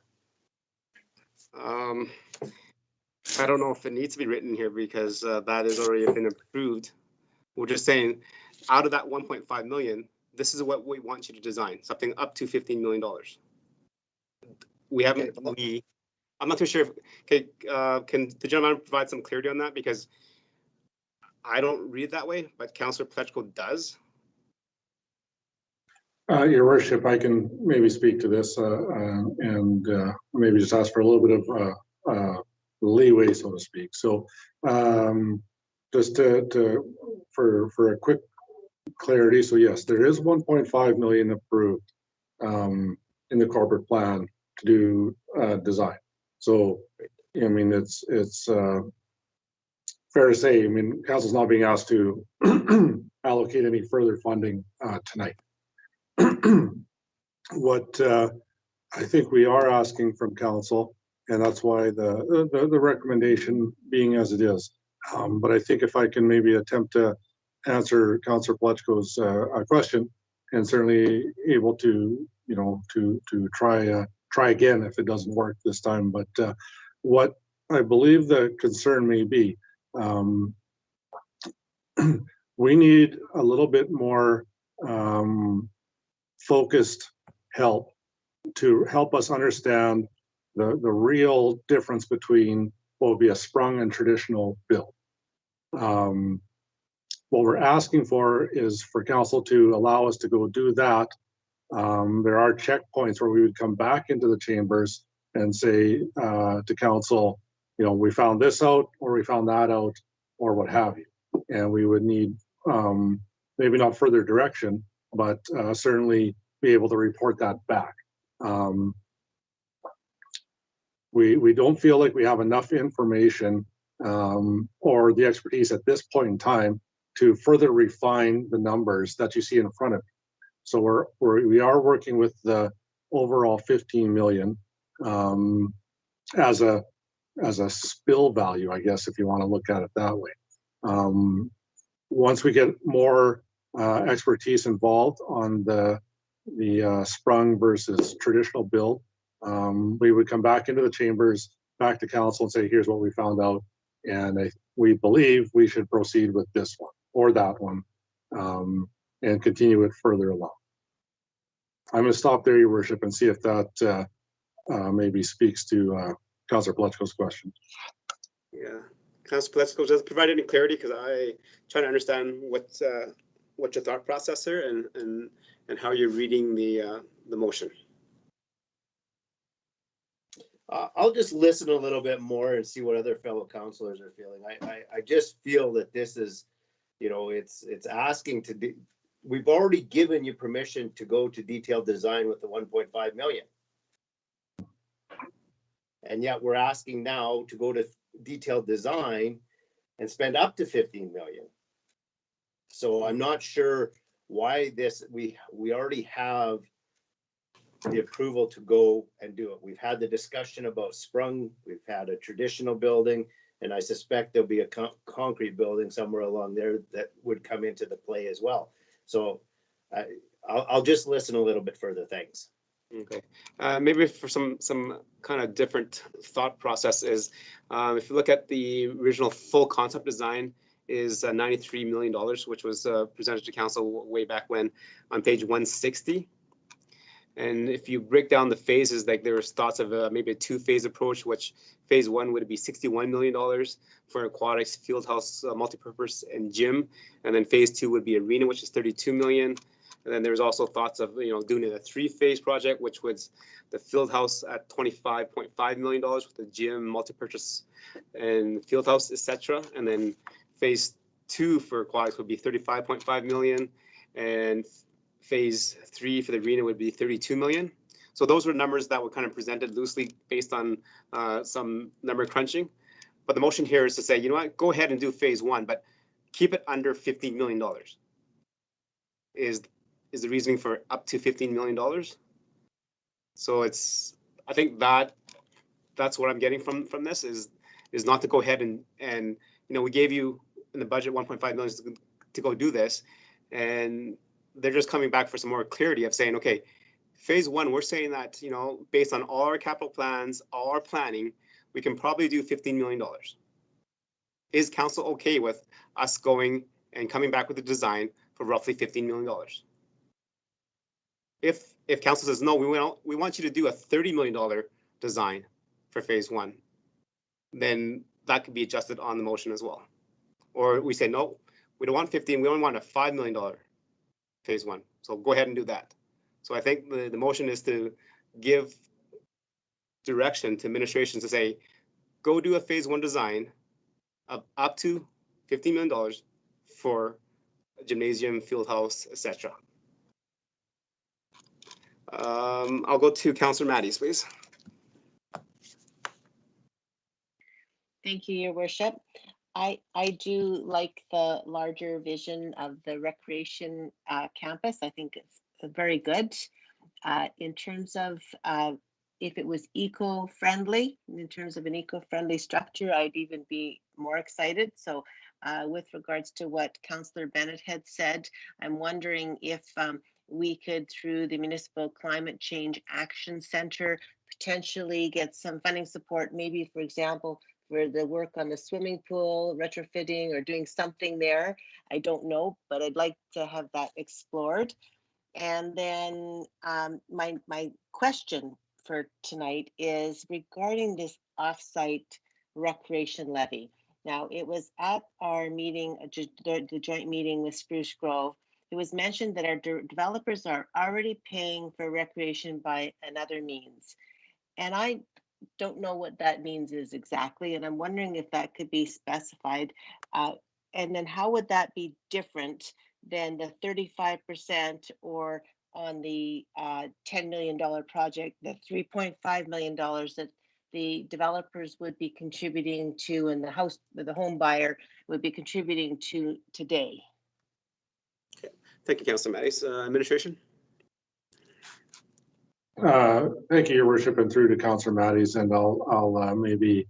I don't know if it needs to be written here because that has already been approved. We're just saying out of that 1.5 million, this is what we want you to design, something up to $15 million. We haven't, I'm not too sure if, okay, can the gentleman provide some clarity on that? Because I don't read it that way, but Councillor Pletchko does.
Your Worship, I can maybe speak to this and maybe just ask for a little bit of leeway, so to speak. So just for a quick clarity, so yes, there is 1.5 million approved in the corporate plan to do design. So I mean, it's fair to say, I mean, council's not being asked to allocate any further funding tonight. What I think we are asking from council, and that's why the recommendation being as it is. But I think if I can maybe attempt to answer Councillor Pletchko's question, and certainly able to, to try again if it doesn't work this time. But what I believe the concern may be, we need a little bit more focused help to help us understand the real difference between what would be a sprung and traditional build. What we're asking for is for council to allow us to go do that. There are checkpoints where we would come back into the chambers and say to council, we found this out, or we found that out, or what have you. And we would need maybe not further direction, but certainly be able to report that back. We don't feel like we have enough information or the expertise at this point in time to further refine the numbers that you see in front of you. So we are working with the overall 15 million as a spill value, I guess, if you want to look at it that way. Once we get more expertise involved on the sprung versus traditional build, we would come back into the chambers, back to council and say, here's what we found out. And we believe we should proceed with this one or that one and continue it further along. I'm going to stop there, Your Worship, and see if that maybe speaks to Councillor Pletchko's question.
Yeah, Councillor Pletchko, does it provide any clarity? Because I try to understand what what's your thought process here and how you're reading the motion.
I'll just listen a little bit more and see what other fellow councilors are feeling. I just feel that this is, you know, it's asking to do, we've already given you permission to go to detailed design with the 1.5 million. And yet we're asking now to go to detailed design and spend up to 15 million. So I'm not sure why this, we already have the approval to go and do it. We've had the discussion about Sprung, we've had a traditional building, and I suspect there'll be a concrete building somewhere along there that would come into the play as well. So I'll just listen a little bit further. Thanks.
Okay, maybe for some kind of different thought process is, if you look at the original full concept design is $93 million, which was presented to council way back when on page 160. And if you break down the phases, like there was thoughts of maybe a two-phase approach, which phase one would be $61 million for aquatics, field house, multipurpose, and gym. And then phase two would be arena, which is $32 million. And then there's also thoughts of, you know, doing a three-phase project, which was the field house at $25.5 million with the gym, multipurpose, and field house, etc. And then phase two for aquatics would be $35.5 million, and phase three for the arena would be $32 million. So those were numbers that were kind of presented loosely based on some number crunching. But the motion here is to say, you know what, go ahead and do phase one, but keep it under $15 million. Is the reasoning for up to $15 million. So it's, I think that's what I'm getting from this is not to go ahead and you know, we gave you in the budget 1.5 million to go do this, and they're just coming back for some more clarity of saying, okay, phase one, we're saying that, you know, based on all our capital plans, all our planning, we can probably do $15 million. Is council okay with us going and coming back with a design for roughly $15 million? If council says no, we want you to do a $30 million design for phase one, then that could be adjusted on the motion as well. Or we say no, we don't want 15, we only want a $5 million phase one. So go ahead and do that. So I think the motion is to give direction to administration to say, go do a phase one design of up to $15 million for a gymnasium, field house, etc. I'll go to Councillor Matties, please.
Thank you, Your Worship. I do like the larger vision of the recreation campus. I think it's very good. In terms of if it was eco-friendly, in terms of an eco-friendly structure, I'd even be more excited. So with regards to what Councillor Bennett had said, I'm wondering if we could, through the Municipal Climate Change Action Center, potentially get some funding support, maybe, for example, for the work on the swimming pool, retrofitting or doing something there. I don't know, but I'd like to have that explored. And then my question for tonight is regarding this offsite recreation levy. Now, it was at our meeting, the joint meeting with Spruce Grove, it was mentioned that our developers are already paying for recreation by another means. And I don't know what that means is exactly, and I'm wondering if that could be specified. And then how would that be different than the 35% or on the $10 million project, the $3.5 million that the developers would be contributing to and the home buyer would be contributing to today?
Okay. Thank you, Councillor Matties. Administration.
Thank you, Your Worship, and through to Councillor Matties, and I'll maybe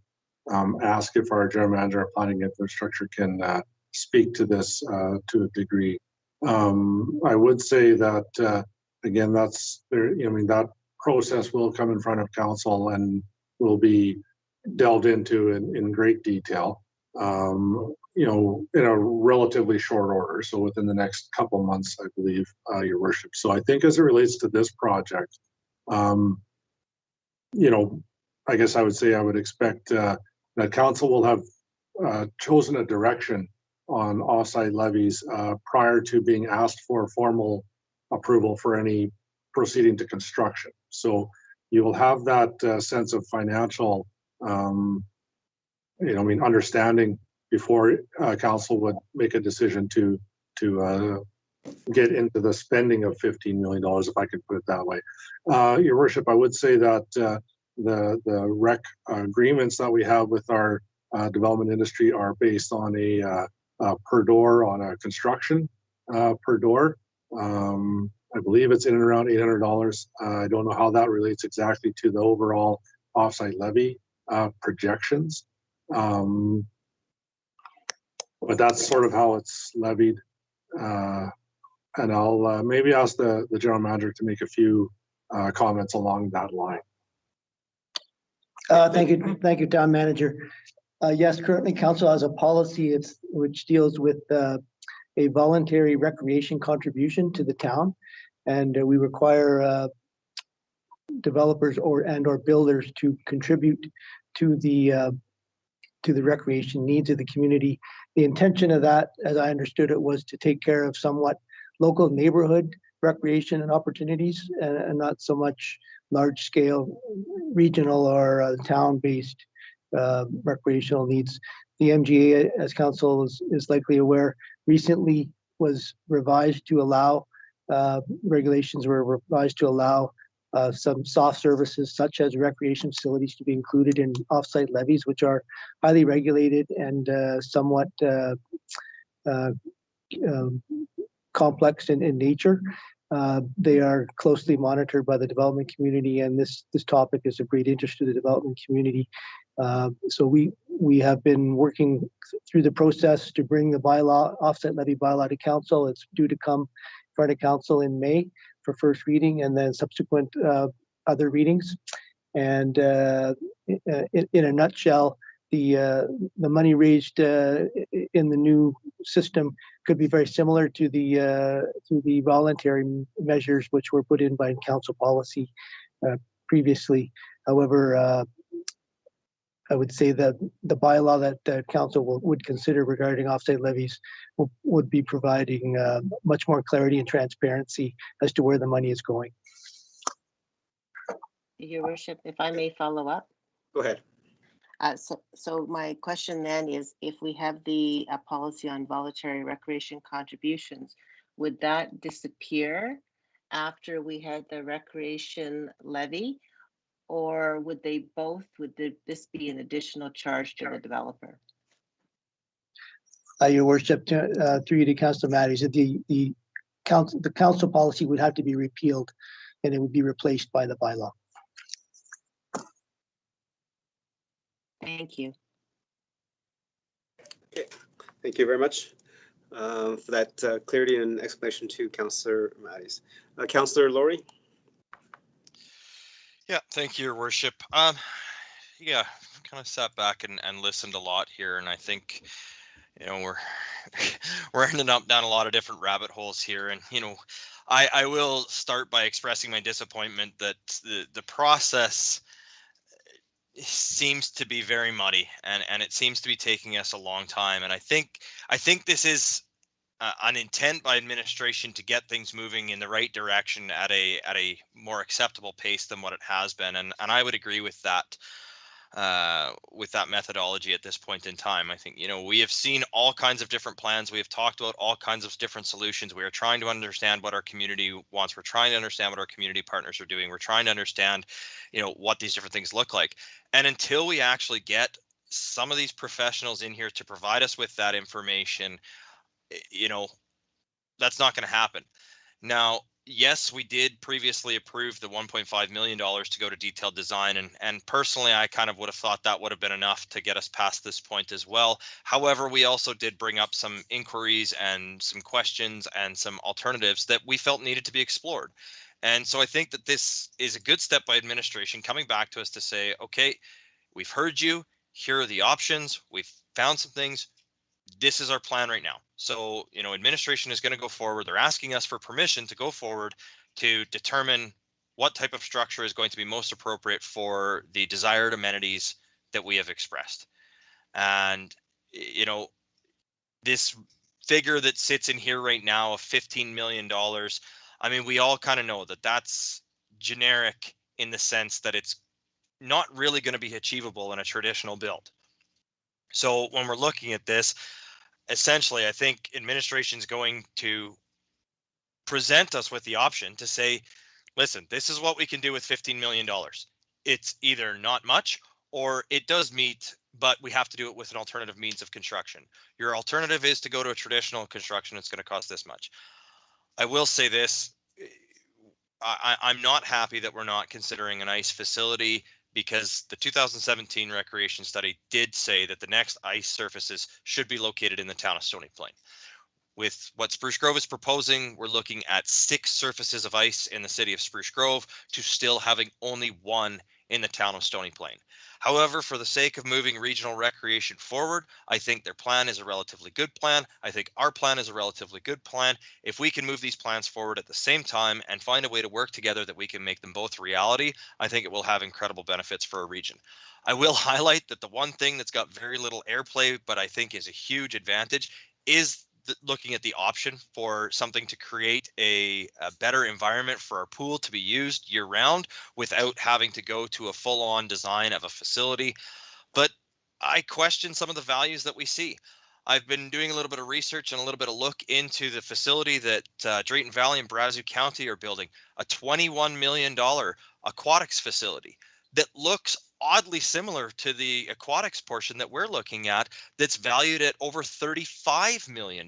ask if our general manager of planning infrastructure can speak to this to a degree. I would say that again, that's there. I mean, that process will come in front of council and will be delved into in great detail. You know, in a relatively short order, so within the next couple months, I believe, Your Worship. So I think as it relates to this project, you know, I guess I would say I would expect that council will have chosen a direction on offsite levies prior to being asked for formal approval for any proceeding to construction. So you will have that sense of financial, understanding before council would make a decision to get into the spending of $15 million, if I could put it that way. Your worship, I would say that the rec agreements that we have with our development industry are based on a per door on a construction per door. I believe it's in and around $800. I don't know how that relates exactly to the overall offsite levy projections. But that's sort of how it's levied. And I'll maybe ask the general manager to make a few comments along that line.
Thank you, town manager. Yes, currently council has a policy which deals with a voluntary recreation contribution to the town, and we require developers or builders to contribute to the recreation needs of the community. The intention of that, as I understood it, was to take care of somewhat local neighborhood recreation and opportunities, and not so much large scale regional or town-based recreational needs. The MGA, as council is likely aware, recently was revised to allow, regulations were revised to allow some soft services such as recreation facilities to be included in offsite levies, which are highly regulated and somewhat complex in nature. They are closely monitored by the development community, and this topic is of great interest to the development community. So we have been working through the process to bring the bylaw, offset levy bylaw, to council. It's due to come in front of council in May for first reading, and then subsequent other readings. And in a nutshell, the money raised in the new system could be very similar to the voluntary measures which were put in by council policy previously. However, I would say that the bylaw that council would consider regarding offsite levies would be providing much more clarity and transparency as to where the money is going.
Your worship, if I may follow up.
Go ahead.
So my question then is, if we have the policy on voluntary recreation contributions, would that disappear after we had the recreation levy? Or would they both, this be an additional charge to the developer?
Your worship, through you to Councillor Matthews, the council policy would have to be repealed and it would be replaced by the bylaw.
Thank you.
Okay. Thank you very much for that clarity and explanation to Councillor Matthews. Councillor Laurie?
Yeah, thank you, Your Worship. Yeah, kind of sat back and listened a lot here, and I think, we're ending up down a lot of different rabbit holes here, and I will start by expressing my disappointment that the process seems to be very muddy, and it seems to be taking us a long time, and I think this is an intent by administration to get things moving in the right direction at a more acceptable pace than what it has been, and I would agree with that methodology at this point in time. I think we have seen all kinds of different plans. We have talked about all kinds of different solutions. We are trying to understand what our community wants. We're trying to understand what our community partners are doing. We're trying to understand what these different things look like, and until we actually get some of these professionals in here to provide us with that information, that's not going to happen. Now, yes, we did previously approve the $1.5 million to go to detailed design, and personally, I kind of would have thought that would have been enough to get us past this point as well. However, we also did bring up some inquiries and some questions and some alternatives that we felt needed to be explored. And so I think that this is a good step by administration coming back to us to say, okay, we've heard you. Here are the options. We've found some things. This is our plan right now. So, administration is going to go forward. They're asking us for permission to go forward to determine what type of structure is going to be most appropriate for the desired amenities that we have expressed. And, this figure that sits in here right now of $15 million, I mean, we all kind of know that that's generic in the sense that it's not really going to be achievable in a traditional build. So when we're looking at this, essentially, I think administration is going to present us with the option to say, listen, this is what we can do with $15 million. It's either not much or it does meet, but we have to do it with an alternative means of construction. Your alternative is to go to a traditional construction. It's going to cost this much. I will say this, I'm not happy that we're not considering an ice facility, because the 2017 recreation study did say that the next ice surfaces should be located in the town of Stony Plain. With what Spruce Grove is proposing, we're looking at 6 surfaces of ice in the city of Spruce Grove to still having only 1 in the town of Stony Plain. However, for the sake of moving regional recreation forward, I think their plan is a relatively good plan. I think our plan is a relatively good plan. If we can move these plans forward at the same time and find a way to work together that we can make them both reality, I think it will have incredible benefits for our region. I will highlight that the one thing that's got very little airplay, but I think is a huge advantage, is looking at the option for something to create a better environment for our pool to be used year round without having to go to a full-on design of a facility. But I question some of the values that we see. I've been doing a little bit of research and a little bit of look into the facility that Drayton Valley and Brazeau County are building, a $21 million aquatics facility that looks oddly similar to the aquatics portion that we're looking at, that's valued at over $35 million.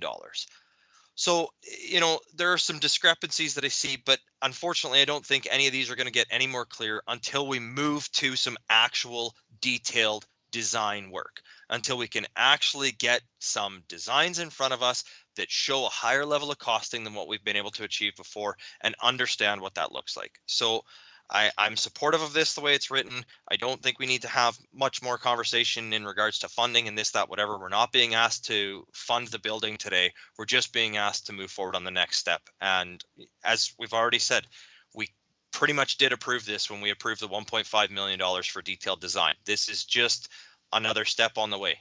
So, you know, there are some discrepancies that I see, but unfortunately, I don't think any of these are going to get any more clear until we move to some actual detailed design work, until we can actually get some designs in front of us that show a higher level of costing than what we've been able to achieve before and understand what that looks like. So I'm supportive of this the way it's written. I don't think we need to have much more conversation in regards to funding and this, that, whatever. We're not being asked to fund the building today. We're just being asked to move forward on the next step. And as we've already said, we pretty much did approve this when we approved the $1.5 million for detailed design. This is just another step on the way.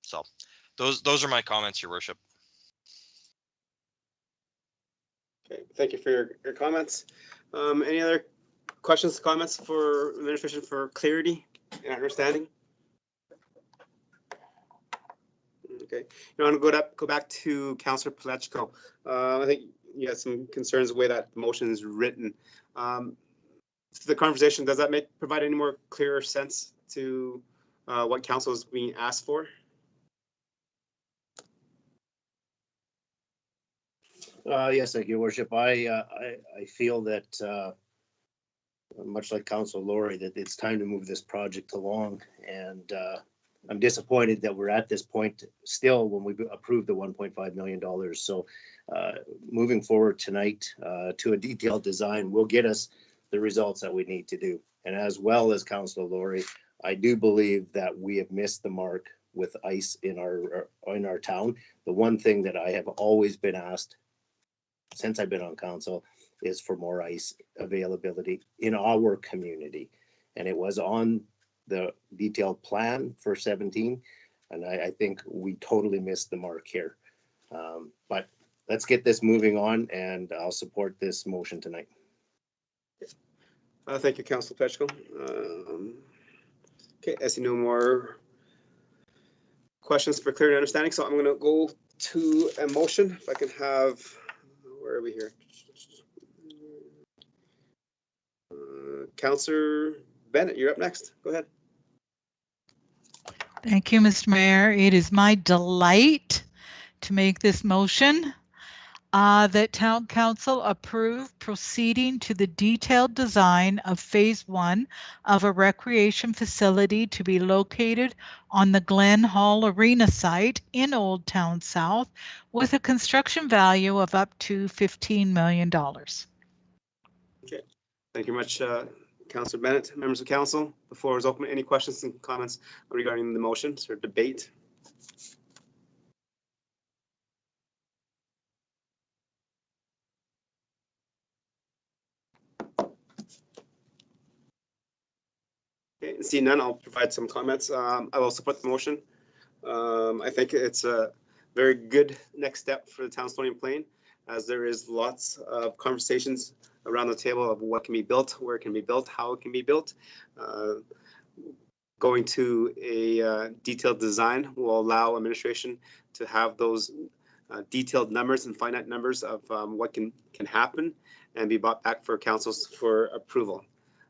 So those are my comments, Your Worship.
Okay, thank you for your comments. Any other questions, comments for administration for clarity and understanding? Okay, you want to go back to Councillor Palechko. I think you had some concerns the way that the motion is written. The conversation, does that provide any more clearer sense to what council is being asked for?
Yes, thank you, Your Worship. I feel that much like Council Laurie, that it's time to move this project along, and I'm disappointed that we're at this point still when we approved the $1.5 million. So moving forward tonight to a detailed design will get us the results that we need to do. And as well as Council Laurie, I do believe that we have missed the mark with ice in our town. The one thing that I have always been asked since I've been on council is for more ice availability in our community. And it was on the detailed plan for 17. And I think we totally missed the mark here. But let's get this moving on, and I'll support this motion tonight.
Thank you, Councillor Palechko. Okay, I see no more questions for clarity and understanding, so I'm going to go to a motion. If I can have, where are we here? Councillor Bennett, you're up next. Go ahead.
Thank you, Mr. Mayor. It is my delight to make this motion that Town Council approve proceeding to the detailed design of Phase 1 of a recreation facility to be located on the Glen Hall Arena site in Old Town South with a construction value of up to $15 million.
Okay, thank you very much, Councillor Bennett. Members of council, the floor is open. Any questions and comments regarding the motions or debate? Okay, seeing none, I'll provide some comments. I will support the motion. I think it's very good next step for the town of Stony Plain, as there is lots of conversations around the table of what can be built, where it can be built, how it can be built. Going to a detailed design will allow administration to have those detailed numbers and finite numbers of what can happen and be brought back for councils for approval.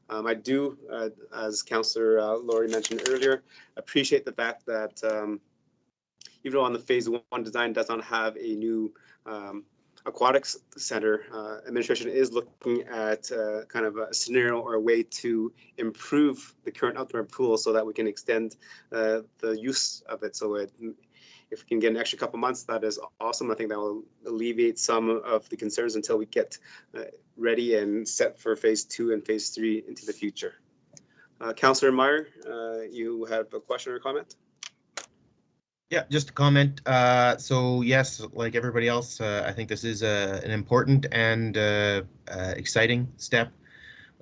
I do, as Councillor Laurie mentioned earlier, appreciate the fact that even though on the phase 1 design does not have a new aquatics center, administration is looking at kind of a scenario or a way to improve the current outdoor pool so that we can extend the use of it. So if we can get an extra couple months, that is awesome. I think that will alleviate some of the concerns until we get ready and set for phase 2 and phase 3 into the future. Councillor Meyer, you have a question or comment?
Yeah, just a comment. So yes, like everybody else, I think this is an important and exciting step.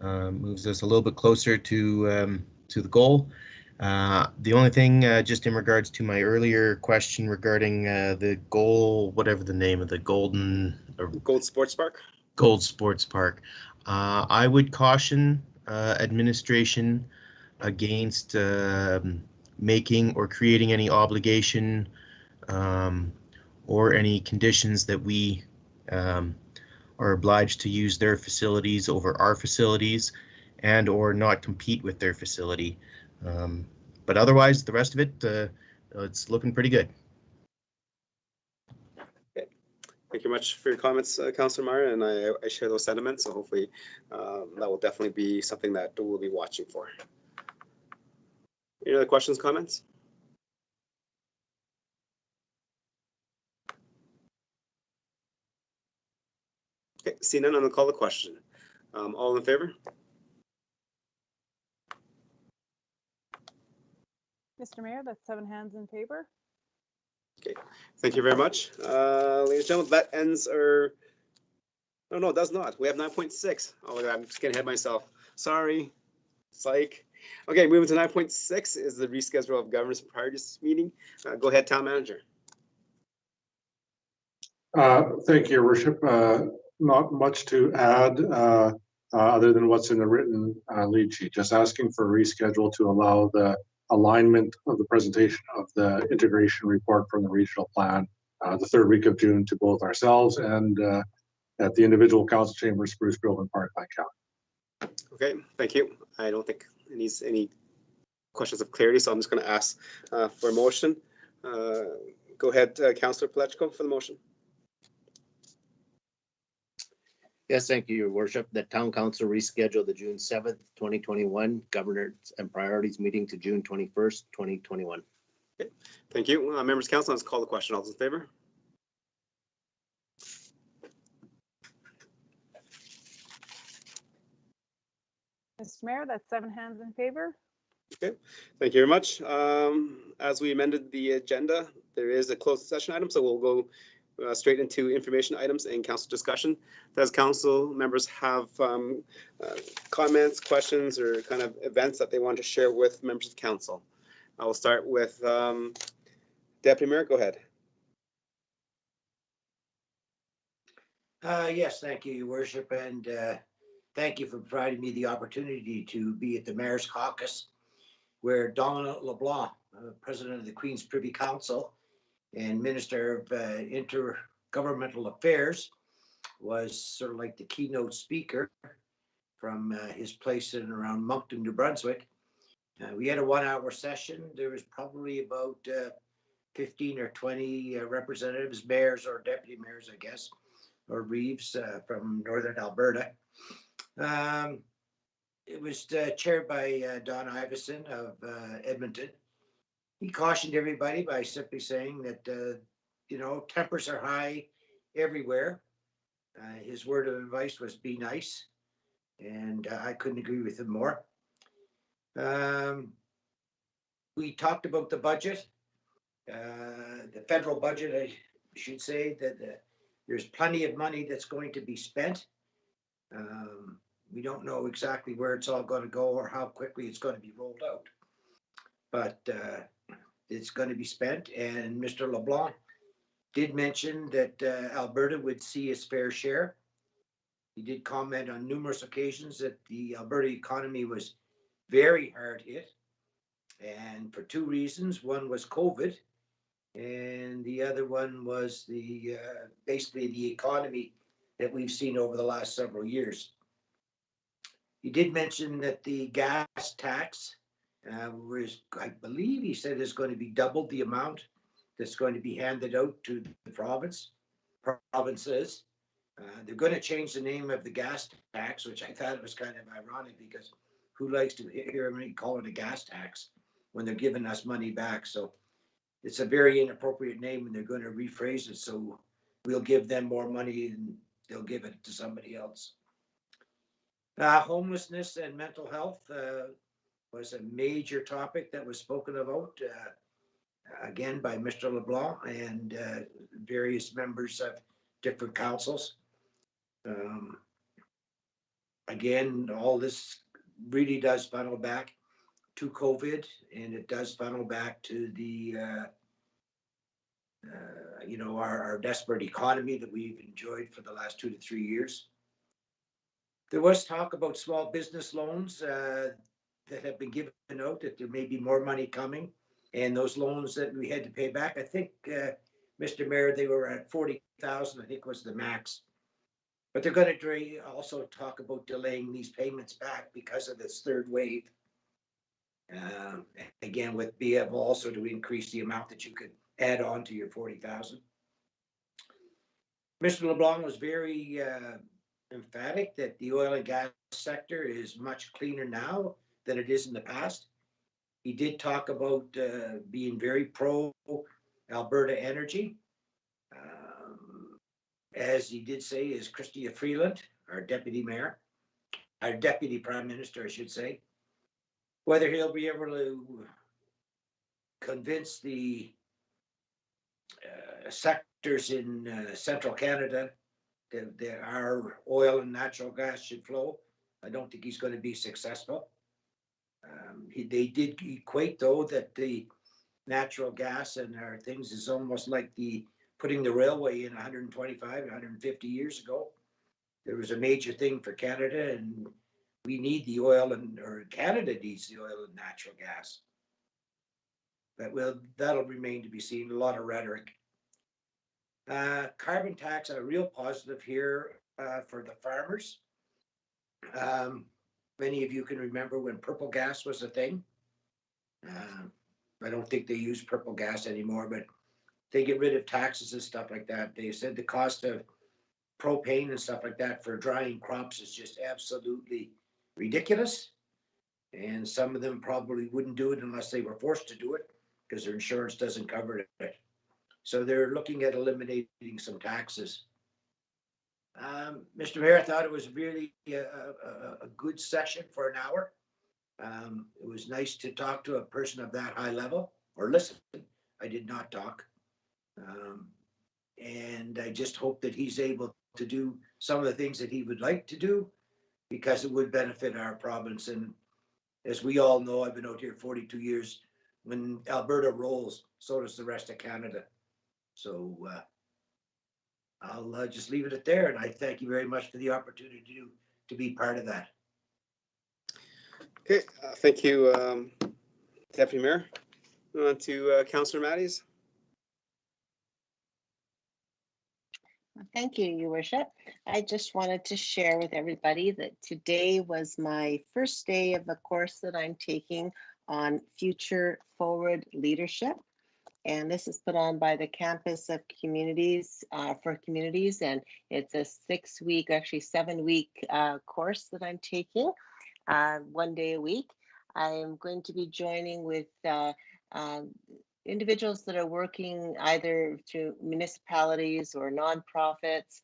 Moves us a little bit closer to the goal. The only thing, just in regards to my earlier question regarding the goal, whatever the name of the Gold
Sports Park.
Gold Sports Park. I would caution administration against making or creating any obligation or any conditions that we are obliged to use their facilities over our facilities and or not compete with their facility. But otherwise, the rest of it, it's looking pretty good.
Okay. Thank you much for your comments, Councillor Meyer, and I share those sentiments. So hopefully that will definitely be something that we'll be watching for. Any other questions, comments? Okay, see none, I'm gonna call the question. All in favor?
Mr. Mayor, that's 7 hands in favor.
Okay, thank you very much. Ladies and gentlemen, that ends our, no, it does not. We have 9.6. Oh, I'm just getting ahead of myself. Sorry, psych. Okay, moving to 9.6 is the reschedule of governance priorities meeting. Go ahead, Town Manager.
Thank you, Your Worship. Not much to add other than what's in the written lead sheet. Just asking for a reschedule to allow the alignment of the presentation of the integration report from the regional plan the 3rd week of June to both ourselves and at the individual council chambers, Spruce Grove and Parkland County.
Okay, thank you. I don't think it needs any questions of clarity, so I'm just going to ask for a motion. Go ahead, Councillor Palechko, for the motion.
Yes, thank you, Your Worship. The Town Council rescheduled the June 7th, 2021 Governance and Priorities meeting to June 21st, 2021.
Okay, thank you. Members of Council, let's call the question. All those in favor?
Mr. Mayor, that's 7 hands in favor.
Okay, thank you very much. As we amended the agenda, there is a closed session item, so we'll go straight into information items and council discussion. Does council members have comments, questions, or kind of events that they want to share with members of council? I will start with Deputy Mayor. Go ahead.
Yes, thank you, Your Worship, and thank you for providing me the opportunity to be at the Mayor's Caucus, where Dominic LeBlanc, President of the Queen's Privy Council and Minister of Intergovernmental Affairs, was sort of like the keynote speaker from his place in around Moncton, New Brunswick. We had a 1-hour session. There was probably about 15 or 20 representatives, mayors or deputy mayors, I guess, or reeves from Northern Alberta. It was chaired by Don Iveson of Edmonton. He cautioned everybody by simply saying that, tempers are high everywhere. His word of advice was be nice, and I couldn't agree with him more. We talked about the budget, the federal budget. I should say that there's plenty of money that's going to be spent. We don't know exactly where it's all going to go or how quickly it's going to be rolled out, but it's going to be spent. And Mr. LeBlanc did mention that Alberta would see its fair share. He did comment on numerous occasions that the Alberta economy was very hard hit, and for two reasons. One was COVID, and the other one was the basically the economy that we've seen over the last several years. He did mention that the gas tax was, I believe he said, is going to be double the amount that's going to be handed out to the provinces. They're going to change the name of the gas tax, which I thought was kind of ironic because who likes to hear me call it a gas tax when they're giving us money back? So it's a very inappropriate name, and they're going to rephrase it so we'll give them more money and they'll give it to somebody else. Homelessness and mental health was a major topic that was spoken about, again, by Mr. LeBlanc and various members of different councils. Again, all this really does funnel back to COVID, and it does funnel back to the, our desperate economy that we've enjoyed for the last 2 to 3 years. There was talk about small business loans that have been given out, that there may be more money coming, and those loans that we had to pay back. I think, Mr. Mayor, they were at 40,000, I think was the max. But they're going to also talk about delaying these payments back because of this third wave. Again, with being able also to increase the amount that you could add on to your 40,000. Mr. LeBlanc was very emphatic that the oil and gas sector is much cleaner now than it is in the past. He did talk about being very pro Alberta energy. As he did say, is Chrystia Freeland, our deputy prime minister, I should say. Whether he'll be able to convince the sectors in central Canada that our oil and natural gas should flow, I don't think he's going to be successful. They did equate, though, that the natural gas and our things is almost like putting the railway in 125, 150 years ago. There was a major thing for Canada, and we need the oil, or Canada needs the oil and natural gas. But that'll remain to be seen. A lot of rhetoric. Carbon tax, a real positive here for the farmers. Many of you can remember when purple gas was a thing. I don't think they use purple gas anymore, but they get rid of taxes and stuff like that. They said the cost of propane and stuff like that for drying crops is just absolutely ridiculous. And some of them probably wouldn't do it unless they were forced to do it because their insurance doesn't cover it. So they're looking at eliminating some taxes. Mr. Mayor, I thought it was really a good session for an hour. It was nice to talk to a person of that high level, or listen. I did not talk. And I just hope that he's able to do some of the things that he would like to do, because it would benefit our province. And as we all know, I've been out here 42 years. When Alberta rolls, so does the rest of Canada. So I'll just leave it at there. And I thank you very much for the opportunity to be part of that.
Okay, thank you, Deputy Mayor. On to Councillor Matties.
Thank you, Your Worship. I just wanted to share with everybody that today was my first day of a course that I'm taking on future forward leadership. And this is put on by the Campus of Communities for Communities. And it's a 6-week, actually 7-week course that I'm taking 1 day a week. I'm going to be joining with individuals that are working either through municipalities or nonprofits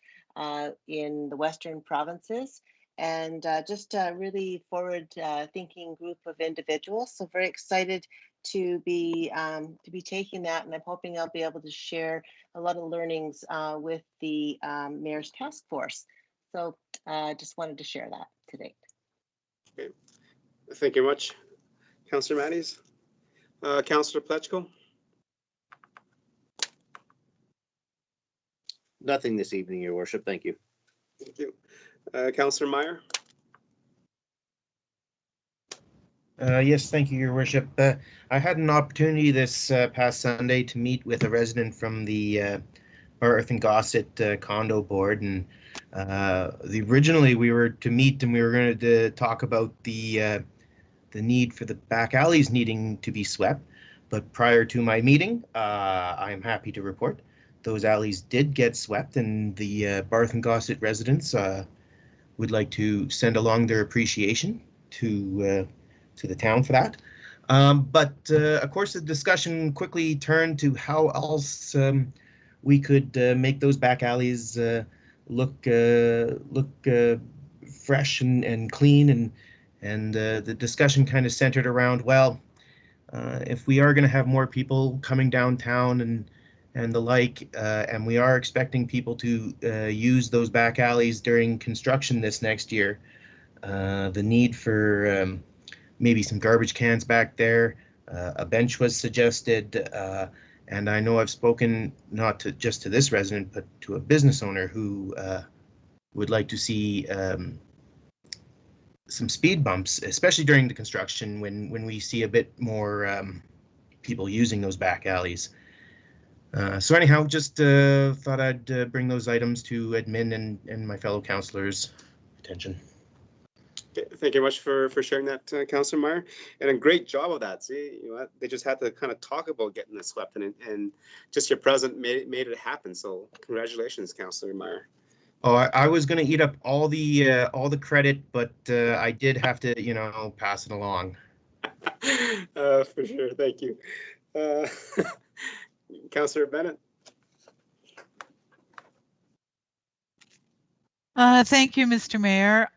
in the Western provinces, and just a really forward thinking group of individuals. So very excited to be taking that, and I'm hoping I'll be able to share a lot of learnings with the Mayor's Task Force. So just wanted to share that today.
Okay. Thank you very much, Councillor Matties. Councillor Plechko.
Nothing this evening, Your Worship. Thank you.
Thank you. Councillor Meyer?
Yes, thank you, Your Worship. I had an opportunity this past Sunday to meet with a resident from the Barth and Gossett condo board, and originally we were to meet and we were going to talk about the need for the back alleys needing to be swept. But prior to my meeting, I am happy to report those alleys did get swept, and the Barth and Gossett residents would like to send along their appreciation to the town for that. But of course, the discussion quickly turned to how else we could make those back alleys look fresh and clean, and the discussion kind of centered around, well, if we are going to have more people coming downtown and the like, and we are expecting people to use those back alleys during construction this next year, the need for maybe some garbage cans back there, a bench was suggested, and I know I've spoken not to just to this resident, but to a business owner who would like to see some speed bumps, especially during the construction when we see a bit more people using those back alleys. So anyhow, just thought I'd bring those items to admin and my fellow councillors' attention.
Okay, thank you very much for sharing that, Councillor Meyer, and a great job of that. See, you know, they just had to kind of talk about getting this swept, and just your presence made it happen. So congratulations, Councillor Meyer.
Oh, I was going to eat up all the credit, but I did have to, pass it along.
For sure, thank you. Councillor Bennett.
Thank you, Mr. Mayor.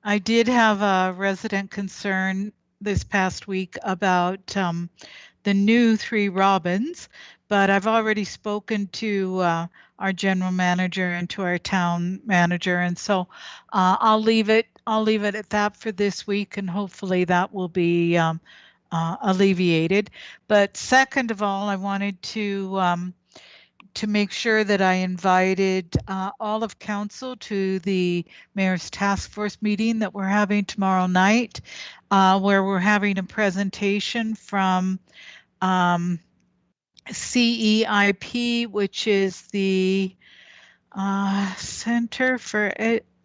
I did have a resident concern this past week about the new 3 Robins, but I've already spoken to our general manager and to our town manager, and so I'll leave it at that for this week, and hopefully that will be alleviated. But second of all, I wanted to make sure that I invited all of council to the Mayor's Task Force meeting that we're having tomorrow night, where we're having a presentation from CEIP, which is the Center for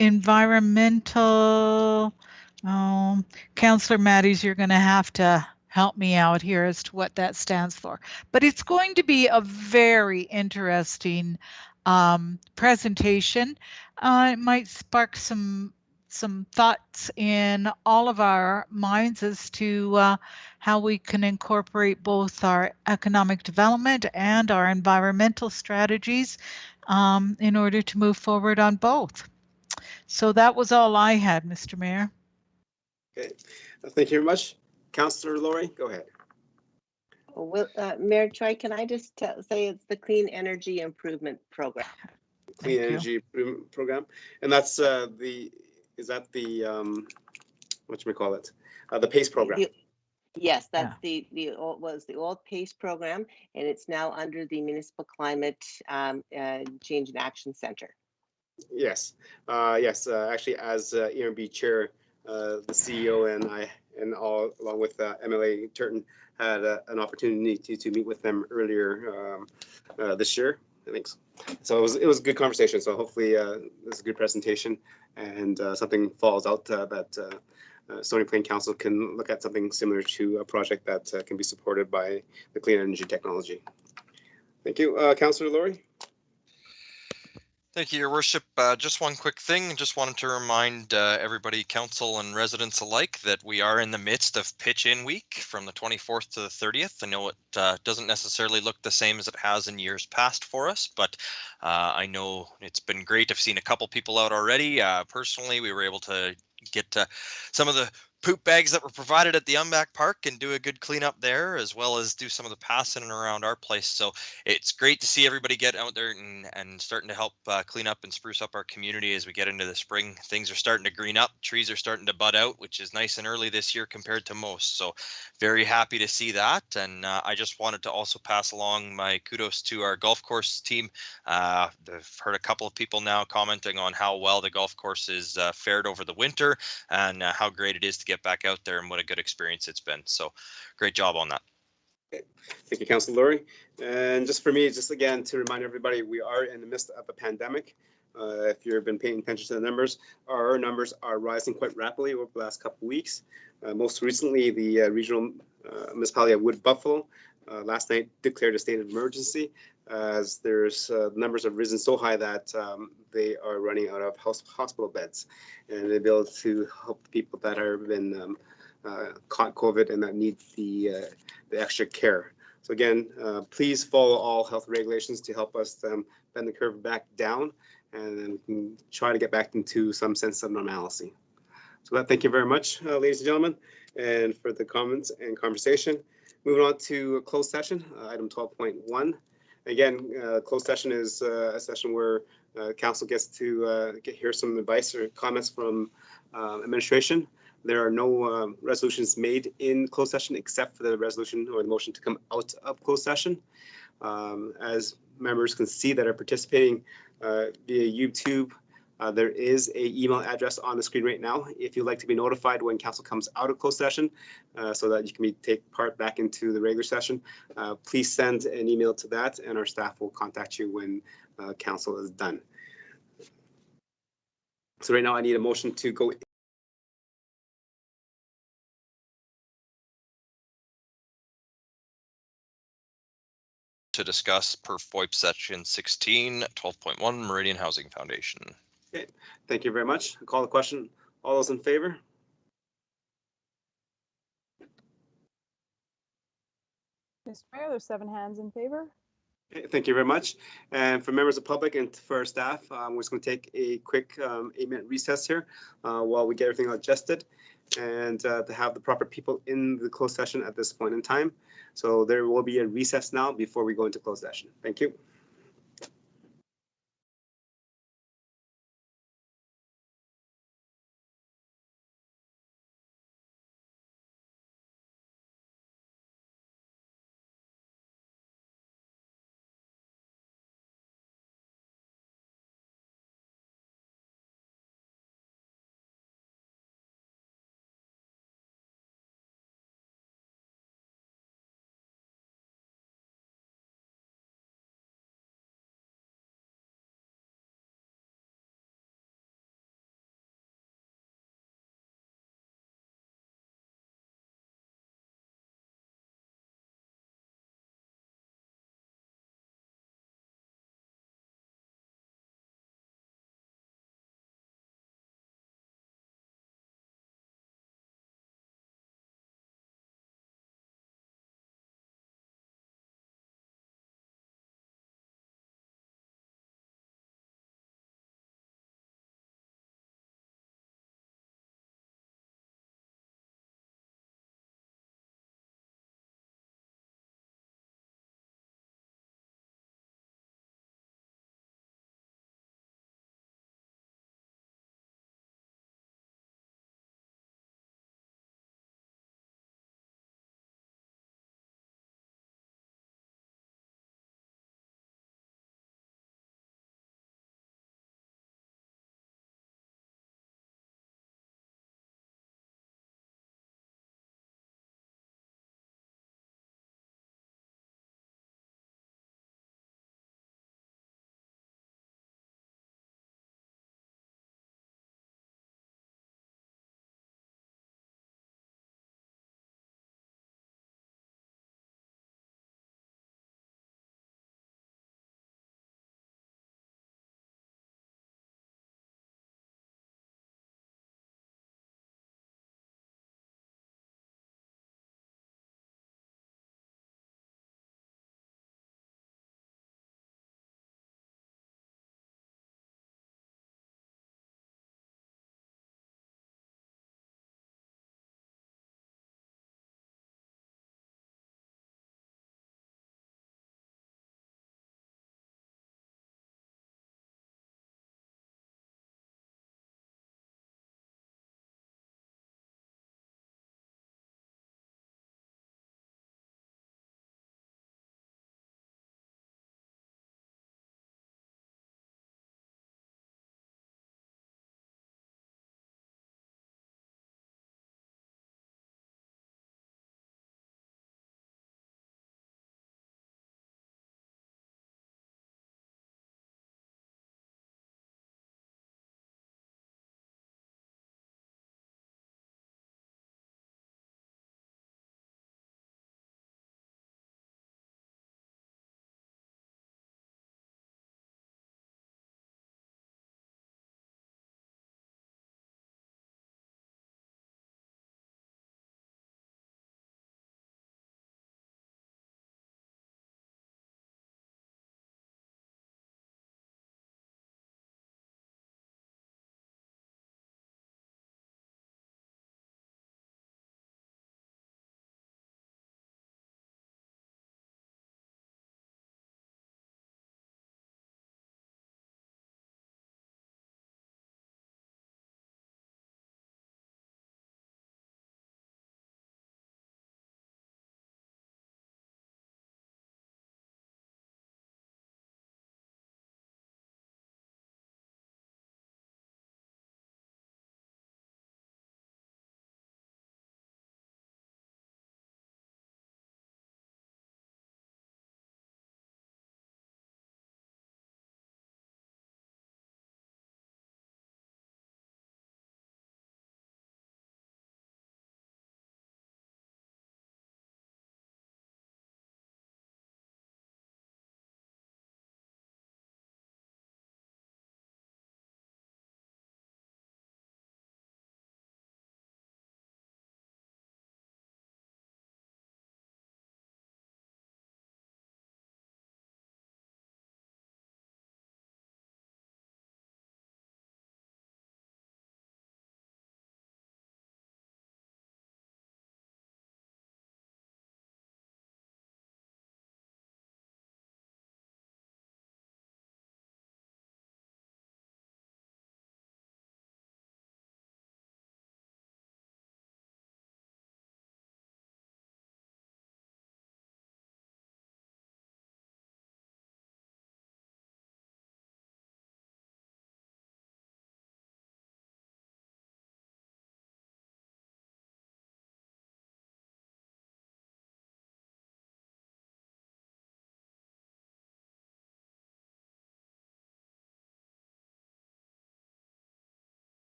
Environmental. Councillor Matthews, you're going to have to help me out here as to what that stands for. But it's going to be a very interesting presentation. It might spark some thoughts in all of our minds as to how we can incorporate both our economic development and our environmental strategies in order to move forward on both. So that was all I had, Mr. Mayor.
Okay, thank you very much. Councillor Laurie, go ahead.
Well, Mayor Choi, can I just say it's the Clean Energy Improvement Program?
Clean Energy Improvement Program, and that's what you call it, the PACE program.
Yes, that's the old PACE program, and it's now under the Municipal Climate Change and Action Center.
Yes, yes. Actually, as EMB chair, the CEO and I, and all along with MLA Turton, had an opportunity to meet with them earlier this year, I think. So it was a good conversation. So hopefully this is a good presentation, and something falls out that Stony Plain Council can look at something similar to a project that can be supported by the clean energy technology. Thank you, Councillor Laurie.
Thank you, Your Worship. Just one quick thing. Just wanted to remind everybody, council and residents alike, that we are in the midst of pitch-in week from the 24th to the 30th. I know it doesn't necessarily look the same as it has in years past for us, but I know it's been great. I've seen a couple people out already. Personally, we were able to get some of the poop bags that were provided at the UMBAC Park and do a good cleanup there, as well as do some of the passing and around our place. So it's great to see everybody get out there and starting to help clean up and spruce up our community as we get into the spring. Things are starting to green up, trees are starting to bud out, which is nice and early this year compared to most. So very happy to see that. And I just wanted to also pass along my kudos to our golf course team. I've heard a couple of people now commenting on how well the golf course is fared over the winter and how great it is to get back out there and what a good experience it's been. So great job on that.
Okay. Thank you, Councilor Laurie. And just for me, just again to remind everybody, we are in the midst of a pandemic. If you've been paying attention to the numbers, our numbers are rising quite rapidly over the last couple of weeks. Most recently, the regional municipality of Wood Buffalo last night declared a state of emergency as there's numbers have risen so high that they are running out of hospital beds, and they'll be able to help the people that have been caught COVID and that need the extra care. So again, please follow all health regulations to help us bend the curve back down, and then we can try to get back into some sense of normalcy. So thank you very much, ladies and gentlemen, and for the comments and conversation. Moving on to a closed session, item 12.1. Again, closed session is a session where council gets to hear some advice or comments from administration. There are no resolutions made in closed session except for the resolution or the motion to come out of closed session. As members can see that are participating via YouTube, there is an email address on the screen right now if you'd like to be notified when council comes out of closed session so that you can take part back into the regular session. Please send an email to that and our staff will contact you when council is done. So right now I need a motion to go
to discuss per FOIP section 16, 12.1 Meridian Housing Foundation.
Okay, thank you very much. I'll call the question. All those in favor?
Mr. Mayor, there's 7 hands in favor.
Okay, thank you very much. And for members of the public and for our staff, we're just going to take a quick 8-minute recess here while we get everything adjusted and to have the proper people in the closed session at this point in time. So there will be a recess now before we go into closed session. Thank you.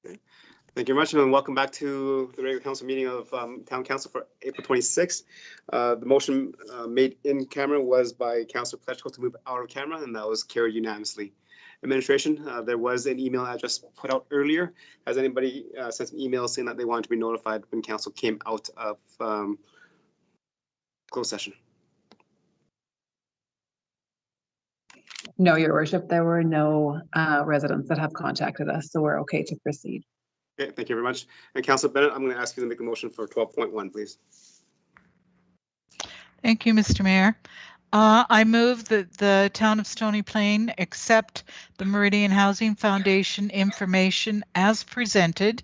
Thank you very much, and welcome back to the regular council meeting of Town Council for April 26th. The motion made in camera was by Councilor Pletchko to move out of camera, and that was carried unanimously. Administration, there was an email address put out earlier. Has anybody sent an email saying that they wanted to be notified when council came out of closed session?
No, Your Worship, there were no residents that have contacted us, so we're okay to proceed.
Okay, thank you very much. And Councilor Bennett, I'm going to ask you to make a motion for 12.1, please.
Thank you, Mr. Mayor. I move that the Town of Stony Plain accept the Meridian Housing Foundation information as presented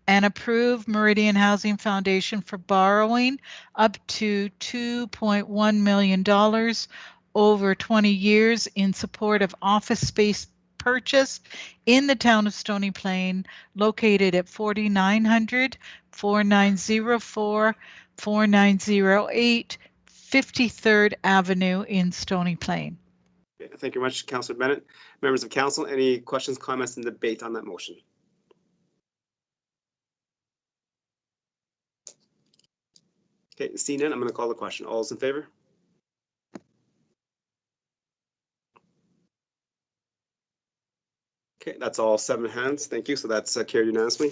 and approve Meridian Housing Foundation for borrowing up to $2.1 million over 20 years in support of office space purchase in the Town of Stony Plain, located at 4900, 4904, 4908, 53rd Avenue in Stony Plain.
Okay, thank you very much, Councilor Bennett. Members of council, any questions, comments, and debate on that motion? Okay, seeing none, I'm going to call the question. All those in favor? Okay, that's all 7 hands. Thank you. So that's carried unanimously.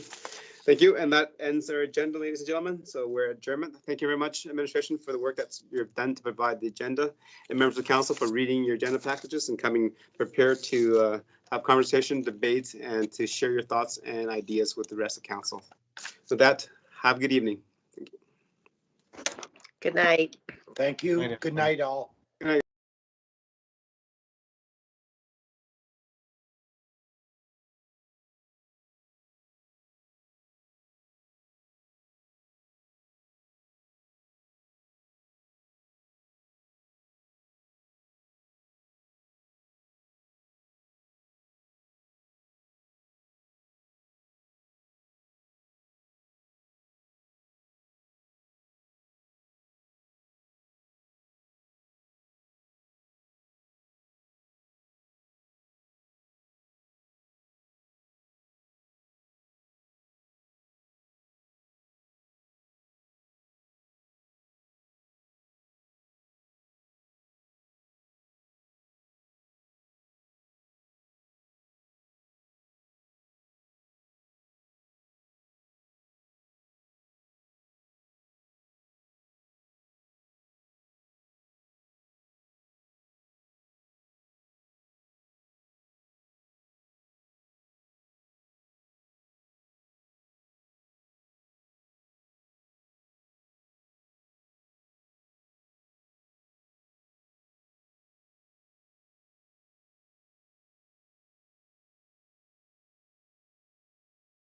Thank you. And that ends our agenda, ladies and gentlemen. So we're adjournment. Thank you very much, administration, for the work that you've done to provide the agenda, and members of council for reading your agenda packages and coming prepared to have conversation, debate, and to share your thoughts and ideas with the rest of council. So that, have a good evening. Thank you.
Good night. Thank you. Good night, all.